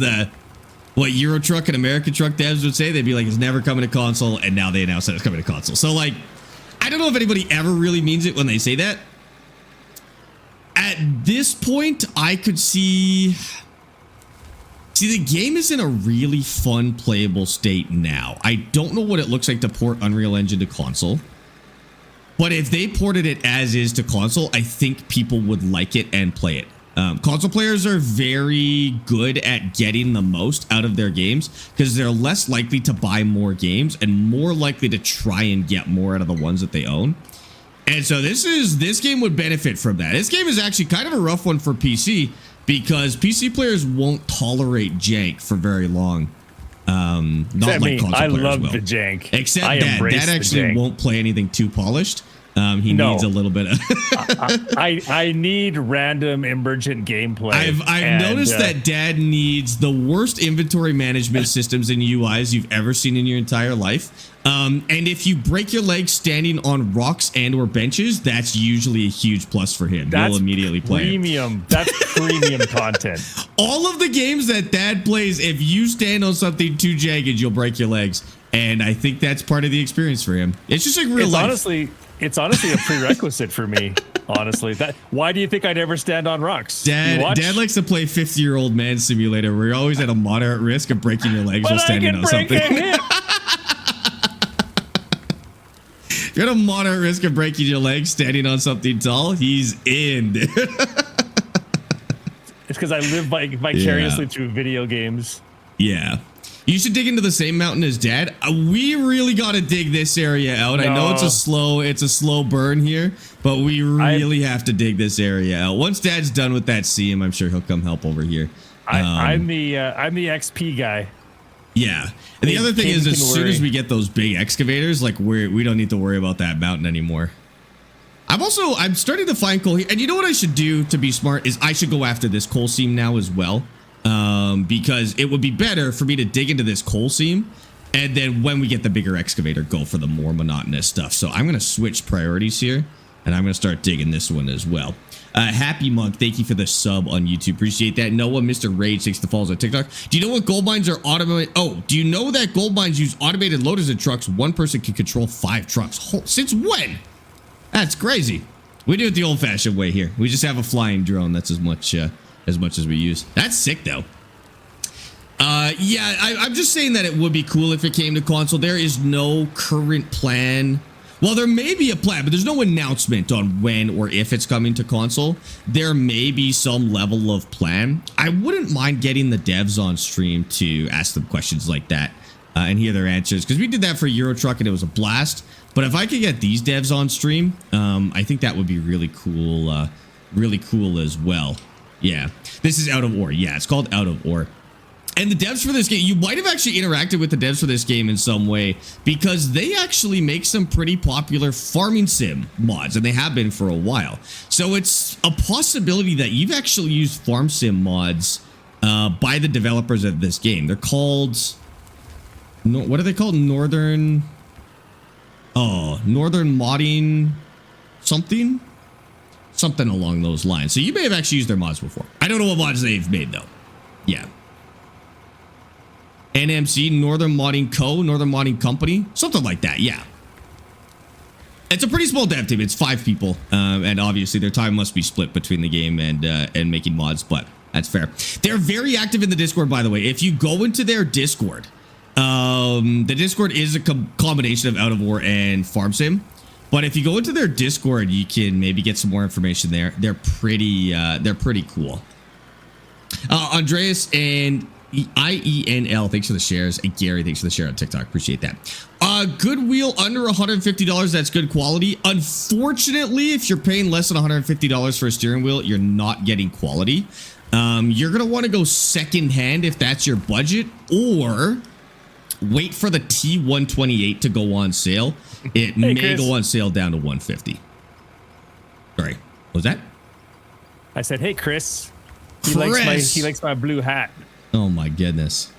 what Euro Truck and American Truck devs would say. They'd be like, it's never coming to console. And now they announced that it's coming to console. So like, I don't know if anybody ever really means it when they say that. At this point, I could see the game is in a really fun playable state now. I don't know what it looks like to port Unreal Engine to console. But if they ported it as is to console, I think people would like it and play it. Console players are very good at getting the most out of their games because they're less likely to buy more games and more likely to try and get more out of the ones that they own. And so this game would benefit from that. This game is actually kind of a rough one for PC because PC players won't tolerate jank for very long. Not like console I players love will. the jank. Except that actually won't play anything too polished. He needs a little bit of I need random emergent gameplay. I've noticed that Dad needs the worst inventory management systems and UIs you've ever seen in your entire life. And if you break your legs standing on rocks and or benches, that's usually a huge plus for him. He'll immediately play premium. That's premium content. All of the games that Dad plays, if you stand on something too jagged, you'll break your legs. And I think that's part of the experience for him. It's just like real life. It's honestly a prerequisite for me. Honestly, why do you think I'd ever stand on rocks? Dad likes to play 50-year-old man simulator where you're always at a moderate risk of breaking your legs while standing on something. If you're at a moderate risk of breaking your legs standing on something tall, he's in. It's because I live vicariously through video games. Yeah. You should dig into the same mountain as Dad. We really got to dig this area out. I know it's a slow burn here, but we really have to dig this area out. Once Dad's done with that seam, I'm sure he'll come help over here. I'm the XP guy. Yeah. And the other thing is, as soon as we get those big excavators, like we don't need to worry about that mountain anymore. I'm starting to find coal here. And you know what I should do to be smart is I should go after this coal seam now as well. Because it would be better for me to dig into this coal seam and then when we get the bigger excavator, go for the more monotonous stuff. So I'm going to switch priorities here and I'm going to start digging this one as well. Happy Monk, thank you for the sub on YouTube. Appreciate that. Noah, Mr. Rage, thanks the follows on TikTok. Do you know what gold mines are automated? Oh, do you know that gold mines use automated loaders and trucks? One person can control 5 trucks. Since when? That's crazy. We do it the old fashioned way here. We just have a flying drone. That's as much as we use. That's sick though. Yeah, I'm just saying that it would be cool if it came to console. There is no current plan Well, there may be a plan, but there's no announcement on when or if it's coming to console. There may be some level of plan. I wouldn't mind getting the devs on stream to ask them questions like that and hear their answers, because we did that for Euro Truck and it was a blast. But if I could get these devs on stream, I think that would be really cool as well. Yeah, this is Out of Ore. Yeah, it's called Out of Ore. And the devs for this game, you might have actually interacted with the devs for this game in some way, because they actually make some pretty popular farming sim mods, and they have been for a while. So it's a possibility that you've actually used farm sim mods by the developers of this game. They're called, what are they called? Northern Modding something along those lines. So you may have actually used their mods before. I don't know what mods they've made though. Yeah. NMC, Northern Modding Co., Northern Modding Company, something like that. Yeah. It's a pretty small dev team. It's 5 people. And obviously their time must be split between the game and making mods, but that's fair. They're very active in the Discord, by the way. If you go into their Discord, the Discord is a combination of Out of War and Farm Sim. But if you go into their Discord, you can maybe get some more information there. They're pretty cool. Andreas and IENL, thanks for the shares. And Gary, thanks for the share on TikTok. Appreciate that. Good wheel under $150. That's good quality. Unfortunately, if you're paying less than $150 for a steering wheel, you're not getting quality. You're going to want to go secondhand if that's your budget, or wait for the T128 to go on sale. It may Chris. go on sale down to $150. Sorry, what was that? I said, hey, Chris. Chris. He likes my blue hat. Oh my goodness.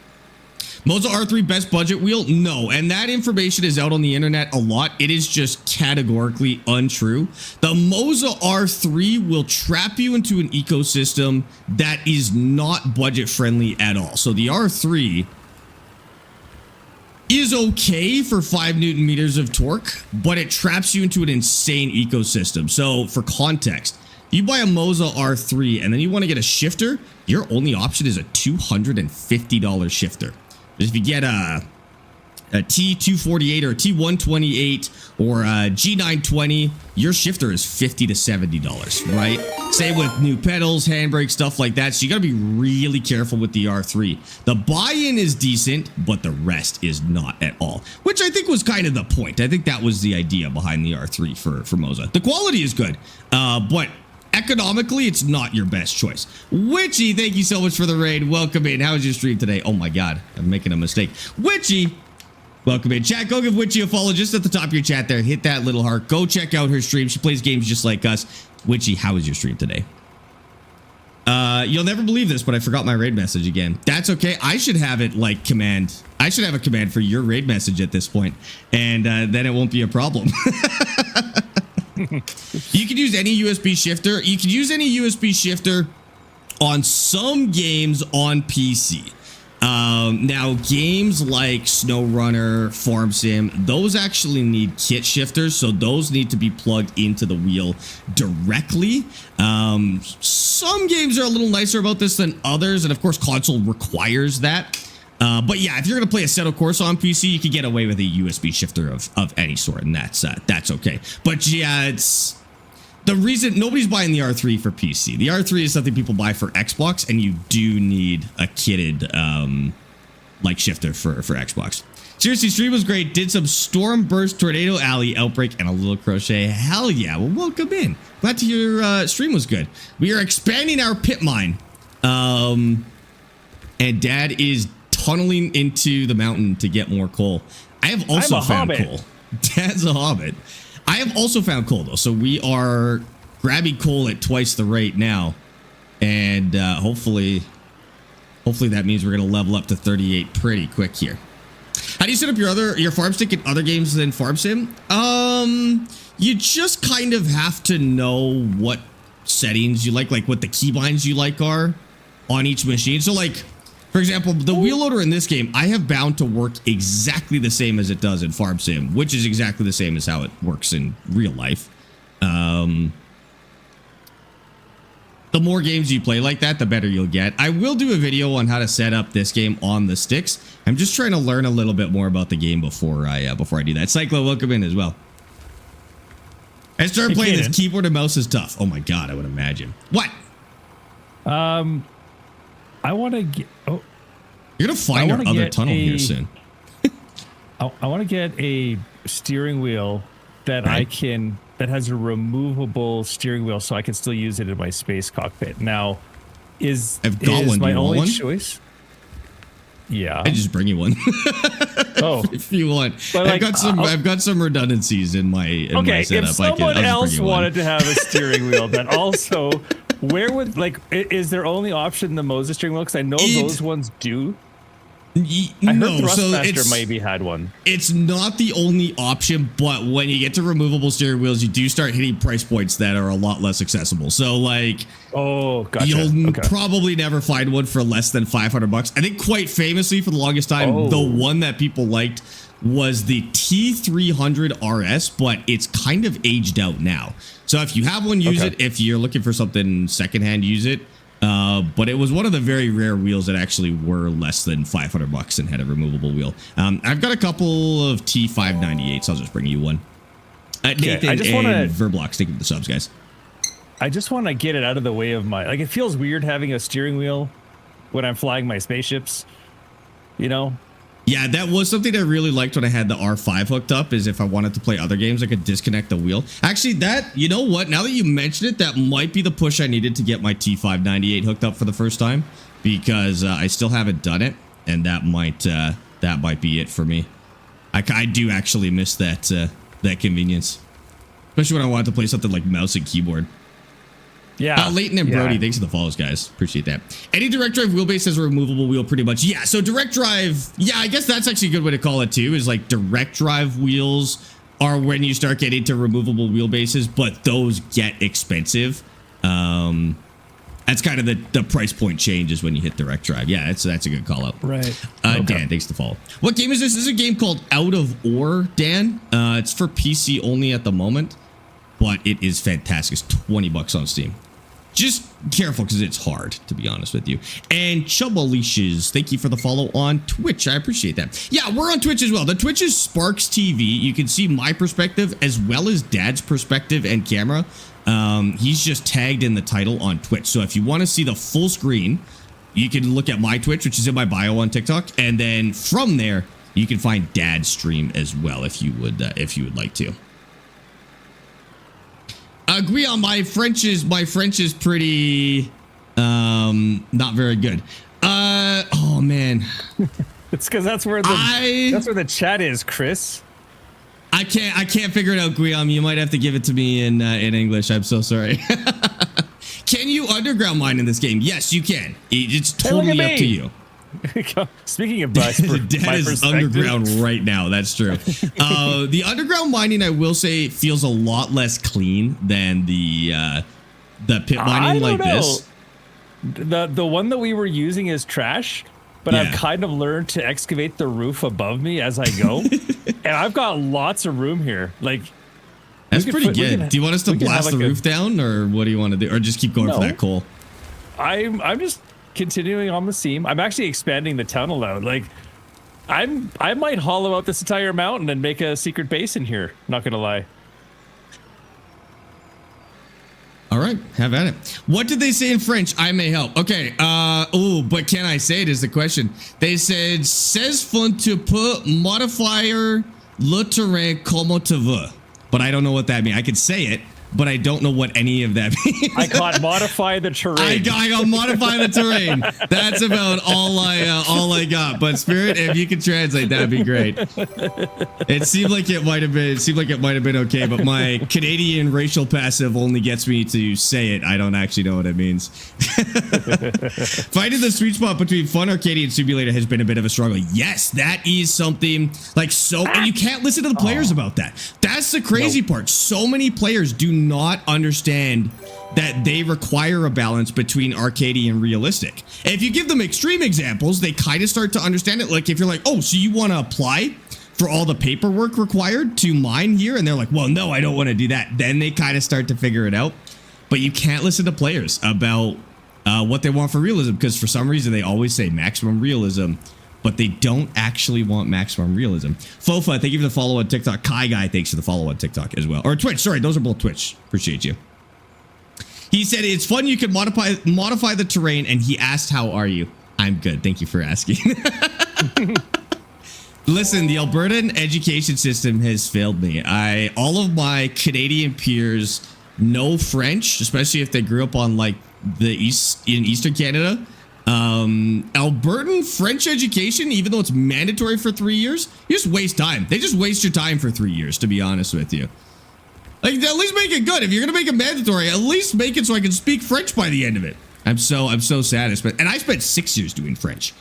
Moza R3 best budget wheel? No, and that information is out on the internet a lot. It is just categorically untrue. The Moza R3 will trap you into an ecosystem that is not budget friendly at all. So the R3 is okay for 5 Newton meters of torque, but it traps you into an insane ecosystem. So for context, you buy a Moza R3 and then you want to get a shifter, your only option is a $250 shifter. If you get a T248 or a T128 or a G920, your shifter is $50 to $70, right? Same with new pedals, handbrake, stuff like that. So you got to be really careful with the R3. The buy-in is decent, but the rest is not at all, which I think was kind of the point. I think that was the idea behind the R3 for Moza. The quality is good, but economically, it's not your best choice. Witchy, thank you so much for the raid. Welcome in. How was your stream today? Oh my God, I'm making a mistake. Witchy, welcome in. Chat, go give Witchy a follow just at the top of your chat there. Hit that little heart. Go check out her stream. She plays games just like us. Witchy, how was your stream today? You'll never believe this, but I forgot my raid message again. That's okay. I should have it like command. I should have a command for your raid message at this point, and then it won't be a problem. You can use any USB shifter. You can use any USB shifter on some games on PC. Now, games like SnowRunner, Farm Sim, those actually need kit shifters, so those need to be plugged into the wheel directly. Some games are a little nicer about this than others, and of course, console requires that. But yeah, if you're going to play Assetto Corsa on PC, you can get away with a USB shifter of any sort, and that's okay. But yeah, it's the reason nobody's buying the R3 for PC. The R3 is something people buy for Xbox, and you do need a kitted like shifter for Xbox. Seriously, stream was great. Did some Storm Burst, Tornado Alley, Outbreak, and a little crochet. Hell yeah. Well, welcome in. Glad to hear your stream was good. We are expanding our pit mine. And Dad is tunneling into the mountain to get more coal. I have also found coal. Dad's a hobbit. I have also found coal though, so we are grabbing coal at twice the rate now, and hopefully that means we're gonna level up to 38 pretty quick here. How do you set up your farm stick in other games than Farm Sim? You just kind of have to know what settings you like what the keybinds you like are on each machine. So like, for example, the wheel loader in this game, I have bound to work exactly the same as it does in Farm Sim, which is exactly the same as how it works in real life. The more games you play like that, the better you'll get. I will do a video on how to set up this game on the sticks. I'm just trying to learn a little bit more about the game before I do that. Cyclo, welcome in as well. I started Hey, playing Kaden. this. Keyboard and mouse is tough. Oh my god, I would imagine. What? I want to get. Oh, You're gonna find I our wanna other get tunnel here a- soon. I want to get a steering wheel that Right. that has a removable steering wheel, so I can still use it in my space cockpit. Now, I've got is one. Do my you want only one? choice? Yeah. I just bring you one Oh, if you want. But, like, I've got some redundancies in my my okay. setup. If someone I'll just else bring you one. wanted to have a steering wheel, that also, where would is their only option the Moses steering wheel? Because I know those ones do. I heard No, so Thrustmaster maybe had one. it's not the only option, but when you get to removable steering wheels, you do start hitting price points that are a lot less accessible. So like, Oh, gotcha. you'll Okay. probably never find one for less than $500. I think quite famously for the longest time, the one that people liked was the T300 RS, but it's kind of aged out now. So if you have one, use it. If you're looking for something secondhand, use it. But it was one of the very rare wheels that actually were less than $500 and had a removable wheel. I've got a couple of T598s. I'll just bring you one. Nathan I just wanna- and Verblox, thank you for the subs, guys. I just want to get it out of the way of my, like, it feels weird having a steering wheel when I'm flying my spaceships, you know? Yeah, that was something I really liked when I had the R5 hooked up, is if I wanted to play other games, I could disconnect the wheel. Actually, you know what? Now that you mention it, that might be the push I needed to get my T598 hooked up for the first time, because I still haven't done it, and that might be it for me. I do actually miss that convenience, especially when I wanted to play something like mouse and keyboard. Yeah. Leighton and yeah. Brody, thanks for the follows, guys. Appreciate that. Any direct drive wheelbase has a removable wheel pretty much. Yeah, so direct drive, yeah, I guess that's actually a good way to call it too, is like direct drive wheels are when you start getting to removable wheelbases, but those get expensive. That's kind of the price point changes when you hit direct drive. Yeah, that's a good call out. Right. Dan, thanks for the follow. What game is this? This is a game called Out of Ore, Dan. It's for PC only at the moment, but it is fantastic. It's $20 on Steam. Just careful because it's hard, to be honest with you. And Chubba Leashes, thank you for the follow on Twitch. I appreciate that. Yeah, we're on Twitch as well. The Twitch is Sparx TV. You can see my perspective as well as Dad's perspective and camera. He's just tagged in the title on Twitch. So if you want to see the full screen, you can look at my Twitch, which is in my bio on TikTok. And then from there, you can find Dad's stream as well if you would like to. Agree on my French is pretty not very good. Oh man. It's because that's where the chat is, Chris. I can't figure it out, Guillaume. You might have to give it to me in English. I'm so sorry. Can you underground mine in this game? Yes, you can. It's totally up to you. Speaking of Dad is underground right now. That's true. The underground mining, I will say, feels a lot less clean than the pit mining like this. The one that we were using is trash, but I've kind of learned to excavate the roof above me as I go, and I've got lots of room here. Like, that's pretty good. Do you want us to blast the roof down, or what do you want to do, or just keep going for that coal? I'm just continuing on the seam. I'm actually expanding the tunnel out. Like, I might hollow out this entire mountain and make a secret base in here. Not gonna lie. All right, have at it. What did they say in French? I may help. Okay. But can I say it is the question. They said, "C'est fun tu peux modifier le terrain comme tu veux." But I don't know what that means. I could say it, but I don't know what any of that means. I got modify the terrain. I got modify the terrain. That's about all I got. But Spirit, if you could translate, that'd be great. It seemed like it might have been okay, but my Canadian racial passive only gets me to say it. I don't actually know what it means. Finding the sweet spot between fun arcade and simulator has been a bit of a struggle. Yes, that is something like and you can't listen to the players about that. That's the crazy part. So many players do not understand that they require a balance between arcadey and realistic. If you give them extreme examples, they kind of start to understand it. Like if you're like, oh, so you want to apply for all the paperwork required to mine here? And they're like, well, no, I don't want to do that. Then they kind of start to figure it out. But you can't listen to players about what they want for realism, because for some reason they always say maximum realism. but they don't actually want maximum realism. Fofa, thank you for the follow on TikTok. Kai Guy, thanks for the follow on TikTok as well. Or Twitch, sorry, those are both Twitch. Appreciate you. He said it's fun. You can modify the terrain, and he asked, "How are you?" I'm good. Thank you for asking. Listen, the Albertan education system has failed me. All of my Canadian peers know French, especially if they grew up on like the Eastern Canada. Albertan French education, even though it's mandatory for 3 years, you just waste time. They just waste your time for 3 years, to be honest with you. Like, at least make it good. If you're gonna make it mandatory, at least make it so I can speak French by the end of it. I'm so sad. I spent 6 years doing French.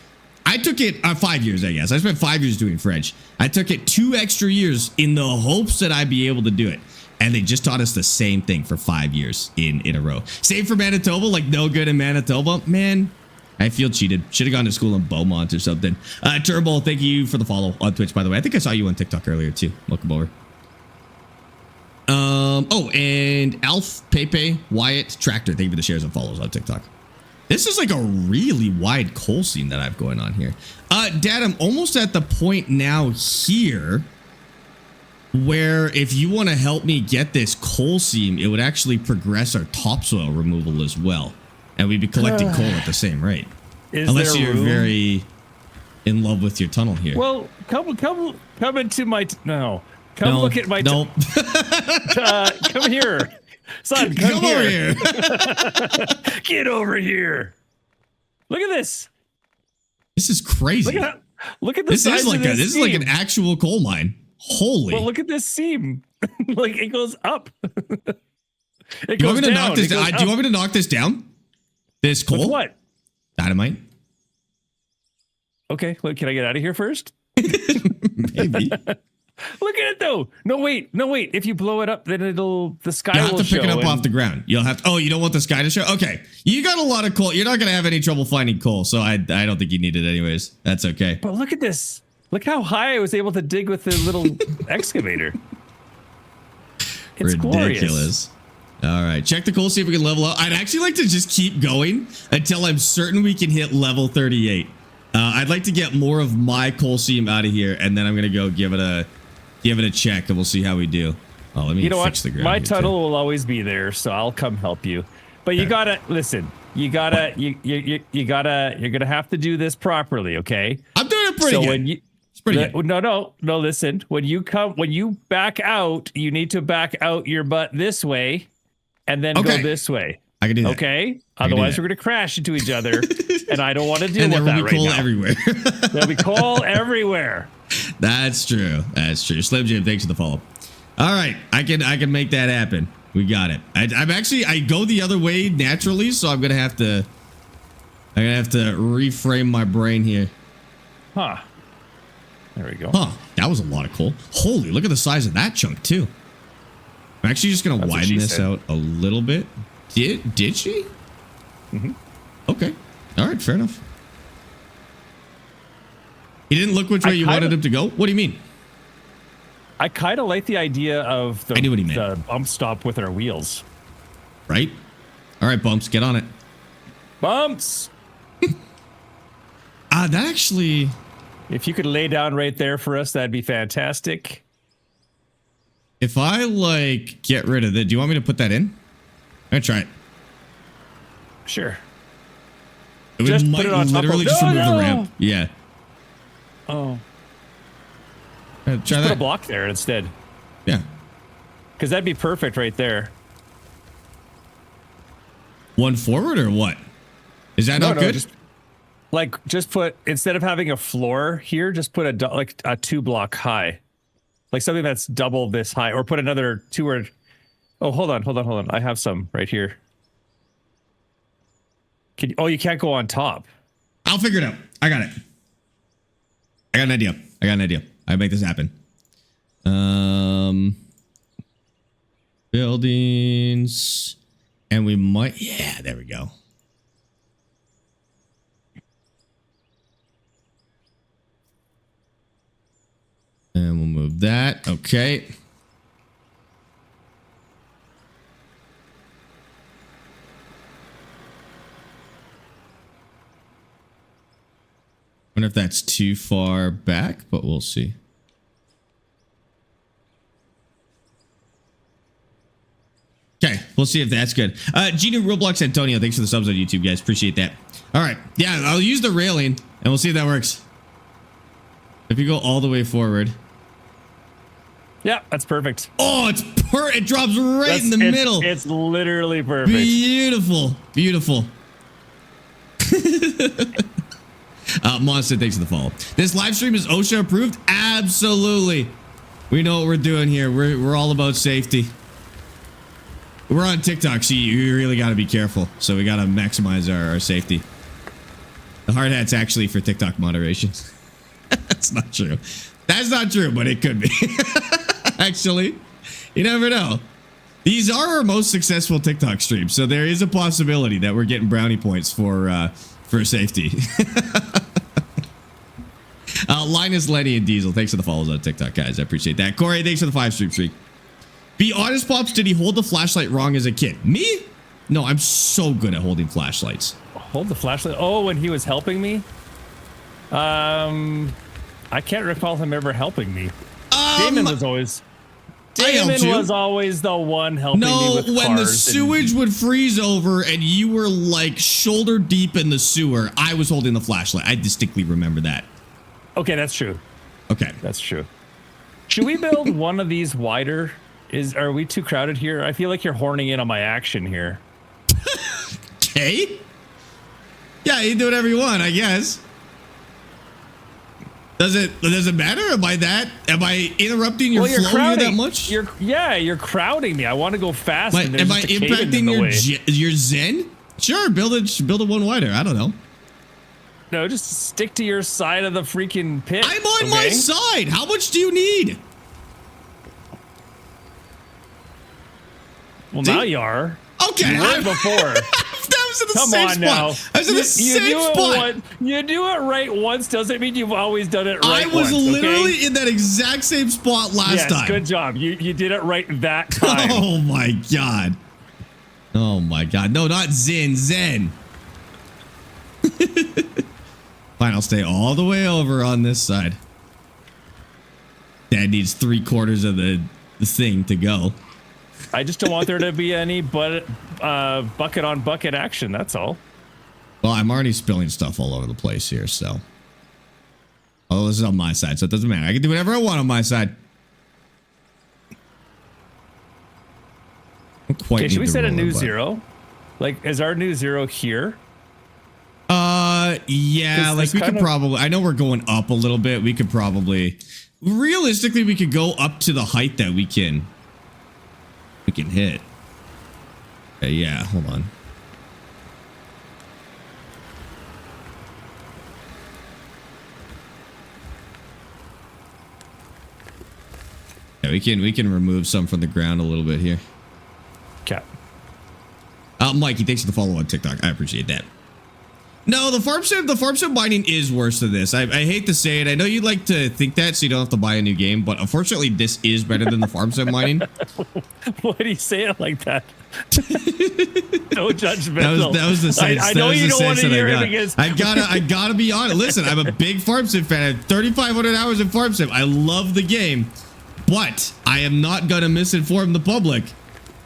I took it 5 years, I guess. I spent 5 years doing French. I took it 2 extra years in the hopes that I'd be able to do it. And they just taught us the same thing for 5 years in a row. Same for Manitoba, like no good in Manitoba. Man, I feel cheated. Should have gone to school in Beaumont or something. Turbo, thank you for the follow on Twitch, by the way. I think I saw you on TikTok earlier too. Welcome over. Oh, and Alf, Pepe, Wyatt, Tractor, thank you for the shares and follows on TikTok. This is like a really wide coal seam that I've going on here. Dad, I'm almost at the point now here where if you want to help me get this coal seam, it would actually progress our topsoil removal as well. And we'd be collecting coal at the same rate. Unless you're very in love with your tunnel here. Well, come into my... No. Come look at my... Nope. Come here. Son, come over here. Get over here. Look at this. This is crazy. Look at the size of this. This is like an actual coal mine. Holy. Well, look at this seam. Like it goes up. Do you want me to knock this down? Do you want me to knock this down? This coal? With what? Dynamite. Okay. Well, can I get out of here first? Maybe. Look at it though. No wait. If you blow it up, then the sky will show. You'll have to pick it up off the ground. You'll have to, oh, you don't want the sky to show? Okay. You got a lot of coal. You're not going to have any trouble finding coal. So I don't think you need it anyways. That's okay. But look at this. Look how high I was able to dig with the little excavator. It's ridiculous. Glorious. All right. Check the coal, see if we can level up. I'd actually like to just keep going until I'm certain we can hit level 38. I'd like to get more of my coal seam out of here, and then I'm going to go give it a check, and we'll see how we do. Oh, let me fix the ground. My tunnel will always be there, so I'll come help you. But you gotta listen. You're gonna have to do this properly, okay? I'm doing it pretty good. It's pretty good. No. Listen. When you back out, you need to back out your butt this way, and then go this way. I can do that. Okay. Otherwise, we're gonna crash into each other, and I don't want to deal with that right now. And there will be coal everywhere. There'll be coal everywhere. That's true. Slim Jim, thanks for the follow. All right, I can make that happen. We got it. I go the other way naturally, so I'm gonna have to reframe my brain here. Huh. There we go. Huh. That was a lot of coal. Holy, look at the size of that chunk too. I'm actually just gonna widen this out a little bit. Did she? Mm-hmm. Okay. All right. Fair enough. He didn't look which way you wanted him to go? What do you mean? I kind of like the idea of the bump stop with our wheels. Right? All right, Bumps, get on it. Bumps! That actually... If you could lay down right there for us, that'd be fantastic. If I, like, get rid of it, do you want me to put that in? I'm going to try it. Sure. Just put it on literally just remove the ramp. Yeah. Oh. Just put a block there instead. Yeah. Because that'd be perfect right there. One forward or what? Is that not good? Just put, instead of having a floor here, just put a 2-block high. Like something that's double this high. Or put another 2 or... Oh, hold on. I have some right here. You can't go on top. I'll figure it out. I got it. I got an idea. I make this happen. Buildings. And we might... Yeah, there we go. And we'll move that. Okay. wonder if that's too far back, but we'll see. Okay, we'll see if that's good. Gino Roblox Antonio, thanks for the subs on YouTube, guys. Appreciate that. All right, yeah, I'll use the railing, and we'll see if that works. If you go all the way forward. Yeah, that's perfect. Oh, it drops right in the middle. It's literally perfect. Beautiful, beautiful. Monster, thanks for the follow. This live stream is OSHA approved? Absolutely. We know what we're doing here. We're all about safety. We're on TikTok, so you really got to be careful. So we got to maximize our safety. The hard hat's actually for TikTok moderation. That's not true. That's not true, but it could be. Actually, you never know. These are our most successful TikTok streams, so there is a possibility that we're getting brownie points for safety. Linus, Lenny, and Diesel, thanks for the follows on TikTok, guys. I appreciate that. Corey, thanks for the 5-stream streak. Be honest, Pops, did he hold the flashlight wrong as a kid? Me? No, I'm so good at holding flashlights. Hold the flashlight? Oh, when he was helping me? I can't recall him ever helping me. Damon was always the one helping me with cars. When the sewage would freeze over and you were like shoulder deep in the sewer, I was holding the flashlight. I distinctly remember that. Okay, that's true. Okay. That's true. Should we build one of these wider? Are we too crowded here? I feel like you're horning in on my action here. Okay. Yeah, you can do whatever you want, I guess. Does it matter? Am I interrupting your flow here that much? You're crowding me. I want to go fast. Am I impacting your zen? Sure, build it one wider. I don't know. No, just stick to your side of the freaking pit. I'm on my side. How much do you need? Well, now you are. Okay. You were before. That was in the same spot. Now. I was in the same spot. You do it right once doesn't mean you've always done it right. I was literally in that exact same spot last time. Good job. You did it right that time. Oh my god. Oh my god. No, not Zen. Fine, I'll stay all the way over on this side. Dad needs 3/4 of the thing to go. I just don't want there to be any bucket on bucket action. That's all. Well, I'm already spilling stuff all over the place here, so. Oh, this is on my side, so it doesn't matter. I can do whatever I want on my side. Okay, should we set a new zero? Like, is our new zero here? Yeah, like we could probably. I know we're going up a little bit. We could probably, realistically, we could go up to the height that we can hit. Okay, yeah, hold on. Yeah, we can remove some from the ground a little bit here. Okay. Mikey, thanks for the follow on TikTok. I appreciate that. No, the farm sim mining is worse than this. I hate to say it. I know you'd like to think that so you don't have to buy a new game, but unfortunately this is better than the farm sim mining. Why do you say it like that? No judgmental. That was the sense. I know you don't want to hear it against. I gotta be honest. Listen, I'm a big farm sim fan. I have 3,500 hours in farm sim. I love the game, but I am not gonna misinform the public.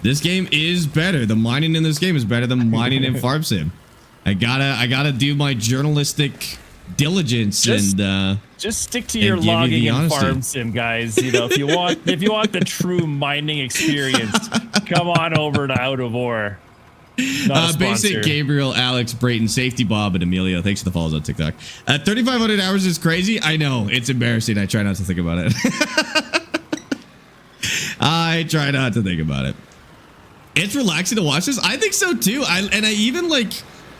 This game is better. The mining in this game is better than mining in farm sim. I gotta do my journalistic diligence and just stick to your logging and farm sim, guys. You know, if you want the true mining experience, come on over to outofore. Basic Gabriel, Alex, Brayton, Safety Bob, and Emilio. Thanks for the follows on TikTok. 3,500 hours is crazy. I know, it's embarrassing. I try not to think about it. I try not to think about it. It's relaxing to watch this. I think so too.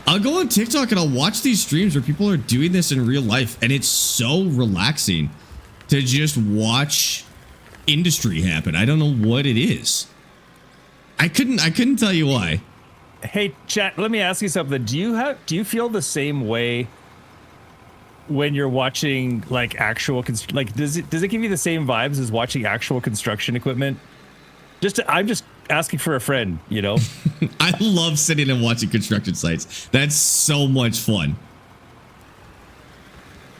I'll go on TikTok and I'll watch these streams where people are doing this in real life, and it's so relaxing to just watch industry happen. I don't know what it is. I couldn't tell you why. Hey, chat, let me ask you something. Do you feel the same way when you're watching like actual does it give you the same vibes as watching actual construction equipment? I'm just asking for a friend, you know. I love sitting and watching construction sites. That's so much fun.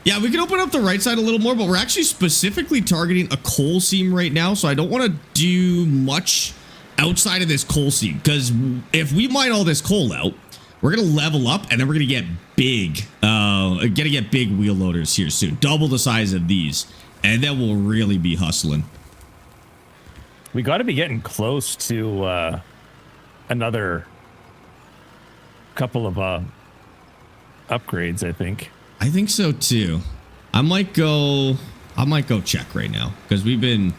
Yeah, we can open up the right side a little more, but we're actually specifically targeting a coal seam right now, so I don't want to do much outside of this coal seam, because if we mine all this coal out, we're going to level up, and then we're going to get big, big wheel loaders here soon. Double the size of these, and then we'll really be hustling. We got to be getting close to another couple of upgrades, I think. I think so too. I might go check right now, because we've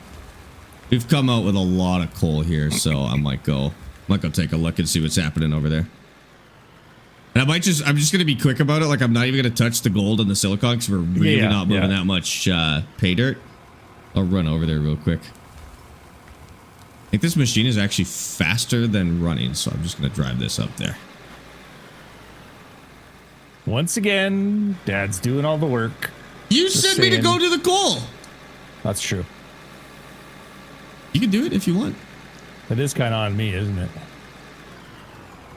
come out with a lot of coal here, so I might go take a look and see what's happening over there. And I'm just gonna be quick about it. Like, I'm not even gonna touch the gold and the silicon, because we're really not moving that much pay dirt. I'll run over there real quick. I think this machine is actually faster than running, so I'm just gonna drive this up there. Once again, Dad's doing all the work. You sent me to go to the coal. That's true. You can do it if you want. It is kind of on me, isn't it?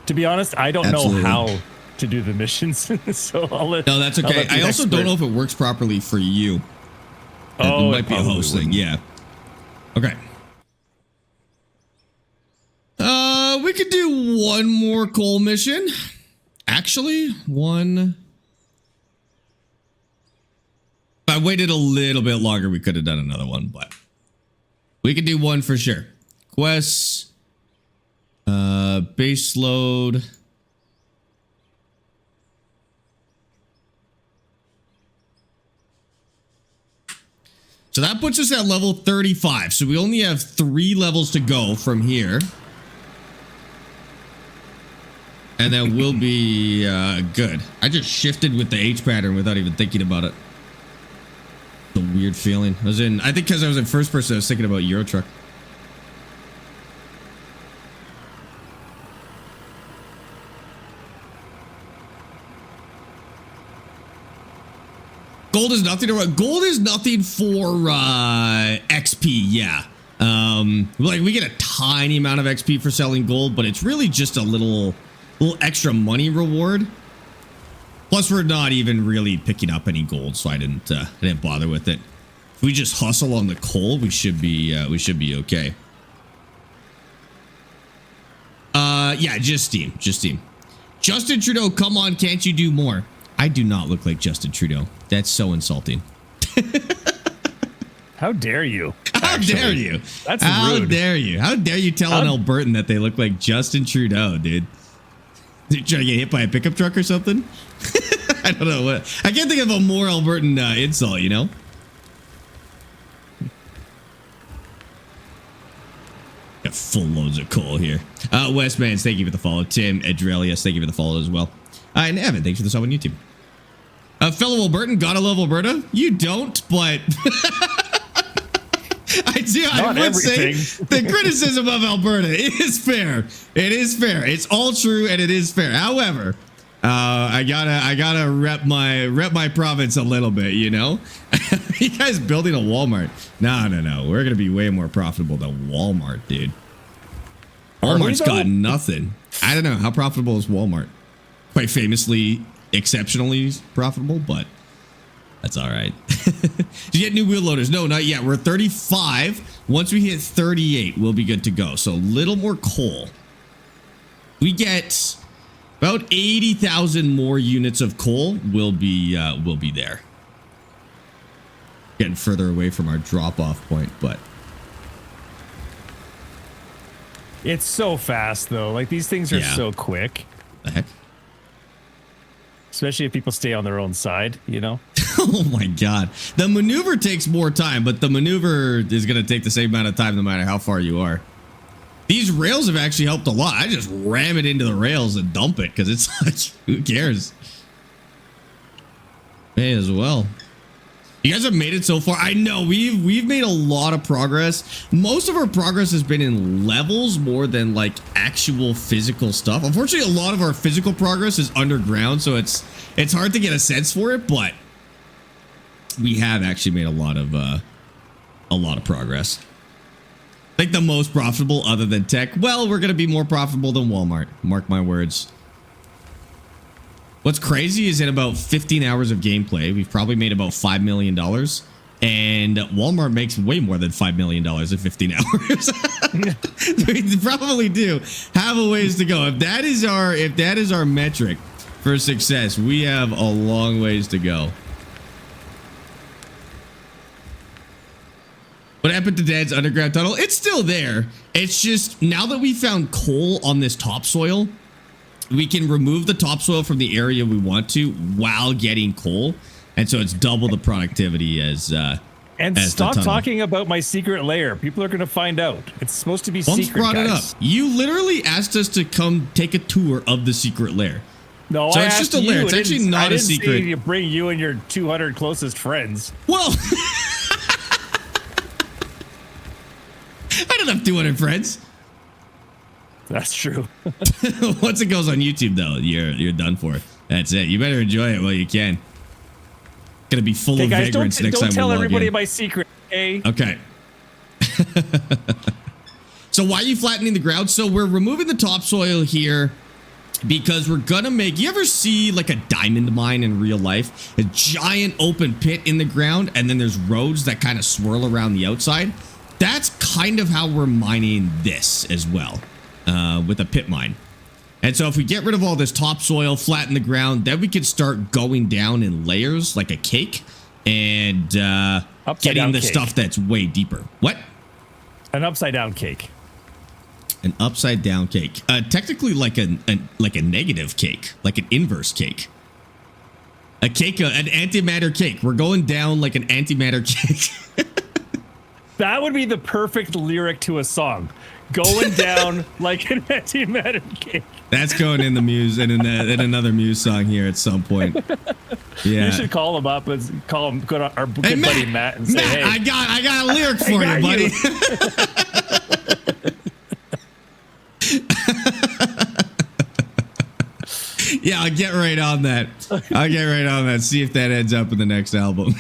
To be honest, I don't know how to do the missions, so I'll let. No, that's okay. I also don't know if it works properly for you. Oh, it might be a host thing. Yeah. Okay. We could do one more coal mission. Actually, one. If I waited a little bit longer, we could have done another one, but we could do one for sure. Quests. Base load. So that puts us at level 35. So we only have 3 levels to go from here. And then we'll be good. I just shifted with the H pattern without even thinking about it. It's a weird feeling. I think because I was in first person, I was thinking about Euro Truck. Gold is nothing for XP, yeah. Like, we get a tiny amount of XP for selling gold, but it's really just a little extra money reward. Plus, we're not even really picking up any gold, so I didn't bother with it. If we just hustle on the coal, we should be okay. Yeah, just Steam. Justin Trudeau, come on, can't you do more? I do not look like Justin Trudeau. That's so insulting. How dare you? How dare you? That's rude. How dare you? How dare you tell an Albertan that they look like Justin Trudeau, dude? They're trying to get hit by a pickup truck or something? I don't know what. I can't think of a more Albertan insult, you know? Got full loads of coal here. Westmans, thank you for the follow. Tim, Edrelius, thank you for the follow as well. And Evan, thanks for the sub on YouTube. Fellow Albertan, gotta love Alberta. You don't, but I do. I would say the criticism of Alberta is fair. It is fair. It's all true, and it is fair. However, I gotta rep my province a little bit. You know, you guys building a Walmart? No. We're gonna be way more profitable than Walmart, dude. Walmart's got nothing. I don't know how profitable is Walmart. Quite famously, exceptionally profitable, but that's all right. Did you get new wheel loaders? No, not yet. We're 35. Once we hit 38, we'll be good to go. So a little more coal. We get about 80,000 more units of coal. We'll be there. Getting further away from our drop-off point, but it's so fast though. Like, these things are so quick. The heck? Especially if people stay on their own side, you know? Oh my God. The maneuver takes more time, but the maneuver is going to take the same amount of time no matter how far you are. These rails have actually helped a lot. I just ram it into the rails and dump it because it's like, who cares? May as well. You guys have made it so far. I know we've made a lot of progress. Most of our progress has been in levels more than like actual physical stuff. Unfortunately, a lot of our physical progress is underground, so it's hard to get a sense for it. But we have actually made a lot of progress. I think the most profitable, other than tech. Well, we're gonna be more profitable than Walmart. Mark my words. What's crazy is in about 15 hours of gameplay, we've probably made about $5 million. And Walmart makes way more than $5 million in 15 hours. We probably do have a ways to go. If that is our metric for success, we have a long ways to go. What happened to Dad's underground tunnel? It's still there. It's just now that we found coal on this topsoil, we can remove the topsoil from the area we want to while getting coal. And so it's double the productivity as stop talking about my secret lair. People are going to find out. It's supposed to be secret, brought guys. it up. You literally asked us to come take a tour of the secret lair. No, so I it's just a lair. It's actually not a secret. I didn't say you bring you and your 200 closest friends. Well, I don't have 200 friends. That's true. Once it goes on YouTube, though, you're done for. That's it. You better enjoy it while you can. Gonna be full of guys, vagrants next time. Don't tell everybody my secret. Okay. So why are you flattening the ground? So we're removing the topsoil here because we're gonna make. You ever see like a diamond mine in real life? A giant open pit in the ground, and then there's roads that kind of swirl around the outside. That's kind of how we're mining this as well, with a pit mine. And so if we get rid of all this topsoil, flatten the ground, then we can start going down in layers like a cake and getting the stuff that's way deeper. What? An upside down cake. An upside down cake. Technically like a negative cake, like an inverse cake. A cake, an antimatter cake. We're going down like an antimatter cake. That would be the perfect lyric to a song. Going down like an antimatter cake. That's going in the Muse and in another Muse song here at some point. Yeah, you should call him up and call him our good buddy Matt and say, Matt, "Hey, I got a lyric for you, buddy." Yeah, I'll get right on that. See if that ends up in the next album.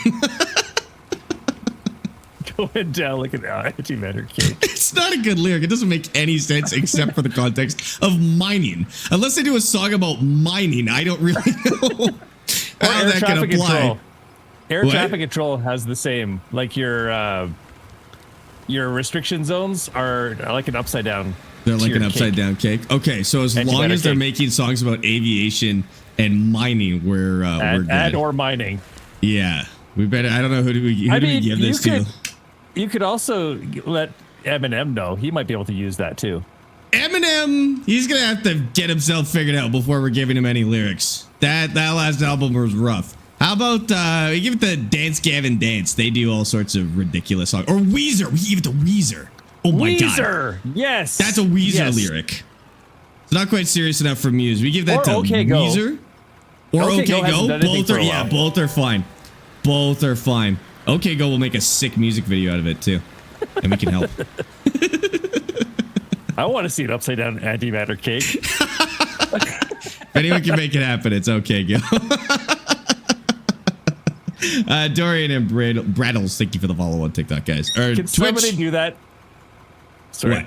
Going down like an antimatter cake. It's not a good lyric. It doesn't make any sense except for the context of mining. Unless they do a song about mining, I don't really know how that can apply. Air traffic control has the same. Like your restriction zones are like an upside down. They're like an upside down cake. Okay, so as long as they're making songs about aviation and mining, we're good. And or mining. Yeah, we better. I don't know who do we give this to. You could also let Eminem know. He might be able to use that too. Eminem, he's gonna have to get himself figured out before we're giving him any lyrics. That last album was rough. How about we give it to Dance Gavin Dance? They do all sorts of ridiculous songs. Or Weezer. We give it to Weezer. Oh my god. Weezer. Yes. That's a Weezer lyric. It's not quite serious enough for Muse. We give that to OK Weezer. Or OK Go. Both are fine. Both are fine. OK Go will make a sick music video out of it too. And we can help. I want to see an upside down antimatter cake. If anyone can make it happen, it's OK Go. Dorian and Braddles, thank you for the follow on TikTok, guys. Can somebody do that? Sorry. What?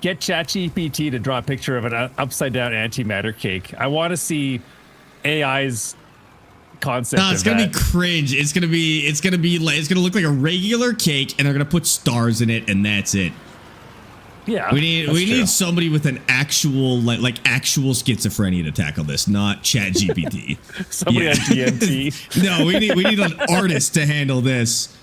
Get ChatGPT to draw a picture of an upside down antimatter cake. I want to see AI's concept. No, it's gonna be cringe. It's gonna look like a regular cake, and they're gonna put stars in it, and that's it. Yeah, we need somebody with an actual like actual schizophrenia to tackle this, not ChatGPT. Somebody on DMT. No, we need an artist to handle this.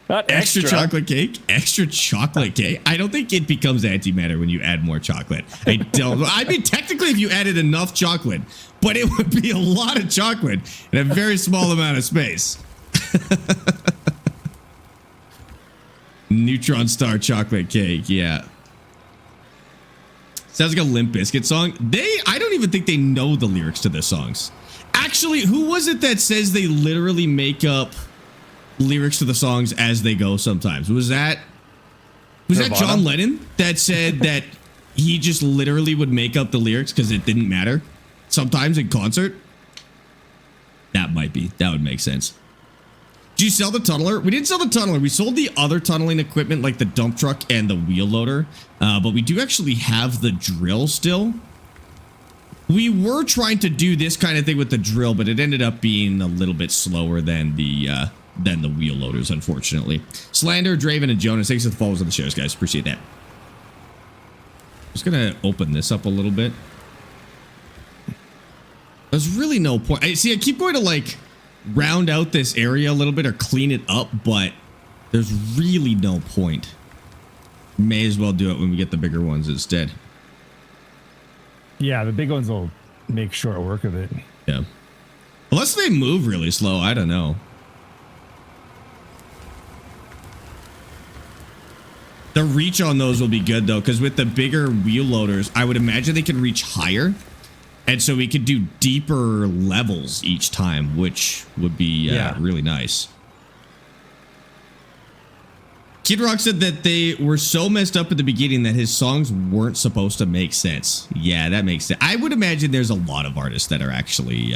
Not extra chocolate cake. Extra chocolate cake. I don't think it becomes antimatter when you add more chocolate. I don't. I mean, technically, if you added enough chocolate, but it would be a lot of chocolate in a very small amount of space. Neutron star chocolate cake. Yeah. Sounds like a Limp Bizkit song. I don't even think they know the lyrics to their songs. Actually, who was it that says they literally make up lyrics to the songs as they go sometimes? Was that John Lennon that said that he just literally would make up the lyrics because it didn't matter sometimes in concert? That would make sense. Did you sell the tunneler? We didn't sell the tunneler. We sold the other tunneling equipment like the dump truck and the wheel loader. But we do actually have the drill still. We were trying to do this kind of thing with the drill, but it ended up being a little bit slower than the wheel loaders, unfortunately. Slander, Draven, and Jonas, thanks for the follows on the shows, guys. Appreciate that. Just gonna open this up a little bit. There's really no point. I keep going to like round out this area a little bit or clean it up, but there's really no point. May as well do it when we get the bigger ones instead. Yeah, the big ones will make short work of it. Yeah. Unless they move really slow, I don't know. The reach on those will be good though, because with the bigger wheel loaders, I would imagine they can reach higher. And so we could do deeper levels each time, which would be really nice. Kid Rock said that they were so messed up at the beginning that his songs weren't supposed to make sense. Yeah, that makes sense. I would imagine there's a lot of artists that are actually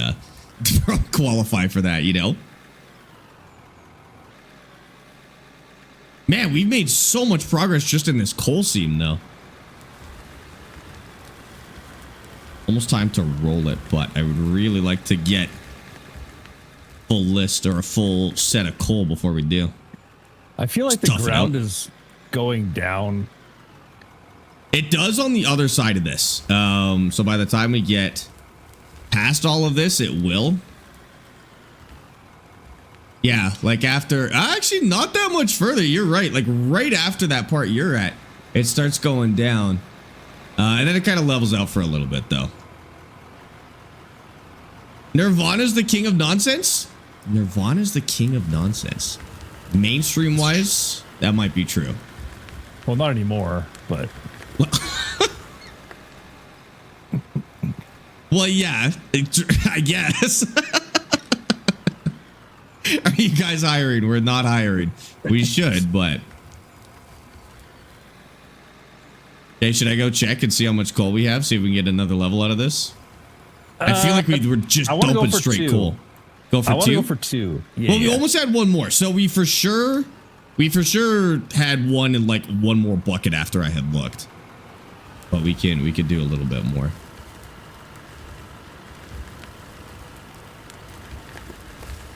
qualify for that, you know? Man, we've made so much progress just in this coal seam, though. Almost time to roll it, but I would really like to get full list or a full set of coal before we do. I feel like the ground is going down. It does on the other side of this. So by the time we get past all of this, it will. Yeah, like after, actually not that much further. You're right. Like right after that part you're at, it starts going down. And then it kind of levels out for a little bit though. Nirvana's the king of nonsense? Nirvana's the king of nonsense. Mainstream wise, that might be true. Well, not anymore, but. Well, yeah, I guess. Are you guys hiring? We're not hiring. We should, but. Okay, should I go check and see how much coal we have? See if we can get another level out of this? I feel like we were just dumping straight coal. Go for two? I want to go for two. Yeah, well, we almost had one more. So we for sure had one in like one more bucket after I had looked. But we could do a little bit more.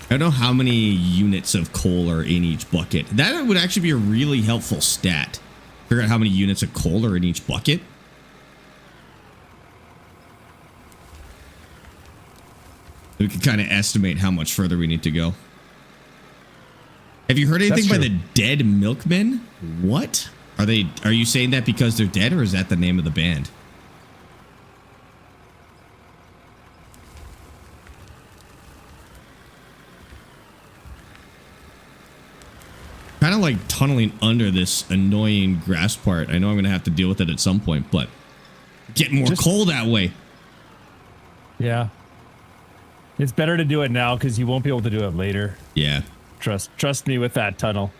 I don't know how many units of coal are in each bucket. That would actually be a really helpful stat. Figure out how many units of coal are in each bucket. We can kind of estimate how much further we need to go. Have you heard anything by the Dead Milkmen? What? Are you saying that because they're dead, or is that the name of the band? Kind of like tunneling under this annoying grass part. I know I'm going to have to deal with it at some point, but get more coal that way. Yeah. It's better to do it now because you won't be able to do it later. Yeah. Trust me with that tunnel.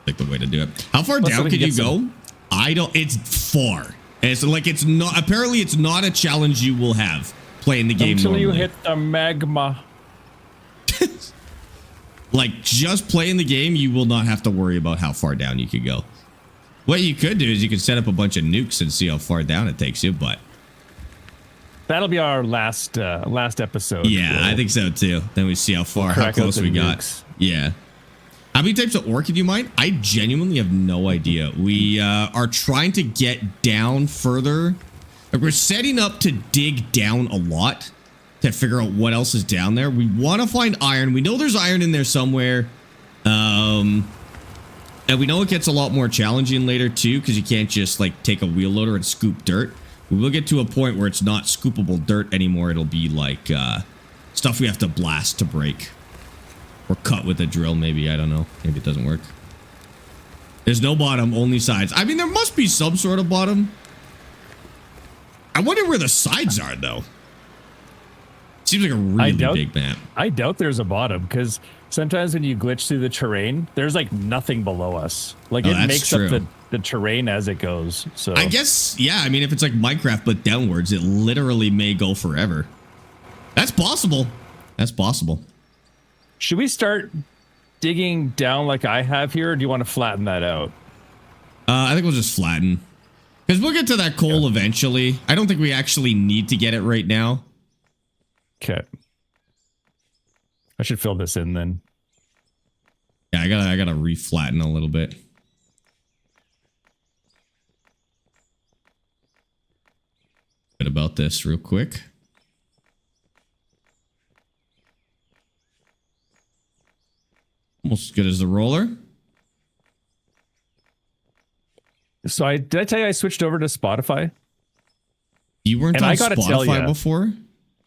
Like the way to do it. How far down can you go? It's far. And it's like, it's not, apparently it's not a challenge you will have playing the game until normally. you hit the magma. Like just playing the game, you will not have to worry about how far down you could go. What you could do is you could set up a bunch of nukes and see how far down it takes you, but that'll be our last episode. Yeah, I think so too. Then we see how close we got. Yeah. How many types of ore can you mine? I genuinely have no idea. We are trying to get down further. We're setting up to dig down a lot to figure out what else is down there. We want to find iron. We know there's iron in there somewhere. And we know it gets a lot more challenging later too, because you can't just like take a wheel loader and scoop dirt. We will get to a point where it's not scoopable dirt anymore. It'll be like stuff we have to blast to break. Or cut with a drill, maybe. I don't know. Maybe it doesn't work. There's no bottom, only sides. I mean, there must be some sort of bottom. I wonder where the sides are, though. Seems like a really big map. I doubt there's a bottom, because sometimes when you glitch through the terrain, there's like nothing below us. Like it makes up the terrain as it goes. So I guess, yeah, I mean, if it's like Minecraft but downwards, it literally may go forever. That's possible. That's possible. Should we start digging down like I have here, or do you want to flatten that out? I think we'll just flatten. Because we'll get to that coal eventually. I don't think we actually need to get it right now. Okay. I should fill this in then. Yeah, I gotta reflatten a little bit. Bit about this real quick. Almost as good as the roller. So did I tell you I switched over to Spotify? You weren't And on I gotta tell Spotify ya, before?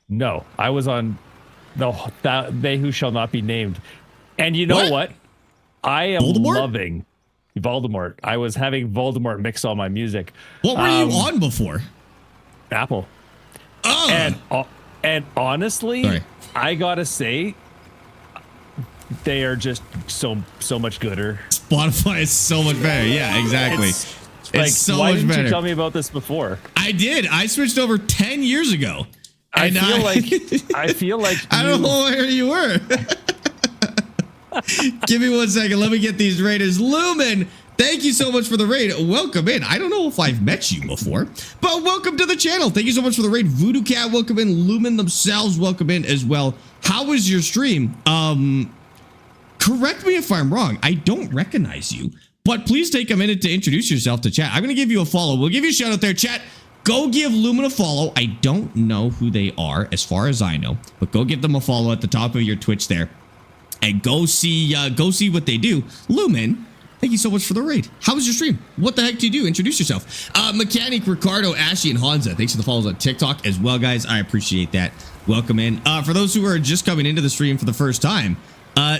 No, I was on They Who Shall Not Be Named. And you know what? I am loving Voldemort. I was having Voldemort mix all my music. What were you on before? Apple. Oh. And honestly, Sorry. I gotta say, they are just so much gooder. Spotify is so much better. Yeah, exactly. It's so why much didn't better. you tell me about this before? I did. I switched over 10 years ago. I feel like I don't know where you were. Give me 1 second. Let me get these raiders. Lumen, thank you so much for the raid. Welcome in. I don't know if I've met you before, but welcome to the channel. Thank you so much for the raid. Voodoo Cat, welcome in. Lumen themselves, welcome in as well. How was your stream? Correct me if I'm wrong. I don't recognize you, but please take a minute to introduce yourself to chat. I'm going to give you a follow. We'll give you a shout out there, chat. Go give Lumen a follow. I don't know who they are as far as I know, but go give them a follow at the top of your Twitch there and go see what they do. Lumen, thank you so much for the raid. How was your stream? What the heck do you do? Introduce yourself. Mechanic, Ricardo, Ashy, and Hansa, thanks for the follows on TikTok as well, guys. I appreciate that. Welcome in. For those who are just coming into the stream for the first time,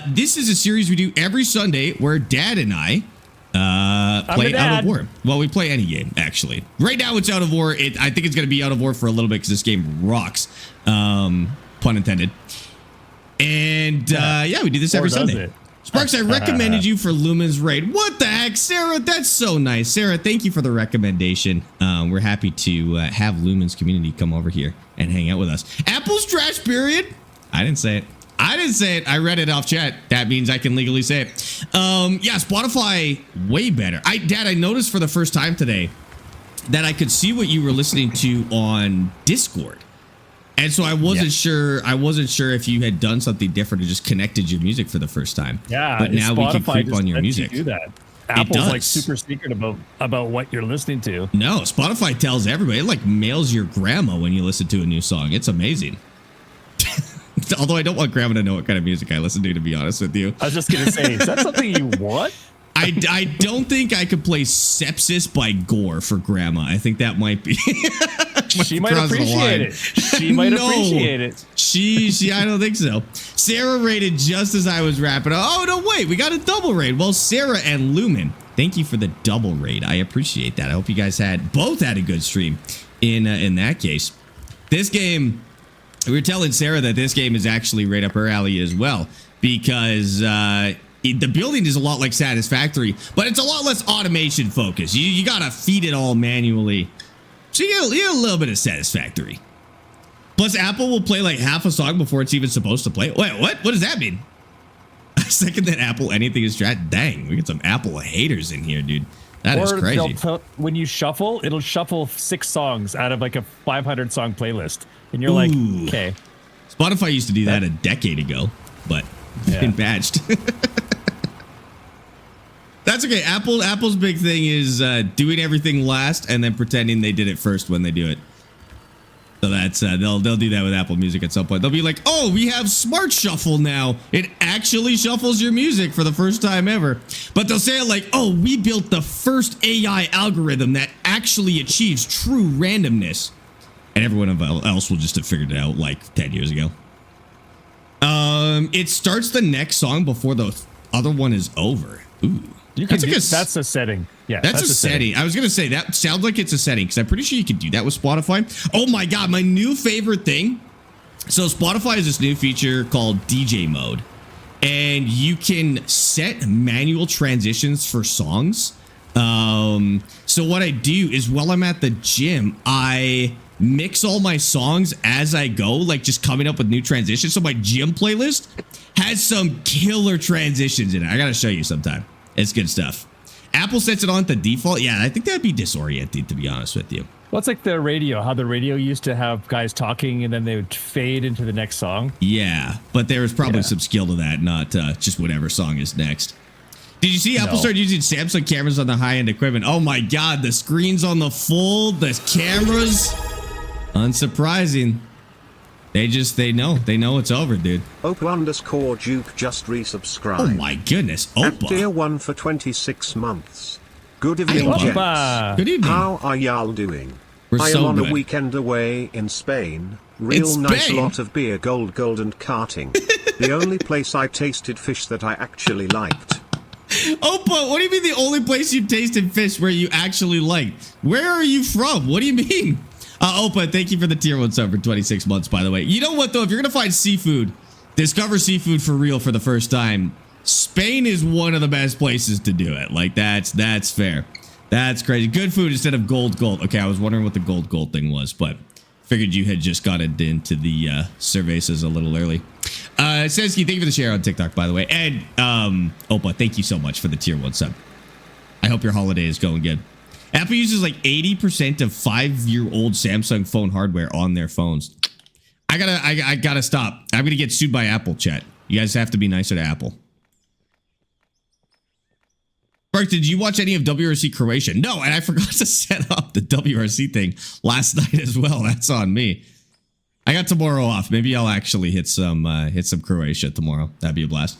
this is a series we do every Sunday where Dad and I play Out of War. Well, we play any game, actually. Right now it's Out of War. I think it's going to be Out of War for a little bit because this game rocks. Pun intended. And yeah, we do this every Sunday. Sparx, I recommended you for Lumen's raid. What the heck, Sarah? That's so nice. Sarah, thank you for the recommendation. We're happy to have Lumen's community come over here and hang out with us. Apple's trash period. I didn't say it. I didn't say it. I read it off chat. That means I can legally say it. Yeah, Spotify, way better. Dad, I noticed for the first time today that I could see what you were listening to on Discord. And so I wasn't sure. I wasn't sure if you had done something different or just connected your music for the first time. Yeah, but now we can creep on your music. Do that. Apple's like super secret about what you're listening to. No, Spotify tells everybody. It like mails your grandma when you listen to a new song. It's amazing. Although I don't want grandma to know what kind of music I listen to be honest with you. I was just gonna say, is that something you want? I don't think I could play Sepsis by Gore for grandma. I think that might be. She might appreciate it. She might appreciate it. She, I don't think so. Sarah rated just as I was wrapping up. Oh, no, wait. We got a double raid. Well, Sarah and Lumen, thank you for the double raid. I appreciate that. I hope you guys both had a good stream in that case. This game, we were telling Sarah that this game is actually right up her alley as well because the building is a lot like Satisfactory, but it's a lot less automation focused. You got to feed it all manually. So you get a little bit of Satisfactory. Plus, Apple will play like half a song before it's even supposed to play. Wait, what? What does that mean? Second that Apple anything is strat. Dang, we get some Apple haters in here, dude. That is crazy. When you shuffle, it'll shuffle 6 songs out of like a 500 song playlist, and you're like, okay. Spotify used to do that a decade ago, but it's been patched. That's okay. Apple's big thing is doing everything last and then pretending they did it first when they do it. So that's they'll do that with Apple Music at some point. They'll be like, "Oh, we have Smart Shuffle now. It actually shuffles your music for the first time ever." But they'll say it like, "Oh, we built the first AI algorithm that actually achieves true randomness," and everyone else will just have figured it out like 10 years ago. It starts the next song before the other one is over. Ooh. That's a setting. Yeah, that's a setting. I was going to say that sounds like it's a setting because I'm pretty sure you can do that with Spotify. Oh my God, my new favorite thing. So Spotify has this new feature called DJ mode, and you can set manual transitions for songs. So what I do is while I'm at the gym, I mix all my songs as I go, like just coming up with new transitions. So my gym playlist has some killer transitions in it. I got to show you sometime. It's good stuff. Apple sets it on the default. Yeah, I think that'd be disorienting, to be honest with you. Well, it's like the radio, how the radio used to have guys talking and then they would fade into the next song. Yeah, but there was probably some skill to that, not just whatever song is next. Did you see Apple start using Samsung cameras on the high-end equipment? Oh my God, the screens on the full, the cameras. Unsurprising. They know it's over, dude. Opa_Duke just resubscribed. Oh my goodness, At Opa. Tier 1 for 26 months. Good evening, Opa. gents. Good evening. How are y'all doing? We're I am so on good. a weekend away in Spain. Real In nice Spain? lot of beer, gold and karting. The only place I tasted fish that I actually liked. Opa, what do you mean the only place you've tasted fish where you actually liked? Where are you from? What do you mean? Opa, thank you for the tier 1 sub for 26 months, by the way. You know what, though? If you're going to find seafood, discover seafood for real for the first time, Spain is one of the best places to do it. Like, that's fair. That's crazy. Good food instead of gold. Okay, I was wondering what the gold thing was, but figured you had just got into the surveys a little early. Sensky, thank you for the share on TikTok, by the way. And Opa, thank you so much for the tier 1 sub. I hope your holiday is going good. Apple uses like 80% of 5-year-old Samsung phone hardware on their phones. I gotta stop. I'm gonna get sued by Apple, chat. You guys have to be nicer to Apple. Sparx, did you watch any of WRC Croatia? No, and I forgot to set up the WRC thing last night as well. That's on me. I got tomorrow off. Maybe I'll actually hit some Croatia tomorrow. That'd be a blast.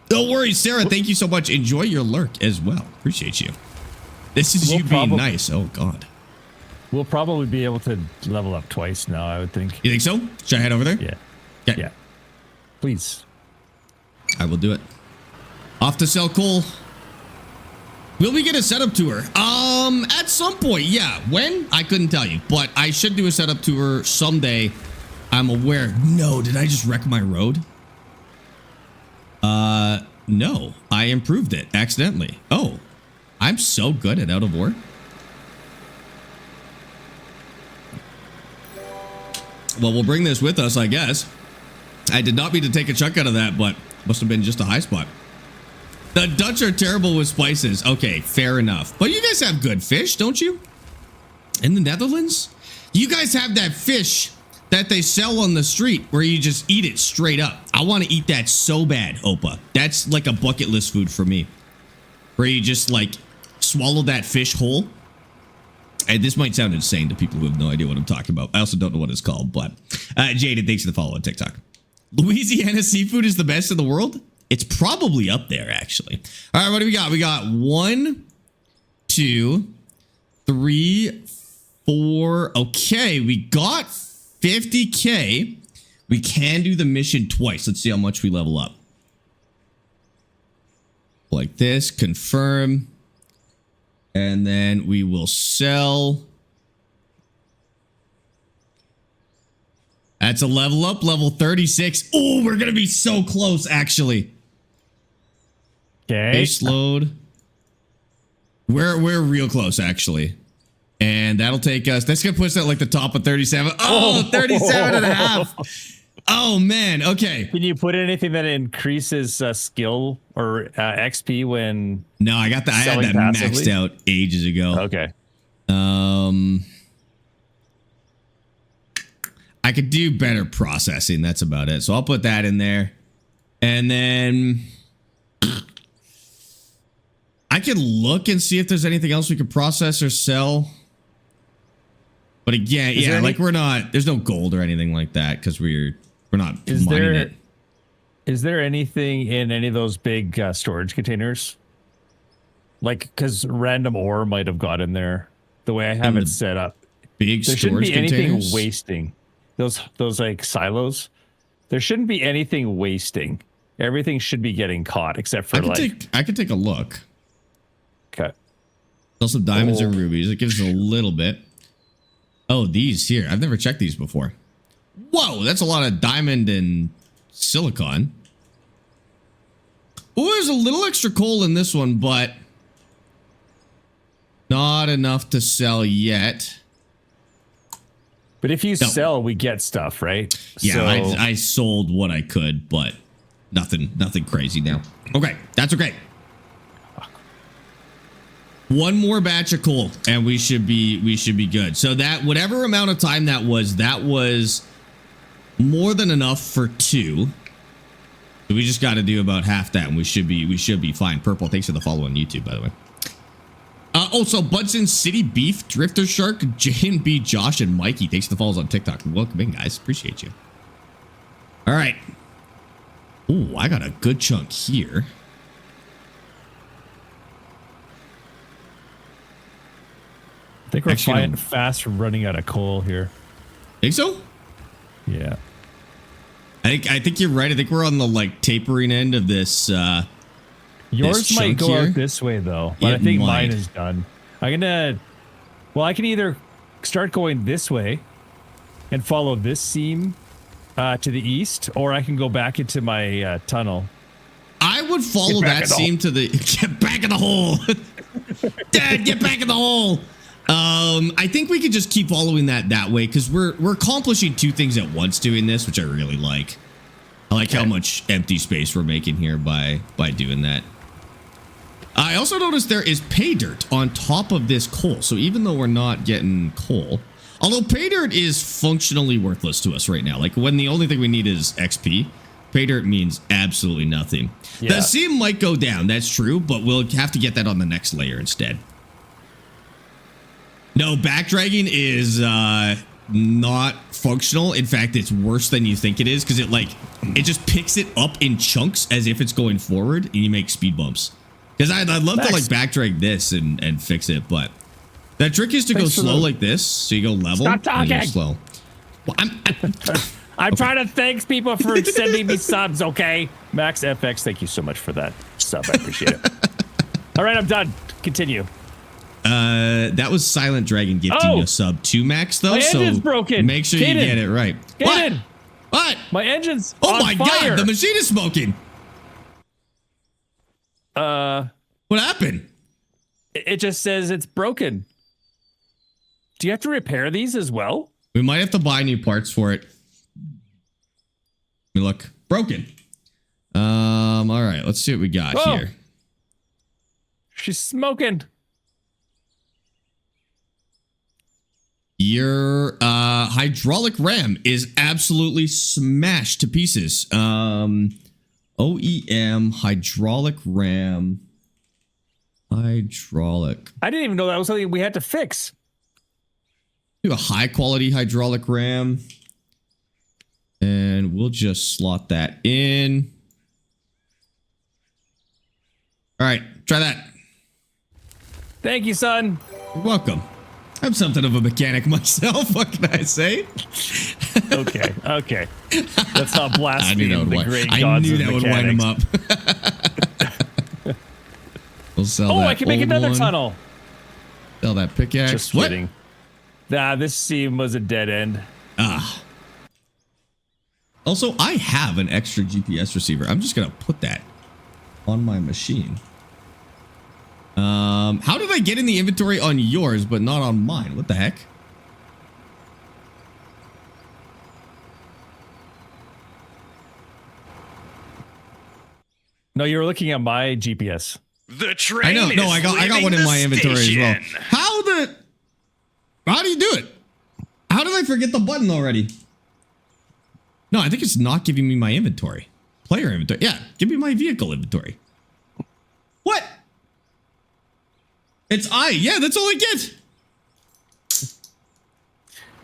Don't worry, Sarah. Thank you so much. Enjoy your lurk as well. Appreciate you. This is you being nice. Oh, God. We'll probably be able to level up twice now, I would think. You think so? Should I head over there? Yeah. Okay. Yeah. Please. I will do it. Off to sell coal. Will we get a setup tour? At some point, yeah. When? I couldn't tell you, but I should do a setup tour someday. I'm aware. No, did I just wreck my road? No, I improved it accidentally. Oh, I'm so good at outofore. Well, we'll bring this with us, I guess. I did not mean to take a chunk out of that, but must have been just a high spot. The Dutch are terrible with spices. Okay, fair enough. But you guys have good fish, don't you? In the Netherlands? You guys have that fish that they sell on the street where you just eat it straight up. I want to eat that so bad, Opa. That's like a bucket list food for me. Where you just like swallow that fish whole. And this might sound insane to people who have no idea what I'm talking about. I also don't know what it's called, but Jaden, thanks for the follow on TikTok. Louisiana seafood is the best in the world? It's probably up there, actually. All right, what do we got? We got 1, 2, 3, 4. Okay, we got 50K. We can do the mission twice. Let's see how much we level up. Like this, confirm. And then we will sell. That's a level up, level 36. Oh, we're going to be so close, actually. Okay. Base load. We're real close, actually. And that'll take us. That's going to put us at like the top of 37. Oh, 37 and a half. Oh, man. Okay. Can you put anything that increases skill or XP when... No, I got that. I had that maxed out ages ago. Okay. I could do better processing. That's about it. So I'll put that in there. And then I can look and see if there's anything else we could process or sell. But again, yeah, like we're not, there's no gold or anything like that because we're not mining it. Is there anything in any of those big storage containers? Like, because random ore might have got in there the way I have it set up. Big there shouldn't storage be anything containers? wasting. Those like silos. There shouldn't be anything wasting. Everything should be getting caught except for I could take a look. Okay. Sell some diamonds and rubies. It gives us a little bit. Oh, these here. I've never checked these before. Whoa, that's a lot of diamond and silicon. Oh, there's a little extra coal in this one, but not enough to sell yet. But if you sell, we get stuff, right? Yeah, so, I sold what I could, but nothing crazy now. Okay, that's okay. One more batch of coal and we should be good. So that whatever amount of time that was more than enough for 2. So we just got to do about half that and we should be fine. Purple, thanks for the follow on YouTube, by the way. Also, Budson City Beef, Drifter Shark, J&B, Josh, and Mikey. Thanks for the follows on TikTok. Welcome in, guys. Appreciate you. All right. Ooh, I got a good chunk here. I think we're fast running out of coal here. Think so? Yeah. I think you're right. I think we're on the like tapering end of this. Yours might go out this way though, but I think mine is done. I can either start going this way and follow this seam to the east, or I can go back into my tunnel. I would follow that seam to the get back in the hole. Dad, get back in the hole. I think we could just keep following that way because we're accomplishing 2 things at once doing this, which I really like. I like how much empty space we're making here by doing that. I also noticed there is pay dirt on top of this coal. So even though we're not getting coal, although pay dirt is functionally worthless to us right now, like when the only thing we need is XP, pay dirt means absolutely nothing. Yeah. The seam might go down, that's true, but we'll have to get that on the next layer instead. No, backdragging is not functional. In fact, it's worse than you think it is because it just picks it up in chunks as if it's going forward and you make speed bumps. Because I'd love to like backdrag this and fix it, but that trick is to go slow like this. So you go level. Stop talking. And you go slow. Well, I'm trying to thank people for sending me subs, okay? Max FX, thank you so much for that sub. I appreciate it. All right, I'm done. Continue. That was Silent Dragon gifting a sub to Max though. My engine's broken. Make sure you get it right. What? My engine's on my fire. God, the machine is smoking. What happened? It just says it's broken. Do you have to repair these as well? We might have to buy new parts for it. Let me look. Broken. All right, let's see what we got here. She's smoking. Your hydraulic ram is absolutely smashed to pieces. OEM hydraulic ram. Hydraulic. I didn't even know that was something we had to fix. Do a high quality hydraulic ram. And we'll just slot that in. All right, try that. Thank you, son. You're welcome. I'm something of a mechanic myself. What can I say? Okay. Let's not blaspheme the great gods I knew of that would wind him up. We'll sell that. I can make another tunnel. Sell that pickaxe. Just kidding. Nah, this seam was a dead end. Also, I have an extra GPS receiver. I'm just going to put that on my machine. How did I get in the inventory on yours, but not on mine? What the heck? No, you were looking at my GPS. The train. I know. No, I got one in my inventory as well. How do you do it? How did I forget the button already? No, I think it's not giving me my inventory. Player inventory. Yeah, give me my vehicle inventory. What? It's I. Yeah, that's all I get.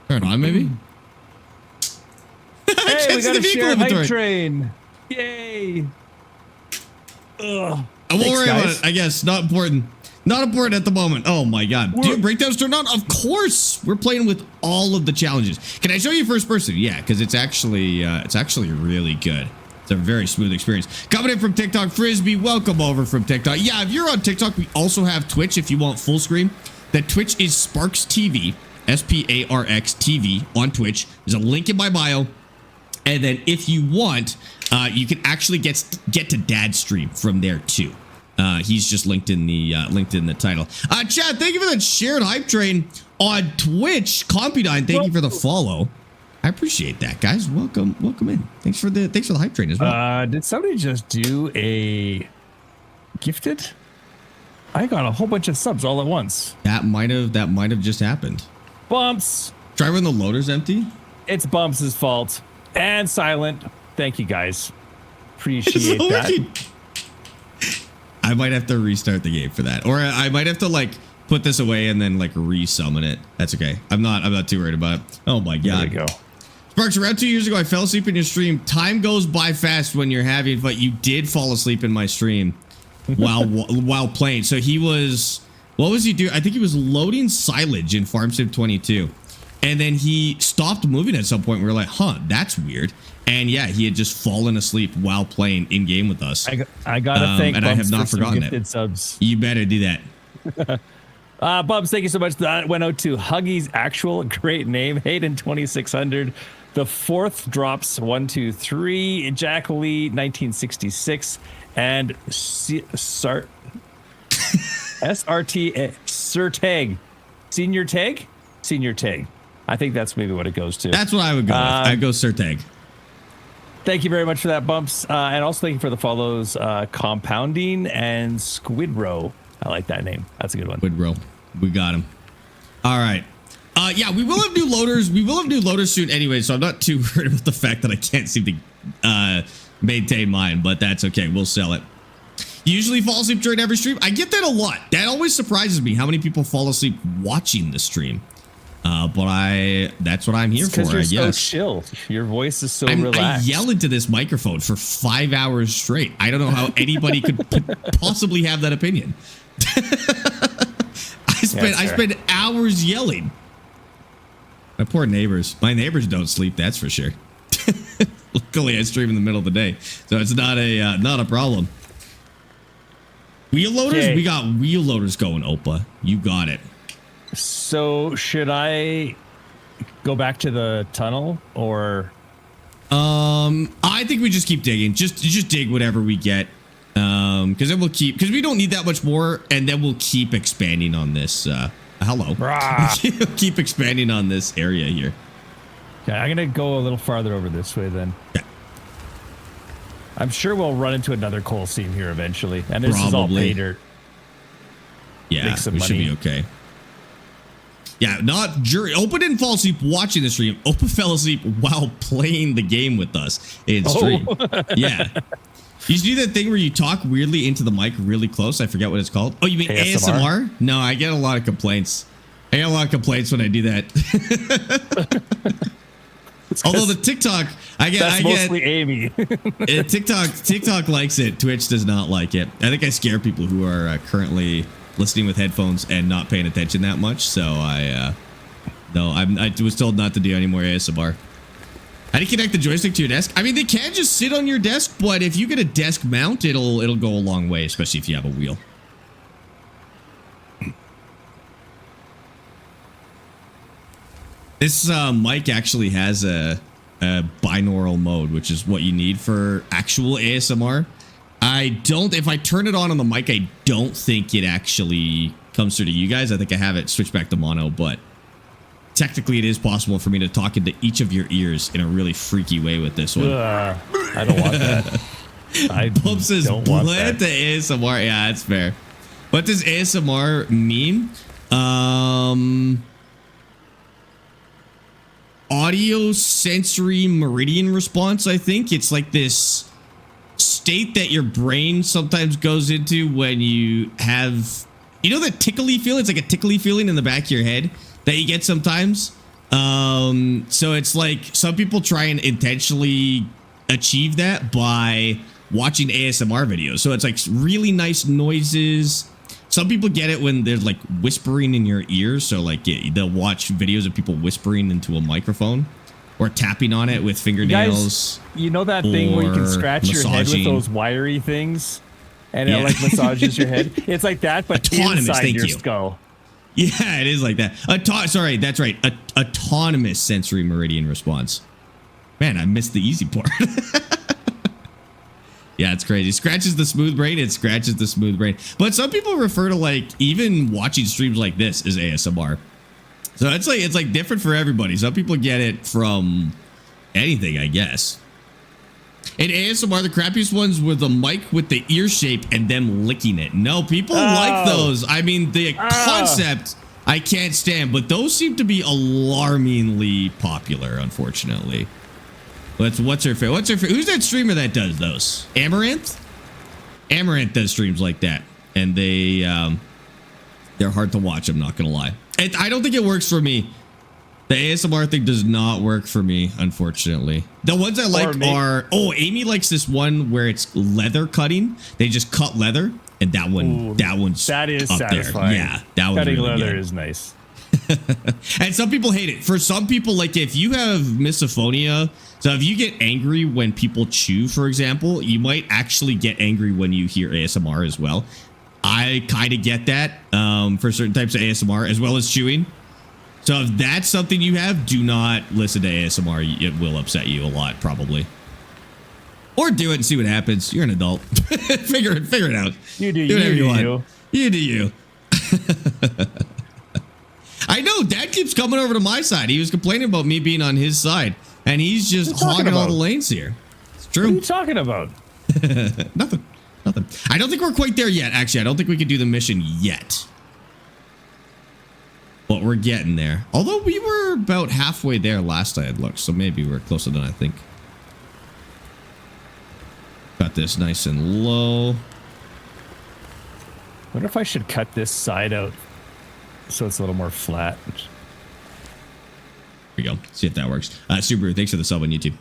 Turn on, maybe. Hey, we got a shared hype train. Yay. I won't worry about it, I guess. Not important. Not important at the moment. Oh my god. Dude, breakdowns turned on? Of course. We're playing with all of the challenges. Can I show you first person? Yeah, because it's actually really good. It's a very smooth experience. Coming in from TikTok, Frisbee, welcome over from TikTok. Yeah, if you're on TikTok, we also have Twitch if you want full screen. The Twitch is Sparx TV, Sparx TV on Twitch. There's a link in my bio. And then if you want, you can actually get to Dad's stream from there too. He's just linked in the title. Chad, thank you for that shared hype train on Twitch. Compudine, thank you for the follow. I appreciate that, guys. Welcome in. Thanks for the hype train as well. Did somebody just do a gifted? I got a whole bunch of subs all at once. That might have just happened. Bumps. Try when the loader's empty. It's Bumps' fault. And Silent. Thank you guys. Appreciate that. I might have to restart the game for that, or I might have to like put this away and then like resummon it. That's okay. I'm not too worried about it. Oh my god. There we go. Sparx, around 2 years ago, I fell asleep in your stream. Time goes by fast when you're having, but you did fall asleep in my stream while playing. So he was, what was he doing? I think he was loading silage in Farm Sim 22. And then he stopped moving at some point. We were like, huh, that's weird. And yeah, he had just fallen asleep while playing in game with us. I gotta thank and Bumps I have not for forgotten gifted it. subs. You better do that. Bubs, thank you so much. That went out to Huggy's actual great name, Hayden 2600. The fourth drops 1, 2, 3. Jack Lee 1966 and SRT Sir Tag Senior Tag. I think that's maybe what it goes to. That's what I would go with. I'd go Sir Tag. Thank you very much for that, Bumps. And also thank you for the follows, Compounding and Squidrow. I like that name. That's a good one. Squidrow. We got him. All right. Yeah, we will have new loaders. We will have new loaders soon anyway, so I'm not too worried about the fact that I can't seem to maintain mine, but that's okay. We'll sell it. Usually fall asleep during every stream. I get that a lot. That always surprises me how many people fall asleep watching the stream. But that's what I'm here for, I guess. You're so chill. Your voice is so relaxed. I yell into this microphone for 5 hours straight. I don't know how anybody could possibly have that opinion. I spend hours yelling. My poor neighbors. My neighbors don't sleep, that's for sure. Luckily, I stream in the middle of the day, so it's not a problem. Wheel loaders? Okay. We got wheel loaders going, Opa. You got it. So should I go back to the tunnel or? I think we just keep digging. Just dig whatever we get. Because then we'll because we don't need that much more, and then we'll keep expanding on this. Hello. Keep expanding on this area here. Okay, I'm gonna go a little farther over this way then. Okay. I'm sure we'll run into another coal seam here eventually, and this is all pay dirt. Yeah, we should be okay. Yeah, not jury. Opa didn't fall asleep watching the stream. Opa fell asleep while playing the game with us in stream. Yeah. You should do that thing where you talk weirdly into the mic really close. I forget what it's called. Oh, you mean ASMR? No, I get a lot of complaints. I get a lot of complaints when I do that. Although the TikTok, I get mostly Amy. TikTok likes it. Twitch does not like it. I think I scare people who are currently listening with headphones and not paying attention that much. So I was told not to do any more ASMR. How do you connect the joystick to your desk? I mean, they can just sit on your desk, but if you get a desk mount, it'll go a long way, especially if you have a wheel. This mic actually has a binaural mode, which is what you need for actual ASMR. If I turn it on the mic, I don't think it actually comes through to you guys. I think I have it switched back to mono, but technically it is possible for me to talk into each of your ears in a really freaky way with this one. I don't want that. Bump says, "Blend the ASMR." Yeah, that's fair. What does ASMR mean? Audio sensory meridian response. I think it's like this state that your brain sometimes goes into when you have, that tickly feeling. It's like a tickly feeling in the back of your head that you get sometimes. So it's like some people try and intentionally achieve that by watching ASMR videos. So it's like really nice noises. Some people get it when there's like whispering in your ears. So like they'll watch videos of people whispering into a microphone or tapping on it with fingernails. You know that thing where you can scratch your head with those wiry things and it like massages your head? It's like that, but inside your skull. Yeah, it is like that. Sorry, that's right. Autonomous sensory meridian response. Man, I missed the easy part. Yeah, it's crazy. Scratches the smooth brain. It scratches the smooth brain. But some people refer to like even watching streams like this as ASMR. So it's like different for everybody. Some people get it from anything, I guess. In ASMR, the crappiest ones were the mic with the ear shape and them licking it. No, people like those. I mean, the concept I can't stand, but those seem to be alarmingly popular, unfortunately. What's her favorite? What's her favorite? Who's that streamer that does those? Amaranth? Amaranth does streams like that, and they're hard to watch. I'm not gonna lie. I don't think it works for me. The ASMR thing does not work for me, unfortunately. The ones I like are... Oh, Amy likes this one where it's leather cutting. They just cut leather, and that one's that is up satisfying. There. Yeah, that one's Cutting really leather good. is nice. And some people hate it. For some people, like if you have misophonia, so if you get angry when people chew, for example, you might actually get angry when you hear ASMR as well. I kind of get that for certain types of ASMR as well as chewing. So if that's something you have, do not listen to ASMR. It will upset you a lot, probably. Or do it and see what happens. You're an adult. figure it out. You do whatever you want. you. You do you. I know. Dad keeps coming over to my side. He was complaining about me being on his side, and he's just hogging all the lanes here. It's true. What are you talking about? Nothing. I don't think we're quite there yet. Actually, I don't think we can do the mission yet. But we're getting there. Although we were about halfway there last I had looked, so maybe we're closer than I think. Got this nice and low. Wonder if I should cut this side out so it's a little more flat. Here we go. See if that works. Subaru, thanks for the sub on YouTube.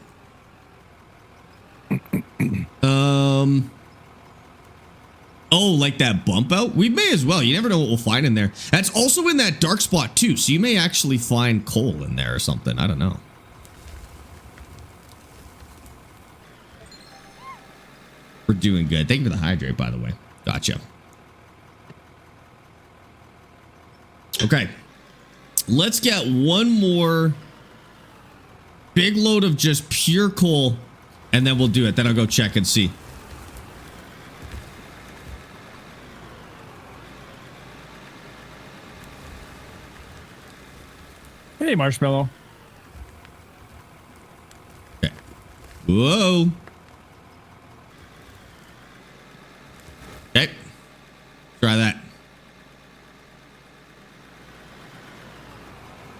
Oh, like that bump out? We may as well. You never know what we'll find in there. That's also in that dark spot too, so you may actually find coal in there or something. I don't know. We're doing good. Thank you for the hydrate, by the way. Gotcha. Okay. Let's get one more big load of just pure coal, and then we'll do it. Then I'll go check and see. Hey, Marshmallow. Okay. Whoa. Okay. Try that.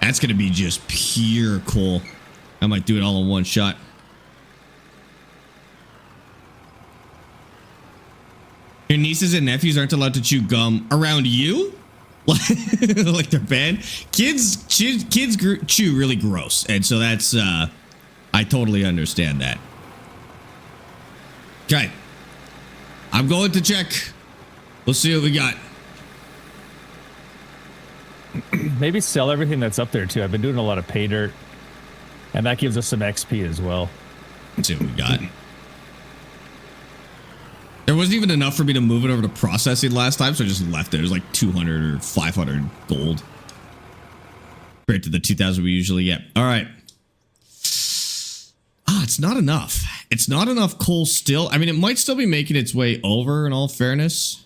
That's going to be just pure coal. I might do it all in one shot. Your nieces and nephews aren't allowed to chew gum around you? Like they're banned? Kids chew really gross. And so that's, I totally understand that. Okay. I'm going to check. We'll see what we got. Maybe sell everything that's up there too. I've been doing a lot of pay dirt, and that gives us some XP as well. Let's see what we got. There wasn't even enough for me to move it over to processing last time, so I just left it. It was like 200 or 500 gold. Compared to the 2,000 we usually get. All right. Ah, it's not enough. It's not enough coal still. I mean, it might still be making its way over, in all fairness.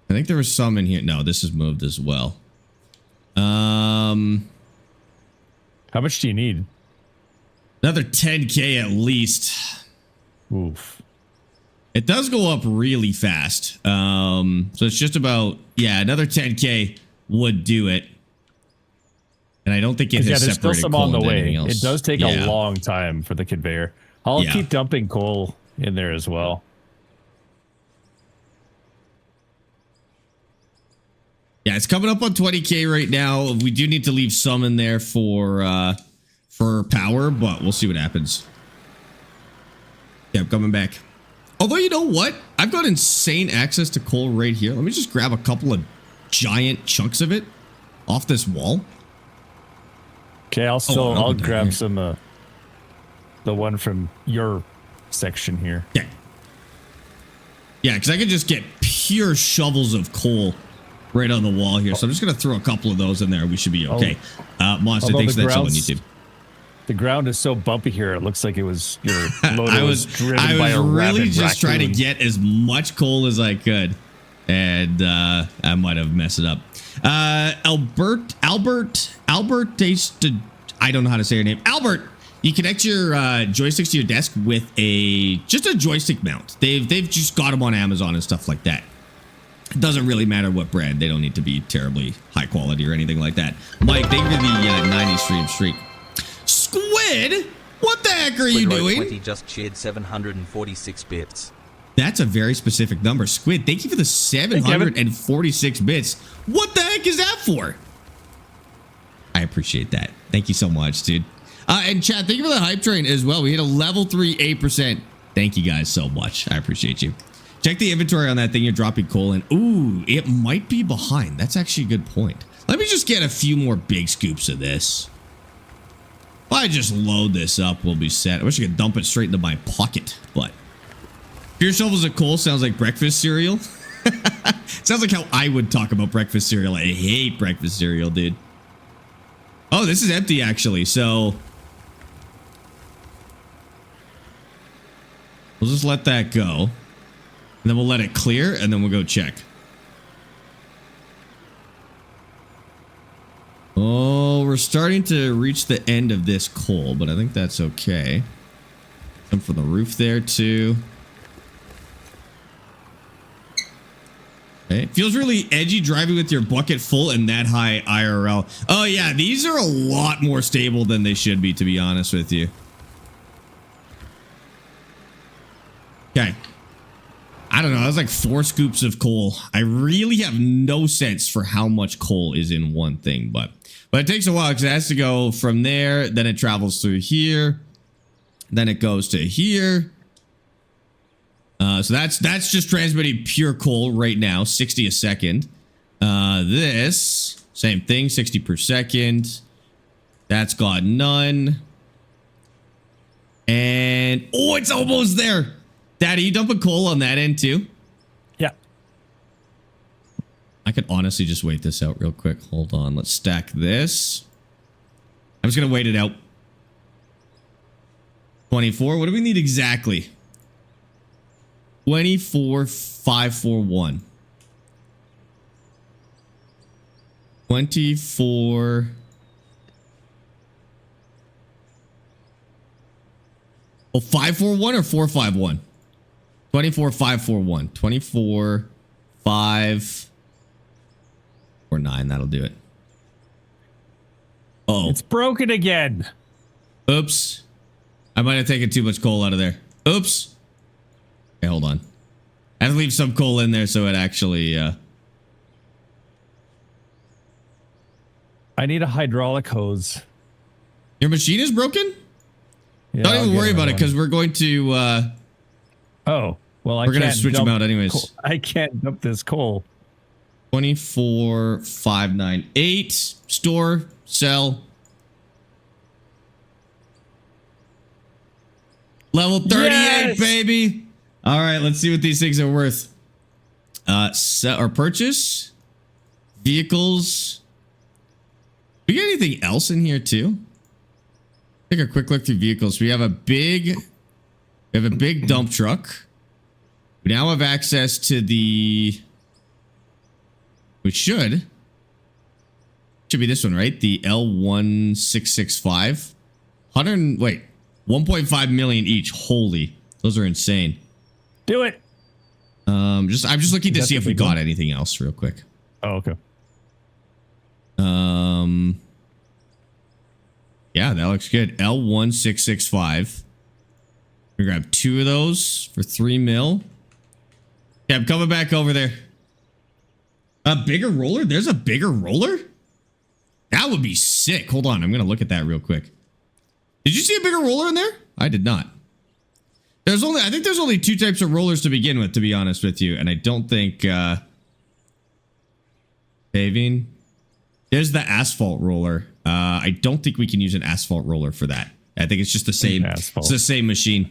I think there was some in here. No, this is moved as well. How much do you need? Another 10K at least. Oof. It does go up really fast. So it's just about, yeah, another 10K would do it. And I don't think it has there's still separated some coal on the into way. anything else. It does take a long time for the conveyor. I'll keep dumping coal in there as well. Yeah, it's coming up on 20K right now. We do need to leave some in there for power, but we'll see what happens. Yeah, I'm coming back. Although, you know what? I've got insane access to coal right here. Let me just grab a couple of giant chunks of it off this wall. Okay, I'll grab some the one from your section here. Yeah. Yeah, because I could just get pure shovels of coal right on the wall here. So I'm just going to throw a couple of those in there. We should be okay. Monster, thanks for that sub on YouTube. The ground is so bumpy here. It looks like it was your loader was driven by a I was really rabid just trying to raccoon. get as much coal as I could. And I might have messed it up. Albert, I don't know how to say your name. Albert, You connect your joysticks to your desk with just a joystick mount. They've just got them on Amazon and stuff like that. It doesn't really matter what brand. They don't need to be terribly high quality or anything like that. Mike, thank you for the 90 streak. Squid, what the heck are you doing? 20 just shared 746 bits. That's a very specific number. Squid, thank you for the 746 bits. What the heck is that for? I appreciate that. Thank you so much, dude. And chat, thank you for the hype train as well. We hit a level 3, 8%. Thank you guys so much. I appreciate you. Check the inventory on that thing you're dropping coal in. Ooh, it might be behind. That's actually a good point. Let me just get a few more big scoops of this. If I just load this up, we'll be set. I wish I could dump it straight into my pocket, but pure shovels of coal sounds like breakfast cereal. Sounds like how I would talk about breakfast cereal. I hate breakfast cereal, dude. Oh, this is empty actually, so we'll just let that go. And then we'll let it clear, and then we'll go check. Oh, we're starting to reach the end of this coal, but I think that's okay. Some for the roof there, too. Okay. Feels really edgy driving with your bucket full and that high IRL. Oh, yeah, these are a lot more stable than they should be, to be honest with you. Okay. I don't know. That was like 4 scoops of coal. I really have no sense for how much coal is in one thing, but it takes a while because it has to go from there. Then it travels through here. Then it goes to here. So that's just transmitting pure coal right now, 60 a second. This same thing, 60 per second. That's got none. And oh, it's almost there. Daddy, you dumping coal on that end too? Yeah. I could honestly just wait this out real quick. Hold on. Let's stack this. I'm just going to wait it out. 24. What do we need exactly? 24,541. 24. Oh, 541 or 451? 24,541. 24,549. That'll do it. Oh, it's broken again. Oops. I might have taken too much coal out of there. Oops. Okay, hold on. I have to leave some coal in there so it actually... I need a hydraulic hose. Your machine is broken? Yeah, Don't even worry about it because we're going to... oh, well, we're going to switch them out anyways. I can't dump this coal. 24,598. Store, sell. Level 38, yes! Baby. All right, let's see what these things are worth. Sell or purchase. Vehicles. We get anything else in here too? Take a quick look through vehicles. We have a big dump truck. We now have access to the... We should be this one, right? The L1665. 1.5 million each. Holy, those are insane. Do it. I'm just looking to see if we got anything else real quick. Oh, okay. Yeah, that looks good. L1665. We grab 2 of those for 3 mil. Yeah, I'm coming back over there. A bigger roller? There's a bigger roller? That would be sick. Hold on, I'm gonna look at that real quick. Did you see a bigger roller in there? I did not. I think there's only 2 types of rollers to begin with, to be honest with you, and I don't think paving. There's the asphalt roller. I don't think we can use an asphalt roller for that. I think it's just the same. It's the same machine.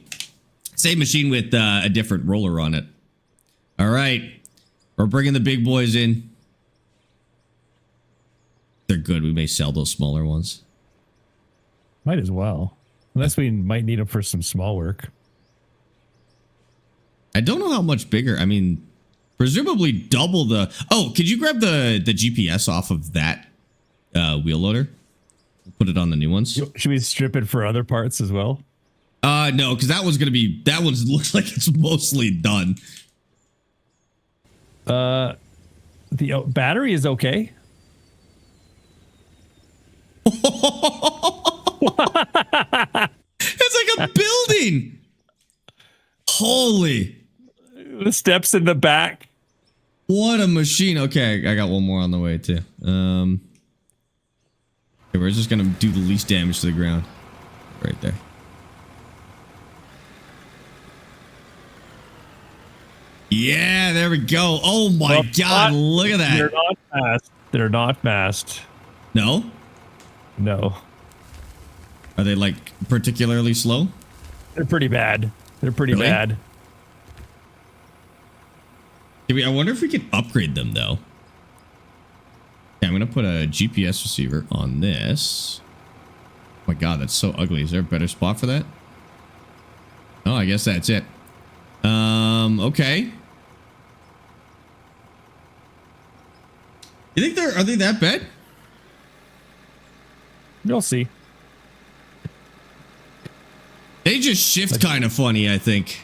Same machine with a different roller on it. All right. We're bringing the big boys in. They're good. We may sell those smaller ones. Might as well. Unless we might need them for some small work. I don't know how much bigger. I mean, presumably double the... Oh, could you grab the GPS off of that wheel loader? We'll put it on the new ones. Should we strip it for other parts as well? No, because that one's looks like it's mostly done. The battery is okay. It's like a building. Holy. The steps in the back. What a machine. Okay, I got one more on the way too. Okay, we're just gonna do the least damage to the ground. Right there. Yeah, there we go. Oh my god, look at that. They're not fast. They're not fast. No? No. Are they like particularly slow? They're pretty bad. They're pretty Really? bad. I wonder if we could upgrade them though. Okay, I'm gonna put a GPS receiver on this. Oh my god, that's so ugly. Is there a better spot for that? Oh, I guess that's it. Okay. You think are they that bad? You'll see. They just shift kind of funny, I think.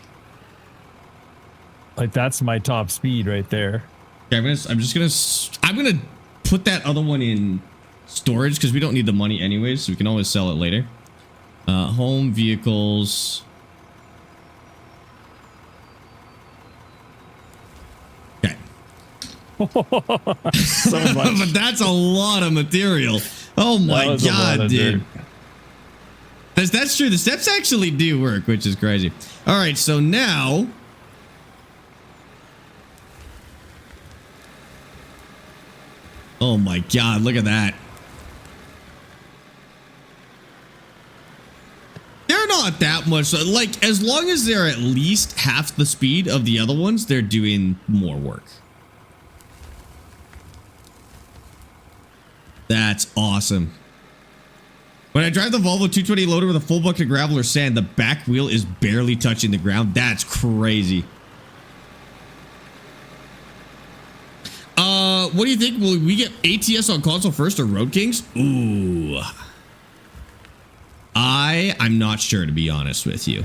Like that's my top speed right there. Okay, I'm gonna put that other one in storage because we don't need the money anyways, so we can always sell it later. Home vehicles. Okay. So much. But that's a lot of material. Oh my god, dude. That's true. The steps actually do work, which is crazy. All right, so now oh my god, look at that. They're not that much. Like, as long as they're at least half the speed of the other ones, they're doing more work. That's awesome. When I drive the Volvo 220 loader with a full bucket of gravel or sand, the back wheel is barely touching the ground. That's crazy. What do you think? Will we get ATS on console first or Road Kings? Ooh. I'm not sure, to be honest with you.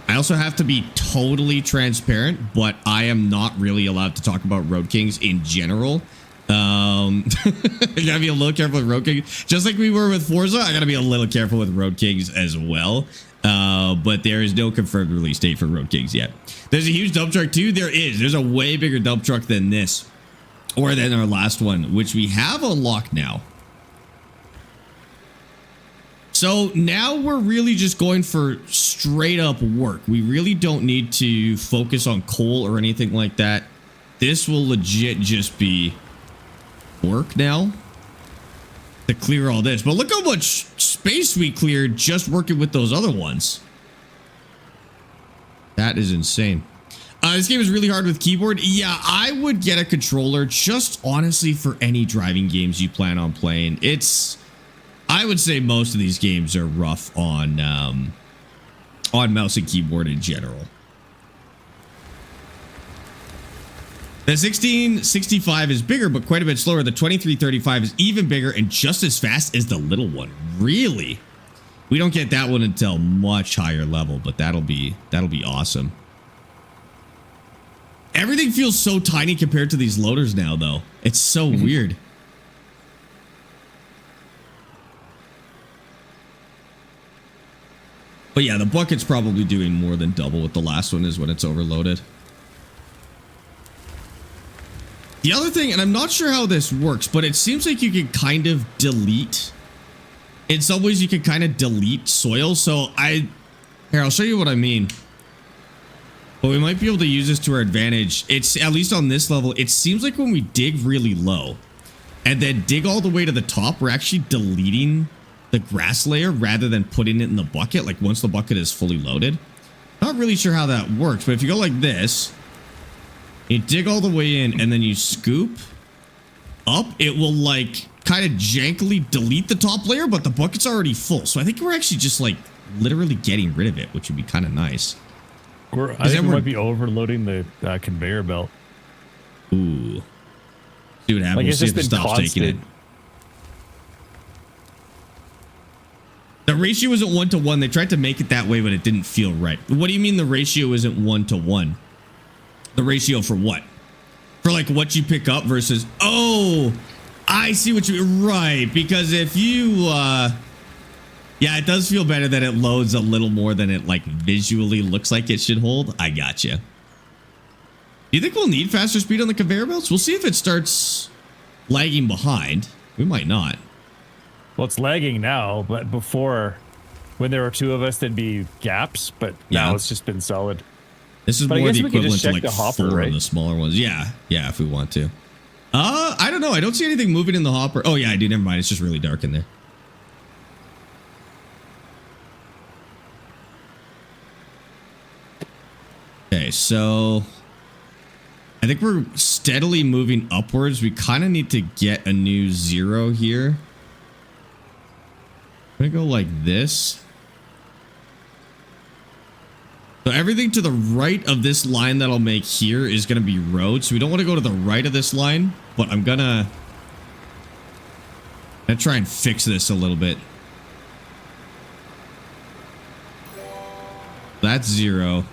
I also have to be totally transparent, but I am not really allowed to talk about Road Kings in general. You gotta be a little careful with Road Kings. Just like we were with Forza, I gotta be a little careful with Road Kings as well. But there is no confirmed release date for Road Kings yet. There's a huge dump truck too. There is. There's a way bigger dump truck than this, or than our last one, which we have unlocked now. So now we're really just going for straight up work. We really don't need to focus on coal or anything like that. This will legit just be work now to clear all this. But look how much space we cleared just working with those other ones. That is insane. This game is really hard with keyboard. Yeah, I would get a controller just honestly for any driving games you plan on playing. I would say most of these games are rough on mouse and keyboard in general. The 1665 is bigger, but quite a bit slower. The 2335 is even bigger and just as fast as the little one. Really? We don't get that one until much higher level, but that'll be awesome. Everything feels so tiny compared to these loaders now, though. It's so weird. But yeah, the bucket's probably doing more than double what the last one is when it's overloaded. The other thing, and I'm not sure how this works, but it seems like you can kind of delete. In some ways, you can kind of delete soil. So here, I'll show you what I mean. But we might be able to use this to our advantage. It's at least on this level. It seems like when we dig really low and then dig all the way to the top, we're actually deleting the grass layer rather than putting it in the bucket. Like once the bucket is fully loaded. Not really sure how that works, but if you go like this, you dig all the way in and then you scoop up, it will like kind of jankily delete the top layer, but the bucket's already full. So I think we're actually just like literally getting rid of it, which would be kind of nice. I think we might be overloading the conveyor belt. Ooh. See what happens. Like We'll see if it stops taking it. The ratio isn't 1-to-1. They tried to make it that way, but it didn't feel right. What do you mean the ratio isn't 1-to-1? The ratio for what? For like what you pick up versus... Oh, I see what you mean. Right, because if you... yeah, it does feel better that it loads a little more than it like visually looks like it should hold. I gotcha. Do you think we'll need faster speed on the conveyor belts? We'll see if it starts lagging behind. We might not. Well, it's lagging now, but before, when there were two of us, there'd be gaps, but now it's just been solid. This is but more the equivalent to like the hopper, 4 right? of the smaller ones. Yeah, yeah, if we want to. I don't know. I don't see anything moving in the hopper. Oh, yeah, I do. Never mind. It's just really dark in there. Okay, so I think we're steadily moving upwards. We kind of need to get a new 0 here. I'm gonna go like this. So everything to the right of this line that I'll make here is going to be road. So we don't want to go to the right of this line, but I'm gonna try and fix this a little bit. That's 0.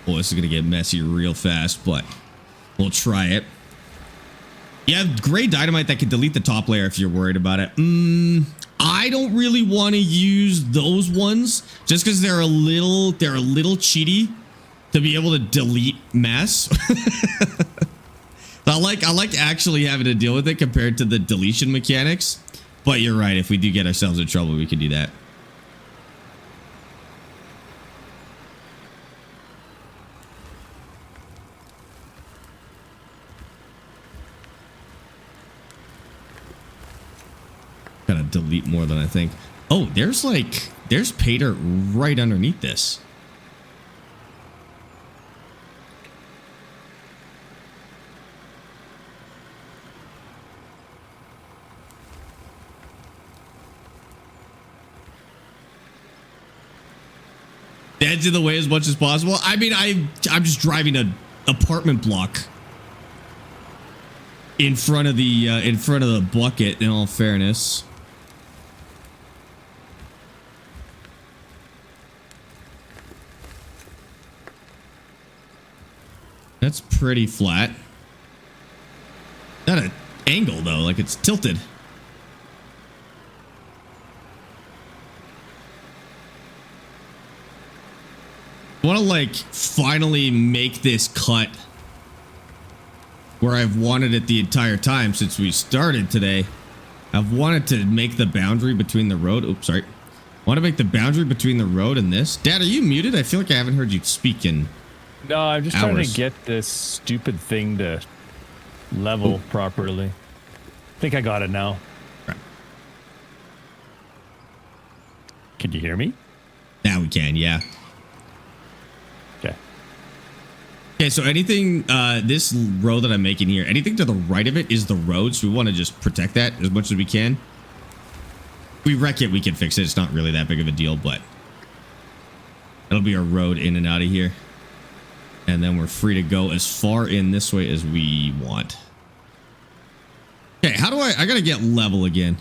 Boy, this is going to get messy real fast, but we'll try it. You have gray dynamite that can delete the top layer if you're worried about it. I don't really want to use those ones just because they're a little cheaty to be able to delete mass. I like actually having to deal with it compared to the deletion mechanics. But you're right. If we do get ourselves in trouble, we can do that. Gotta delete more than I think. Oh, there's pay dirt right underneath this. The edge of the way as much as possible. I mean, I'm just driving an apartment block in front of the bucket, in all fairness. That's pretty flat. Not an angle though, like it's tilted. I want to like finally make this cut where I've wanted it the entire time since we started today. I've wanted to make the boundary between the road. Oops, sorry. I want to make the boundary between the road and this. Dad, are you muted? I feel like I haven't heard you speak in No, I'm just trying hours. to get this stupid thing to level properly. I think I got it now. Right. Can you hear me? Now we can, yeah. Okay. Okay, so anything, this road that I'm making here, anything to the right of it is the road, so we want to just protect that as much as we can. If we wreck it, we can fix it. It's not really that big of a deal, but it'll be a road in and out of here. And then we're free to go as far in this way as we want. Okay, how do I gotta get level again.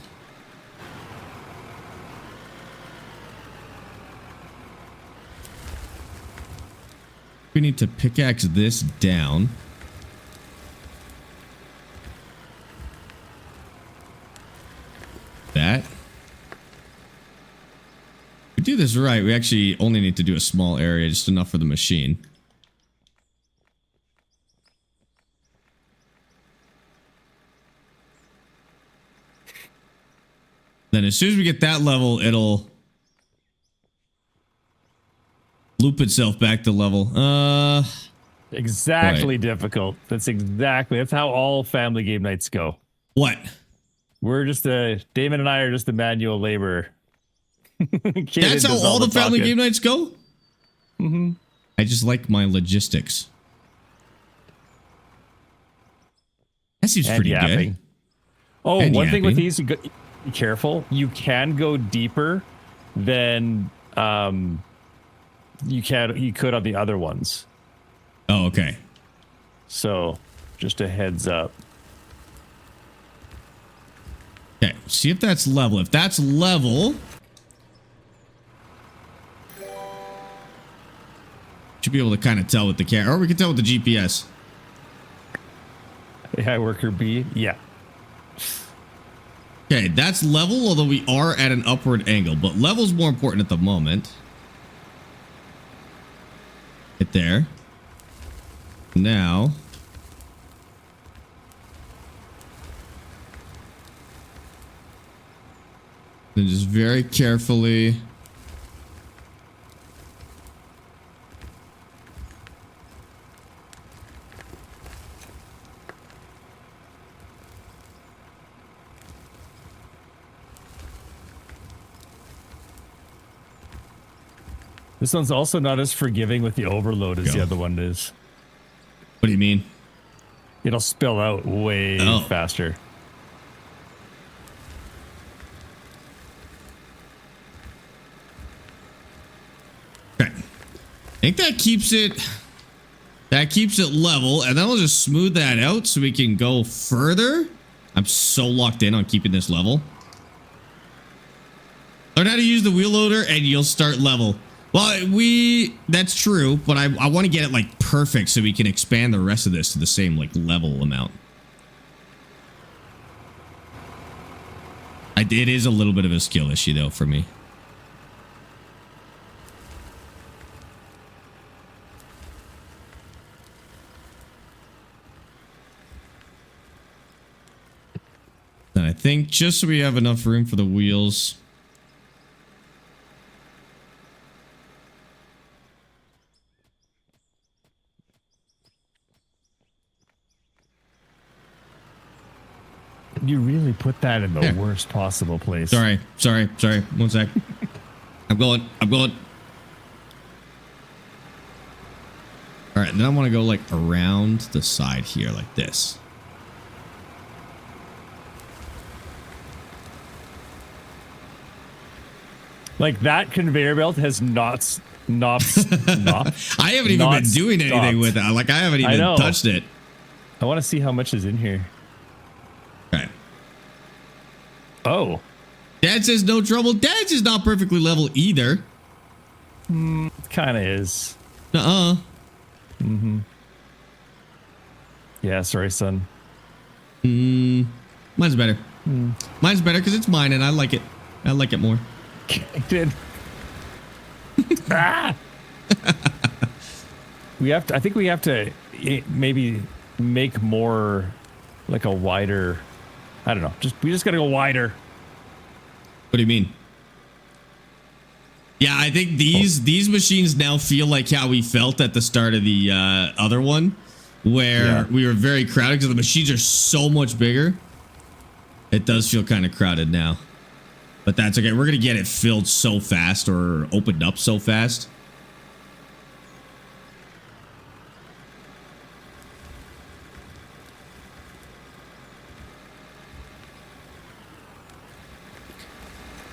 We need to pickaxe this down. That. If we do this right, we actually only need to do a small area, just enough for the machine. Then as soon as we get that level, it'll loop itself back to level. Exactly Right. difficult. That's how all family game nights go. What? We're just Damon and I are just the manual labor. That's how all the family game nights go? Mm-hmm. I just like my logistics. That seems And pretty yapping. good. Oh, And one thing with yapping. these, be careful. You can go deeper than you could on the other ones. Oh, okay. So just a heads up. Okay, see if that's level. If that's level, should be able to kind of tell with the camera, or we can tell with the GPS. AI worker B, yeah. Okay, that's level, although we are at an upward angle, but level's more important at the moment. Right there. Now. Then just very carefully. This one's also not as forgiving with the overload as Go. the other one is. What do you mean? It'll spill out way faster. Okay. I think that keeps it level, and then I'll just smooth that out so we can go further. I'm so locked in on keeping this level. Learn how to use the wheel loader and you'll start level. Well, that's true, but I want to get it like perfect so we can expand the rest of this to the same like level amount. It is a little bit of a skill issue though for me. And I think just so we have enough room for the wheels. You really put that in the worst possible place. Sorry. 1 sec. I'm going. All right, then I want to go like around the side here like this. Like that conveyor belt has not I haven't even been doing anything with it. Like I haven't even touched it. I want to see how much is in here. Okay. Oh. Dad says no trouble. Dad's is not perfectly level either. Kind of is. Mm-hmm. Yeah, sorry, son. Mine's better. Mine's better because it's mine and I like it. I like it more. Did. Ah! I think we have to maybe make more like a wider. I don't know. We just gotta go wider. What do you mean? Yeah, I think these machines now feel like how we felt at the start of the other one, where we were very crowded because the machines are so much bigger. It does feel kind of crowded now, but that's okay. We're gonna get it filled so fast or opened up so fast.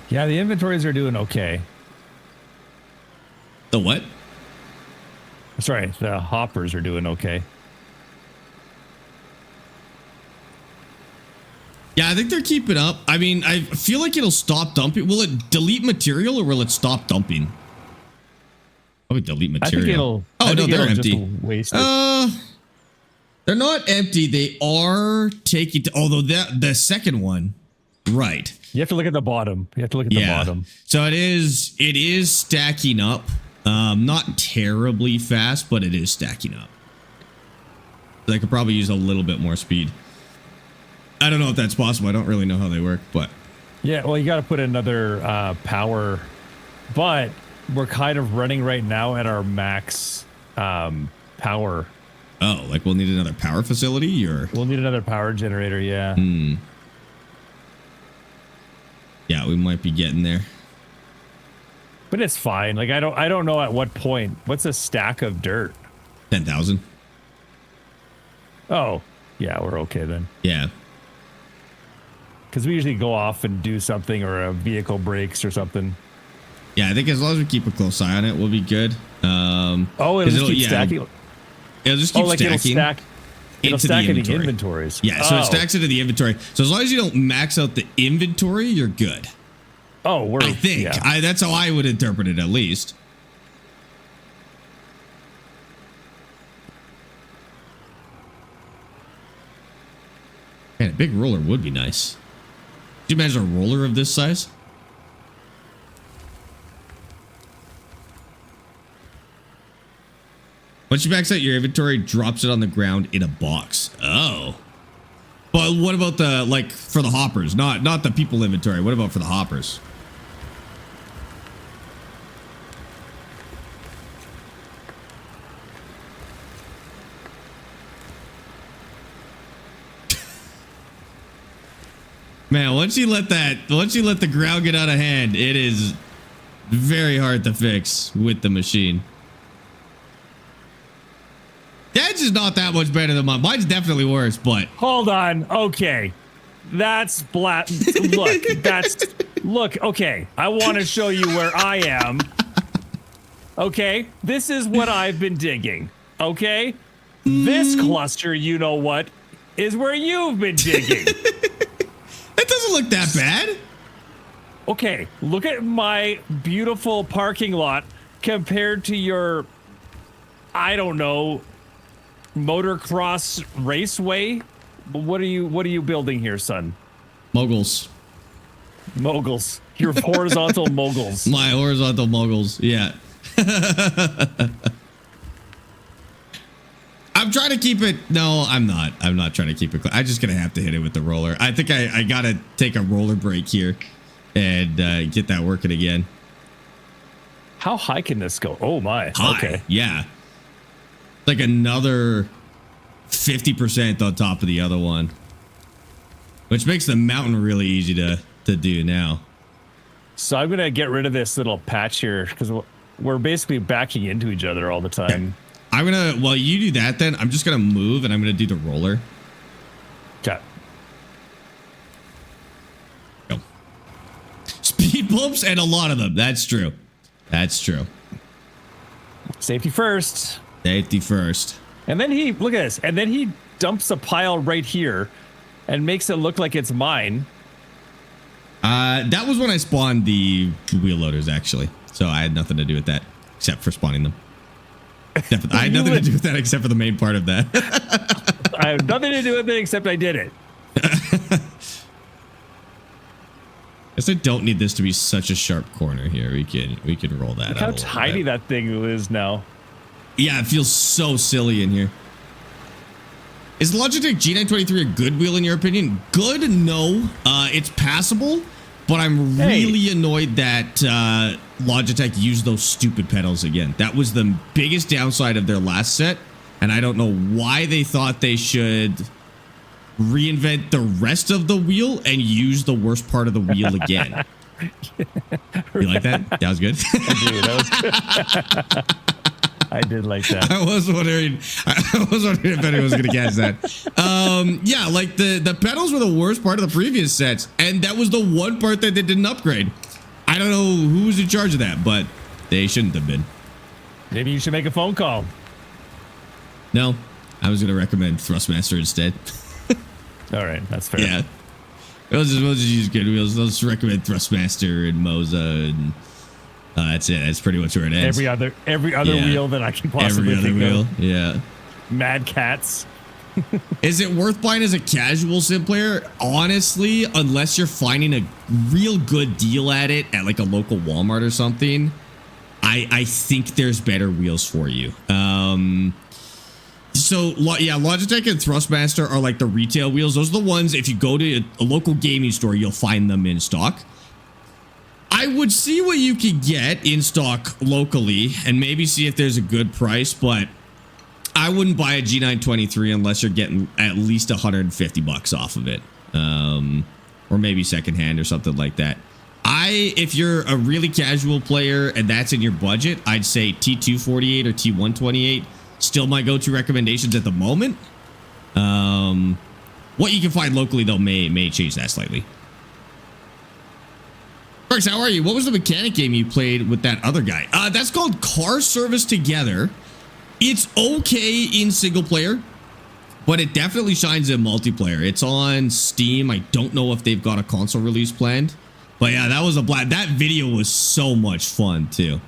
Yeah, the inventories are doing okay. The what? Sorry, the hoppers are doing okay. Yeah, I think they're keeping up. I mean, I feel like it'll stop dumping. Will it delete material or will it stop dumping? Probably delete material. I think no, they're empty. Just waste it. They're not empty. They are taking. Although the second one, right? You have to look at the bottom. You have to look at the bottom. So it is stacking up. Not terribly fast, but it is stacking up. I could probably use a little bit more speed. I don't know if that's possible. I don't really know how they work, but yeah, well, you got to put another power, but we're kind of running right now at our max power. Oh, like we'll need another power facility, or we'll need another power generator. Yeah. Yeah, we might be getting there. But it's fine. Like I don't know at what point. What's a stack of dirt? 10,000. Oh, yeah, we're okay then. Yeah. Because we usually go off and do something, or a vehicle breaks or something. Yeah, I think as long as we keep a close eye on it, we'll be good. Oh, it'll just keep stacking. It'll just keep stacking. It'll stack in the inventories. Yeah, so it stacks into the inventory. So as long as you don't max out the inventory, you're good. Oh, I think. Yeah. That's how I would interpret it, at least. Man, a big roller would be nice. Could you imagine a roller of this size? Once you max out your inventory, drops it on the ground in a box. Oh. But what about the, like, for the hoppers? Not the people inventory. What about for the hoppers? Man, once you let the ground get out of hand, it is very hard to fix with the machine. That's just not that much better than mine. Mine's definitely worse, but hold on. Okay, that's black. Look. Okay, I want to show you where I am. Okay, this is what I've been digging. Okay, this cluster, you know what, is where you've been digging. It doesn't look that bad. Okay, look at my beautiful parking lot compared to your, I don't know, motocross raceway. What are you building here, son? Moguls. Your horizontal moguls. My horizontal moguls. Yeah. I'm trying to keep it. No, I'm not. I'm not trying to keep it. I'm just going to have to hit it with the roller. I think I got to take a roller break here and get that working again. How high can this go? Oh, my. High. Okay. Yeah. Like another 50% on top of the other one, which makes the mountain really easy to do now. So I'm going to get rid of this little patch here because we're basically backing into each other all the time. Okay. I'm going to, while you do that, then I'm just going to move and I'm going to do the roller. Okay. Go. Speed bumps and a lot of them. That's true. That's true. Safety first. Safety first. And then look at this. And then he dumps a pile right here and makes it look like it's mine. That was when I spawned the wheel loaders, actually. So I had nothing to do with that except for spawning them. I had nothing to do with that except for the main part of that. I have nothing to do with it except I did it. Guess I don't need this to be such a sharp corner here. We can roll that. Look how tiny that thing is now. Yeah, it feels so silly in here. Is Logitech G923 a good wheel in your opinion? Good, no. It's passable, but I'm really annoyed that Logitech used those stupid pedals again. That was the biggest downside of their last set, and I don't know why they thought they should reinvent the rest of the wheel and use the worst part of the wheel again. You like that? That was good. That was good. I did like that. I was wondering if anyone was going to catch that. Yeah, like the pedals were the worst part of the previous sets, and that was the one part that they didn't upgrade. I don't know who was in charge of that, but they shouldn't have been. Maybe you should make a phone call. No, I was going to recommend Thrustmaster instead. All right, that's fair. Yeah, we'll just use good wheels. Let's recommend Thrustmaster and Moza and. That's it. That's pretty much where it ends. Every other wheel that I can possibly think of. Yeah. Mad Cats. Is it worth buying as a casual sim player? Honestly, unless you're finding a real good deal at it at like a local Walmart or something, I think there's better wheels for you. So yeah, Logitech and Thrustmaster are like the retail wheels. Those are the ones, if you go to a local gaming store, you'll find them in stock. I would see what you could get in stock locally and maybe see if there's a good price, but I wouldn't buy a G923 unless you're getting at least $150 off of it, or maybe secondhand or something like that. If you're a really casual player and that's in your budget, I'd say T248 or T128 still my go-to recommendations at the moment. What you can find locally though may change that slightly. Sparx, how are you? What was the mechanic game you played with that other guy? That's called Car Service Together. It's okay in single player, but it definitely shines in multiplayer. It's on Steam. I don't know if they've got a console release planned, but yeah, that was a blast. That video was so much fun too.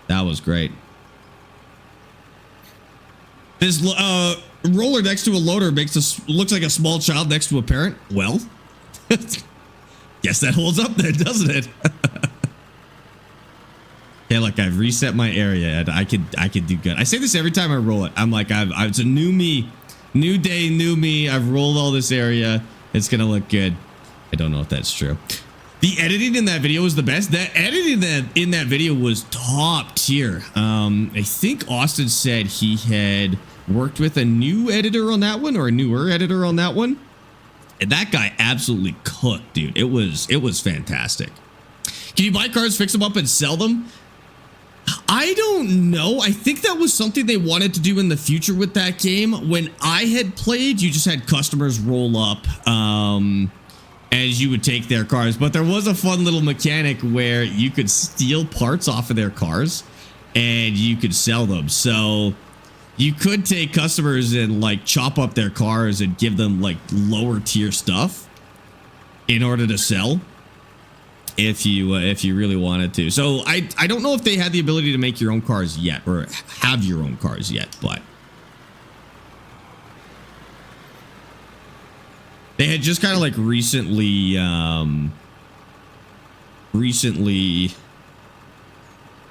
That was great. This roller next to a loader makes us looks like a small child next to a parent. Well, guess that holds up there, doesn't it? Yeah, look, I've reset my area and I could do good. I say this every time I roll it. I'm like, it's a new me, new day, new me. I've rolled all this area. It's gonna look good. I don't know if that's true. The editing in that video was the best. That editing in that video was top tier. I think Austin said he had worked with a new editor on that one, or a newer editor on that one. And that guy absolutely cooked, dude. It was fantastic. Can you buy cars, fix them up, and sell them? I don't know. I think that was something they wanted to do in the future with that game. When I had played, you just had customers roll up as you would take their cars. But there was a fun little mechanic where you could steal parts off of their cars and you could sell them. So you could take customers and like chop up their cars and give them like lower tier stuff in order to sell. If you really wanted to. So I don't know if they had the ability to make your own cars yet, or have your own cars yet, but they had just kind of like recently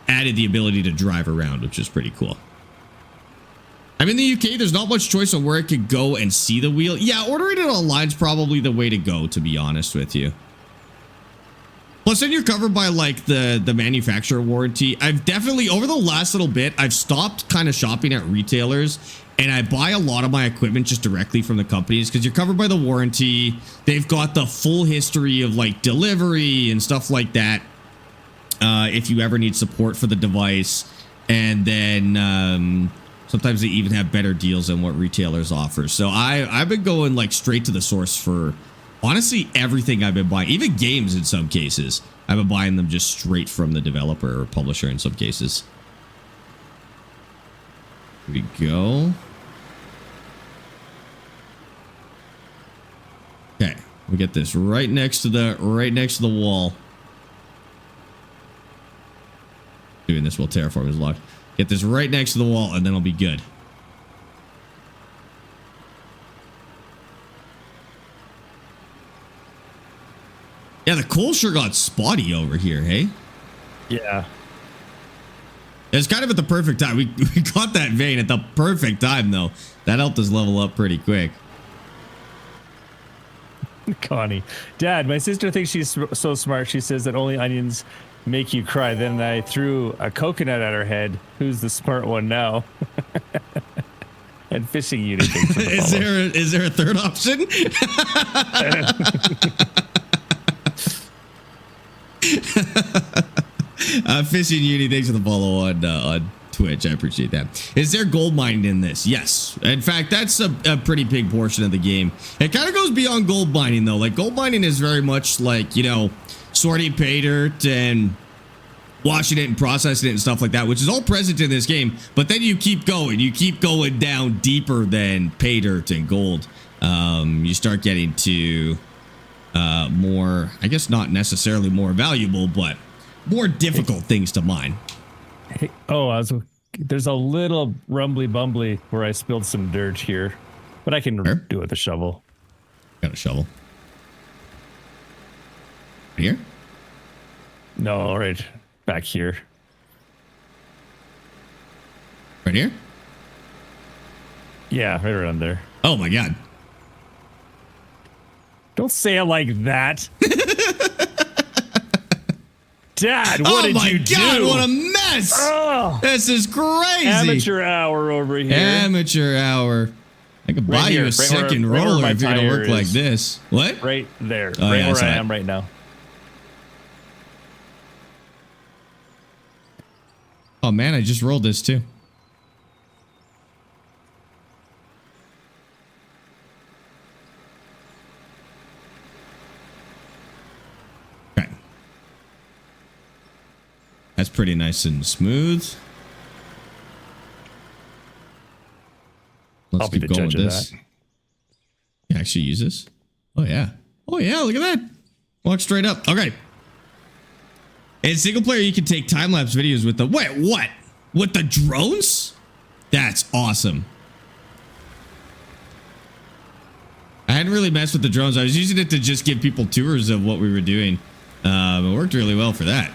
added the ability to drive around, which is pretty cool. I'm in the UK. There's not much choice on where it could go and see the wheel. Yeah, ordering it online is probably the way to go, to be honest with you. Plus, then you're covered by like the manufacturer warranty. I've definitely, over the last little bit, I've stopped kind of shopping at retailers, and I buy a lot of my equipment just directly from the companies because you're covered by the warranty. They've got the full history of like delivery and stuff like that. If you ever need support for the device, and then sometimes they even have better deals than what retailers offer. So I've been going like straight to the source for honestly everything I've been buying, even games in some cases. I've been buying them just straight from the developer or publisher in some cases. Here we go. Okay, we get this right next to the wall. Doing this while terraform is locked. Get this right next to the wall, and then I'll be good. Yeah, the coal sure got spotty over here, hey? Yeah. It's kind of at the perfect time. We got that vein at the perfect time, though. That helped us level up pretty quick. Connie. Dad, my sister thinks she's so smart. She says that only onions make you cry. Then I threw a coconut at her head. Who's the smart one now? And fishing unit. Is there a third option? Fishing Uni, thanks for the follow on Twitch. I appreciate that. Is there gold mining in this? Yes. In fact, that's a pretty big portion of the game. It kind of goes beyond gold mining, though. Like, gold mining is very much like, you know, sorting pay dirt and washing it and processing it and stuff like that, which is all present in this game. But then you keep going. You keep going down deeper than pay dirt and gold. You start getting to more, I guess not necessarily more valuable, but more difficult things to mine. Hey, there's a little rumbly bumbly where I spilled some dirt here, but I can do it with a shovel. Got a shovel. Here? No, right back here. Right here? Yeah, right around there. Oh my God. Don't say it like that. Dad, what did you do? Oh my God, what a mess. Oh, this is crazy. Amateur hour over here. Amateur hour. I could buy you a second roller if you're going to work like this. What? Right there. Oh, right yeah, where I am right now. Oh man, I just rolled this too. pretty nice and smooth. Let's I'll be keep the going judge with of this. that. You actually use this? Oh yeah. Oh yeah, look at that. Walk straight up. Okay. In single player, you can take time-lapse videos with the... Wait, what? With the drones? That's awesome. I hadn't really messed with the drones. I was using it to just give people tours of what we were doing. It worked really well for that.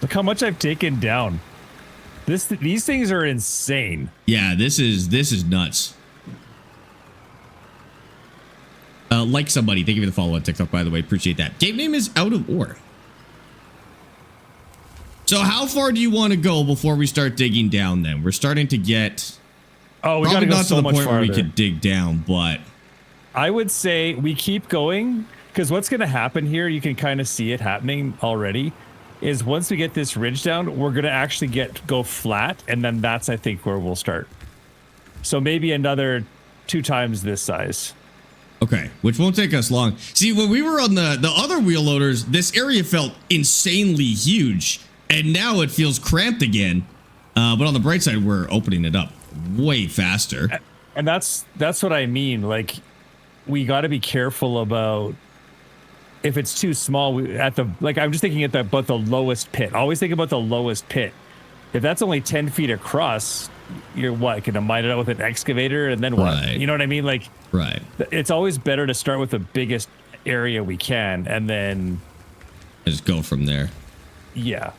Look how much I've taken down. These things are insane. Yeah, this is nuts. Like somebody. Thank you for the follow on TikTok, by the way. Appreciate that. Game name is outofore. So how far do you want to go before we start digging down then? We're starting to get... Oh, we got to go so much farther. Where we could dig down, but... I would say we keep going, because what's going to happen here, you can kind of see it happening already, is once we get this ridge down, we're going to actually go flat, and then that's, I think, where we'll start. So maybe another 2 times this size. Okay, which won't take us long. See, when we were on the other wheel loaders, this area felt insanely huge, and now it feels cramped again. But on the bright side, we're opening it up way faster. And that's what I mean. Like, we got to be careful about if it's too small. I'm just thinking about the lowest pit. Always think about the lowest pit. If that's only 10 feet across, you're gonna mine it out with an excavator and then what? Right. You know what I mean? Like, right. It's always better to start with the biggest area we can and then just go from there. Yeah.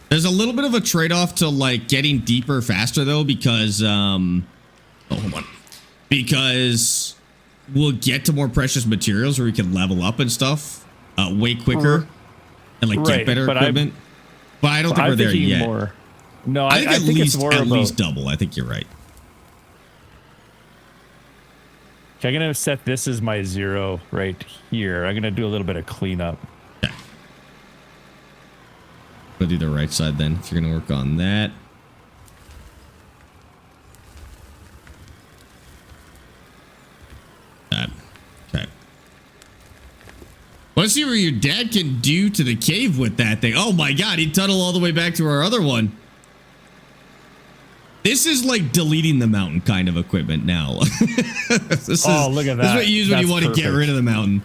There's a little bit of a trade-off to like getting deeper faster though, because hold on. Because we'll get to more precious materials where we can level up and stuff way quicker and like get better equipment. But I don't think we're there yet. More. No, I think it's more at least double. I think you're right. Okay, I'm gonna set this as my 0 right here. I'm gonna do a little bit of cleanup. Okay. We'll do the right side then if you're gonna work on that. Okay. Let's see what your dad can do to the cave with that thing. Oh my god, he'd tunnel all the way back to our other one. This is like deleting the mountain kind of equipment now. Look at that. This is what you use when you want to get rid of the mountain.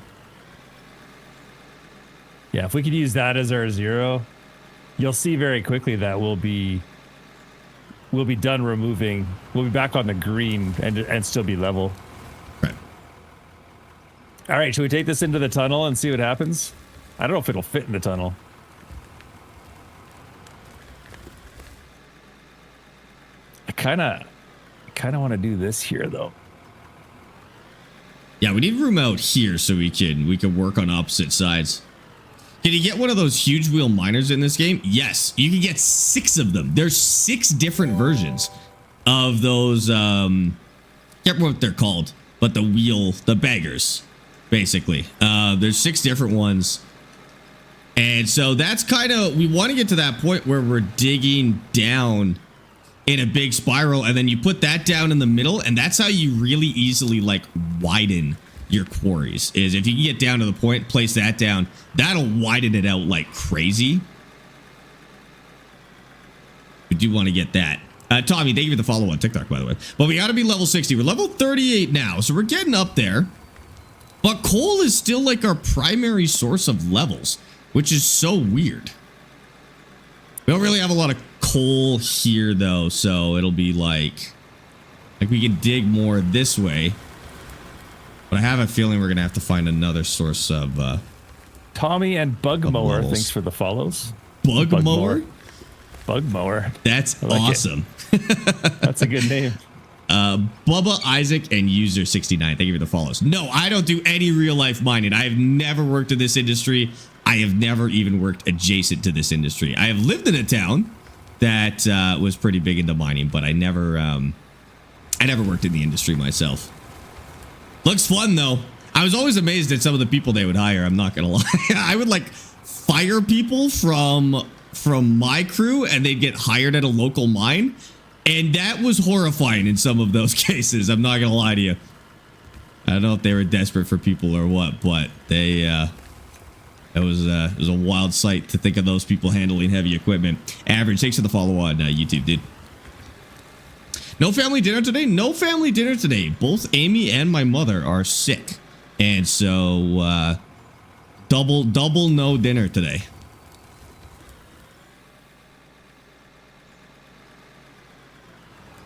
Yeah, if we could use that as our 0, you'll see very quickly that we'll be done removing. We'll be back on the green and still be level. Right. All right, should we take this into the tunnel and see what happens? I don't know if it'll fit in the tunnel. I kind of want to do this here though. Yeah, we need room out here so we can work on opposite sides. Can you get one of those huge wheel miners in this game? Yes, you can get 6 of them. There's 6 different versions of those. Can't remember what they're called, but the baggers, basically. There's 6 different ones. And so that's kind of, we want to get to that point where we're digging down in a big spiral, and then you put that down in the middle, and that's how you really easily like widen your quarries. Is if you can get down to the point, place that down, that'll widen it out like crazy. We do want to get that. Tommy, thank you for the follow on TikTok, by the way. But we got to be level 60. We're level 38 now, so we're getting up there. But coal is still like our primary source of levels, which is so weird. We don't really have a lot of coal here though, so it'll be like we can dig more this way. But I have a feeling we're gonna have to find another source of Tommy and Bug Mower, thanks for the follows. Bug Mower? Bug Mower. That's awesome. That's a good name. Bubba, Isaac, and User 69. Thank you for the follows. No, I don't do any real life mining. I have never worked in this industry. I have never even worked adjacent to this industry. I have lived in a town that was pretty big into mining, but I never worked in the industry myself. Looks fun though. I was always amazed at some of the people they would hire. I'm not gonna lie. I would like fire people from my crew, and they'd get hired at a local mine, and that was horrifying in some of those cases. I'm not gonna lie to you. I don't know if they were desperate for people or what, but they That was it was a wild sight to think of those people handling heavy equipment. Average, thanks for the follow on YouTube, dude. No family dinner today? No family dinner today. Both Amy and my mother are sick. And so double no dinner today.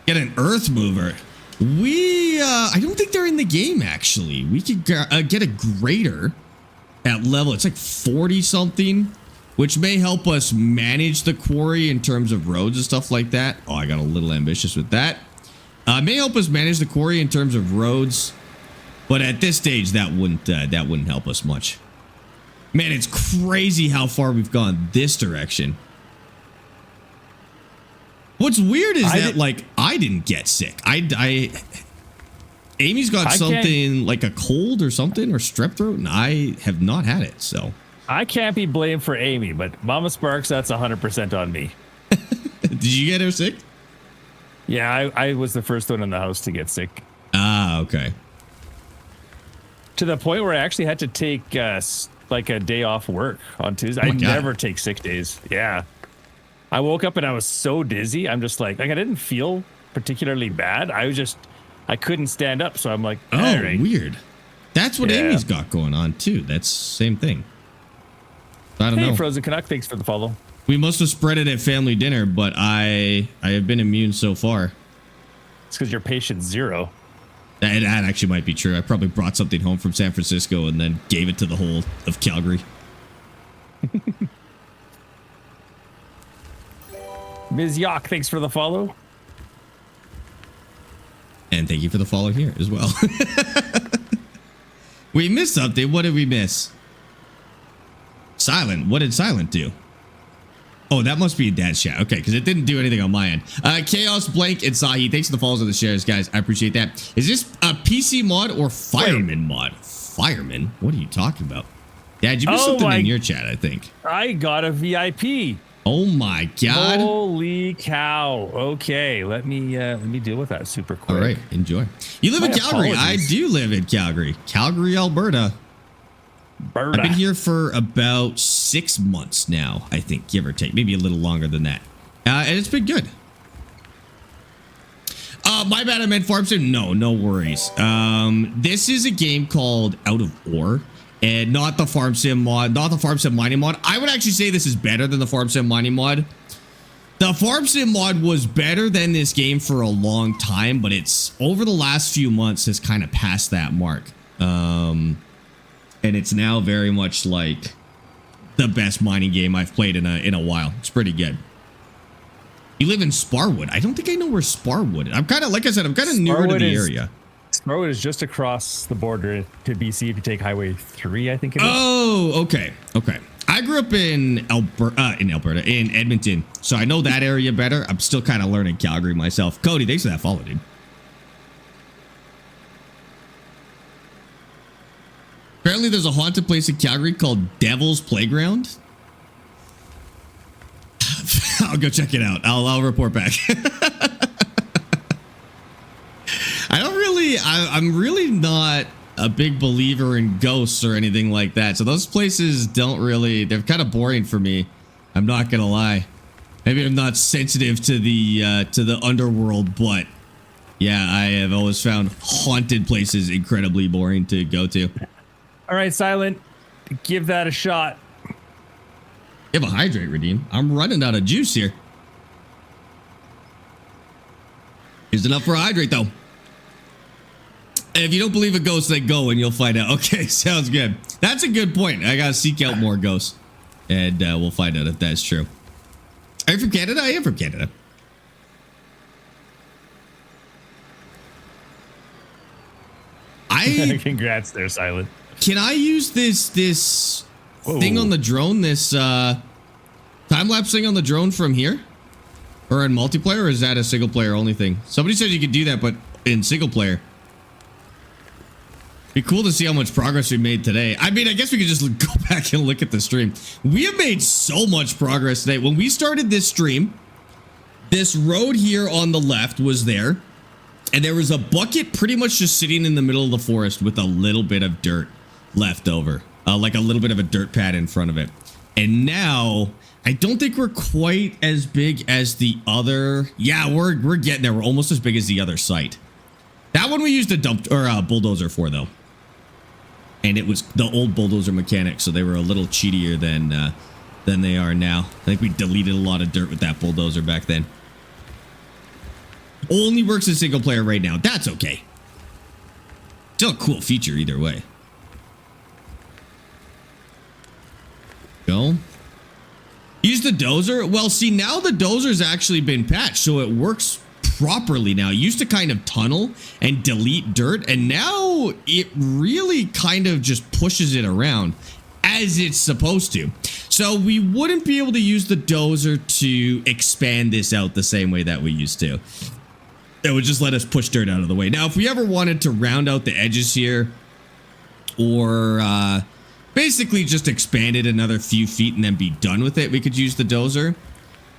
Get an earth mover. We I don't think they're in the game actually. We could get a grader at level, it's like 40 something, which may help us manage the quarry in terms of roads and stuff like that. Oh, I got a little ambitious with that. May help us manage the quarry in terms of roads, but at this stage that wouldn't help us much. Man, it's crazy how far we've gone this direction. What's weird is I didn't get sick. Amy's got something like a cold or something or strep throat, and I have not had it. So I can't be blamed for Amy, but Mama Sparx, that's 100% on me. Did you get her sick? Yeah, I was the first one in the house to get sick. Ah, okay. To the point where I actually had to take like a day off work on Tuesday. Oh I never take sick days. Yeah. I woke up and I was so dizzy. I'm just like I didn't feel particularly bad. I couldn't stand up. So I'm like, oh, right. Weird. That's what Amy's got going on too. That's same thing. I don't know. Frozen Canuck, thanks for the follow. We must have spread it at family dinner, but I have been immune so far. It's because you're patient zero. That actually might be true. I probably brought something home from San Francisco and then gave it to the whole of Calgary. Ms. Yock, thanks for the follow. And thank you for the follow here as well. We missed something. What did we miss? Silent. What did Silent do? Oh, that must be Dad's chat. Okay, because it didn't do anything on my end. Chaos, Blank, and Sahi. Thanks for the follows and the shares, guys. I appreciate that. Is this a PC mod or Fireman mod? Fireman? What are you talking about? Dad, you missed something in your chat, I think. I got a VIP. Oh my God. Holy cow. Okay, let me deal with that super quick. All right, enjoy. You live in Calgary. Apologies. I do live in Calgary. Calgary, Alberta. I've been here for about 6 months now, I think, give or take. Maybe a little longer than that. And it's been good. My bad, I meant Farm Sim. No worries. This is a game called Out of Ore. And not the Farm Sim mod, not the Farm Sim mining mod. I would actually say this is better than the Farm Sim mining mod. The Farm Sim mod was better than this game for a long time, but it's over the last few months has kind of passed that mark. And it's now very much like the best mining game I've played in a while. It's pretty good. You live in Sparwood. I don't think I know where Sparwood is. I'm kind of, like I said, I'm kind of newer to the area. Sparwood is just across the border to BC if you take Highway 3, I think it is. Oh, okay. Okay. I grew up in in Edmonton. So I know that area better. I'm still kind of learning Calgary myself. Cody, thanks for that follow, dude. Apparently there's a haunted place in Calgary called Devil's Playground. I'll go check it out. I'll report back. I'm really not a big believer in ghosts or anything like that. So those places they're kind of boring for me. I'm not going to lie. Maybe I'm not sensitive to the underworld, but yeah, I have always found haunted places incredibly boring to go to. All right, Silent, give that a shot. You have a hydrate redeem. I'm running out of juice here. Here's enough for a hydrate, though. If you don't believe a ghost, then go and you'll find out. Okay, sounds good. That's a good point. I gotta seek out more ghosts, and we'll find out if that's true. Are you from Canada? I am from Canada. Congrats there, Silent. Can I use this thing on the drone? This time-lapse thing on the drone from here? Or in multiplayer, or is that a single-player only thing? Somebody said you could do that, but in single-player. Be cool to see how much progress we made today. I mean, I guess we could just go back and look at the stream. We have made so much progress today. When we started this stream, this road here on the left was there. And there was a bucket pretty much just sitting in the middle of the forest with a little bit of dirt left over. like a little bit of a dirt pad in front of it. And now I don't think we're quite as big as the other. Yeah, we're getting there. We're almost as big as the other site. That one we used a dump or a bulldozer for though. And it was the old bulldozer mechanics, so they were a little cheatier than they are now. I think we deleted a lot of dirt with that bulldozer back then. Only works in single player right now. That's okay. Still a cool feature either way. Go. Use the dozer. Well, see, now the dozer's actually been patched, so it works properly now. It used to kind of tunnel and delete dirt, and now it really kind of just pushes it around as it's supposed to. So we wouldn't be able to use the dozer to expand this out the same way that we used to. It would just let us push dirt out of the way. Now, if we ever wanted to round out the edges here, or basically just expand it another few feet and then be done with it, we could use the dozer.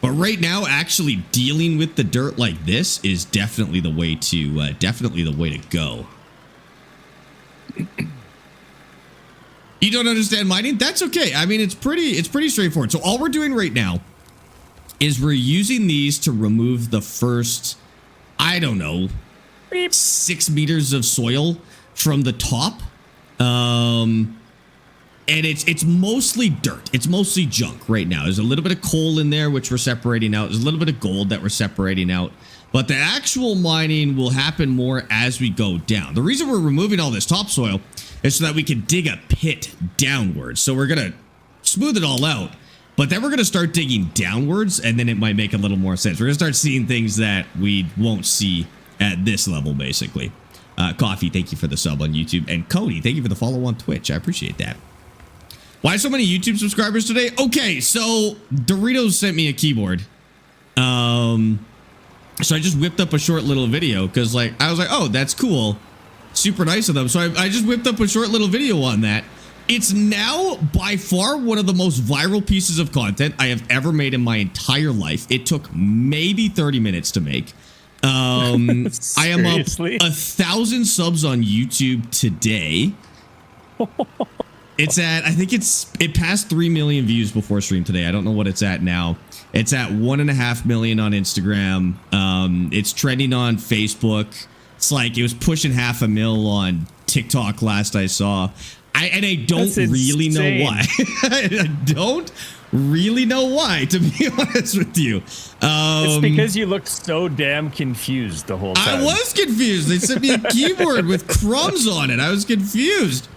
But right now, actually dealing with the dirt like this is definitely the way to go. You don't understand mining? That's okay. I mean, it's pretty straightforward. So all we're doing right now is we're using these to remove the first, I don't know, 6 meters of soil from the top. And it's mostly dirt. It's mostly junk right now. There's a little bit of coal in there, which we're separating out. There's a little bit of gold that we're separating out. But the actual mining will happen more as we go down. The reason we're removing all this topsoil is so that we can dig a pit downwards. So we're going to smooth it all out. But then we're going to start digging downwards, and then it might make a little more sense. We're going to start seeing things that we won't see at this level, basically. Coffee, thank you for the sub on YouTube. And Cody, thank you for the follow on Twitch. I appreciate that. Why so many YouTube subscribers today? Okay, so Doritos sent me a keyboard. So I just whipped up a short little video because I was like, oh, that's cool. Super nice of them. So I just whipped up a short little video on that. It's now by far one of the most viral pieces of content I have ever made in my entire life. It took maybe 30 minutes to make. I am up 1,000 subs on YouTube today. It's at, I think it passed 3 million views before stream today. I don't know what it's at now. It's at 1.5 million on Instagram. It's trending on Facebook. It's like it was pushing 500,000 on TikTok last I saw. I don't really know why. I don't really know why, to be honest with you. It's because you looked so damn confused the whole time. I was confused. They sent me a keyboard with crumbs on it. I was confused.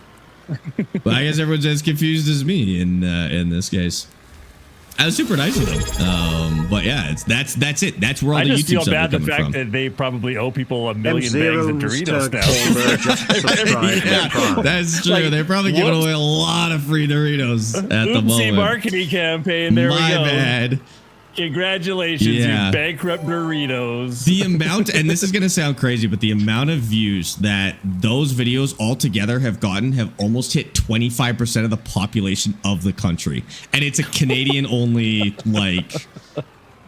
But I guess everyone's as confused as me in this case. I was super nice with them. But yeah, that's it. That's where all the YouTube stuff are coming from. I just feel bad the fact that they probably owe people 1 million bags of Doritos now. Yeah, that's true. They're probably giving away a lot of free Doritos at the moment. Marketing campaign. There we go. My bad. Congratulations, you bankrupt Doritos. The amount, and this is going to sound crazy, but the amount of views that those videos altogether have gotten have almost hit 25% of the population of the country. And it's a Canadian-only,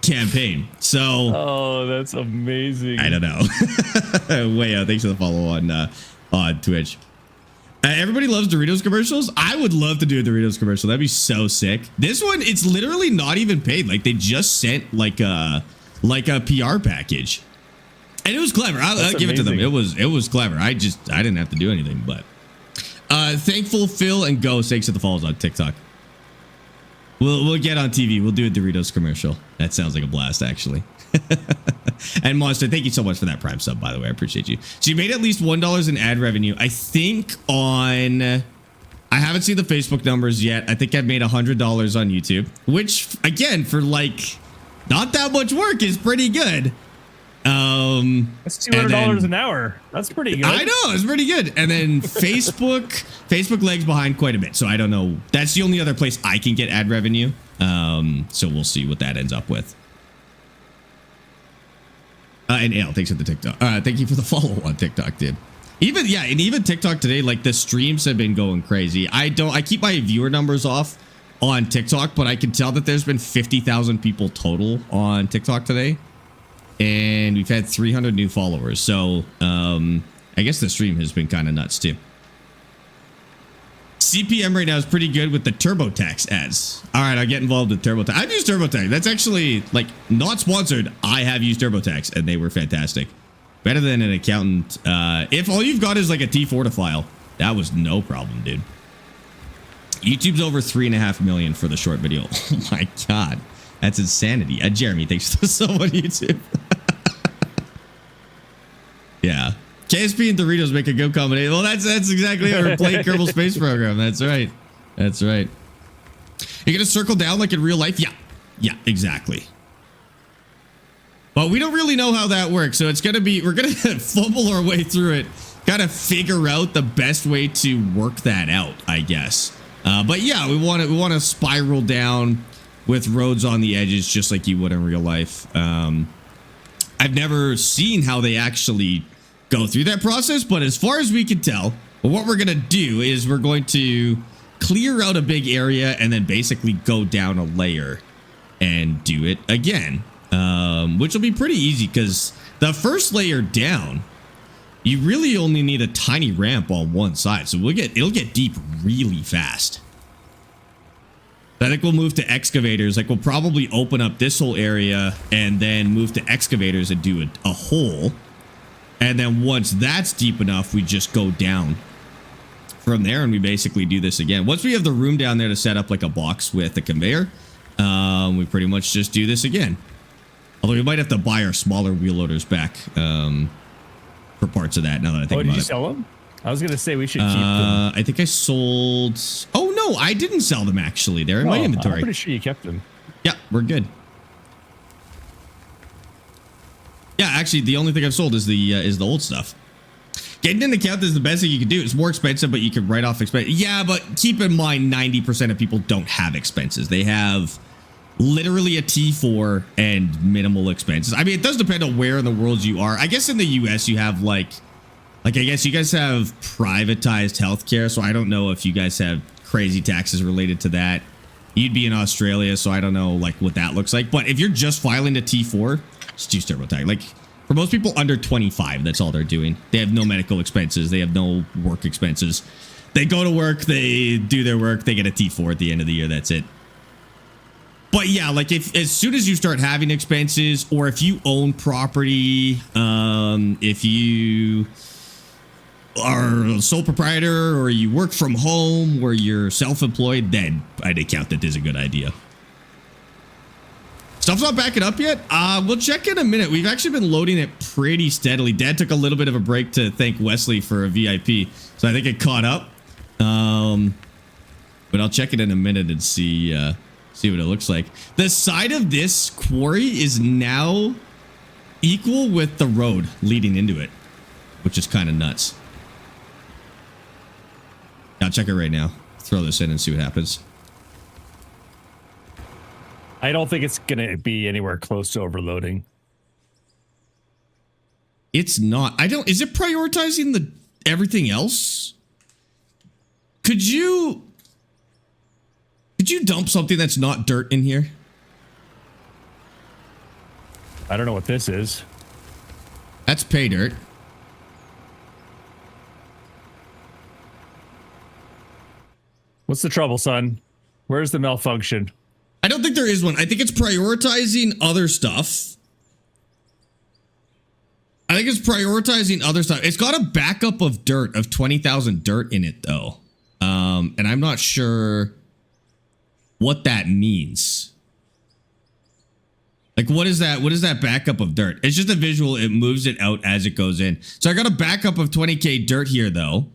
campaign. So... Oh, that's amazing. I don't know. Way out. Thanks for the follow on Twitch. Everybody loves Doritos commercials. I would love to do a Doritos commercial. That'd be so sick. This one, it's literally not even paid. They just sent a PR package, and it was clever. I'll give it to them. It was clever. I didn't have to do anything. But thankful Phil and Ghost, thanks for the follows on TikTok. We'll get on TV. We'll do a Doritos commercial. That sounds like a blast, actually. And Monster, thank you so much for that Prime sub, by the way. I appreciate you. So you made at least $1 in ad revenue. I think I haven't seen the Facebook numbers yet. I think I've made $100 on YouTube, which again, for not that much work is pretty good. That's $200 an hour. That's pretty good. I know, it's pretty good. And then Facebook lags behind quite a bit. So I don't know. That's the only other place I can get ad revenue. So we'll see what that ends up with. And Ale, thanks for the TikTok. Thank you for the follow on TikTok, dude. Even TikTok today, the streams have been going crazy. I keep my viewer numbers off on TikTok, but I can tell that there's been 50,000 people total on TikTok today. And we've had 300 new followers. So I guess the stream has been kind of nuts too. CPM right now is pretty good with the TurboTax ads. All right, I'll get involved with TurboTax. I've used TurboTax. That's actually like not sponsored. I have used TurboTax and they were fantastic. Better than an accountant. If all you've got is like a T4 to file, that was no problem, dude. YouTube's over 3.5 million for the short video. Oh my God. That's insanity. Jeremy, thanks so much, YouTube. Yeah. KSP and Doritos make a good combination. Well, that's exactly it. We're playing Kerbal Space Program. That's right. That's right. You're going to circle down like in real life? Yeah. Yeah, exactly. But we don't really know how that works. So it's going to be, we're going to fumble our way through it. Got to figure out the best way to work that out, I guess. But yeah, we want to spiral down with roads on the edges, just like you would in real life. I've never seen how they actually go through that process, but as far as we can tell, what we're going to do is we're going to clear out a big area and then basically go down a layer and do it again, which will be pretty easy because the first layer down, you really only need a tiny ramp on one side. So it'll get deep really fast. I think we'll move to excavators. Like we'll probably open up this whole area and then move to excavators and do a hole. And then once that's deep enough, we just go down from there and we basically do this again. Once we have the room down there to set up like a box with a conveyor, we pretty much just do this again. Although we might have to buy our smaller wheel loaders back for parts of that now that I think about it. Did you sell them? I was going to say we should keep them. I think I sold... Oh, no, I didn't sell them, actually. They're in my inventory. I'm pretty sure you kept them. Yeah, we're good. Yeah, actually, the only thing I've sold is the old stuff. Getting an account is the best thing you can do. It's more expensive, but you can write off expenses. Yeah, but keep in mind, 90% of people don't have expenses. They have literally a T4 and minimal expenses. I mean, it does depend on where in the world you are. I guess in the US, you have like I guess you guys have privatized healthcare, so I don't know if you guys have crazy taxes related to that. You'd be in Australia, so I don't know like what that looks like. But if you're just filing a T4, just use TurboTax. Like for most people under 25, that's all they're doing. They have no medical expenses. They have no work expenses. They go to work, they do their work, they get a T4 at the end of the year. That's it. But yeah, like as soon as you start having expenses, or if you own property, if you are a sole proprietor or you work from home or you're self-employed, then I'd account that is a good idea. Stuff's not backing up yet. We'll check in a minute. We've actually been loading it pretty steadily. Dad took a little bit of a break to thank Wesley for a VIP, so I think it caught up. But I'll check it in a minute and see what it looks like. The side of this quarry is now equal with the road leading into it, which is kind of nuts. I'll check it right now. Throw this in and see what happens. I don't think it's going to be anywhere close to overloading. It's not. Is it prioritizing everything else? Could you dump something that's not dirt in here? I don't know what this is. That's pay dirt. What's the trouble, son? Where's the malfunction? I don't think there is one. I think it's prioritizing other stuff. It's got a backup of dirt of 20,000 dirt in it, though. And I'm not sure what that means. Like, what is that? What is that backup of dirt? It's just a visual. It moves it out as it goes in. So I got a backup of 20K dirt here, though.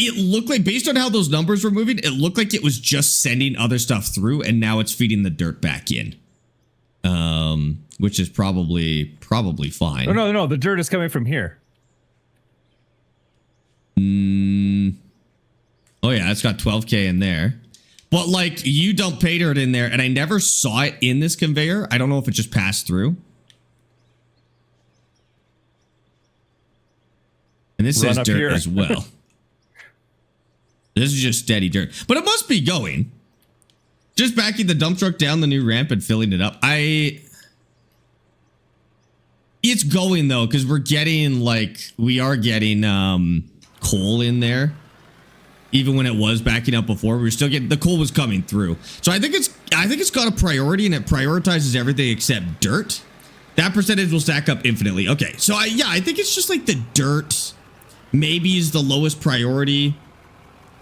It looked like, based on how those numbers were moving, it looked like it was just sending other stuff through, and now it's feeding the dirt back in. Which is probably fine. Oh, no, the dirt is coming from here. Oh yeah, it's got 12K in there. But like, you dump pay dirt in there, and I never saw it in this conveyor. I don't know if it just passed through. And this says dirt here as well. This is just steady dirt, but it must be going. Just backing the dump truck down the new ramp and filling it up. It's going though, because we are getting coal in there. Even when it was backing up before, we were still getting, the coal was coming through. So I think it's got a priority, and it prioritizes everything except dirt. That percentage will stack up infinitely. Okay, so I think it's just like the dirt maybe is the lowest priority,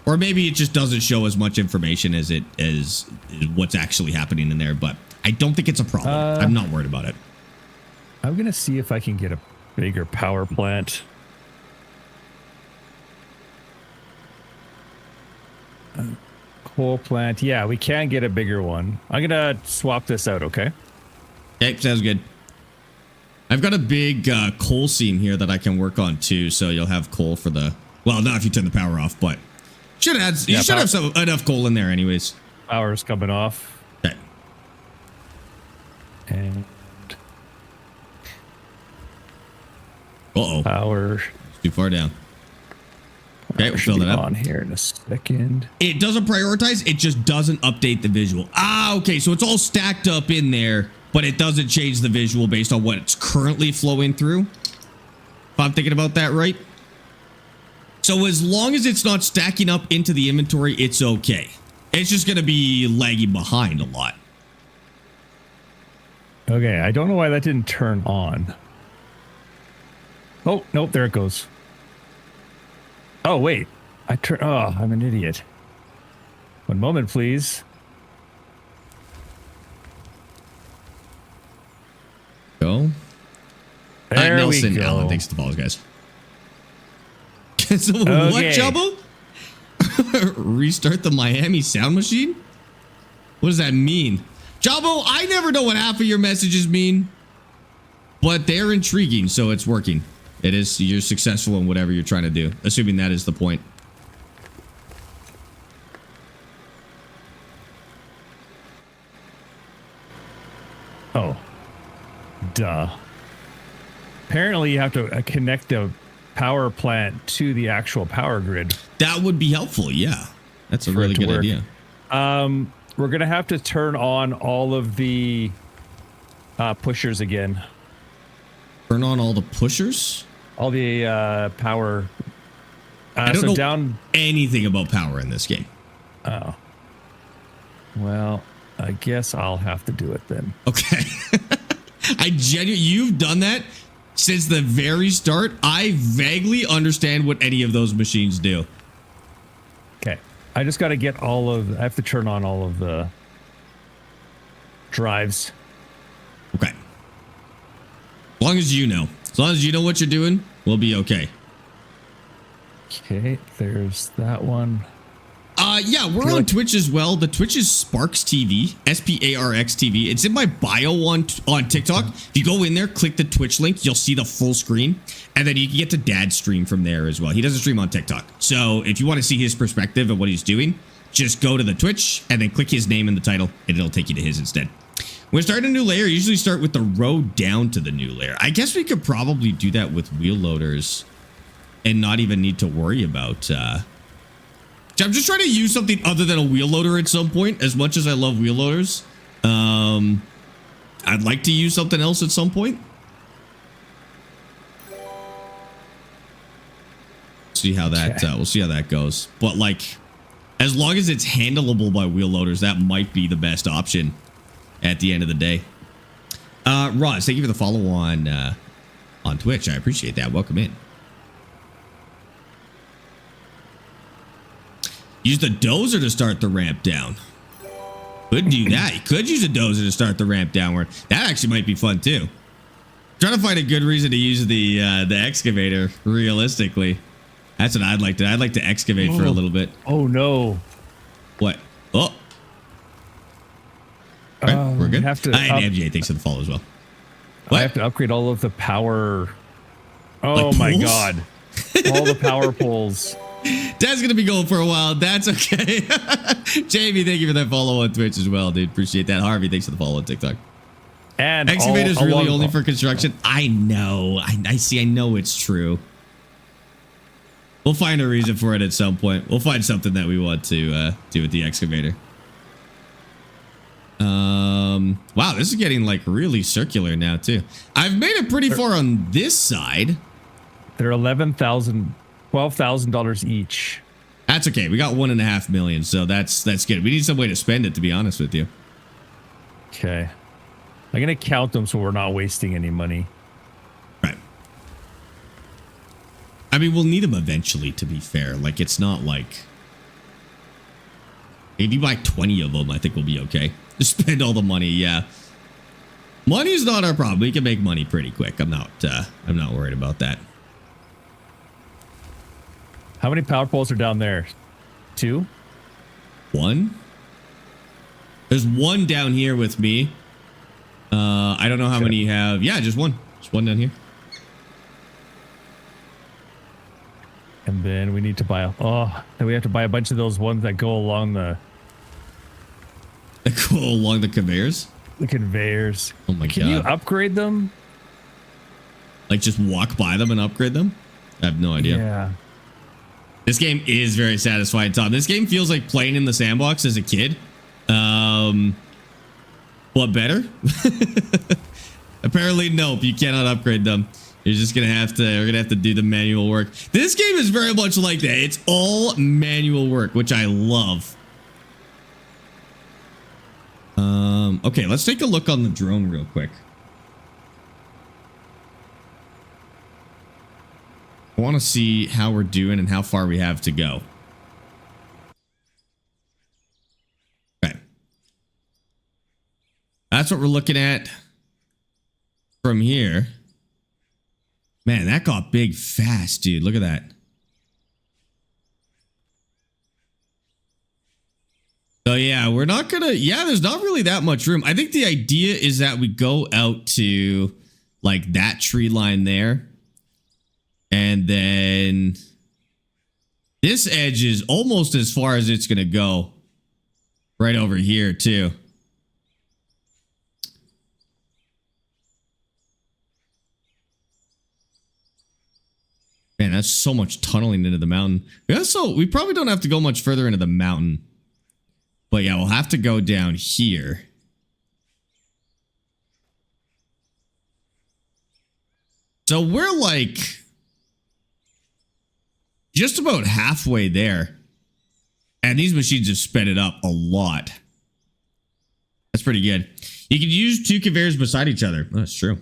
or maybe it just doesn't show as much information as what's actually happening in there. But I don't think it's a problem. I'm not worried about it. I'm gonna see if I can get a bigger power plant. Coal plant. Yeah, we can get a bigger one. I'm gonna swap this out. Okay. Okay, sounds good. I've got a big coal seam here that I can work on too, so you'll have coal for the, well, not if you turn the power off, but you should have enough coal in there anyways. Power's coming off. Okay. And power too far down. Okay, we'll fill that up on here in a second. It doesn't prioritize, it just doesn't update the visual. Okay, so it's all stacked up in there, but it doesn't change the visual based on what it's currently flowing through. If I'm thinking about that right. So as long as it's not stacking up into the inventory, it's okay. It's just going to be lagging behind a lot. Okay, I don't know why that didn't turn on. Oh, nope, there it goes. Oh, wait. I'm an idiot. One moment, please. Go. There Nelson we go. Allen, thanks to the balls, guys. So what, Jumbo? Restart the Miami sound machine? What does that mean? Jumbo, I never know what half of your messages mean, but they're intriguing, so it's working. It is, you're successful in whatever you're trying to do, assuming that is the point. Oh. Duh. Apparently you have to connect the power plant to the actual power grid. That would be helpful, yeah. That's a really good idea. We're going to have to turn on all of the pushers again. Turn on all the pushers? All the power. I don't know anything about power in this game. Oh. Well, I guess I'll have to do it then. Okay. You've done that since the very start. I vaguely understand what any of those machines do. Okay. I just got to get I have to turn on all of the drives. Okay. As long as you know. As long as you know what you're doing, we'll be okay. Okay, there's that one. Yeah, we're on Twitch as well. The Twitch is Sparx TV, Sparx TV. It's in my bio on TikTok. If you go in there, click the Twitch link, you'll see the full screen, and then you can get to Dad's stream from there as well. He doesn't stream on TikTok, so if you want to see his perspective of what he's doing, just go to the Twitch and then click his name in the title, and it'll take you to his instead. When we start a new layer, you usually start with the road down to the new layer. I guess we could probably do that with wheel loaders and not even need to worry about... I'm just trying to use something other than a wheel loader at some point. As much as I love wheel loaders, I'd like to use something else at some point. See how that we'll see how that goes. But like, as long as it's handleable by wheel loaders, that might be the best option at the end of the day. Roz, thank you for the follow on Twitch. I appreciate that. Welcome in. Use the dozer to start the ramp down. Could do that. You could use a dozer to start the ramp downward. That actually might be fun too. Trying to find a good reason to use the excavator. Realistically, that's what I'd like to. I'd like to excavate for a little bit. Oh no! What? Oh, right, we're good. Have to. And MJ, thanks for the follow as well. What? I have to upgrade all of the power. Oh like my god! All the power poles. Dad's gonna be going for a while. That's okay. Jamie, thank you for that follow on Twitch as well, dude. Appreciate that. Harvey, thanks for the follow on TikTok. And excavators really only for construction. I know. I see. I know it's true. We'll find a reason for it at some point. We'll find something that we want to do with the excavator. Wow, this is getting like really circular now too. I've made it pretty far on this side. They're $11,000 each. that's okay. We got 1.5 million, so that's good. We need some way to spend it, to be honest with you. Okay. I'm gonna count them so we're not wasting any money. Right. I mean, we'll need them eventually, to be fair. Like, it's not like... If you buy 20 of them, I think we'll be okay. Just spend all the money, yeah. Money's not our problem. We can make money pretty quick. I'm not worried about that. How many power poles are down there? 2? 1? There's 1 down here with me. I don't know how many you have. Yeah, just 1. Just 1 down here. And then we need to buy then we have to buy a bunch of those ones that go along the conveyors. The conveyors. Oh my god. Can you upgrade them? Like just walk by them and upgrade them? I have no idea. Yeah. This game is very satisfying, Tom. This game feels like playing in the sandbox as a kid. But better? Apparently, nope. You cannot upgrade them. You're just gonna have to. We're gonna have to do the manual work. This game is very much like that. It's all manual work, which I love. Okay, let's take a look on the drone real quick. I want to see how we're doing and how far we have to go. Okay. That's what we're looking at from here. Man, that got big fast, dude. Look at that. So yeah, we're not gonna, there's not really that much room. I think the idea is that we go out to like that tree line there. And then this edge is almost as far as it's gonna go. Right over here too. Man, that's so much tunneling into the mountain. We probably don't have to go much further into the mountain. But yeah, we'll have to go down here. So we're like just about halfway there. And these machines have sped it up a lot. That's pretty good. You can use 2 conveyors beside each other. Oh, that's true.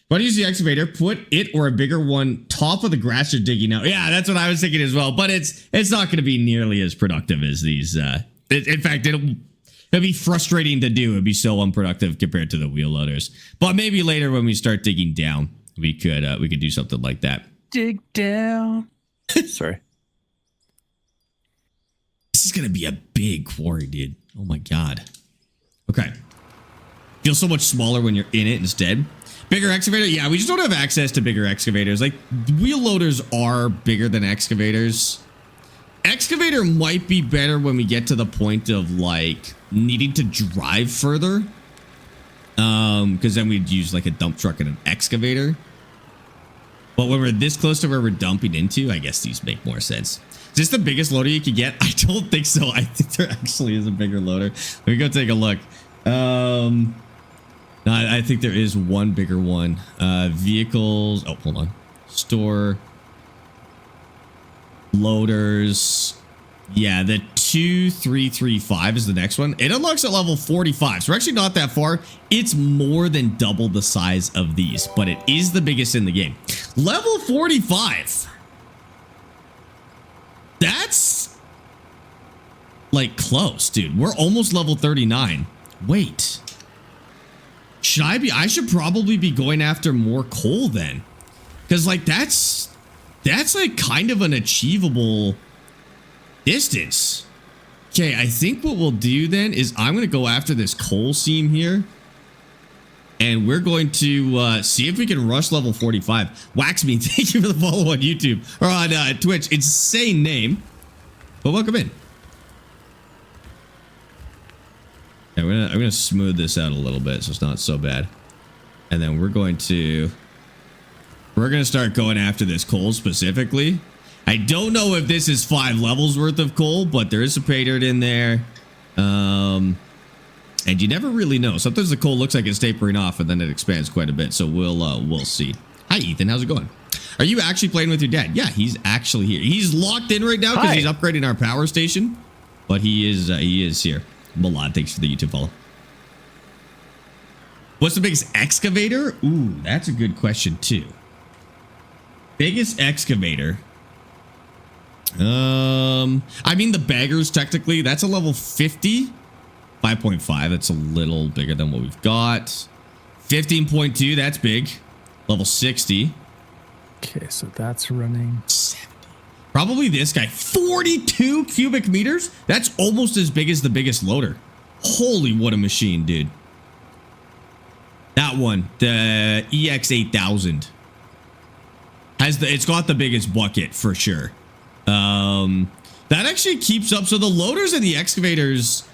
Why don't you use the excavator? Put it or a bigger one top of the grass you're digging out. Yeah, that's what I was thinking as well. But it's not going to be nearly as productive as these. In fact, it'll be frustrating to do. It'd be so unproductive compared to the wheel loaders. But maybe later when we start digging down, we could do something like that. Dig down. Sorry. This is going to be a big quarry, dude. Oh my god. Okay. Feels so much smaller when you're in it instead. Bigger excavator? Yeah, we just don't have access to bigger excavators. Like, wheel loaders are bigger than excavators. Excavator might be better when we get to the point of, like, needing to drive further. Because then we'd use, like, a dump truck and an excavator. But when we're this close to where we're dumping into, I guess these make more sense. Is this the biggest loader you could get? I don't think so. I think there actually is a bigger loader. Let me go take a look. No, I think there is one bigger one. Vehicles. Oh, hold on. Store. Loaders. Yeah, the 2335 is the next one. It unlocks at level 45. So we're actually not that far. It's more than double the size of these, but it is the biggest in the game. Level 45. That's like close, dude. We're almost level 39. Wait. I should probably be going after more coal then. Because like that's like kind of an achievable distance. Okay, I think what we'll do then is I'm going to go after this coal seam here. And we're going to see if we can rush level 45. Waxme, thank you for the follow on YouTube. Or on Twitch. Insane name. But welcome in. Yeah, I'm gonna smooth this out a little bit so it's not so bad. And then we're gonna start going after this coal specifically. I don't know if this is 5 levels worth of coal, but there is some pay dirt in there. And you never really know. Sometimes the coal looks like it's tapering off and then it expands quite a bit. So we'll see. Hi Ethan, how's it going? Are you actually playing with your dad? Yeah, he's actually here. He's locked in right now because Hi. he's upgrading our power station. But he is here. Malad, thanks for the YouTube follow. What's the biggest excavator? Ooh, that's a good question too. Biggest excavator. I mean the baggers technically, that's a level 50. 5.5, that's a little bigger than what we've got. 15.2, that's big. Level 60. Okay, so that's running 70. Probably this guy. 42 cubic meters? That's almost as big as the biggest loader. Holy, what a machine, dude. That one, the EX8000. It's got the biggest bucket for sure. That actually keeps up. So the loaders and the excavators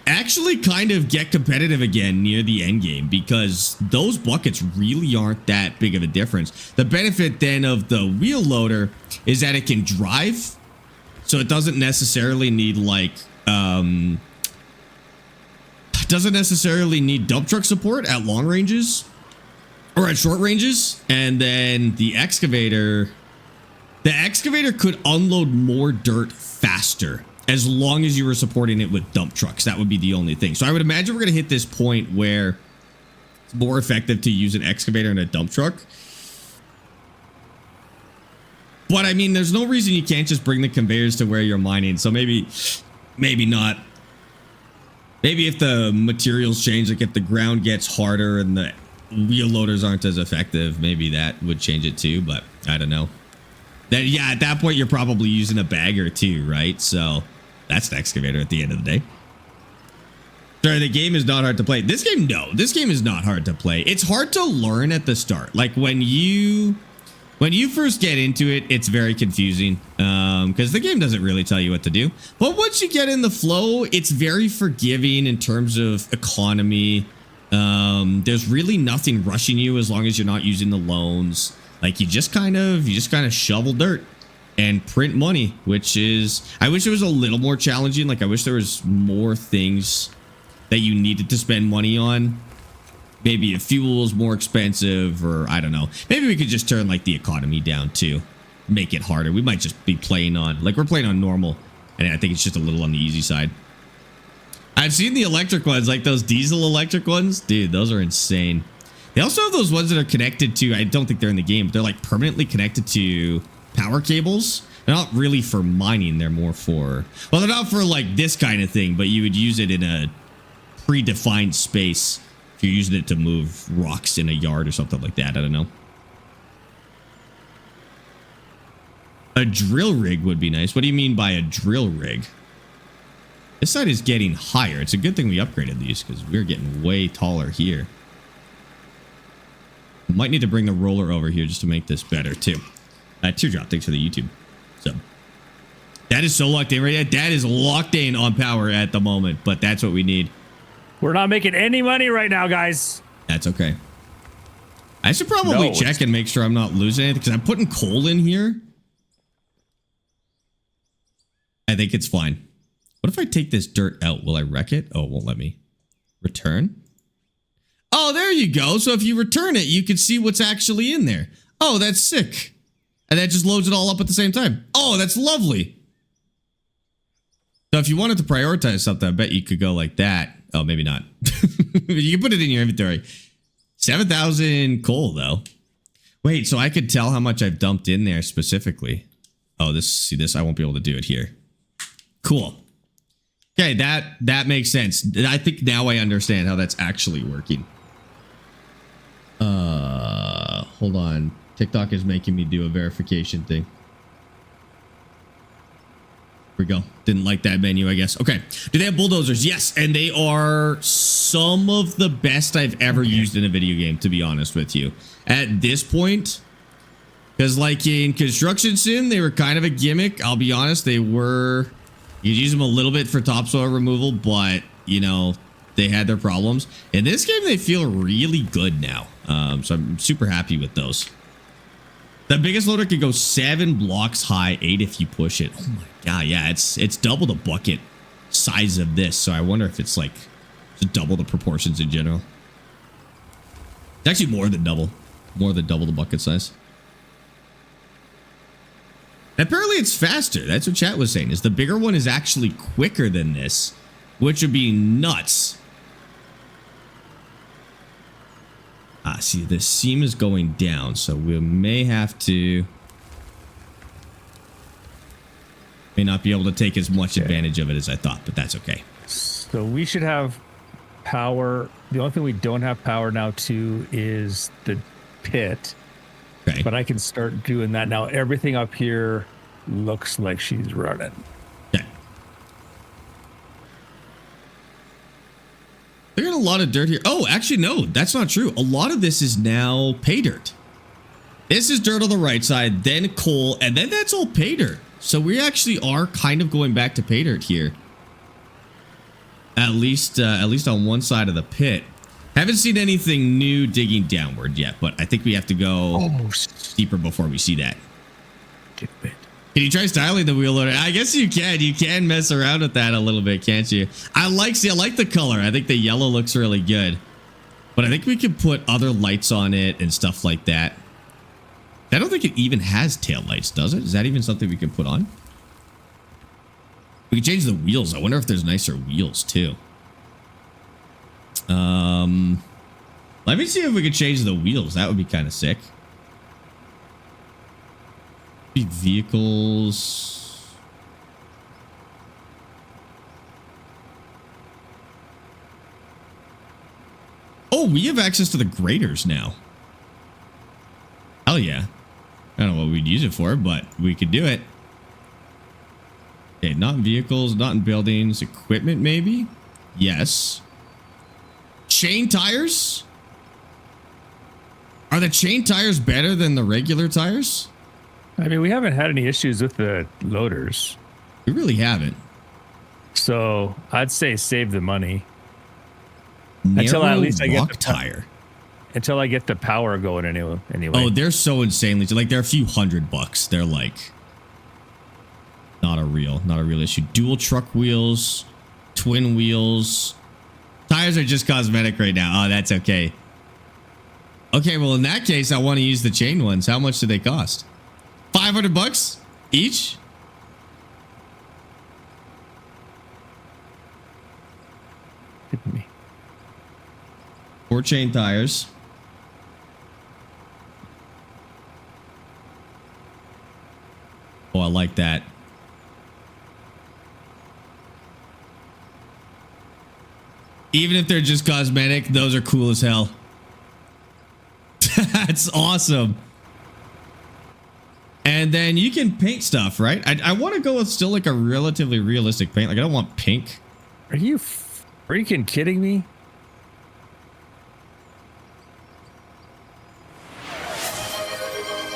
actually kind of get competitive again near the end game because those buckets really aren't that big of a difference. The benefit then of the wheel loader is that it can drive, so it doesn't necessarily need like doesn't necessarily need dump truck support at long ranges or at short ranges. And then the excavator could unload more dirt faster as long as you were supporting it with dump trucks. That would be the only thing. So I would imagine we're going to hit this point where it's more effective to use an excavator and a dump truck. But I mean, there's no reason you can't just bring the conveyors to where you're mining. So maybe not. Maybe if the materials change, like if the ground gets harder and the wheel loaders aren't as effective, maybe that would change it too. But I don't know. Yeah, at that point, you're probably using a bagger too, right? So that's an excavator at the end of the day. Sorry, the game is not hard to play. This game, no. This game is not hard to play. It's hard to learn at the start. Like when you first get into it, it's very confusing because the game doesn't really tell you what to do. But once you get in the flow, it's very forgiving in terms of economy. There's really nothing rushing you as long as you're not using the loans. Like you just kind of shovel dirt and print money, which is, I wish it was a little more challenging. Like I wish there was more things that you needed to spend money on. Maybe if fuel is more expensive, or I don't know. Maybe we could just turn like the economy down too, make it harder. We might just be playing on, like we're playing on normal, and I think it's just a little on the easy side. I've seen the electric ones, like those diesel electric ones. Dude, those are insane. They also have those ones that are connected to, I don't think they're in the game, but they're like permanently connected to power cables. They're not really for mining. They're more for, well, they're not for like this kind of thing, but you would use it in a predefined space if you're using it to move rocks in a yard or something like that. I don't know. A drill rig would be nice. What do you mean by a drill rig? This side is getting higher. It's a good thing we upgraded these because we're getting way taller here. Might need to bring the roller over here just to make this better too. Teardrop, thanks for the YouTube. So that is so locked in right now. That is locked in on power at the moment, but that's what we need. We're not making any money right now, guys. That's okay. I should probably check and make sure I'm not losing anything because I'm putting coal in here. I think it's fine. What if I take this dirt out? Will I wreck it? Oh, it won't let me. Return? Oh, there you go. So if you return it, you can see what's actually in there. Oh, that's sick. And that just loads it all up at the same time. Oh, that's lovely. So if you wanted to prioritize something, I bet you could go like that. Oh, maybe not. You can put it in your inventory. 7,000 coal, though. Wait, so I could tell how much I've dumped in there specifically. Oh, see this? I won't be able to do it here. Cool. Okay, that makes sense. I think now I understand how that's actually working. Hold on. TikTok is making me do a verification thing. Here we go. Didn't like that menu, I guess. Okay. Do they have bulldozers? Yes, and they are some of the best I've ever used in a video game, to be honest with you. At this point, because like in Construction Sim, they were kind of a gimmick. I'll be honest, they were... You could use them a little bit for topsoil removal, but, you know, they had their problems. In this game, they feel really good now. So I'm super happy with those. The biggest loader could go 7 blocks high, 8 if you push it. Oh my god, yeah, it's double the bucket size of this. So I wonder if it's like just double the proportions in general. It's actually more than double the bucket size. Apparently it's faster. That's what chat was saying, is the bigger one is actually quicker than this, which would be nuts. Ah, see, the seam is going down, so we may have to... May not be able to take as much advantage of it as I thought, but that's okay. So we should have power. The only thing we don't have power now to is the pit. Okay. But I can start doing that now. Everything up here looks like she's running. Okay. They got a lot of dirt here. Oh, actually, no, that's not true. A lot of this is now pay dirt. This is dirt on the right side, then coal, and then that's all pay dirt. So we actually are kind of going back to pay dirt here. At least on one side of the pit. Haven't seen anything new digging downward yet, but I think we have to go deeper before we see that. Can you try styling the wheel loader? I guess you can. You can mess around with that a little bit, can't you? I like the color. I think the yellow looks really good. But I think we can put other lights on it and stuff like that. I don't think it even has tail lights, does it? Is that even something we can put on? We can change the wheels. I wonder if there's nicer wheels too. Let me see if we could change the wheels. That would be kind of sick. Vehicles. Oh, we have access to the graders now. Hell yeah. I don't know what we'd use it for, but we could do it. Okay, not in vehicles, not in buildings. Equipment, maybe? Yes. Chain tires? Are the chain tires better than the regular tires? I mean, we haven't had any issues with the loaders. We really haven't. So I'd say save the money. Narrow until at least I get rock the tire. Until I get the power going anyway. Oh, they're so insanely, like they're a few $100. They're like not a real issue. Dual truck wheels, twin wheels. Tires are just cosmetic right now. Oh, that's okay. Okay, well in that case, I want to use the chain ones. How much do they cost? $500 each? Hit me. 4 chain tires. Oh, I like that. Even if they're just cosmetic, those are cool as hell. That's awesome. And then you can paint stuff, right? I want to go with still like a relatively realistic paint. Like I don't want pink. Are you freaking kidding me?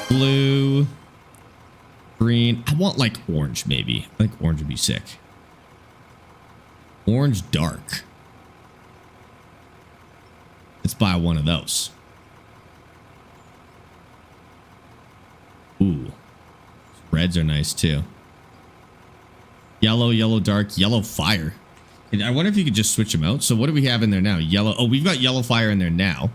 Blue. Green. I want like orange maybe. I think orange would be sick. Orange dark. Let's buy one of those. Ooh. Reds are nice too. Yellow, yellow dark, yellow fire. And I wonder if you could just switch them out. So what do we have in there now? Yellow. Oh, we've got yellow fire in there now.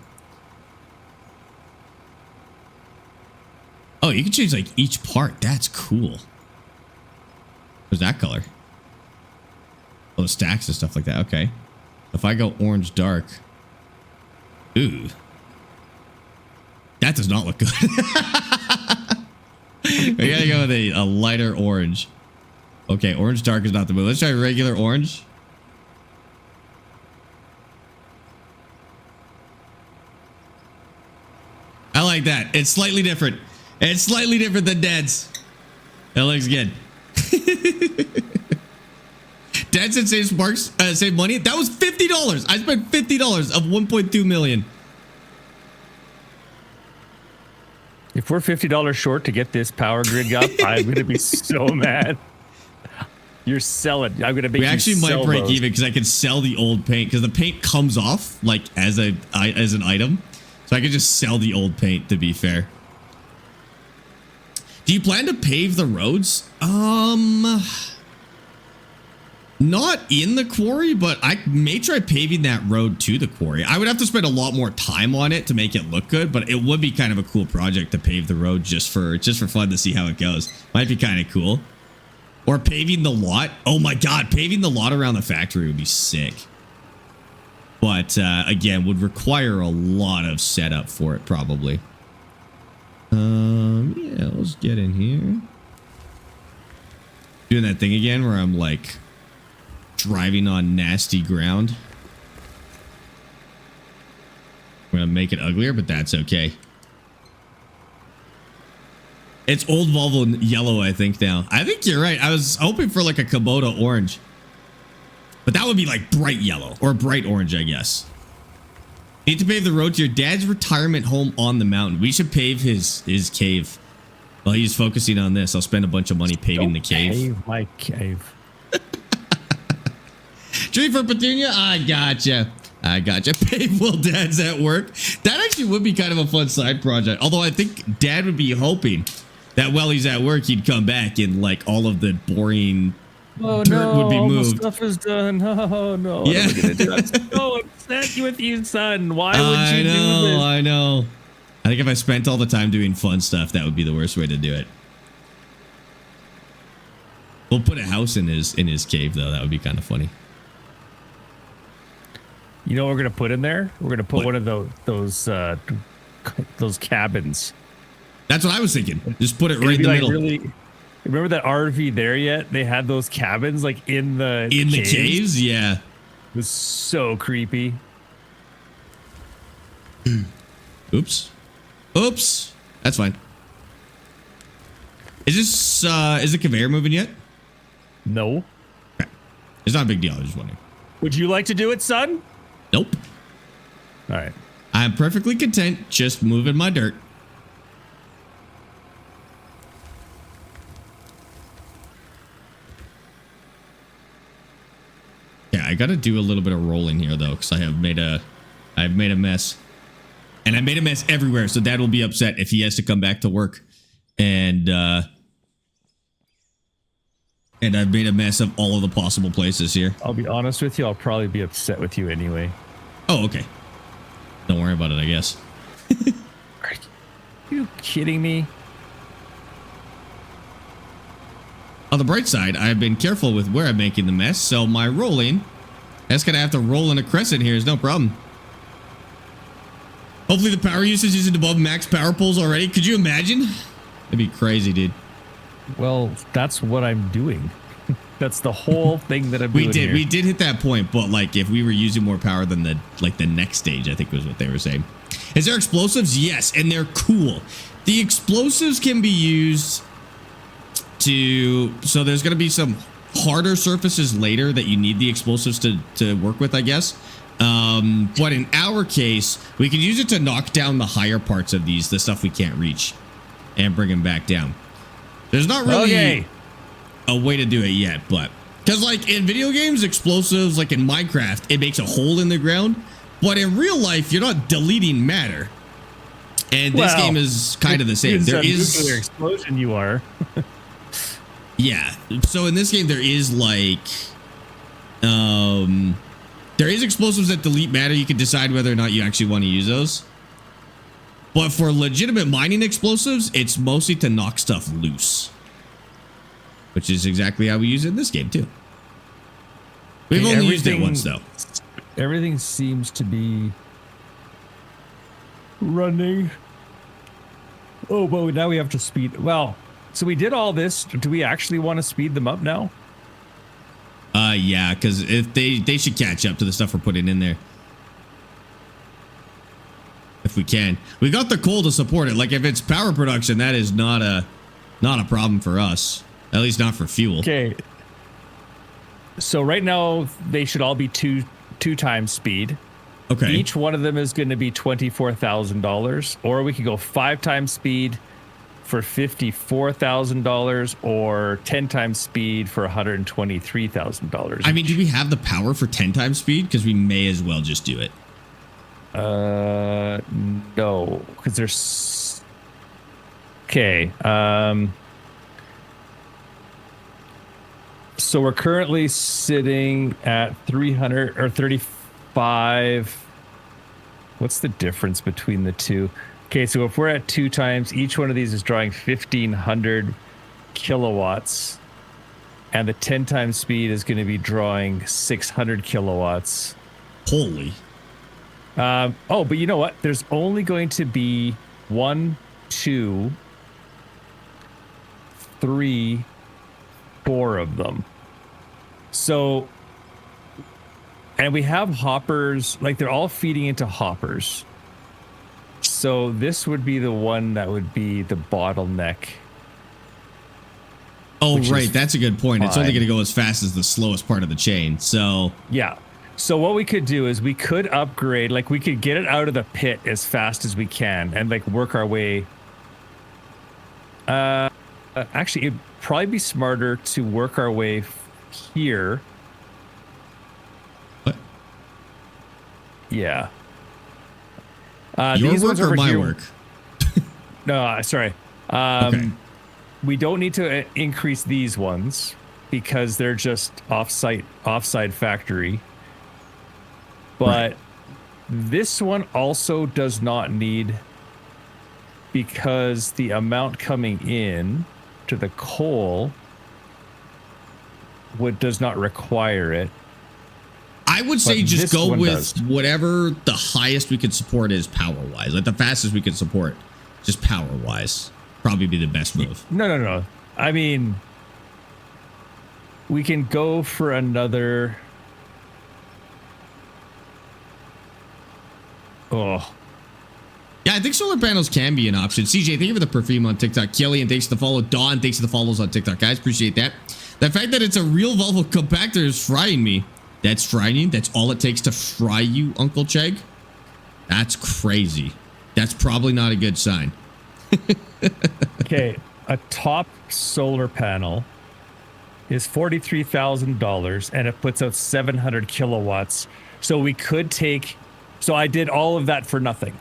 Oh, you can change like each part. That's cool. What's that color? Oh, the stacks and stuff like that. Okay. If I go orange dark. Ooh. That does not look good. We gotta go with a lighter orange. Okay, orange dark is not the move. Let's try regular orange. I like that. It's slightly different. It's slightly different than Dad's. That looks good. Dad said save Sparx, save money. That was $50. I spent $50 of 1.2 million. If we're $50 short to get this power grid up, I'm going to be so mad. You're selling. I'm going to make We actually might sell break those. even because I can sell the old paint because the paint comes off like as an item. So I could just sell the old paint to be fair. Do you plan to pave the roads? Not in the quarry, but I may try paving that road to the quarry. I would have to spend a lot more time on it to make it look good, but it would be kind of a cool project to pave the road just for fun to see how it goes. Might be kind of cool. Or paving the lot. Oh my God, paving the lot around the factory would be sick. But again, would require a lot of setup for it probably. Yeah, let's get in here. Doing that thing again where I'm like driving on nasty ground. I'm gonna make it uglier, but that's okay. It's old Volvo yellow, I think now. I think you're right. I was hoping for like a Kubota orange, but that would be like bright yellow or bright orange, I guess. Need to pave the road to your dad's retirement home on the mountain. We should pave his cave. While he's focusing on this, I'll spend a bunch of money paving the cave. Pave my cave. Tree for Petunia? I gotcha. Pave while dad's at work. That actually would be kind of a fun side project. Although I think dad would be hoping that while he's at work, he'd come back and like all of the boring dirt would be moved. Stuff is done. Oh no. Yeah. What am I gonna do? I'm so upset with you, son. Why would you do this? I know. I think if I spent all the time doing fun stuff, that would be the worst way to do it. We'll put a house in his cave though. That would be kind of funny. You know what we're gonna put in there? We're gonna put one of those cabins. That's what I was thinking. Just put it right in the middle. Really, remember that RV there yet? They had those cabins like in the caves. Yeah. It was so creepy. Oops. That's fine. Is the conveyor moving yet? No. Okay. It's not a big deal. I was just wondering. Would you like to do it, son? Nope. All right. I'm perfectly content just moving my dirt. Yeah, I got to do a little bit of rolling here though, because I've made a mess. And I made a mess everywhere, so dad will be upset if he has to come back to work. And I've made a mess of all of the possible places here. I'll be honest with you, I'll probably be upset with you anyway. Oh, okay. Don't worry about it, I guess. Are you kidding me? On the bright side, I've been careful with where I'm making the mess, so my rolling, that's gonna have to roll in a crescent here is no problem. Hopefully the power usage isn't above max power pulls already. Could you imagine? That'd be crazy, dude. Well, that's what I'm doing. That's the whole thing that I'm doing. We did hit that point, but like if we were using more power than the next stage, I think was what they were saying. Is there explosives? Yes, and they're cool. The explosives can be used so there's going to be some harder surfaces later that you need the explosives to work with, I guess. But in our case, we can use it to knock down the higher parts of the stuff we can't reach, and bring them back down. There's not really a way to do it yet, but because like in video games, explosives, like in Minecraft, it makes a hole in the ground, but in real life, you're not deleting matter. And this game is kind of the same. There is nuclear explosion. You are. Yeah. So in this game, there is like, there is explosives that delete matter. You can decide whether or not you actually want to use those. But for legitimate mining explosives, it's mostly to knock stuff loose, which is exactly how we use it in this game too. We've only used it once though. Everything seems to be running. Oh, but now we have to speed. Well, so we did all this. Do we actually want to speed them up now? Yeah, because if they should catch up to the stuff we're putting in there. If we can. We got the coal to support it. Like if it's power production, that is not a problem for us. At least not for fuel. Okay. So right now they should all be two times speed. Okay. Each one of them is going to be $24,000, or we could go 5 times speed for $54,000, or 10 times speed for $123,000. I mean, do we have the power for 10 times speed? Because we may as well just do it. No, because there's. So So we're currently sitting at 300 or 35. What's the difference between the two? Okay, so if we're at 2 times, each one of these is drawing 1,500 kilowatts. And the 10 times speed is going to be drawing 600 kilowatts. Holy. But you know what? There's only going to be 1, 2, 3, 4 of them. So, and we have hoppers, like they're all feeding into hoppers. So this would be the one that would be the bottleneck. Oh, right. That's a good point. Fine. It's only going to go as fast as the slowest part of the chain. So yeah. So what we could do is we could upgrade, like we could get it out of the pit as fast as we can and like work our way. Actually, it'd probably be smarter to work our way here. What? Yeah. Your these work ones or over my here, work? No, sorry. Okay. We don't need to increase these ones because they're just offsite factory. But Right. this one also does not need, because the amount coming in to the coal does not require it. I would say But just this go one with does. whatever the highest we could support is power-wise. Like the fastest we could support, just power-wise. Probably be the best move. No. I mean, we can go for another. Oh, Yeah, I think solar panels can be an option. CJ, thank you for the perfume on TikTok. Killian, thanks for the follow. Dawn, thanks for the follows on TikTok. Guys, appreciate that. The fact that it's a real Volvo compactor is frying me. That's frying you. That's all it takes to fry you, Uncle Chegg. That's crazy. That's probably not a good sign. okay. A top solar panel is $43,000 and it puts out 700 kilowatts. So we could take. So I did all of that for nothing.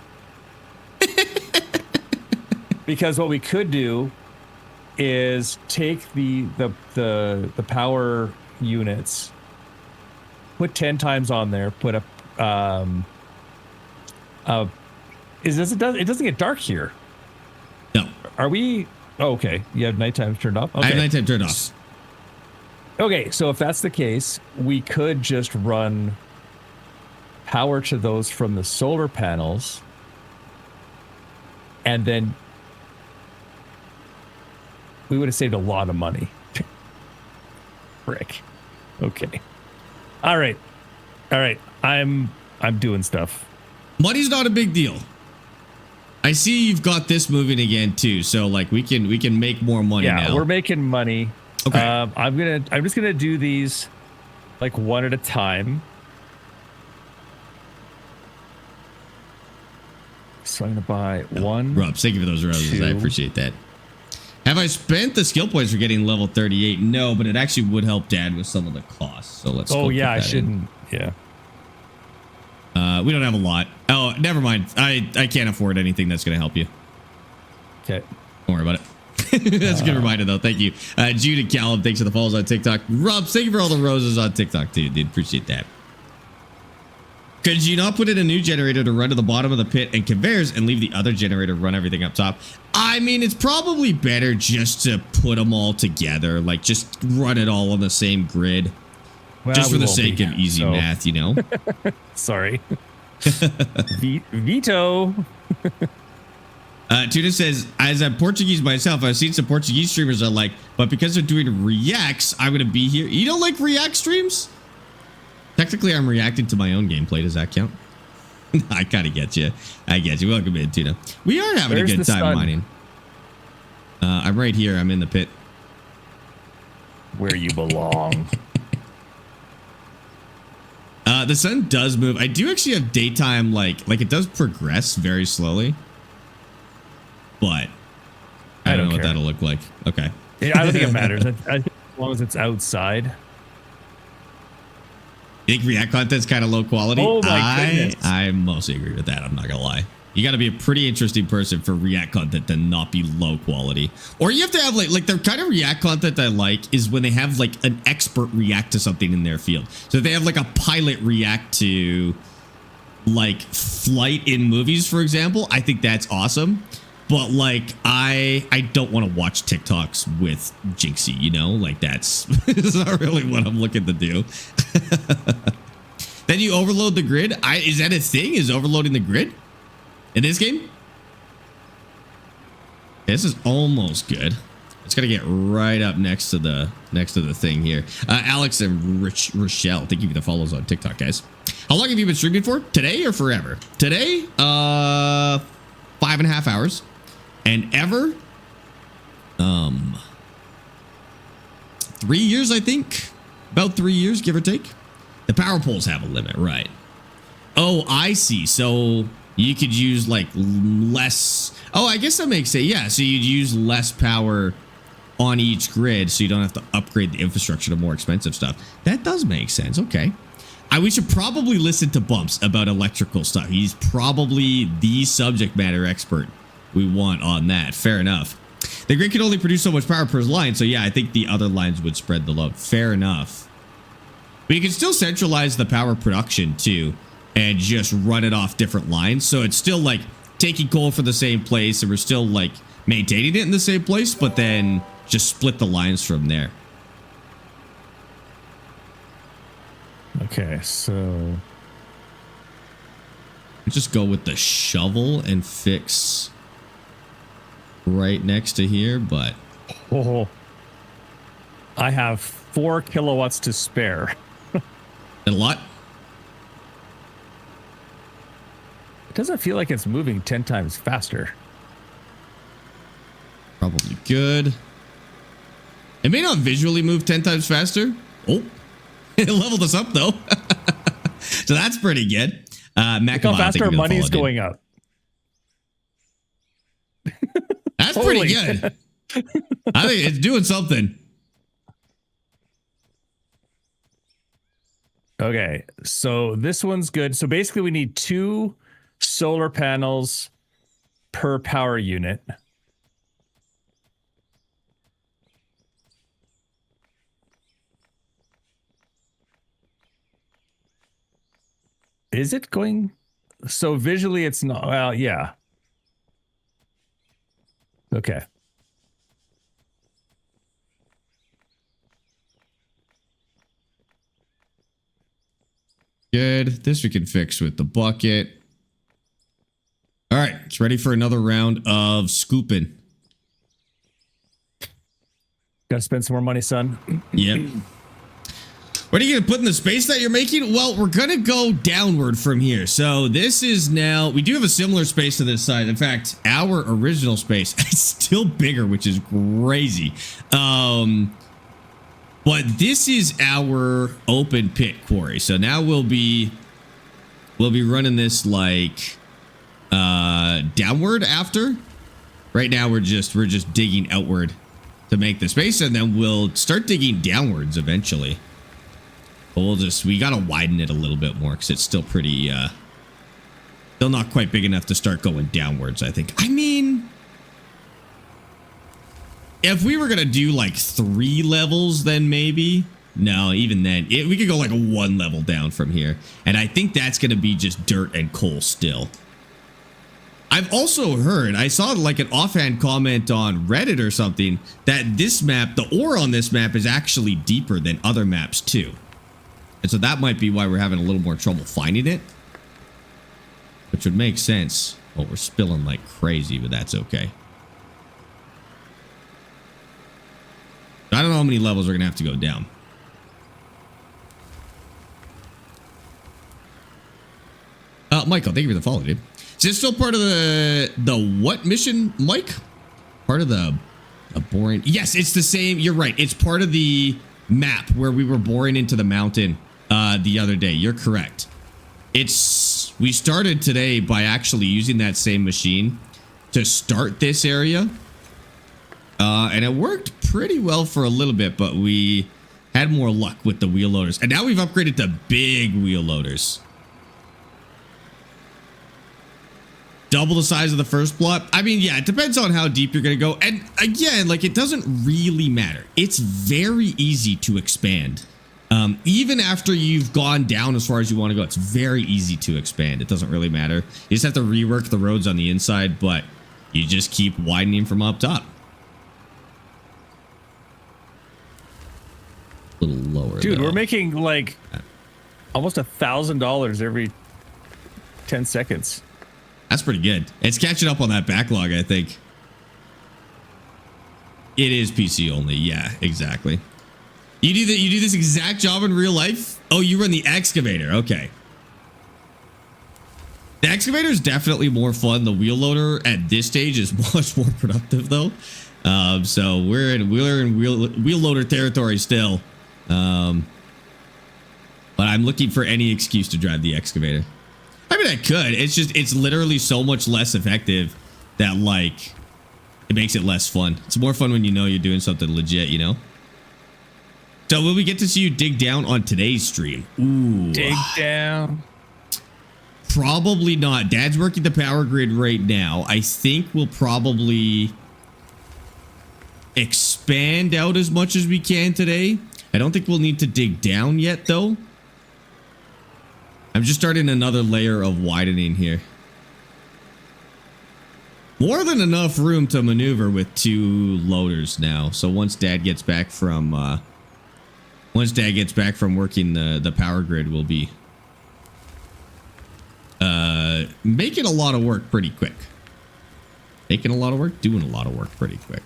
Because what we could do is take the power units, put 10 times on there, put a it doesn't get dark here. No. Are we? Oh, okay. You have nighttime turned off? Okay. I have nighttime turned off. Okay, so if that's the case, we could just run power to those from the solar panels, and then we would have saved a lot of money. Frick. Okay. All right. I'm doing stuff. Money's not a big deal. I see you've got this moving again too, so like we can make more money now. Yeah, we're making money. Okay. I'm just gonna do these like one at a time. So I'm gonna buy one. Rob, thank you for those roses. 2. I appreciate that. Have I spent the skill points for getting level 38? No, but it actually would help Dad with some of the costs. So let's. Oh go yeah, put I that in. shouldn't. Yeah. We don't have a lot. Oh, never mind. I can't afford anything that's going to help you. Okay. Don't worry about it. That's a good reminder, though. Thank you. Jude and Callum, thanks for the follows on TikTok. Rob, thank you for all the roses on TikTok, too, dude. Appreciate that. Could you not put in a new generator to run to the bottom of the pit and conveyors and leave the other generator run everything up top? I mean, it's probably better just to put them all together. Like, just run it all on the same grid. Well, just for we the won't sake be, of easy so- math, you know? Sorry. Veto. Tuna says, as I'm Portuguese myself, I've seen some Portuguese streamers I like, but because they're doing reacts, I'm going to be here. You don't like react streams? Technically, I'm reacting to my own gameplay. Does that count? I kind of get you. I get you. Welcome in, Tuna. We are having Where's a good the time sun? mining. I'm right here. I'm in the pit. Where you belong. The sun does move. I do actually have daytime, like it does progress very slowly. But I don't know what care. that'll look like. Okay. I don't think it matters. I think as long as it's outside. You think React content's kind of low quality? Oh my goodness. I mostly agree with that. I'm not gonna lie. You got to be a pretty interesting person for React content to not be low quality. Or you have to have like the kind of React content I like is when they have like an expert react to something in their field. So if they have like a pilot react to like flight in movies, for example, I think that's awesome. But like I don't want to watch TikToks with Jinxie, you know, like that's not really what I'm looking to do. Then you overload the grid. Is that a thing? Is overloading the grid in this game? This is almost good. It's gonna get right up next to the thing here. Alex and Rochelle, thank you for the follows on TikTok, guys. How long have you been streaming for? Today or forever? Today, 5.5 hours. And ever, 3 years, I think. About 3 years, give or take. The power poles have a limit, right? Oh, I see. So you could use like less. Oh, I guess that makes sense. Yeah, so you'd use less power on each grid, so you don't have to upgrade the infrastructure to more expensive stuff. That does make sense. Okay. We should probably listen to Bumps about electrical stuff. He's probably the subject matter expert we want on that. Fair enough. The grid can only produce so much power per line, so yeah, I think the other lines would spread the load. Fair enough. But you can still centralize the power production too and just run it off different lines. So it's still like taking coal from the same place and we're still like maintaining it in the same place, but then just split the lines from there. Okay, so just go with the shovel and fix right next to here, but I have 4 kilowatts to spare. a lot. It doesn't feel like it's moving 10 times faster. Probably good. It may not visually move 10 times faster. Oh, it leveled us up though. So that's pretty good. Look how fast our money's going up. That's pretty good. I think it's doing something. Okay, so this one's good. So basically we need 2 solar panels per power unit. Is it going? So visually it's not. Well, yeah. Okay. Good. This we can fix with the bucket. All right. It's ready for another round of scooping. Got to spend some more money, son. Yep. What are you going to put in the space that you're making? Well, we're going to go downward from here. So this is now, we do have a similar space to this side. In fact, our original space is still bigger, which is crazy. But this is our open pit quarry. So now we'll be running this like downward after. Right now we're just digging outward to make the space, and then we'll start digging downwards eventually. But we gotta widen it a little bit more because it's still pretty still not quite big enough to start going downwards, I think. I mean, if we were gonna do like 3 levels, then maybe. No, even then we could go like 1 level down from here, and I think that's gonna be just dirt and coal still. I've also heard, I saw like an offhand comment on Reddit or something, that this map, the ore on this map is actually deeper than other maps too. And so that might be why we're having a little more trouble finding it. Which would make sense. Well, we're spilling like crazy, but that's okay. I don't know how many levels we're going to have to go down. Michael, thank you for the follow, dude. Is this still part of the what mission, Mike? Part of the boring. Yes, it's the same. You're right. It's part of the map where we were boring into the mountain the other day. You're correct. We started today by actually using that same machine to start this area. And it worked pretty well for a little bit, but we had more luck with the wheel loaders. And now we've upgraded to big wheel loaders. double the size of the first plot. I mean, yeah, it depends on how deep you're going to go. And again, like, it doesn't really matter. It's very easy to expand. Even after you've gone down as far as you want to go, it's very easy to expand. It doesn't really matter. You just have to rework the roads on the inside, but you just keep widening from up top. A little lower, dude. though. We're making like almost $1,000 every 10 seconds. That's pretty good. It's catching up on that backlog, I think. It is PC only. Yeah, exactly. You do this exact job in real life? Oh, you run the excavator. Okay. The excavator is definitely more fun. The wheel loader at this stage is much more productive, though. So we're in wheel loader territory still. But I'm looking for any excuse to drive the excavator. I mean, I could. It's literally so much less effective that, like, it makes it less fun. It's more fun when you know you're doing something legit, you know? So will we get to see you dig down on today's stream? Ooh. Dig down. Probably not. Dad's working the power grid right now. I think we'll probably expand out as much as we can today. I don't think we'll need to dig down yet, though. I'm just starting another layer of widening here. More than enough room to maneuver with 2 loaders now. So once Dad gets back from working the power grid, we'll be making a lot of work pretty quick. Making a lot of work, doing a lot of work pretty quick.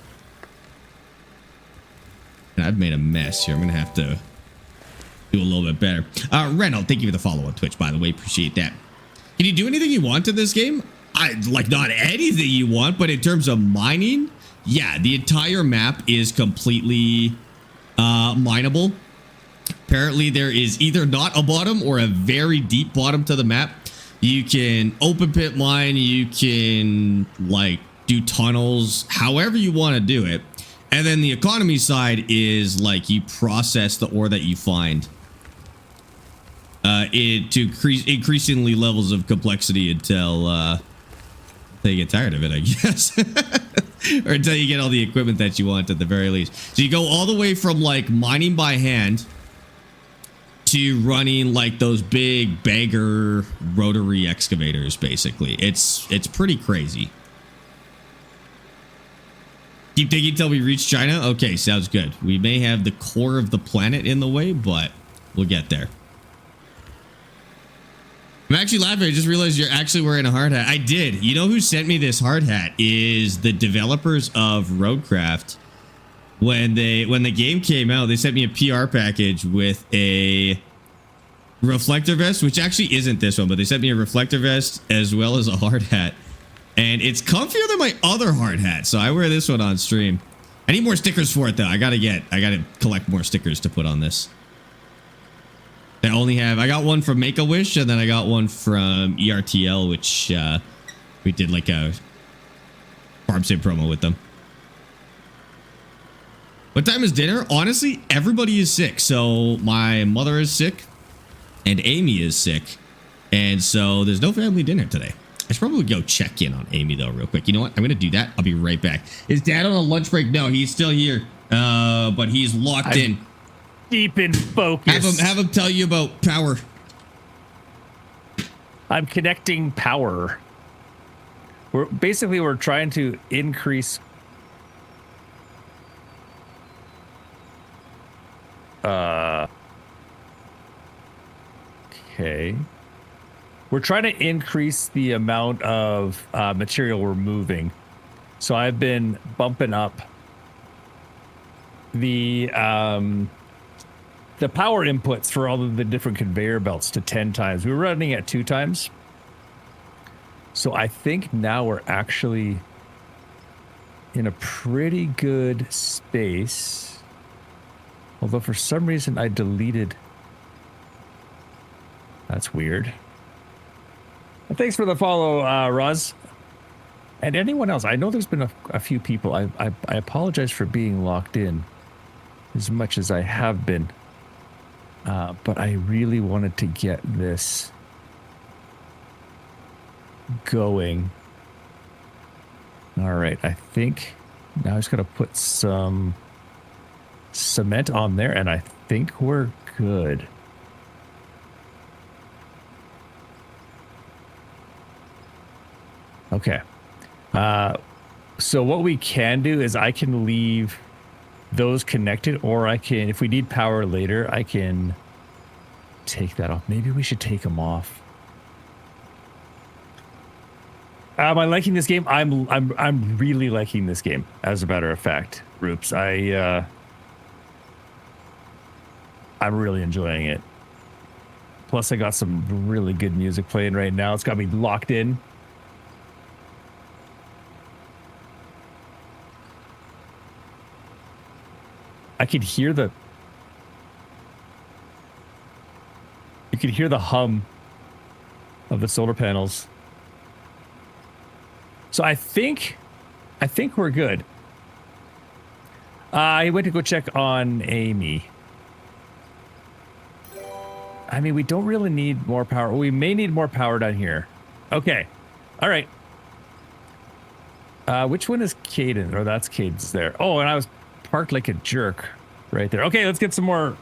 And I've made a mess here. I'm gonna have to do a little bit better. Reynolds, thank you for the follow on Twitch, by the way. Appreciate that. Can you do anything you want in this game? Like, not anything you want, but in terms of mining, yeah, the entire map is completely mineable. Apparently, there is either not a bottom or a very deep bottom to the map. You can open pit mine, you can, like, do tunnels, however you want to do it. And then the economy side is, like, you process the ore that you find. To increasingly levels of complexity until you get tired of it, I guess. Or until you get all the equipment that you want at the very least. So you go all the way from, like, mining by hand to running, like, those big bagger rotary excavators, basically. It's pretty crazy. Keep digging till we reach China? Okay, sounds good. We may have the core of the planet in the way, but we'll get there. I'm actually laughing. I just realized you're actually wearing a hard hat. I did. You know who sent me this hard hat is the developers of Roadcraft. When the game came out, they sent me a PR package with a reflector vest, which actually isn't this one, but they sent me a reflector vest as well as a hard hat. And it's comfier than my other hard hat, so I wear this one on stream. I need more stickers for it, though. I gotta collect more stickers to put on this. I got one from Make-A-Wish, and then I got one from ERTL, which we did like a farm sim promo with them. What time is dinner? Honestly, everybody is sick. So my mother is sick, and Amy is sick, and so there's no family dinner today. I should probably go check in on Amy, though, real quick. You know what? I'm going to do that. I'll be right back. Is Dad on a lunch break? No, he's still here, but he's locked in. Deep in focus. Have him tell you about power. I'm connecting power. We're trying to increase. Okay. We're trying to increase the amount of material we're moving. So I've been bumping up the power inputs for all of the different conveyor belts to 10 times. We were running at 2 times. So I think now we're actually in a pretty good space. Although for some reason I deleted. That's weird. And thanks for the follow, Roz. And anyone else. I know there's been a few people. I apologize for being locked in as much as I have been. But I really wanted to get this going. All right, I think now I just gotta put some cement on there, and I think we're good. Okay. So what we can do is I can leave those connected, or I can, if we need power later, I can take that off. Maybe we should take them off. Am I liking this game? I'm really liking this game, as a matter of fact, Roops. I'm really enjoying it. Plus, I got some really good music playing right now. It's got me locked in. I could hear the... You could hear the hum of the solar panels. So I think we're good. I went to go check on Amy. I mean, we don't really need more power. We may need more power down here. Okay. All right. Which one is Caden? Or that's Caden's there. Oh, and I was parked like a jerk right there. Okay, let's get some more.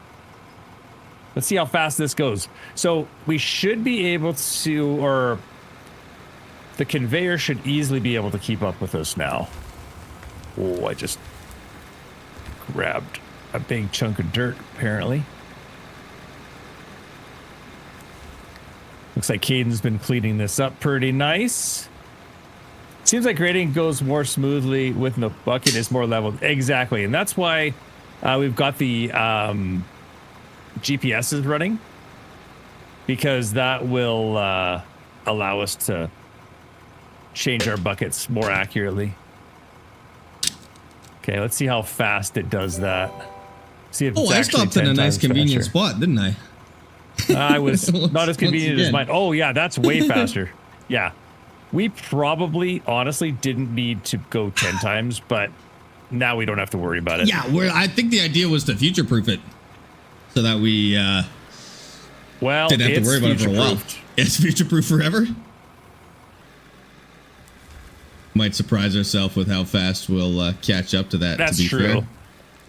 Let's see how fast this goes. So we should be able to, or the conveyor should easily be able to keep up with us now. Oh, I just grabbed a big chunk of dirt, apparently. Looks like Caden's been cleaning this up pretty nice. Seems like grading goes more smoothly when the bucket is more leveled. Exactly, and that's why we've got the GPSs running, because that will allow us to change our buckets more accurately. Okay, let's see how fast it does that. See if it's I stopped in a nice convenient spot, didn't I? I was not as convenient as mine. Oh yeah, that's way faster. Yeah. We probably, honestly, didn't need to go 10 times, but now we don't have to worry about it. Yeah, I think the idea was to future-proof it so that we didn't have to worry about it for a while. It's future-proof forever? Might surprise ourselves with how fast we'll catch up to that. That's to be true. Fair.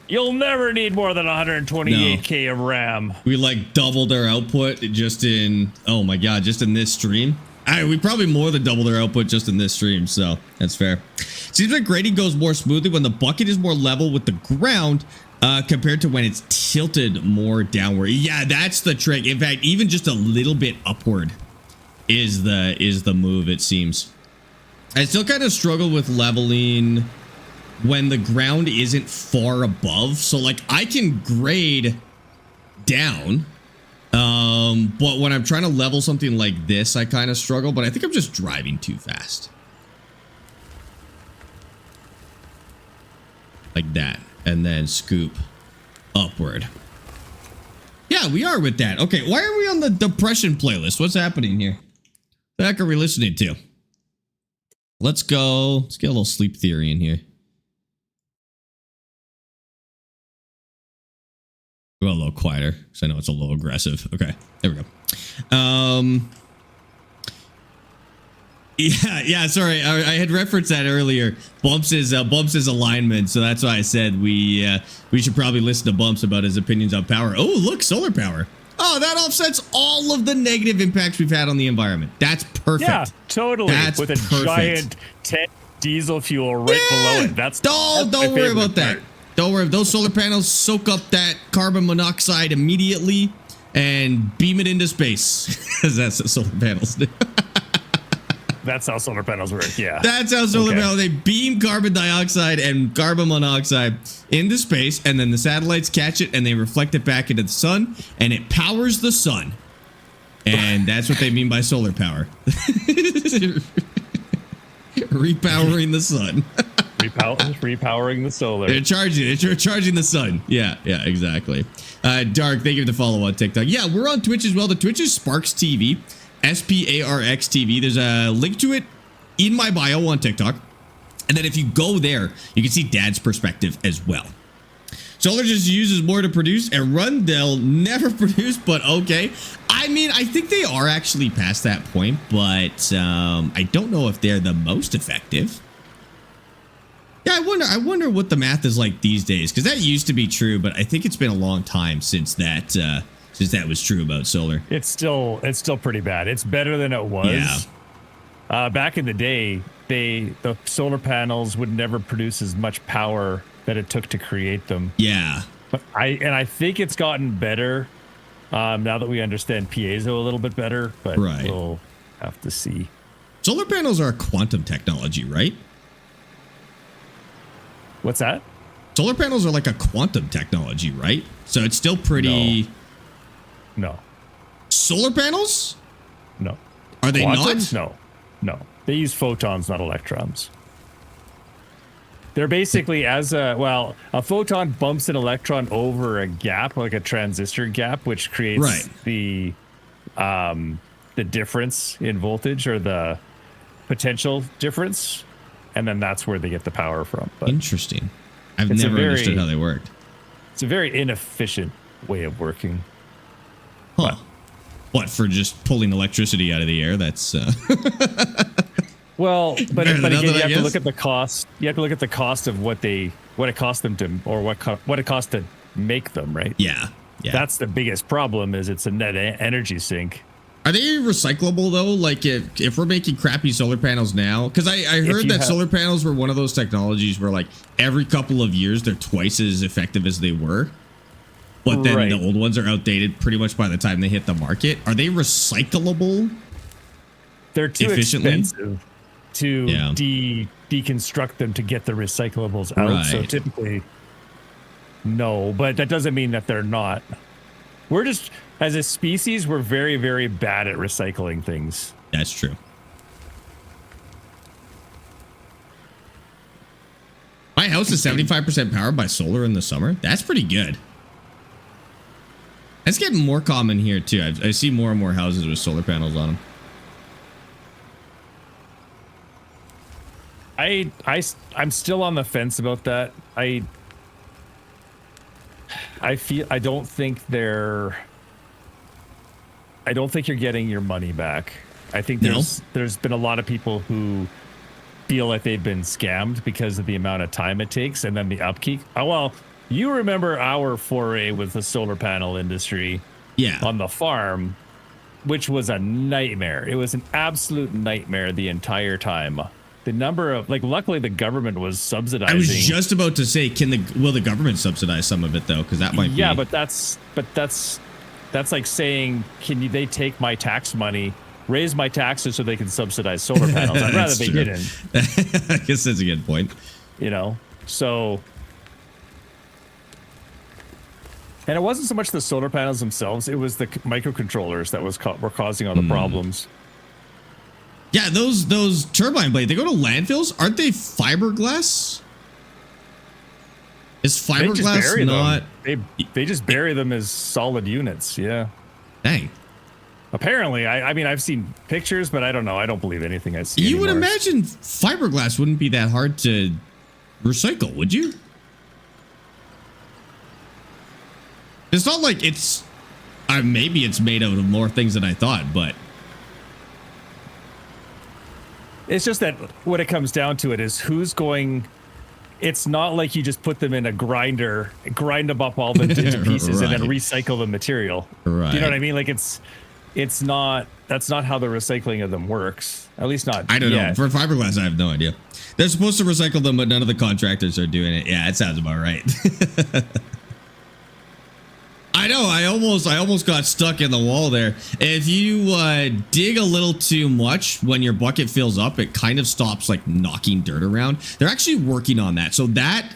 You'll never need more than 128K of RAM. We like doubled our output just in, oh my God, just in this stream. We probably more than doubled our output just in this stream, so that's fair. Seems like grading goes more smoothly when the bucket is more level with the ground compared to when it's tilted more downward. Yeah, that's the trick. In fact, even just a little bit upward is the move, it seems. I still kind of struggle with leveling when the ground isn't far above. So like I can grade down. But when I'm trying to level something like this, I kind of struggle, but I think I'm just driving too fast. Like that. And then scoop upward. Yeah, we are with that. Okay, why are we on the depression playlist? What's happening here? What the heck are we listening to? Let's go. Let's get a little sleep theory in here. Go a little quieter because I know it's a little aggressive. Okay, there we go. Yeah. Sorry, I had referenced that earlier. Bumps is alignment, so that's why I said we should probably listen to Bumps about his opinions on power. Oh, look, solar power. Oh, that offsets all of the negative impacts we've had on the environment. That's perfect. Yeah, totally. That's with a perfect. giant tank diesel fuel right below it. That's don't worry about that. Don't worry. Those solar panels soak up that carbon monoxide immediately and beam it into space. That's what solar panels do. That's how solar panels work, yeah. That's how solar panels, they beam carbon dioxide and carbon monoxide into space, and then the satellites catch it and they reflect it back into the sun, and it powers the sun. And that's what they mean by solar power. Repowering the sun. Repowering the solar. They're charging the sun. Yeah, exactly. Dark, thank you for the follow on TikTok. Yeah, we're on Twitch as well. The Twitch is Sparx TV. SPARX TV. There's a link to it in my bio on TikTok. And then if you go there, you can see Dad's perspective as well. Solar just uses more to produce and run. They'll never produce, but okay. I mean, I think they are actually past that point, but I don't know if they're the most effective. Yeah, I wonder what the math is like these days, because that used to be true, but I think it's been a long time since that was true about solar. It's still pretty bad. It's better than it was. Yeah. Back in the day, the solar panels would never produce as much power that it took to create them. Yeah. But I think it's gotten better now that we understand piezo a little bit better, but we'll have to see. Solar panels are a quantum technology, right? What's that? Solar panels are like a quantum technology, right? So it's still pretty... No. Solar panels? No. Are they Quantums? not? No. They use photons, not electrons. They're basically a photon bumps an electron over a gap, like a transistor gap, which creates the difference in voltage, or the potential difference, and then that's where they get the power from. But interesting. I've never understood how they worked. It's a very inefficient way of working. Huh. What, for just pulling electricity out of the air? That's well, but again, you have to look at the cost. You have to look at the cost of what it cost them to, or what it costs to make them, right? Yeah. That's the biggest problem. Is it's a net energy sink. Are they recyclable though? Like if we're making crappy solar panels now, because I heard that solar panels were one of those technologies where like every couple of years they're twice as effective as they were. But then the old ones are outdated pretty much by the time they hit the market. Are they recyclable? They're too expensive to deconstruct them to get the recyclables out. So typically, no. But that doesn't mean that they're not. We're just, as a species, we're very, very bad at recycling things. That's true. My house is 75% powered by solar in the summer. That's pretty good. That's getting more common here too. I see more and more houses with solar panels on them. I'm still on the fence about that. I don't think you're getting your money back. I think there's been a lot of people who feel like they've been scammed because of the amount of time it takes and then the upkeep. You remember our foray with the solar panel industry on the farm, which was a nightmare. It was an absolute nightmare the entire time. The number of, luckily the government was subsidizing. I was just about to say, will the government subsidize some of it though? Because that might be. Yeah, but that's like saying, they take my tax money, raise my taxes so they can subsidize solar panels? I'd rather they didn't. I guess that's a good point. So. And it wasn't so much the solar panels themselves; it was the microcontrollers that were causing all the problems. Yeah, those turbine blades, they go to landfills. Aren't they fiberglass? Is fiberglass not? They just bury them as solid units. Yeah. Dang. Apparently, I mean, I've seen pictures, but I don't know. I don't believe anything I see. You would imagine fiberglass wouldn't be that hard to recycle, would you? It's not like it's, maybe it's made out of more things than I thought, but. It's just that what it comes down to is who's going, it's not like you just put them in a grinder, grind them up all into pieces and then recycle the material. Right. Do you know what I mean? Like that's not how the recycling of them works. At least not I don't yet. know. For fiberglass, I have no idea. They're supposed to recycle them, but none of the contractors are doing it. Yeah, it sounds about right. I know. I almost got stuck in the wall there. If you dig a little too much when your bucket fills up, it kind of stops knocking dirt around. They're actually working on that, so that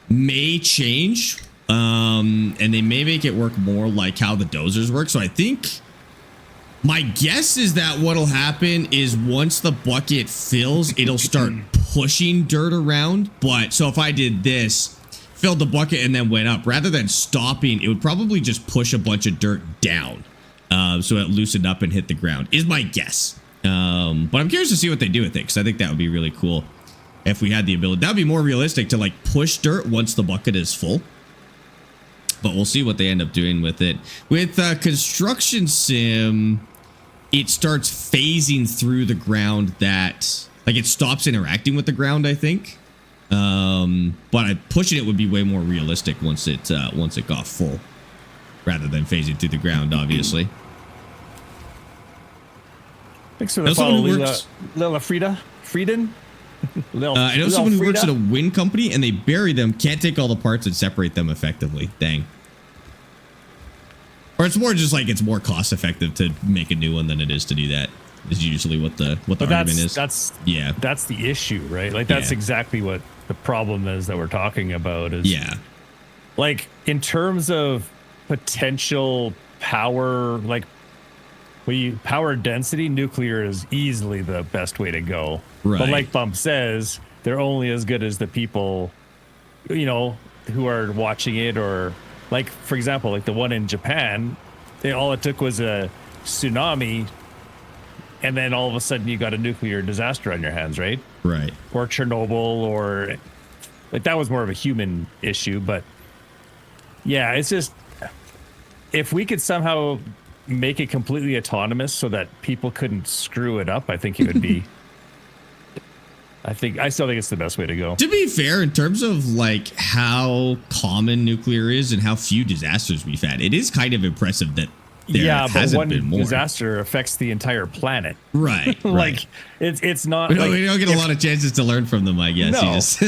may change, and they may make it work more like how the dozers work. So I think my guess is that what'll happen is once the bucket fills, it'll start pushing dirt around. But so if I did this, filled the bucket and then went up, rather than stopping, it would probably just push a bunch of dirt down, so it loosened up and hit the ground, is my guess. But I'm curious to see what they do with it, because I think that would be really cool if we had the ability. That would be more realistic to push dirt once the bucket is full. But we'll see what they end up doing with it. With Construction Sim, it starts phasing through the ground that, it stops interacting with the ground, I think. But pushing it would be way more realistic once it got full, rather than phasing through the ground, obviously. Thanks for the follow, Lila Frieden. I know someone who works at a wind company, and they bury them, can't take all the parts and separate them effectively. Dang. Or it's more just like it's more cost effective to make a new one than it is to do that. Is usually what the argument is. That's the issue, right? Like that's exactly what the problem is that we're talking about. Is like in terms of potential power, like power density, nuclear is easily the best way to go. Right. But like Bump says, they're only as good as the people, you know, who are watching it. Or like, for example, like the one in Japan, all it took was a tsunami, and then all of a sudden you got a nuclear disaster on your hands, right? Right. Or Chernobyl, or like that was more of a human issue. But yeah, it's just, if we could somehow make it completely autonomous so that people couldn't screw it up, I think it would be I still think it's the best way to go. To be fair, in terms of like how common nuclear is and how few disasters we've had, it is kind of impressive that there hasn't been more. Disaster affects the entire planet. Right. Like it's not. We don't get a lot of chances to learn from them, I guess. No. You just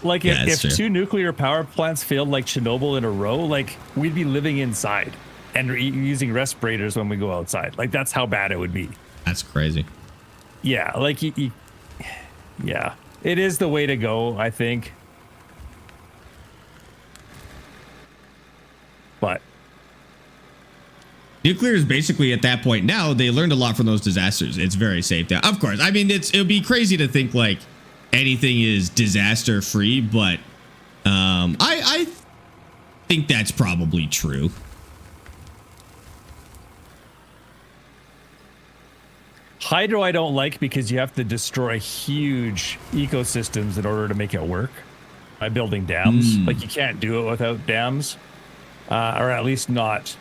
like if two nuclear power plants failed like Chernobyl in a row, like we'd be living inside and using respirators when we go outside. Like that's how bad it would be. That's crazy. Yeah, like yeah, it is the way to go, I think. But nuclear is basically at that point now. They learned a lot from those disasters. It's very safe now. Of course, I mean it would be crazy to think like anything is disaster free, but I think that's probably true. Hydro I don't like because you have to destroy huge ecosystems in order to make it work by building dams. Like you can't do it without dams, or at least not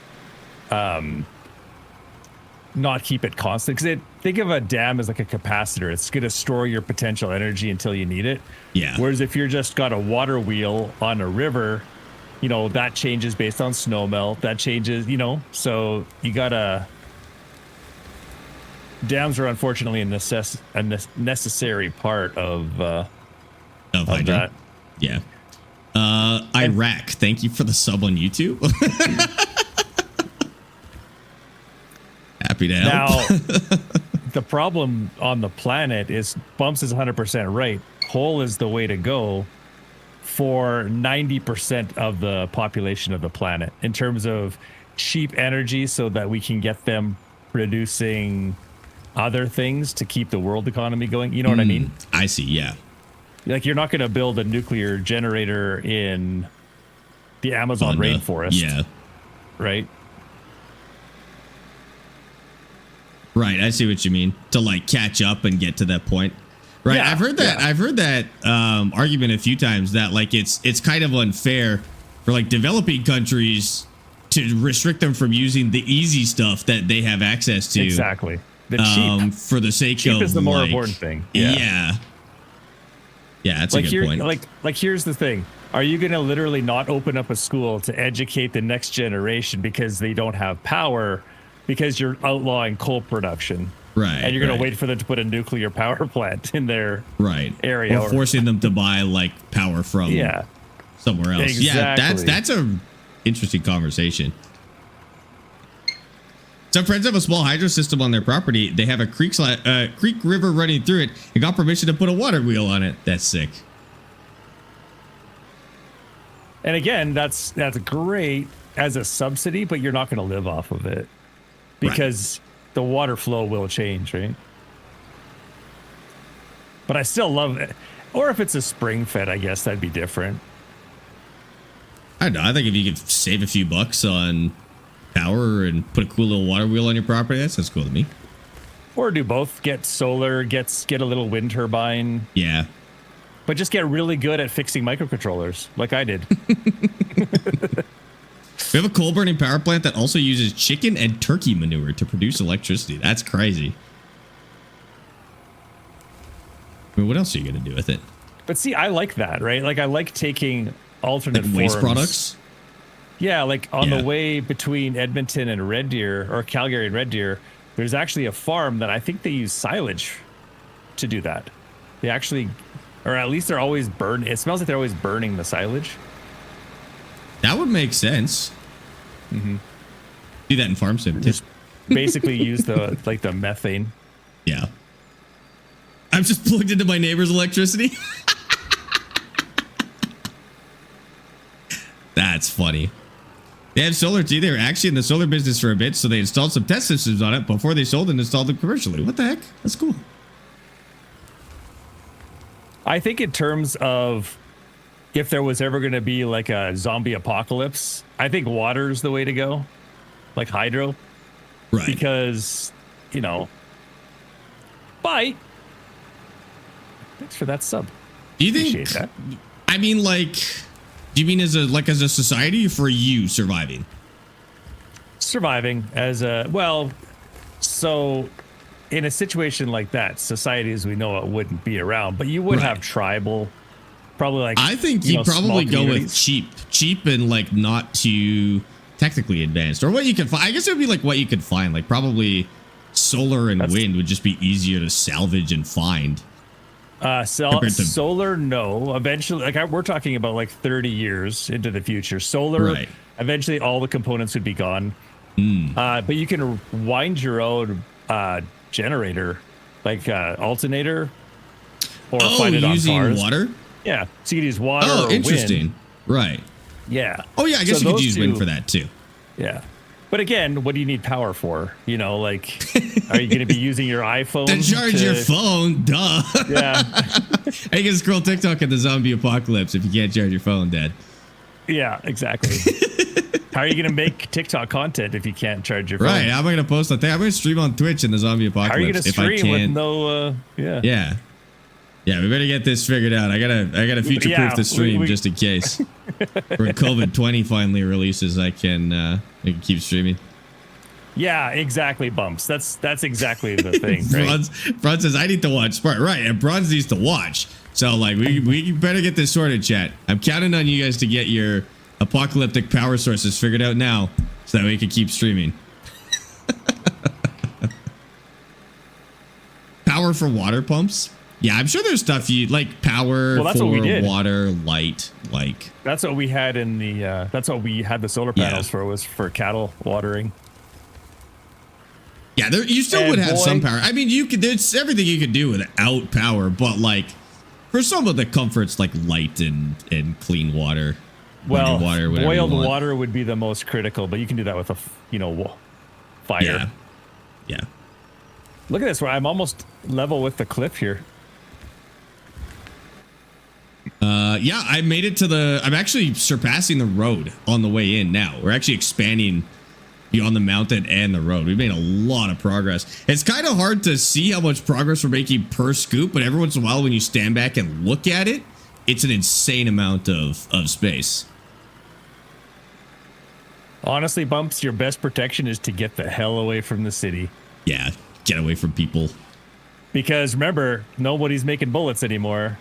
keep it constant. Because think of a dam as like a capacitor. It's going to store your potential energy until you need it. Yeah. Whereas if you're just got a water wheel on a river, you know, that changes based on snow melt. That changes, you know, so you gotta. Dams are unfortunately a necessary part of hydro. That. Yeah. Iraq, thank you for the sub on YouTube. Happy to help. Now, the problem on the planet is Bumps is 100% right. Coal is the way to go for 90% of the population of the planet in terms of cheap energy, so that we can get them producing other things to keep the world economy going. You know what I mean? I see. Yeah. Like you're not going to build a nuclear generator in the Amazon rainforest. Yeah. Right. Right. I see what you mean. To like catch up and get to that point. Right. Yeah, I've heard that. Yeah. I've heard that argument a few times, that like it's kind of unfair for like developing countries to restrict them from using the easy stuff that they have access to. Exactly. The cheap, for the sake cheap of is the more like, important thing. Yeah. Yeah, that's like a good point. Like here's the thing. Are you going to literally not open up a school to educate the next generation because they don't have power, because you're outlawing coal production? Right. And you're going to wait for them to put a nuclear power plant in their area. Or forcing them to buy like power from somewhere else. Exactly. Yeah, that's a interesting conversation. Some friends have a small hydro system on their property. They have a creek river running through it and got permission to put a water wheel on it. That's sick. And again, that's great as a subsidy, but you're not going to live off of it because the water flow will change, right? But I still love it. Or if it's a spring fed, I guess that'd be different. I don't know. I think if you could save a few bucks on power and put a cool little water wheel on your property, that sounds cool to me. Or do both. Get solar, get a little wind turbine. Yeah. But just get really good at fixing microcontrollers, like I did. We have a coal burning power plant that also uses chicken and turkey manure to produce electricity. That's crazy. I mean, what else are you going to do with it? But see, I like that, right? Like I like taking alternate Like waste forms. products. Yeah, like on Yeah. the way between Edmonton and Red Deer, or Calgary and Red Deer, there's actually a farm that I think they use silage to do that. They actually, or at least they're always burning. It smells like they're always burning the silage. That would make sense. Mm-hmm. Do that in farm sim too. Just basically use the like the methane. Yeah. I'm just plugged into my neighbor's electricity. That's funny. They have solar too. They were actually in the solar business for a bit, so they installed some test systems on it before they sold and installed them commercially. What the heck? That's cool. I think in terms of if there was ever going to be like a zombie apocalypse, I think water's the way to go, like hydro, Right. because, you know, bye. Thanks for that sub. Do you Appreciate think? that. I mean, like, do you mean as a society or for you surviving? Surviving as a, well, so in a situation like that, society as we know it wouldn't be around, but you would Right. have tribal, probably like, I think you you'd know, probably small go with communities. cheap and like not too technically advanced, or what you could find. I guess it would be like what you could find, like probably solar and wind would just be easier to salvage and find. Compared to- Solar, no. Eventually, like we're talking about like 30 years into the future. Solar, Right. eventually all the components would be gone. But you can wind your own generator, like alternator, or find it on using cars. water. Yeah, so you can use water. Oh, or interesting. Wind. Right. Yeah. Oh yeah, I guess So you could those use wind two- for that too. Yeah. But again, what do you need power for? You know, like, are you going to be using your iPhone To charge your phone, duh. Yeah. I can scroll TikTok in the zombie apocalypse if you can't charge your phone, Dad. Yeah, exactly. How are you going to make TikTok content if you can't charge your phone? Right. How am I going to post on thing? I'm going to stream on Twitch in the zombie apocalypse. How are you going to if I stream with can't- no? Yeah. Yeah. Yeah, we better get this figured out. I gotta future proof Yeah, the stream we- just in case. When COVID-20 finally releases, I can keep streaming. Yeah, exactly. Bumps. That's exactly the thing. Right? Bron says I need to watch Spark. Right, and Bronze needs to watch. So like we better get this sorted, chat. I'm counting on you guys to get your apocalyptic power sources figured out now, so that we can keep streaming. Power for water pumps. Yeah, I'm sure there's stuff you like. Power Well, that's for what we did. water, light, like. That's what we had in the. That's what we had the solar panels Yeah. for. Was for cattle watering. Yeah, you still And would have boy- some power. I mean, you could. There's everything you could do without power, but like for some of the comforts, like light and clean water, Well, running water, whatever you boiled want. water would be the most critical, but you can do that with fire. Yeah, yeah. Look at this. Where I'm almost level with the cliff here. Yeah, I made it to the. I'm actually surpassing the road on the way in now. We're actually expanding beyond the mountain and the road. We've made a lot of progress. It's kind of hard to see how much progress we're making per scoop, but every once in a while, when you stand back and look at it, it's an insane amount of space. Honestly, Bumps, your best protection is to get the hell away from the city. Yeah, get away from people. Because remember, nobody's making bullets anymore.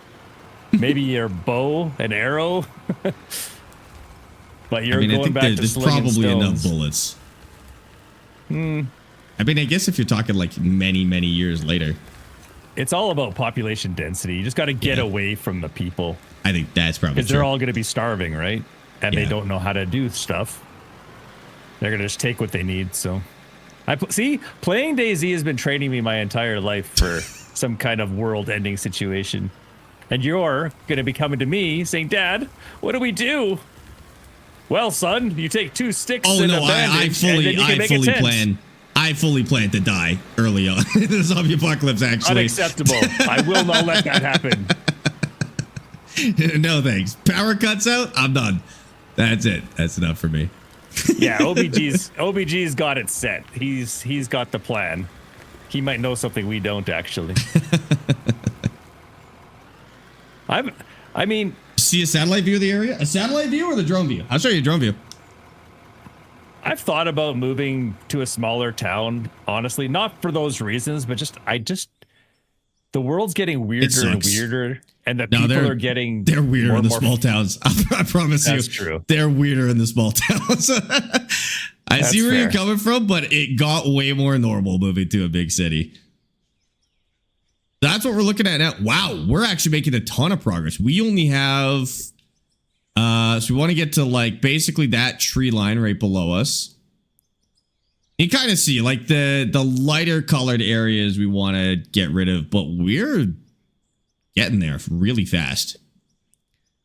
Maybe your bow and arrow. But you're I mean, I going think back to there's slinging probably enough stones. bullets. I mean, I guess if you're talking like many, many years later, It's all about population density. You just got to get Yeah. away from the people. I think that's probably Because true. they're all going to be starving, right? And Yeah. they don't know how to do stuff. They're going to just take what they need. So, see, playing DayZ has been training me my entire life for some kind of world-ending situation. And you're going to be coming to me saying, "Dad, what do we do?" Well, son, you take 2 sticks Oh and no, a bandage, and then you can make a tent. I fully plan to die early on in the zombie apocalypse. Actually, Unacceptable. I will not let that happen. No thanks. Power cuts out. I'm done. That's it. That's enough for me. Yeah, OBG's got it set. He's got the plan. He might know something we don't actually. I mean, See a satellite view of the area? A satellite view or the drone view? I'll show you a drone view. I've thought about moving to a smaller town, honestly, not for those reasons, but the world's getting weirder and weirder, and the people are getting they're weirder in the small towns. I promise you. That's true. They're weirder in the small towns. I see where you're coming from, but it got way more normal moving to a big city. That's what we're looking at now. Wow, we're actually making a ton of progress. We only have so we want to get to like basically that tree line right below us. You kind of see like the lighter colored areas we want to get rid of, but we're getting there really fast.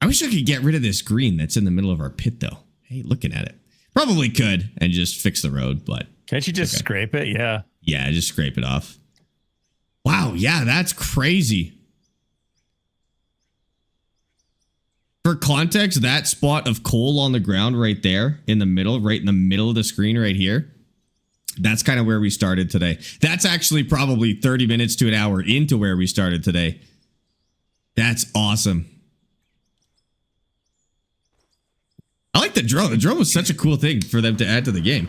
I wish I could get rid of this green that's in the middle of our pit though. Hey, looking at it. Probably could and just fix the road, but can't you just scrape it? Yeah. Yeah, just scrape it off. Wow, yeah, that's crazy. For context, that spot of coal on the ground right there in the middle, right in the middle of the screen right here, that's kind of where we started today. That's actually probably 30 minutes to an hour into where we started today. That's awesome. I like the drone. The drone was such a cool thing for them to add to the game.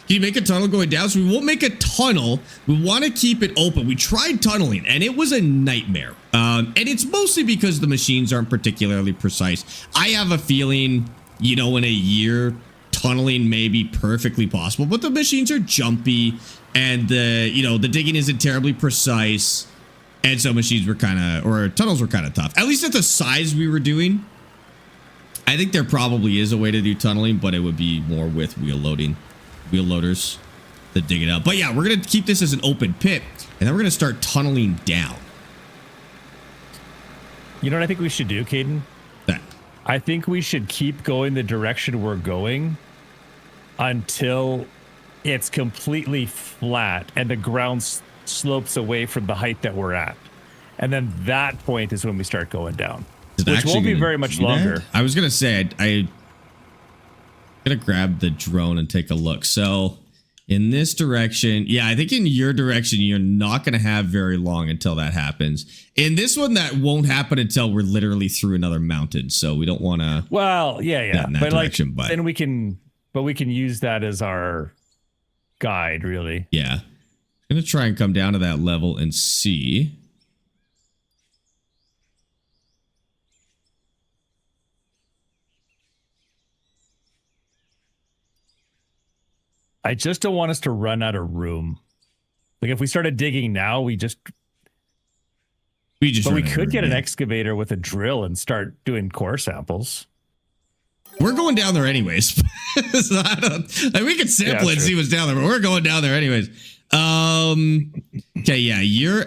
Can you make a tunnel going down? So we won't make a tunnel. We want to keep it open. We tried tunneling and it was a nightmare. And it's mostly because the machines aren't particularly precise. I have a feeling, you know, in a year, tunneling may be perfectly possible, but the machines are jumpy and the digging isn't terribly precise. And so machines were tunnels were kind of tough, at least at the size we were doing. I think there probably is a way to do tunneling, but it would be more with wheel loaders to dig it up. But yeah, we're going to keep this as an open pit and then we're going to start tunneling down. You know what I think we should do, Caden? That. I think we should keep going the direction we're going until it's completely flat and the ground slopes away from the height that we're at. And then that point is when we start going down, which won't be very much longer. I was going to say, I'm going to grab the drone and take a look. So in this direction, yeah, I think in your direction, you're not going to have very long until that happens. In this one, that won't happen until we're literally through another mountain. So we don't want to. Well, yeah. But direction, but then we can use that as our guide, really. Yeah. I'm going to try and come down to that level and see. I just don't want us to run out of room. Like if we started digging now, we could get an excavator with a drill and start doing core samples. We're going down there anyways. So we could sample it and see what's down there, but we're going down there anyways. Okay, yeah, you're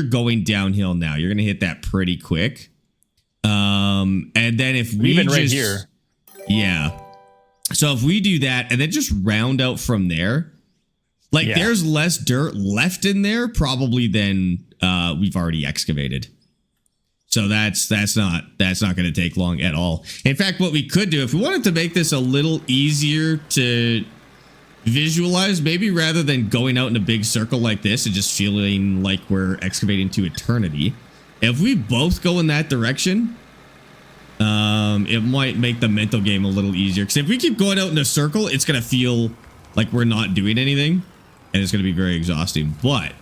going downhill now. You're gonna hit that pretty quick. And then if we even right here, yeah. So if we do that and then just round out from there, like there's less dirt left in there probably than we've already excavated. So that's not going to take long at all. In fact, what we could do if we wanted to make this a little easier to visualize, maybe rather than going out in a big circle like this and just feeling like we're excavating to eternity, if we both go in that direction, it might make the mental game a little easier, because if we keep going out in a circle, it's going to feel like we're not doing anything and it's going to be very exhausting. But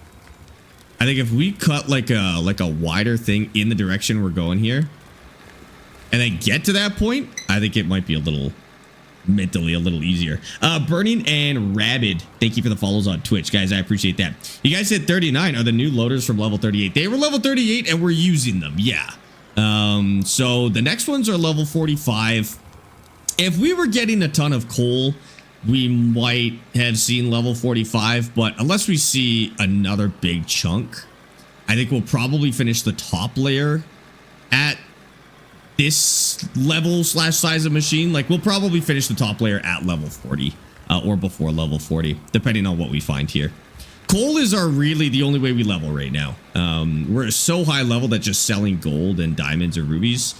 I think if we cut like a wider thing in the direction we're going here and then get to that point, I think it might be mentally a little easier. Burning and Rabid, thank you for the follows on Twitch, guys. I appreciate that. You guys said 39 are the new loaders from level 38. They were level 38 and we're using them. Yeah. So the next ones are level 45. If we were getting a ton of coal, we might have seen level 45, but unless we see another big chunk, I think we'll probably finish the top layer at this level / size of machine. Like we'll probably finish the top layer at level 40 or before level 40, depending on what we find here. Coal is really the only way we level right now. We're so high level that just selling gold and diamonds or rubies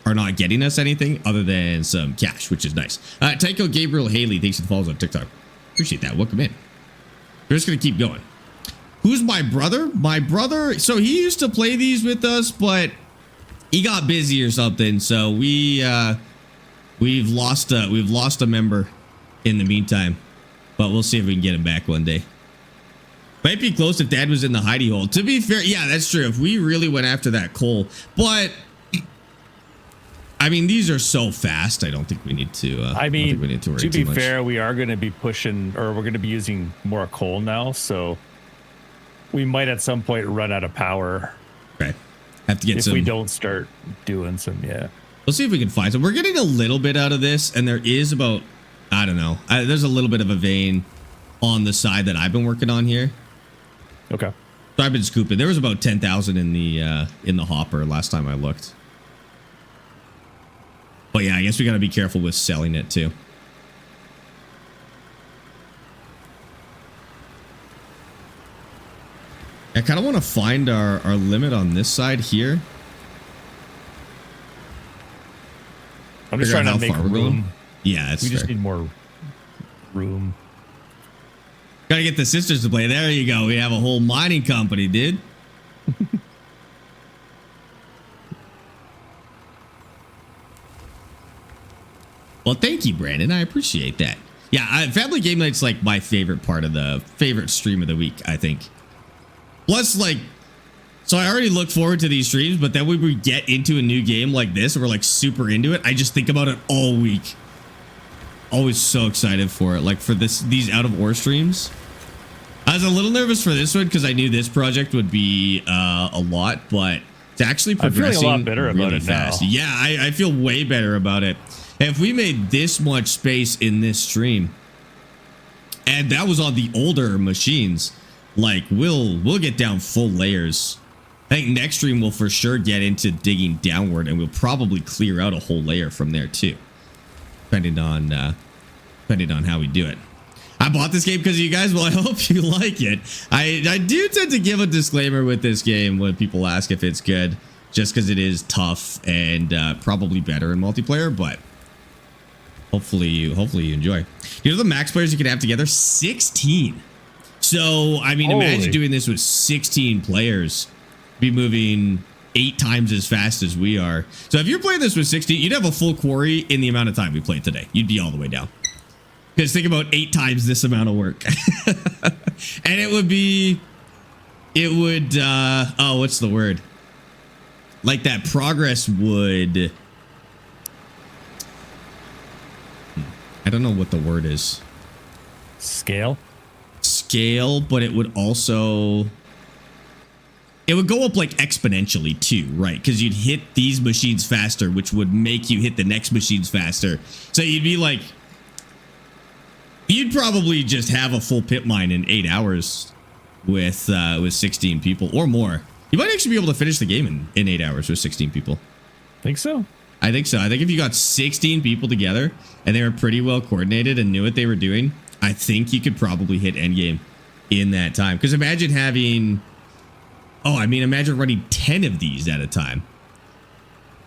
are not getting us anything other than some cash, which is nice. Tycho Gabriel Haley, thanks for the follows on TikTok. Appreciate that. Welcome in. We're just going to keep going. Who's my brother? My brother. So he used to play these with us, but he got busy or something. So we've lost a member in the meantime, but we'll see if we can get him back one day. Might be close if Dad was in the hidey hole. To be fair, yeah, that's true. If we really went after that coal, but I mean, these are so fast. I don't think we need to. I mean, don't think we need to worry to too be much. fair, we are going to be pushing, or we're going to be using more coal now, so we might at some point run out of power. Okay, have to get if some. we don't start doing some, yeah. Let's see if we can find some. We're getting a little bit out of this, and there is about, I don't know. There's a little bit of a vein on the side that I've been working on here. Okay. So I've been scooping. There was about 10,000 in the hopper last time I looked. But yeah, I guess we got to be careful with selling it too. I kind of want to find our limit on this side here. I'm just Figure out trying to how make far we're going. room. Yeah, that's We just fair. need more room. Gotta get the sisters to play. There you go. We have a whole mining company, dude. Well, thank you, Brandon. I appreciate that. Yeah, Family Game Night's like my favorite part of the favorite stream of the week, I think. Plus, like, so I already look forward to these streams, but then when we get into a new game like this and we're like super into it, I just think about it all week. Always so excited for it. Like for these out of ore streams. I was a little nervous for this one because I knew this project would be a lot, but it's actually progressing. I'm feeling a lot better about it fast. now. Yeah, I feel way better about it. And if we made this much space in this stream, and that was on the older machines, like we'll get down full layers. I think next stream we'll for sure get into digging downward, and we'll probably clear out a whole layer from there too, depending on how we do it. I bought this game because of you guys. Well, I hope you like it. I do tend to give a disclaimer with this game when people ask if it's good, just because it is tough and probably better in multiplayer. But hopefully you enjoy. You know the max players you can have together? 16. So I mean, imagine doing this with 16 players. Be moving 8 times as fast as we are. So if you're playing this with 16, you'd have a full quarry in the amount of time we played today. You'd be all the way down. Because think about 8 times this amount of work. And it would, oh, what's the word? Like that progress would, I don't know what the word is. Scale, but it would also, it would go up like exponentially too, right? Because you'd hit these machines faster, which would make you hit the next machines faster. So you'd be like, you'd probably just have a full pit mine in 8 hours with 16 people or more. You might actually be able to finish the game in 8 hours with 16 people. think so. I think so. I think if you got 16 people together and they were pretty well coordinated and knew what they were doing, I think you could probably hit endgame in that time. Because imagine having, imagine running 10 of these at a time.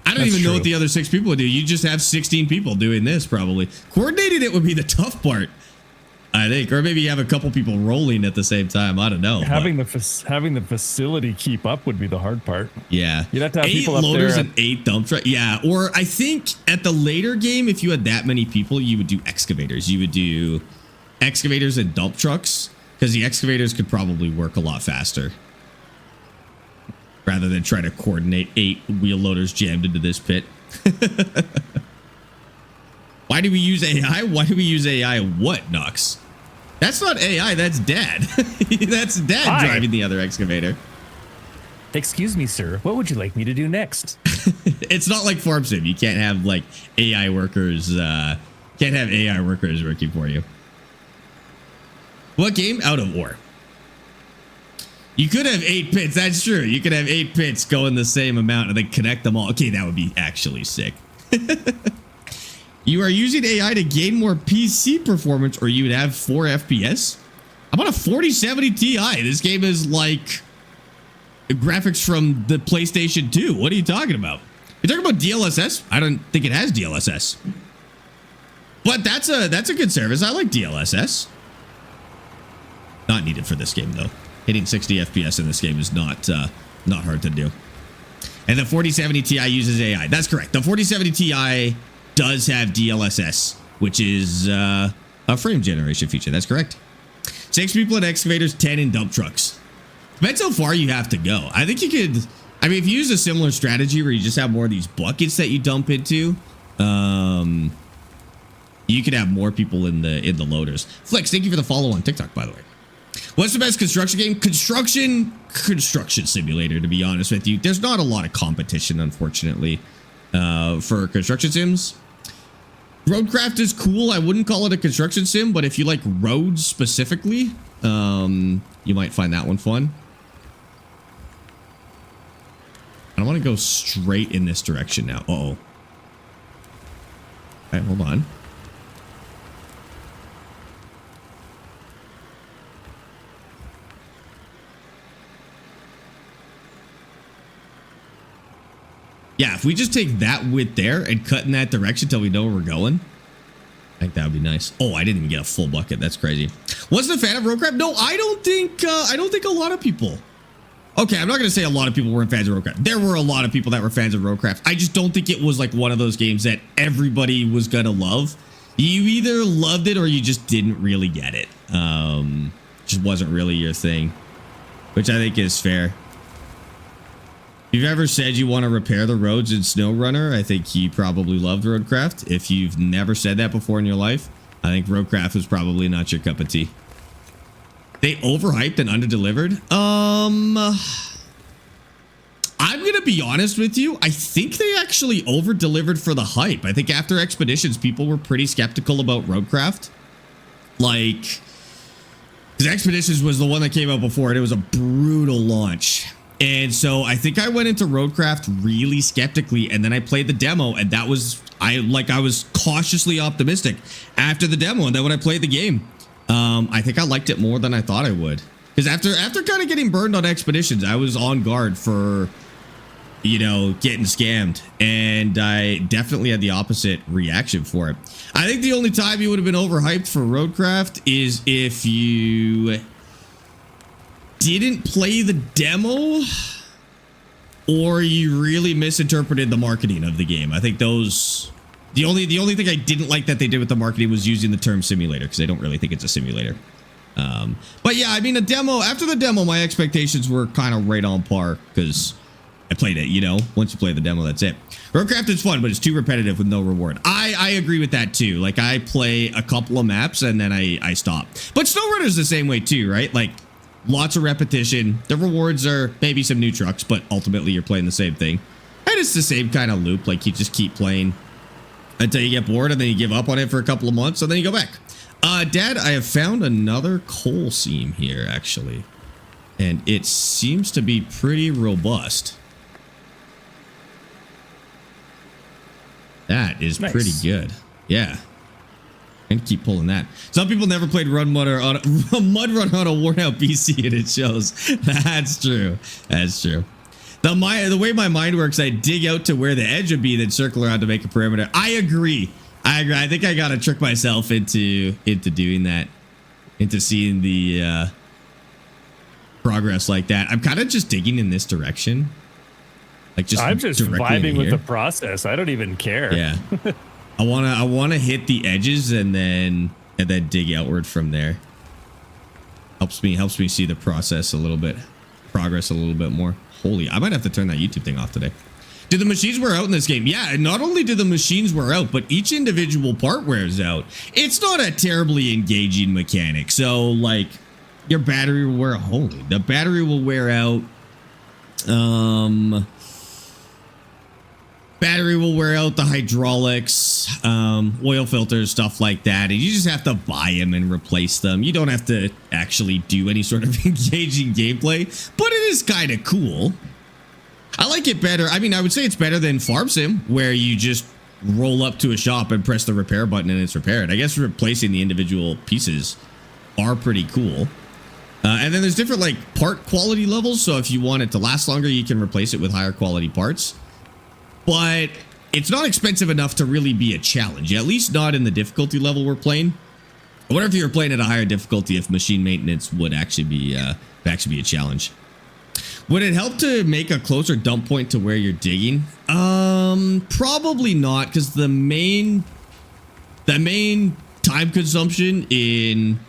I don't even know what the other 6 people would do. You just have 16 people doing this probably. Coordinating it would be the tough part, I think. Or maybe you have a couple people rolling at the same time. I don't know. Having the facility keep up would be the hard part. Yeah. You'd have to have 8 people up loaders there. and 8 dump trucks. Yeah. Or I think at the later game, if you had that many people, you would do excavators. You would do excavators and dump trucks because the excavators could probably work a lot faster rather than try to coordinate 8 wheel loaders jammed into this pit. Why do we use AI? Why do we use AI? What, Nox? That's not AI. That's Dad. That's Dad driving the other excavator. Excuse me, sir. What would you like me to do next? It's not like Farm Sim. You can't have like AI workers. Can't have AI workers working for you. What game? Out of Ore. You could have 8 pits. That's true. You could have 8 pits going the same amount and then connect them all. Okay, that would be actually sick. You are using AI to gain more PC performance, or you would have 4 FPS. I'm on a 4070 Ti. This game is like graphics from the PlayStation 2. What are you talking about? You're talking about DLSS? I don't think it has DLSS. But that's a good service. I like DLSS. Not needed for this game though. Hitting 60 FPS in this game is not hard to do. And the 4070 Ti uses AI. That's correct. The 4070 Ti does have DLSS, which is a frame generation feature. That's correct. 6 people in excavators, 10 in dump trucks. Depends how far you have to go. I think you could, I mean, if you use a similar strategy where you just have more of these buckets that you dump into, you could have more people in the loaders. Flex, thank you for the follow on TikTok, by the way. What's the best construction game? Construction simulator, to be honest with you. There's not a lot of competition, unfortunately, for construction sims. Roadcraft is cool. I wouldn't call it a construction sim, but if you like roads specifically, you might find that one fun. I want to go straight in this direction now. Uh-oh. All right, hold on. Yeah, if we just take that width there and cut in that direction till we know where we're going, I think that would be nice. Oh, I didn't even get a full bucket. That's crazy. Wasn't a fan of roadcraft? No, I don't think a lot of people. Okay, I'm not going to say a lot of people weren't fans of roadcraft. There were a lot of people that were fans of roadcraft. I just don't think it was like one of those games that everybody was going to love. You either loved it or you just didn't really get it. Just wasn't really your thing, which I think is fair. If you've ever said you want to repair the roads in SnowRunner, I think you probably loved roadcraft. If you've never said that before in your life, I think roadcraft was probably not your cup of tea. They overhyped and underdelivered. I'm gonna be honest with you. I think they actually overdelivered for the hype. I think after Expeditions, people were pretty skeptical about roadcraft. Like, because Expeditions was the one that came out before it. It was a brutal launch. And so I think I went into roadcraft really skeptically, and then I played the demo, and that was, I was cautiously optimistic after the demo. And then when I played the game, I think I liked it more than I thought I would. Because after kind of getting burned on Expeditions, I was on guard for, you know, getting scammed. And I definitely had the opposite reaction for it. I think the only time you would have been overhyped for roadcraft is if you didn't play the demo or you really misinterpreted the marketing of the game. I think those... The only thing I didn't like that they did with the marketing was using the term simulator, because I don't really think it's a simulator. But yeah, I mean, after the demo, my expectations were kind of right on par, because I played it, you know. Once you play the demo, that's it. Roadcraft is fun, but it's too repetitive with no reward. I agree with that too. Like, I play a couple of maps and then I stop. But SnowRunner's the same way too, right? Like, lots of repetition. The rewards are maybe some new trucks, but ultimately you're playing the same thing. And it's the same kind of loop. Like, you just keep playing until you get bored, and then you give up on it for a couple of months, and then you go back. Dad, I have found another coal seam here, actually. And it seems to be pretty robust. That is nice. Pretty good. Yeah. And keep pulling that. Some people never played Mud Run on a worn out PC, and it shows. That's true. That's true. The way my mind works, I dig out to where the edge would be, then circle around to make a perimeter. I agree. I think I gotta trick myself into doing that, into seeing the progress like that. I'm kind of just digging in this direction. Like, just I'm just vibing with the process. I don't even care. Yeah. I wanna hit the edges and then dig outward from there. Helps me see the process a little bit, progress a little bit more. Holy, I might have to turn that YouTube thing off today. Do the machines wear out in this game? Yeah, not only do the machines wear out, but each individual part wears out. It's not a terribly engaging mechanic. So, like, your battery will wear out. Holy, the battery will wear out. Battery will wear out, the hydraulics, oil filters, stuff like that. And you just have to buy them and replace them. You don't have to actually do any sort of engaging gameplay, but it is kind of cool. I like it better. I mean, I would say it's better than Farm Sim, where you just roll up to a shop and press the repair button and it's repaired. I guess replacing the individual pieces are pretty cool. And then there's different, like, part quality levels. So if you want it to last longer, you can replace it with higher quality parts. But it's not expensive enough to really be a challenge, at least not in the difficulty level we're playing. I wonder if you were playing at a higher difficulty, if machine maintenance would actually be a challenge. Would it help to make a closer dump point to where you're digging? Probably not, because the main time consumption in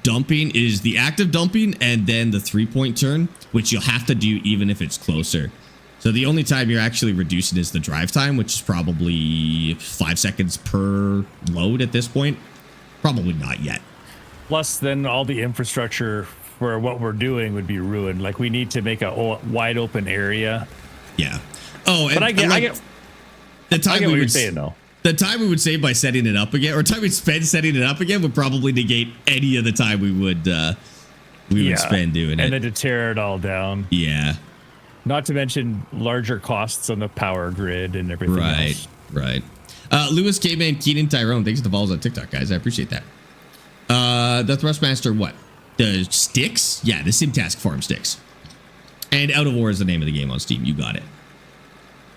dumping is the active dumping and then the 3-point turn, which you'll have to do even if it's closer. So the only time you're actually reducing is the drive time, which is probably 5 seconds per load at this point. Probably not yet. Plus, then all the infrastructure for what we're doing would be ruined. Like, we need to make a wide open area. Yeah. Oh, but I get the time what we you're would saying, though. The time we would save by setting it up again, or time we'd spend setting it up again, would probably negate any of the time we would spend doing it. And then to tear it all down. Yeah. Not to mention larger costs on the power grid and everything else. Right. Lewis, K-Man, Keenan, Tyrone. Thanks for the follows on TikTok, guys. I appreciate that. The Thrustmaster, what? The sticks? Yeah, the Simtask Farm sticks. And Out of War is the name of the game on Steam. You got it.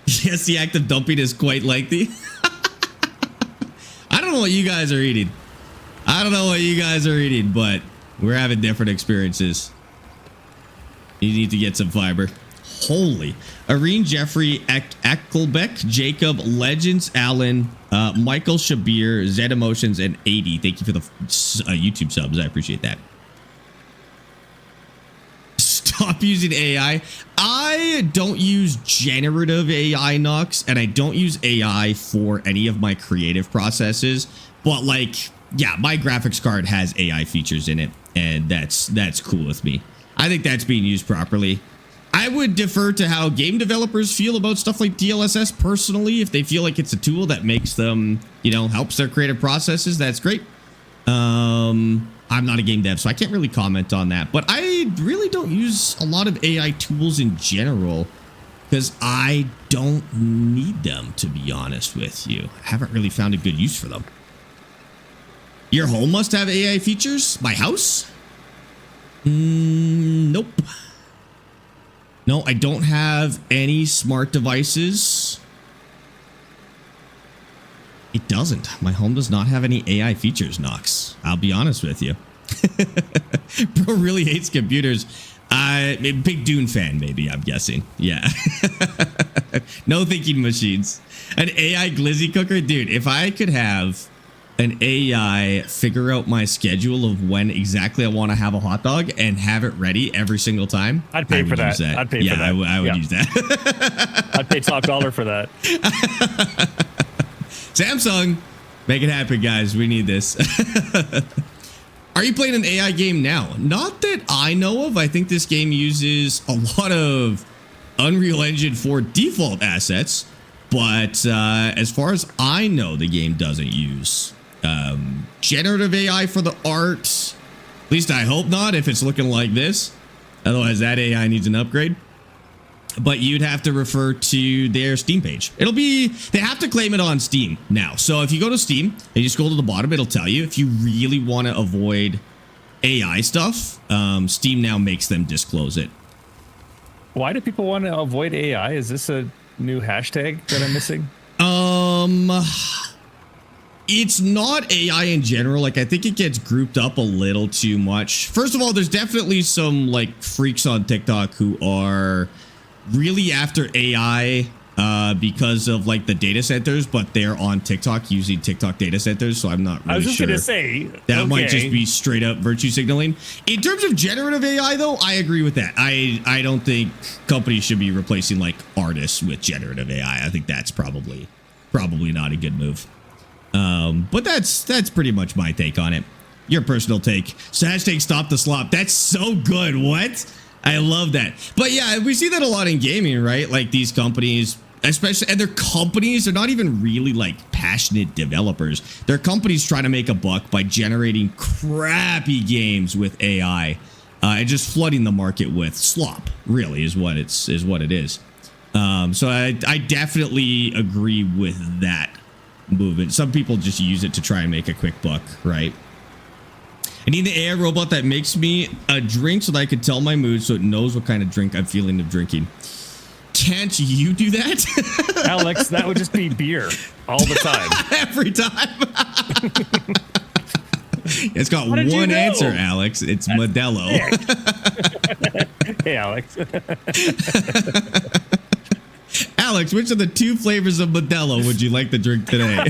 Yes, the active dumping is quite lengthy. I don't know what you guys are eating. But we're having different experiences. You need to get some fiber. Holy. Irene, Jeffrey, Eckelbeck, Jacob, Legends, Allen, Michael, Shabir, Zed Emotions, and 80. Thank you for the YouTube subs. I appreciate that. Stop using AI. I don't use generative AI, Nux, and I don't use AI for any of my creative processes. But like, yeah, my graphics card has AI features in it, and that's cool with me. I think that's being used properly. I would defer to how game developers feel about stuff like DLSS personally. If they feel like it's a tool that makes them, helps their creative processes, that's great. I'm not a game dev, so I can't really comment on that. But I really don't use a lot of AI tools in general because I don't need them, to be honest with you. I haven't really found a good use for them. Your home must have AI features? My house? Nope. No, I don't have any smart devices. It doesn't. My home does not have any AI features, Nox. I'll be honest with you. Bro really hates computers. Big Dune fan, maybe, I'm guessing. Yeah. No thinking machines. An AI glizzy cooker? Dude, if I could have an AI figure out my schedule of when exactly I want to have a hot dog and have it ready every single time, I'd pay for that. I'd pay for that. I would use that. I'd pay top dollar for that. Samsung, make it happen, guys. We need this. Are you playing an AI game now? Not that I know of. I think this game uses a lot of Unreal Engine 4 default assets, but as far as I know, the game doesn't use generative AI for the art. At least I hope not, if it's looking like this. Otherwise, that AI needs an upgrade. But you'd have to refer to their Steam page. They have to claim it on Steam now. So if you go to Steam and you scroll to the bottom, it'll tell you if you really want to avoid AI stuff, Steam now makes them disclose it. Why do people want to avoid AI? Is this a new hashtag that I'm missing? It's not AI in general. Like, I think it gets grouped up a little too much. First of all, there's definitely some like freaks on TikTok who are really after AI because of like the data centers, but they're on TikTok using TikTok data centers. So I'm not really sure. I was just going to say that might just be straight up virtue signaling. In terms of generative AI, though, I agree with that. I don't think companies should be replacing like artists with generative AI. I think that's probably not a good move. But that's pretty much my take on it. Your personal take. So hashtag stop the slop. That's so good. What? I love that. But yeah, we see that a lot in gaming, right? Like these companies, especially, and they're companies, they're not even really like passionate developers. They're companies trying to make a buck by generating crappy games with AI and just flooding the market with slop, really, is what it is. So I definitely agree with that movement. Some people just use it to try and make a quick buck, right? I need an AI robot that makes me a drink so that I can tell my mood so it knows what kind of drink I'm feeling of drinking. Can't you do that? Alex, that would just be beer all the time. Every time. It's got one answer, Alex. It's Modelo. Hey, Alex. Alex, which of the two flavors of Modelo would you like to drink today?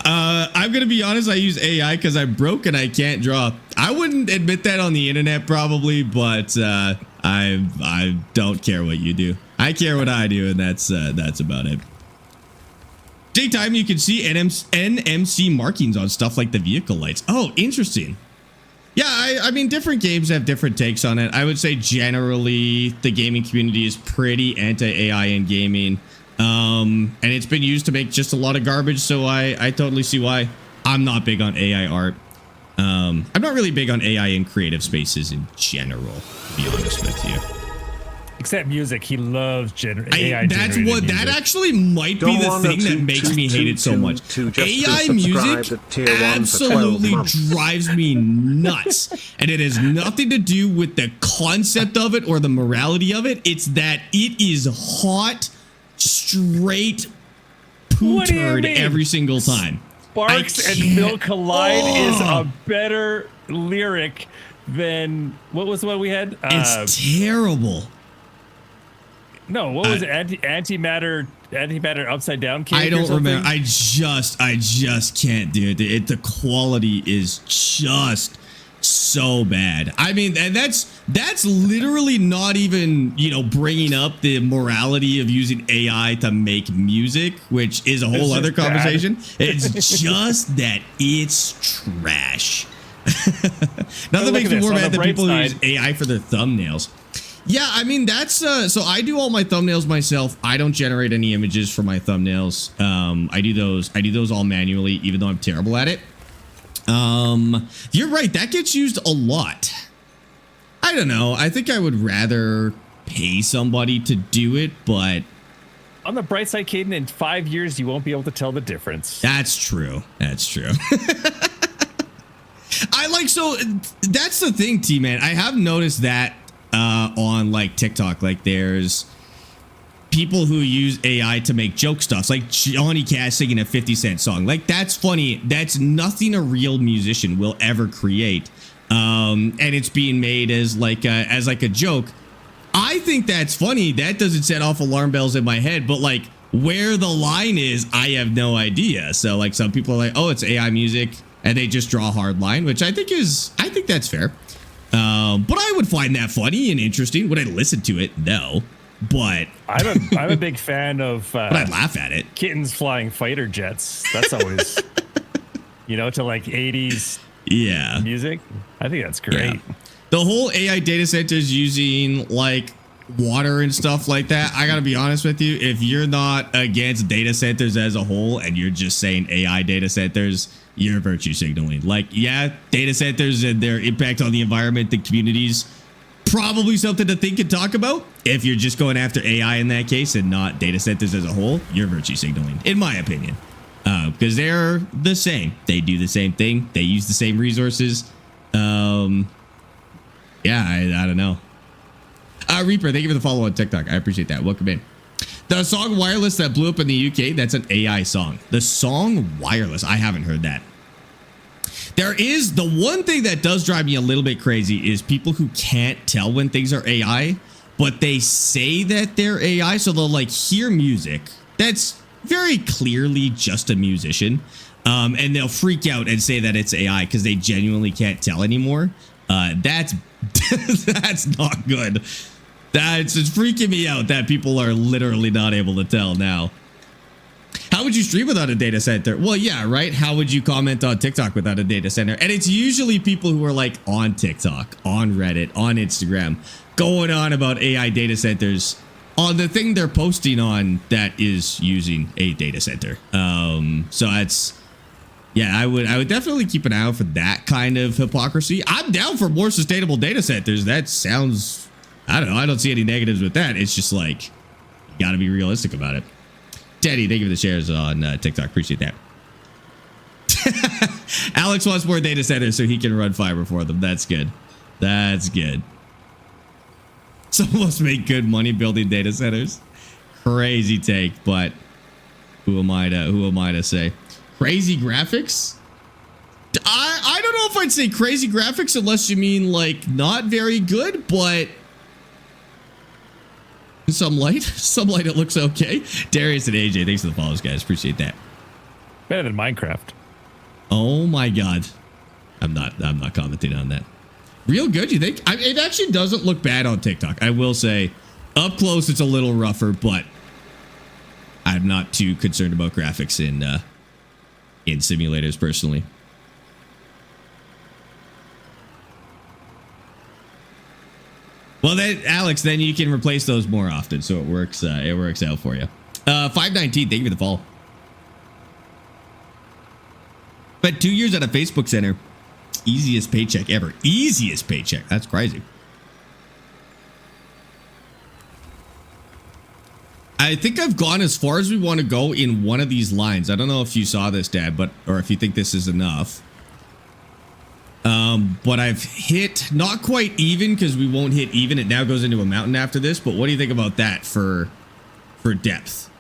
I'm gonna be honest. I use AI because I'm broke and I can't draw. I wouldn't admit that on the internet probably, but I don't care what you do. I care what I do, and that's about it. Daytime, you can see NMC markings on stuff like the vehicle lights. Oh, interesting. Yeah, I mean, different games have different takes on it. I would say generally the gaming community is pretty anti-AI in gaming. And it's been used to make just a lot of garbage, so I totally see why. I'm not big on AI art. I'm not really big on AI in creative spaces in general, to be honest with you. Except music, he loves AI. That's what music. That actually might be the thing that makes me hate it so much. AI music absolutely drives me nuts, and it has nothing to do with the concept of it or the morality of it. It's that it is hot, straight poo turd every single time. Sparx and Bill Collide is a better lyric than what was the one we had? It's terrible. No, what was it? Antimatter upside down cake? I don't remember. I just can't do it. The quality is just so bad. I mean, and that's literally not even, you know, bringing up the morality of using AI to make music, which is a whole other conversation. It's just that it's trash. Nothing makes me more mad than people who use AI for their thumbnails. Yeah, I mean, that's so I do all my thumbnails myself. I don't generate any images for my thumbnails. I do those all manually, even though I'm terrible at it. You're right, that gets used a lot. I don't know. I think I would rather pay somebody to do it, but on the bright side, Caden, in 5 years you won't be able to tell the difference. That's true. That's true. So that's the thing, T-Man. I have noticed that on like TikTok, like there's people who use AI to make joke stuff, like Johnny Cash singing a 50 Cent song. Like, that's funny. That's nothing a real musician will ever create. And it's being made as like a joke. I think that's funny. That doesn't set off alarm bells in my head, but like where the line is, I have no idea. So like some people are like, oh, it's AI music, and they just draw a hard line, which I think that's fair. But I would find that funny and interesting. Would I listen to it? No. But I'm a big fan of but I'd laugh at it. Kittens flying fighter jets. That's always to like 80s music. I think that's great. Yeah. The whole AI data centers using like water and stuff like that, I gotta be honest with you, if you're not against data centers as a whole and you're just saying AI data centers, you're virtue signaling. Like, yeah, data centers and their impact on the environment, the communities, probably something to think and talk about. If you're just going after AI in that case and not data centers as a whole, you're virtue signaling, in my opinion. Because they're the same. They do the same thing. They use the same resources. Yeah, I don't know. Reaper, thank you for the follow on TikTok. I appreciate that. Welcome in. The song Wireless that blew up in the UK, that's an AI song. The song Wireless, I haven't heard that. There is the one thing that does drive me a little bit crazy is people who can't tell when things are AI, but they say that they're AI. So they'll like hear music that's very clearly just a musician. And they'll freak out and say that it's AI because they genuinely can't tell anymore. That's not good. It's freaking me out that people are literally not able to tell now. How would you stream without a data center? Well, yeah, right. How would you comment on TikTok without a data center? And it's usually people who are like on TikTok, on Reddit, on Instagram, going on about AI data centers on the thing they're posting on that is using a data center. So it's, yeah, I would definitely keep an eye out for that kind of hypocrisy. I'm down for more sustainable data centers. That sounds, I don't know. I don't see any negatives with that. It's just like, you got to be realistic about it. Teddy, thank you for the shares on TikTok. Appreciate that. Alex wants more data centers so he can run fiber for them. That's good. That's good. Some of us make good money building data centers. Crazy take, but who am I to say? Crazy graphics? I don't know if I'd say crazy graphics unless you mean like not very good, but Some light. Some light, it looks okay. Darius and AJ, thanks for the follows, guys. Appreciate that. Better than Minecraft. Oh my god. I'm not commenting on that. Real good, you think? It actually doesn't look bad on TikTok. I will say, up close it's a little rougher, but I'm not too concerned about graphics in simulators personally. Well, then, Alex, then you can replace those more often, so it works out for you. 519, thank you for the follow. But 2 years at a Facebook center, easiest paycheck ever. Easiest paycheck. That's crazy. I think I've gone as far as we want to go in one of these lines. I don't know if you saw this, Dad, or if you think this is enough. But I've hit not quite even, because we won't hit even. It now goes into a mountain after this. But what do you think about that for depth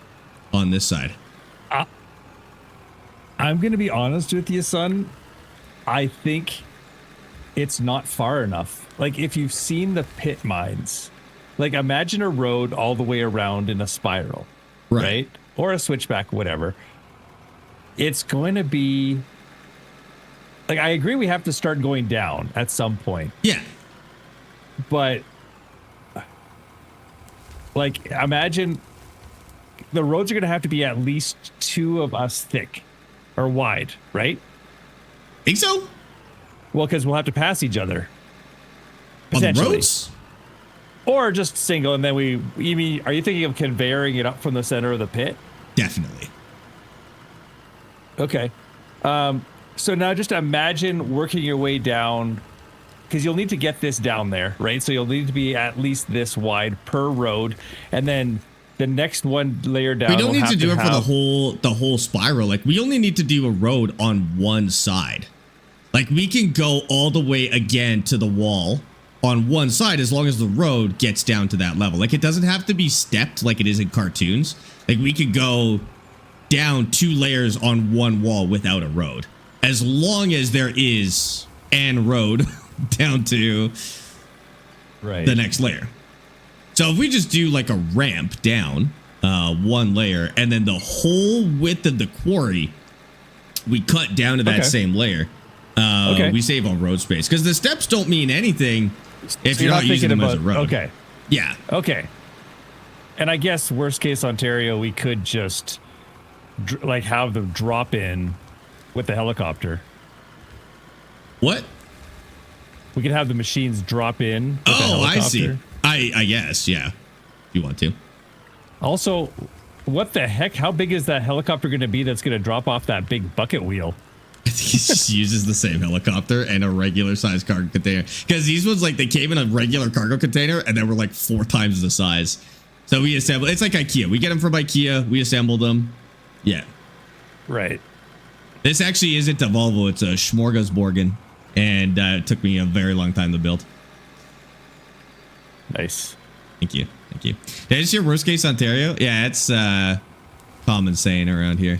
on this side? I'm going to be honest with you, son. I think it's not far enough. Like, if you've seen the pit mines, like, imagine a road all the way around in a spiral, right? Or a switchback, whatever. It's going to be, like, I agree we have to start going down at some point. Yeah. But, like, imagine the roads are going to have to be at least 2 of us thick or wide, right? Think so? Well, because we'll have to pass each other. On the roads? Or just single, and then are you thinking of conveying it up from the center of the pit? Definitely. Okay. So now just imagine working your way down, because you'll need to get this down there, right? So you'll need to be at least this wide per road, and then the next one layer down. We don't need to do it for the whole spiral. Like, we only need to do a road on one side. Like, we can go all the way again to the wall on one side as long as the road gets down to that level. Like, it doesn't have to be stepped like it is in cartoons. Like, we could go down 2 layers on one wall without a road, as long as there is an road down to the next layer. So if we just do like a ramp down 1 layer, and then the whole width of the quarry we cut down to that same layer, we save on road space, because the steps don't mean anything if you're not using them as a road. Okay. Yeah. Okay. And I guess worst case Ontario, we could just like have them drop in with the helicopter. What? We could have the machines drop in with the I helicopter. see. I guess, yeah. If you want to. Also, what the heck? How big is that helicopter going to be that's going to drop off that big bucket wheel? I think he just uses the same helicopter and a regular size cargo container. Because these ones, like, they came in a regular cargo container and they were like 4 times the size. So we assemble. It's like IKEA. We get them from IKEA. We assemble them. Yeah. Right. This actually isn't a Volvo. It's a Smorgasborgen. And it took me a very long time to build. Nice. Thank you. Thank you. Did I just hear worst case Ontario? Yeah, it's common saying around here.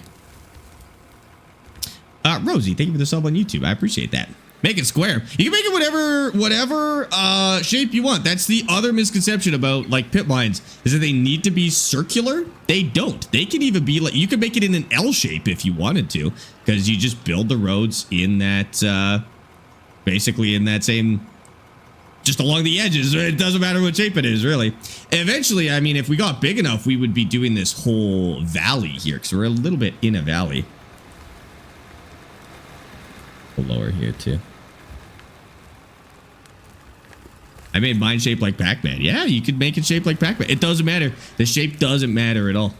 Rosie, thank you for the sub on YouTube. I appreciate that. Make it square. You can make it whatever shape you want. That's the other misconception about like pit mines, is that they need to be circular. They don't. They can even be like, you can make it in an L shape if you wanted to, because you just build the roads in that basically in that same, just along the edges. It doesn't matter what shape it is, really. Eventually, I mean, if we got big enough, we would be doing this whole valley here, because we're a little bit in a valley. Lower here too. I made mine shaped like Pac-Man. Yeah, you could make it shaped like Pac-Man. It doesn't matter. The shape doesn't matter at all.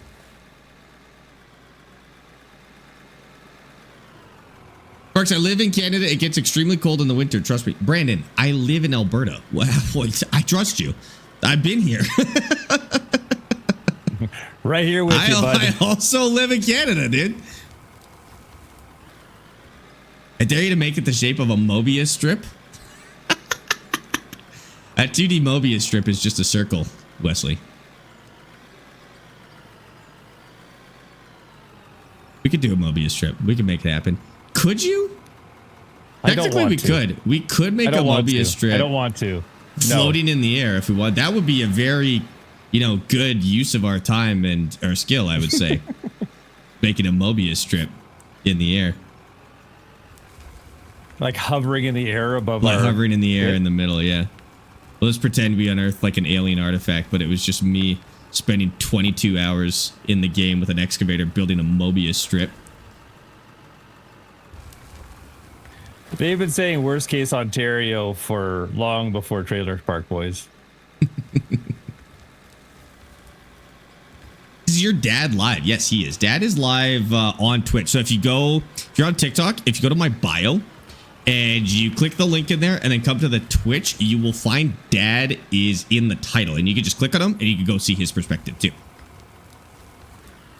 Sparx, I live in Canada. It gets extremely cold in the winter. Trust me. Brandon, I live in Alberta. Well, I trust you. I've been here. Right here with you, bud. I also live in Canada, dude. I dare you to make it the shape of a Mobius strip. A 2D Mobius strip is just a circle, Wesley. We could do a Mobius strip. We could make it happen. Could you? Technically, we could. We could make a Mobius strip. I don't want to. Floating in the air if we want. That would be a very good use of our time and our skill, I would say. Making a Mobius strip in the air. Like hovering in the air above hovering in the air in the middle, yeah. Well, let's pretend we unearthed like an alien artifact, but it was just me spending 22 hours in the game with an excavator building a Mobius strip. They've been saying worst case Ontario for long before Trailer Park Boys. Is your dad live? Yes, he is. Dad is live on Twitch. So if you're on TikTok, if you go to my bio and you click the link in there and then come to the Twitch, you will find Dad is in the title, and you can just click on him and you can go see his perspective too.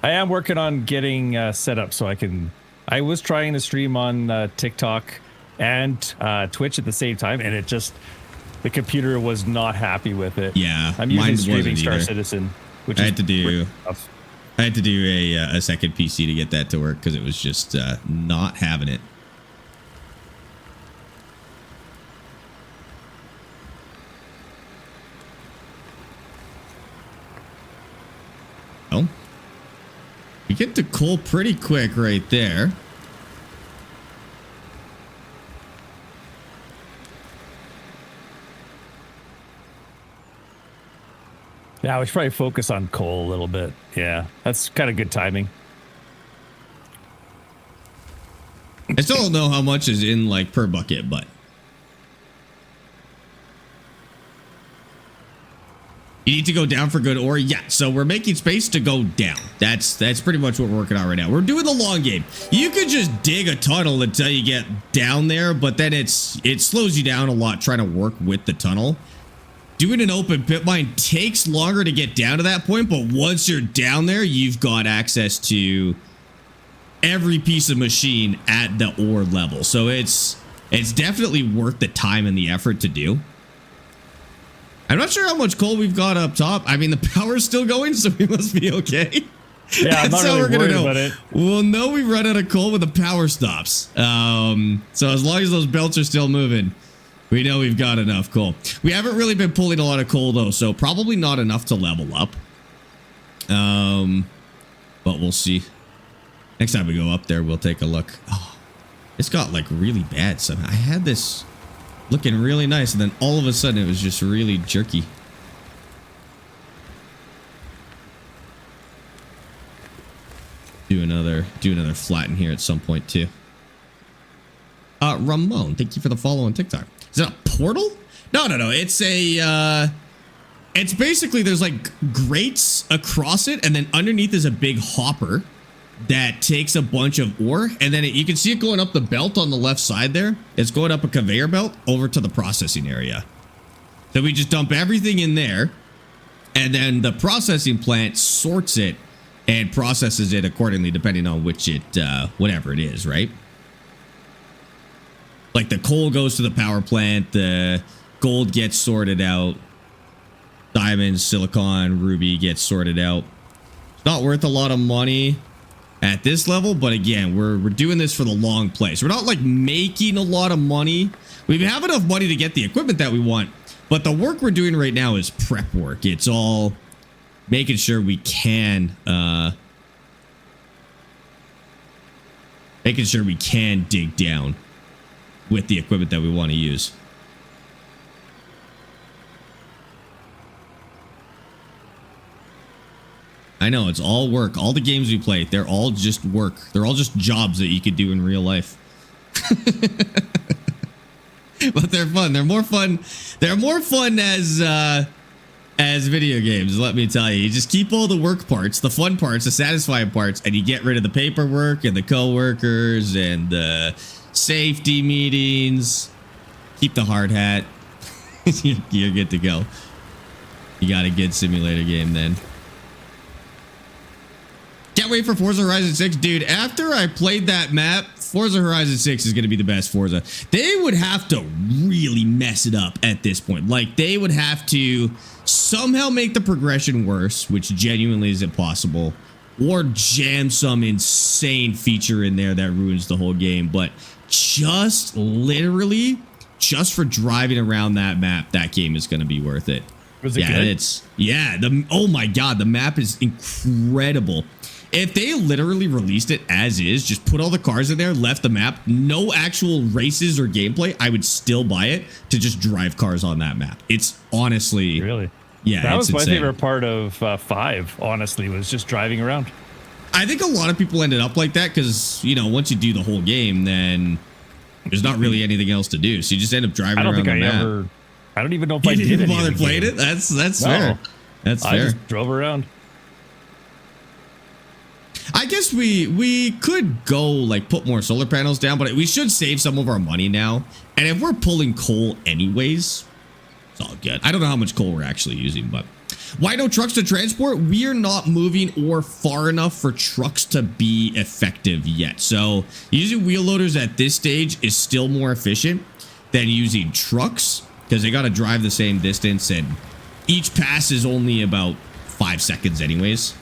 I am working on getting set up so I was trying to stream on TikTok and Twitch at the same time, and the computer was not happy with it. Yeah, I'm using streaming Star either. Citizen, which I had to do a second PC to get that to work because it was just not having it. Oh, we get to coal pretty quick right there. Yeah, we should probably focus on coal a little bit. Yeah, that's kind of good timing. I still don't know how much is in like per bucket, but you need to go down for good ore. Yeah, so we're making space to go down. That's pretty much what we're working on right now. We're doing the long game. You could just dig a tunnel until you get down there, but then it slows you down a lot trying to work with the tunnel. Doing an open pit mine takes longer to get down to that point, but once you're down there, you've got access to every piece of machine at the ore level. So it's definitely worth the time and the effort to do. I'm not sure how much coal we've got up top. I mean, the power's still going, so we must be okay. Yeah, I'm not really worried about it. We'll know we run out of coal when the power stops. So as long as those belts are still moving, we know we've got enough coal. We haven't really been pulling a lot of coal, though, so probably not enough to level up. But we'll see. Next time we go up there, we'll take a look. Oh, it's got, like, really bad somehow. I had this looking really nice, and then all of a sudden it was just really jerky. Do another flatten here at some point, too. Ramon, thank you for the follow on TikTok. Is it a portal? No. It's it's basically there's like grates across it, and then underneath is a big hopper that takes a bunch of ore, and then you can see it going up the belt on the left side there. It's going up a conveyor belt over to the processing area. So we just dump everything in there, and then the processing plant sorts it and processes it accordingly, depending on which whatever it is, right? Like the coal goes to the power plant, the gold gets sorted out, diamonds, silicon, ruby gets sorted out. It's not worth a lot of money at this level, but again, we're doing this for the long play. So we're not like making a lot of money. We have enough money to get the equipment that we want, but the work we're doing right now is prep work. It's all making sure we can dig down with the equipment that we want to use. I know, it's all work. All the games we play, they're all just work. They're all just jobs that you could do in real life. But they're fun. They're more fun. They're more fun as video games, let me tell you. You just keep all the work parts, the fun parts, the satisfying parts, and you get rid of the paperwork and the co-workers and the safety meetings. Keep the hard hat. You're good to go. You got a good simulator game then. Can't wait for Forza Horizon 6. Dude, after I played that map, Forza Horizon 6 is going to be the best Forza. They would have to really mess it up at this point. Like, they would have to somehow make the progression worse, which genuinely is impossible, or jam some insane feature in there that ruins the whole game. But just literally, just for driving around that map, that game is going to be worth it. Was it yeah, good? oh my God, the map is incredible. If they literally released it as is, just put all the cars in there, left the map, no actual races or gameplay, I would still buy it to just drive cars on that map. It's honestly... Really? Yeah, that was my insane. favorite part of 5, honestly, was just driving around. I think a lot of people ended up like that because, you know, once you do the whole game, then there's not really anything else to do. So you just end up driving around the map. I don't even know if I did didn't bother playing it? That's fair. That's fair. I just drove around. I guess we could go like put more solar panels down, but we should save some of our money now. And if we're pulling coal anyways, it's all good. I don't know how much coal we're actually using, but why no trucks to transport? We are not moving or far enough for trucks to be effective yet. So using wheel loaders at this stage is still more efficient than using trucks because they got to drive the same distance and each pass is only about 5 seconds anyways.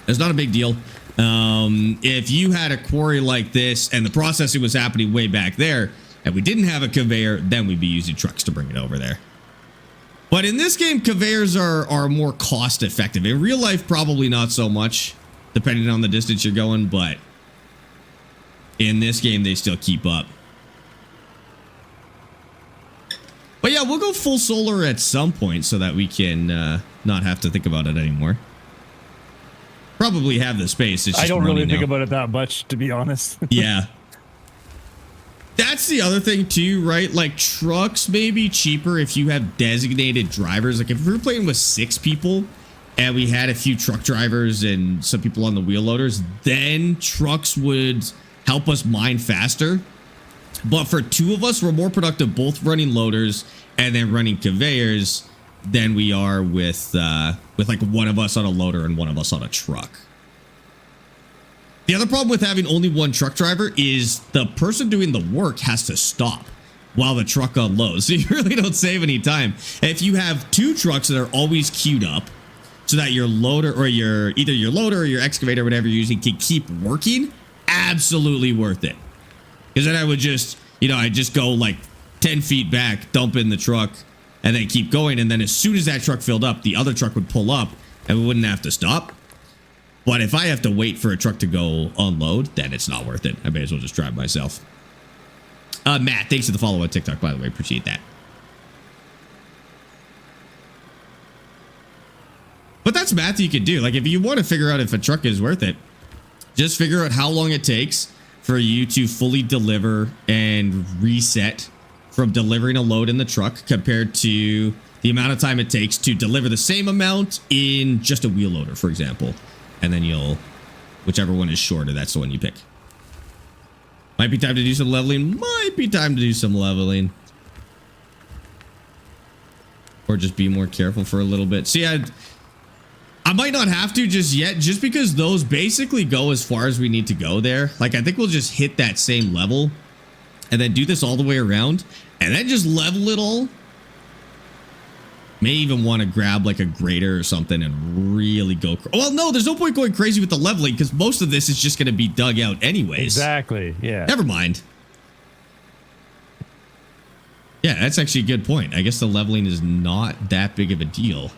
It's not a big deal. If you had a quarry like this and the processing was happening way back there and we didn't have a conveyor, then we'd be using trucks to bring it over there. But in this game, conveyors are more cost effective. In real life, probably not so much, depending on the distance you're going. But in this game, they still keep up. But yeah, we'll go full solar at some point so that we can not have to think about it anymore. Probably have the space. It's just I don't really think now. about it that much, to be honest. Yeah. That's the other thing too, right? Like trucks may be cheaper if you have designated drivers. Like if we were playing with 6 people and we had a few truck drivers and some people on the wheel loaders, then trucks would help us mine faster. But for 2 of us, we're more productive both running loaders and then running conveyors than we are with like one of us on a loader and one of us on a truck. The other problem with having only one truck driver is the person doing the work has to stop while the truck unloads. So you really don't save any time. If you have 2 trucks that are always queued up so that your loader or either your loader or your excavator, whatever you're using, can keep working, absolutely worth it. Because then I would just, I just go like 10 feet back, dump in the truck, and then keep going. And then as soon as that truck filled up, the other truck would pull up and we wouldn't have to stop. But if I have to wait for a truck to go unload, then it's not worth it. I may as well just drive myself. Matt, thanks for the follow on TikTok, by the way. Appreciate that. But that's math you could do. Like if you want to figure out if a truck is worth it, just figure out how long it takes for you to fully deliver and reset from delivering a load in the truck compared to the amount of time it takes to deliver the same amount in just a wheel loader, for example. And then whichever one is shorter, that's the one you pick. Might be time to do some leveling. Might be time to do some leveling. Or just be more careful for a little bit. See, I might not have to just yet, just because those basically go as far as we need to go there. Like, I think we'll just hit that same level and then do this all the way around and then just level it all. May even want to grab like a grader or something and really go. Well, no, there's no point going crazy with the leveling because most of this is just going to be dug out anyways. Exactly. Yeah. Never mind. Yeah, that's actually a good point. I guess the leveling is not that big of a deal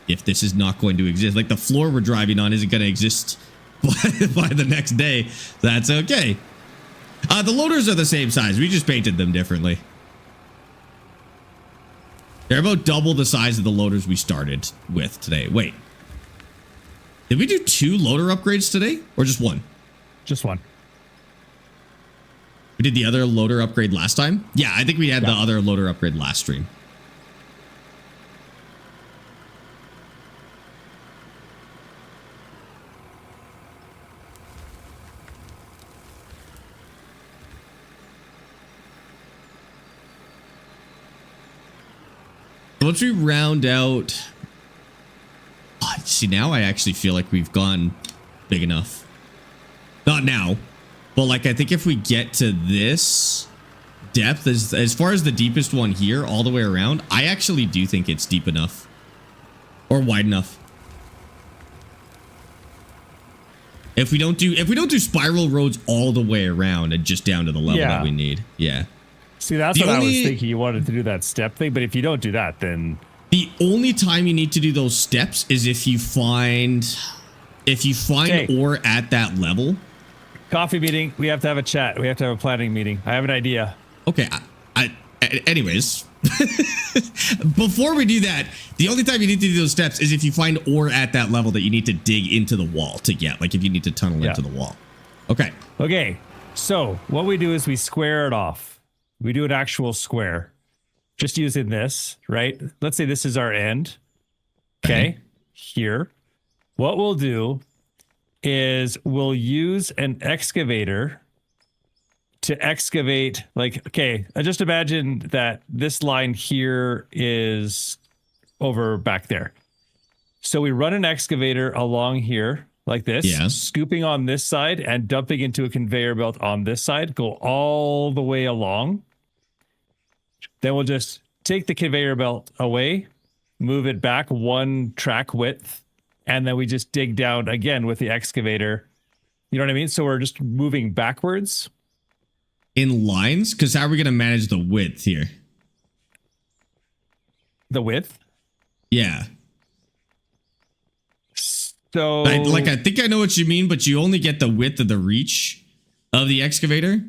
if this is not going to exist. Like the floor we're driving on isn't going to exist by the next day. That's okay. The loaders are the same size. We just painted them differently. They're about double the size of the loaders we started with today. Wait. Did we do 2 loader upgrades today? Or just 1? Just 1. We did the other loader upgrade last time? Yeah, I think we had the other loader upgrade last stream. Once we round out, see, now I actually feel like we've gone big enough. Not now, but like I think if we get to this depth, as far as the deepest one here, all the way around, I actually do think it's deep enough or wide enough. If we don't do spiral roads all the way around and just down to the level that we need, yeah. See, that's what I was thinking. You wanted to do that step thing, but if you don't do that, then The only time you need to do those steps is if you find ore at that level. Coffee meeting. We have to have a chat. We have to have a planning meeting. I have an idea. Okay. Anyways, before we do that, the only time you need to do those steps is if you find ore at that level that you need to dig into the wall to get. Like if you need to tunnel into the wall. Okay. Okay. So what we do is we square it off. We do an actual square. Just using this, right? Let's say this is our end. Okay. Here. What we'll do is we'll use an excavator to excavate, like, okay, just imagine that this line here is over back there. So we run an excavator along here like this, scooping on this side and dumping into a conveyor belt on this side, go all the way along. Then we'll just take the conveyor belt away, move it back 1 track width, and then we just dig down again with the excavator. You know what I mean? So we're just moving backwards. In lines? Because how are we going to manage the width here? The width? Yeah. So... I think I know what you mean, but you only get the width of the reach of the excavator?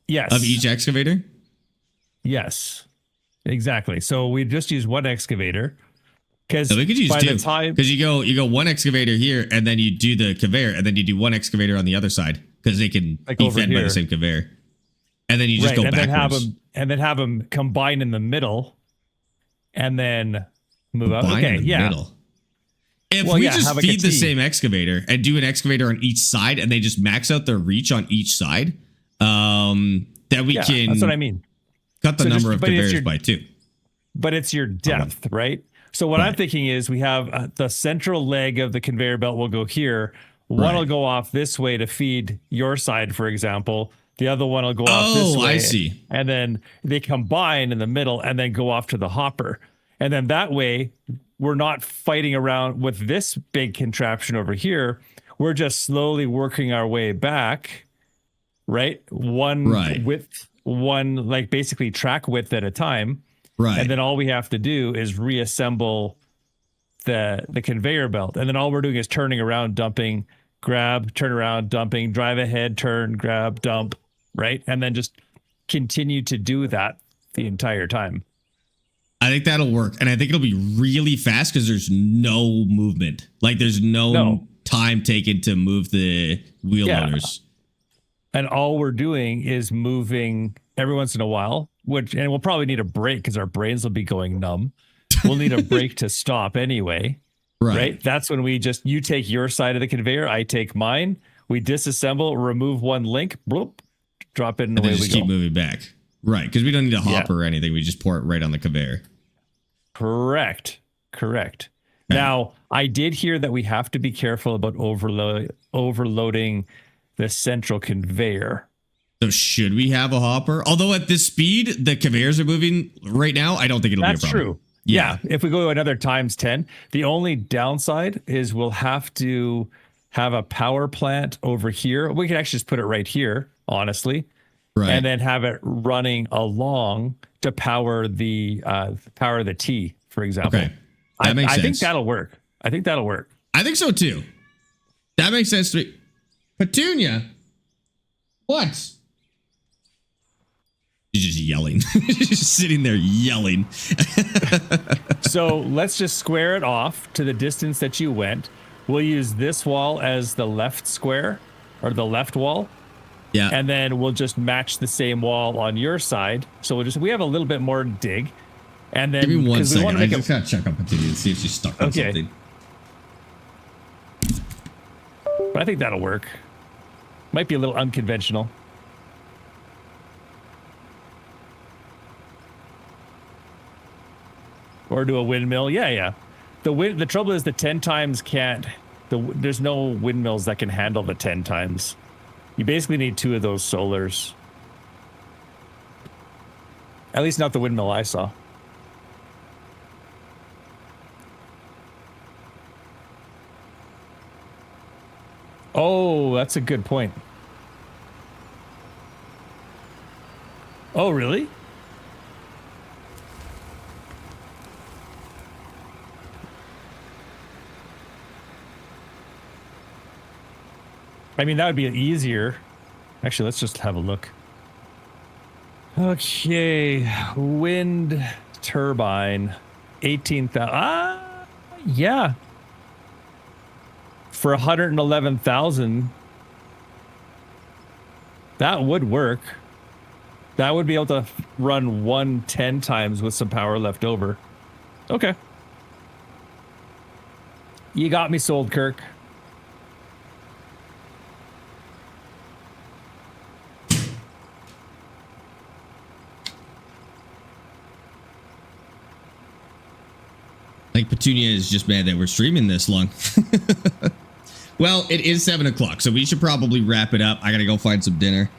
Yes. Of each excavator? Yes. Exactly. So we just use 1 excavator. Because we could use by 2. the time... Because you go 1 excavator here, and then you do the conveyor, and then you do 1 excavator on the other side. Because they can be fed by the same conveyor. And then you just go backwards. Then have them combine in the middle, and then move up. Combine Okay, in the middle. If we just feed the same excavator and do an excavator on each side, and they just max out their reach on each side, then we can. That's what I mean. Cut the number of conveyors by 2. But it's your depth, right? So what I'm thinking is we have the central leg of the conveyor belt will go here. One will go off this way to feed your side, for example. The other one will go off this way. Oh, I see. And then they combine in the middle and then go off to the hopper. And then that way, we're not fighting around with this big contraption over here. We're just slowly working our way back, right? One width, like basically track width at a time. Right. And then all we have to do is reassemble the conveyor belt. And then all we're doing is turning around, dumping, grab, turn around, dumping, drive ahead, turn, grab, dump, right? And then just continue to do that the entire time. I think that'll work. And I think it'll be really fast because there's no movement. Like there's no time taken to move the wheel loaders. And all we're doing is moving every once in a while, and we'll probably need a break because our brains will be going numb. We'll need a break to stop anyway. Right. That's when you take your side of the conveyor, I take mine. We disassemble, remove 1 link, bloop, drop it, and away we go. Just keep moving back. Right. Because we don't need a hopper or anything. We just pour it right on the conveyor. Correct. Okay. Now, I did hear that we have to be careful about overloading the central conveyor. So should we have a hopper? Although at this speed, the conveyors are moving right now, I don't think it'll be a problem. That's true. Yeah. If we go another times 10, the only downside is we'll have to have a power plant over here. We can actually just put it right here, honestly. Right. And then have it running along to power the T, for example. Okay. That makes sense. I think that'll work. I think so too. That makes sense to me. Petunia. What? She's just yelling. She's just sitting there yelling. So let's just square it off to the distance that you went. We'll use this wall as the left square or the left wall. Yeah. And then we'll just match the same wall on your side. So we have a little bit more dig. And then give me 1 second. I just gotta check on Petunia and see if she's stuck on something. But I think that'll work. Might be a little unconventional. Or do a windmill. Yeah. The trouble is the 10 times can't. There's no windmills that can handle the 10 times. You basically need 2 of those solars. At least not the windmill I saw. Oh, that's a good point. Oh, really? I mean, that would be easier. Actually, let's just have a look. Okay, wind turbine, 18,000. Yeah. For 111,000, that would work. That would be able to run 110 times with some power left over. Okay. You got me sold, Kirk. Like Petunia is just mad that we're streaming this long. Well, it is 7 o'clock, so we should probably wrap it up. I gotta go find some dinner.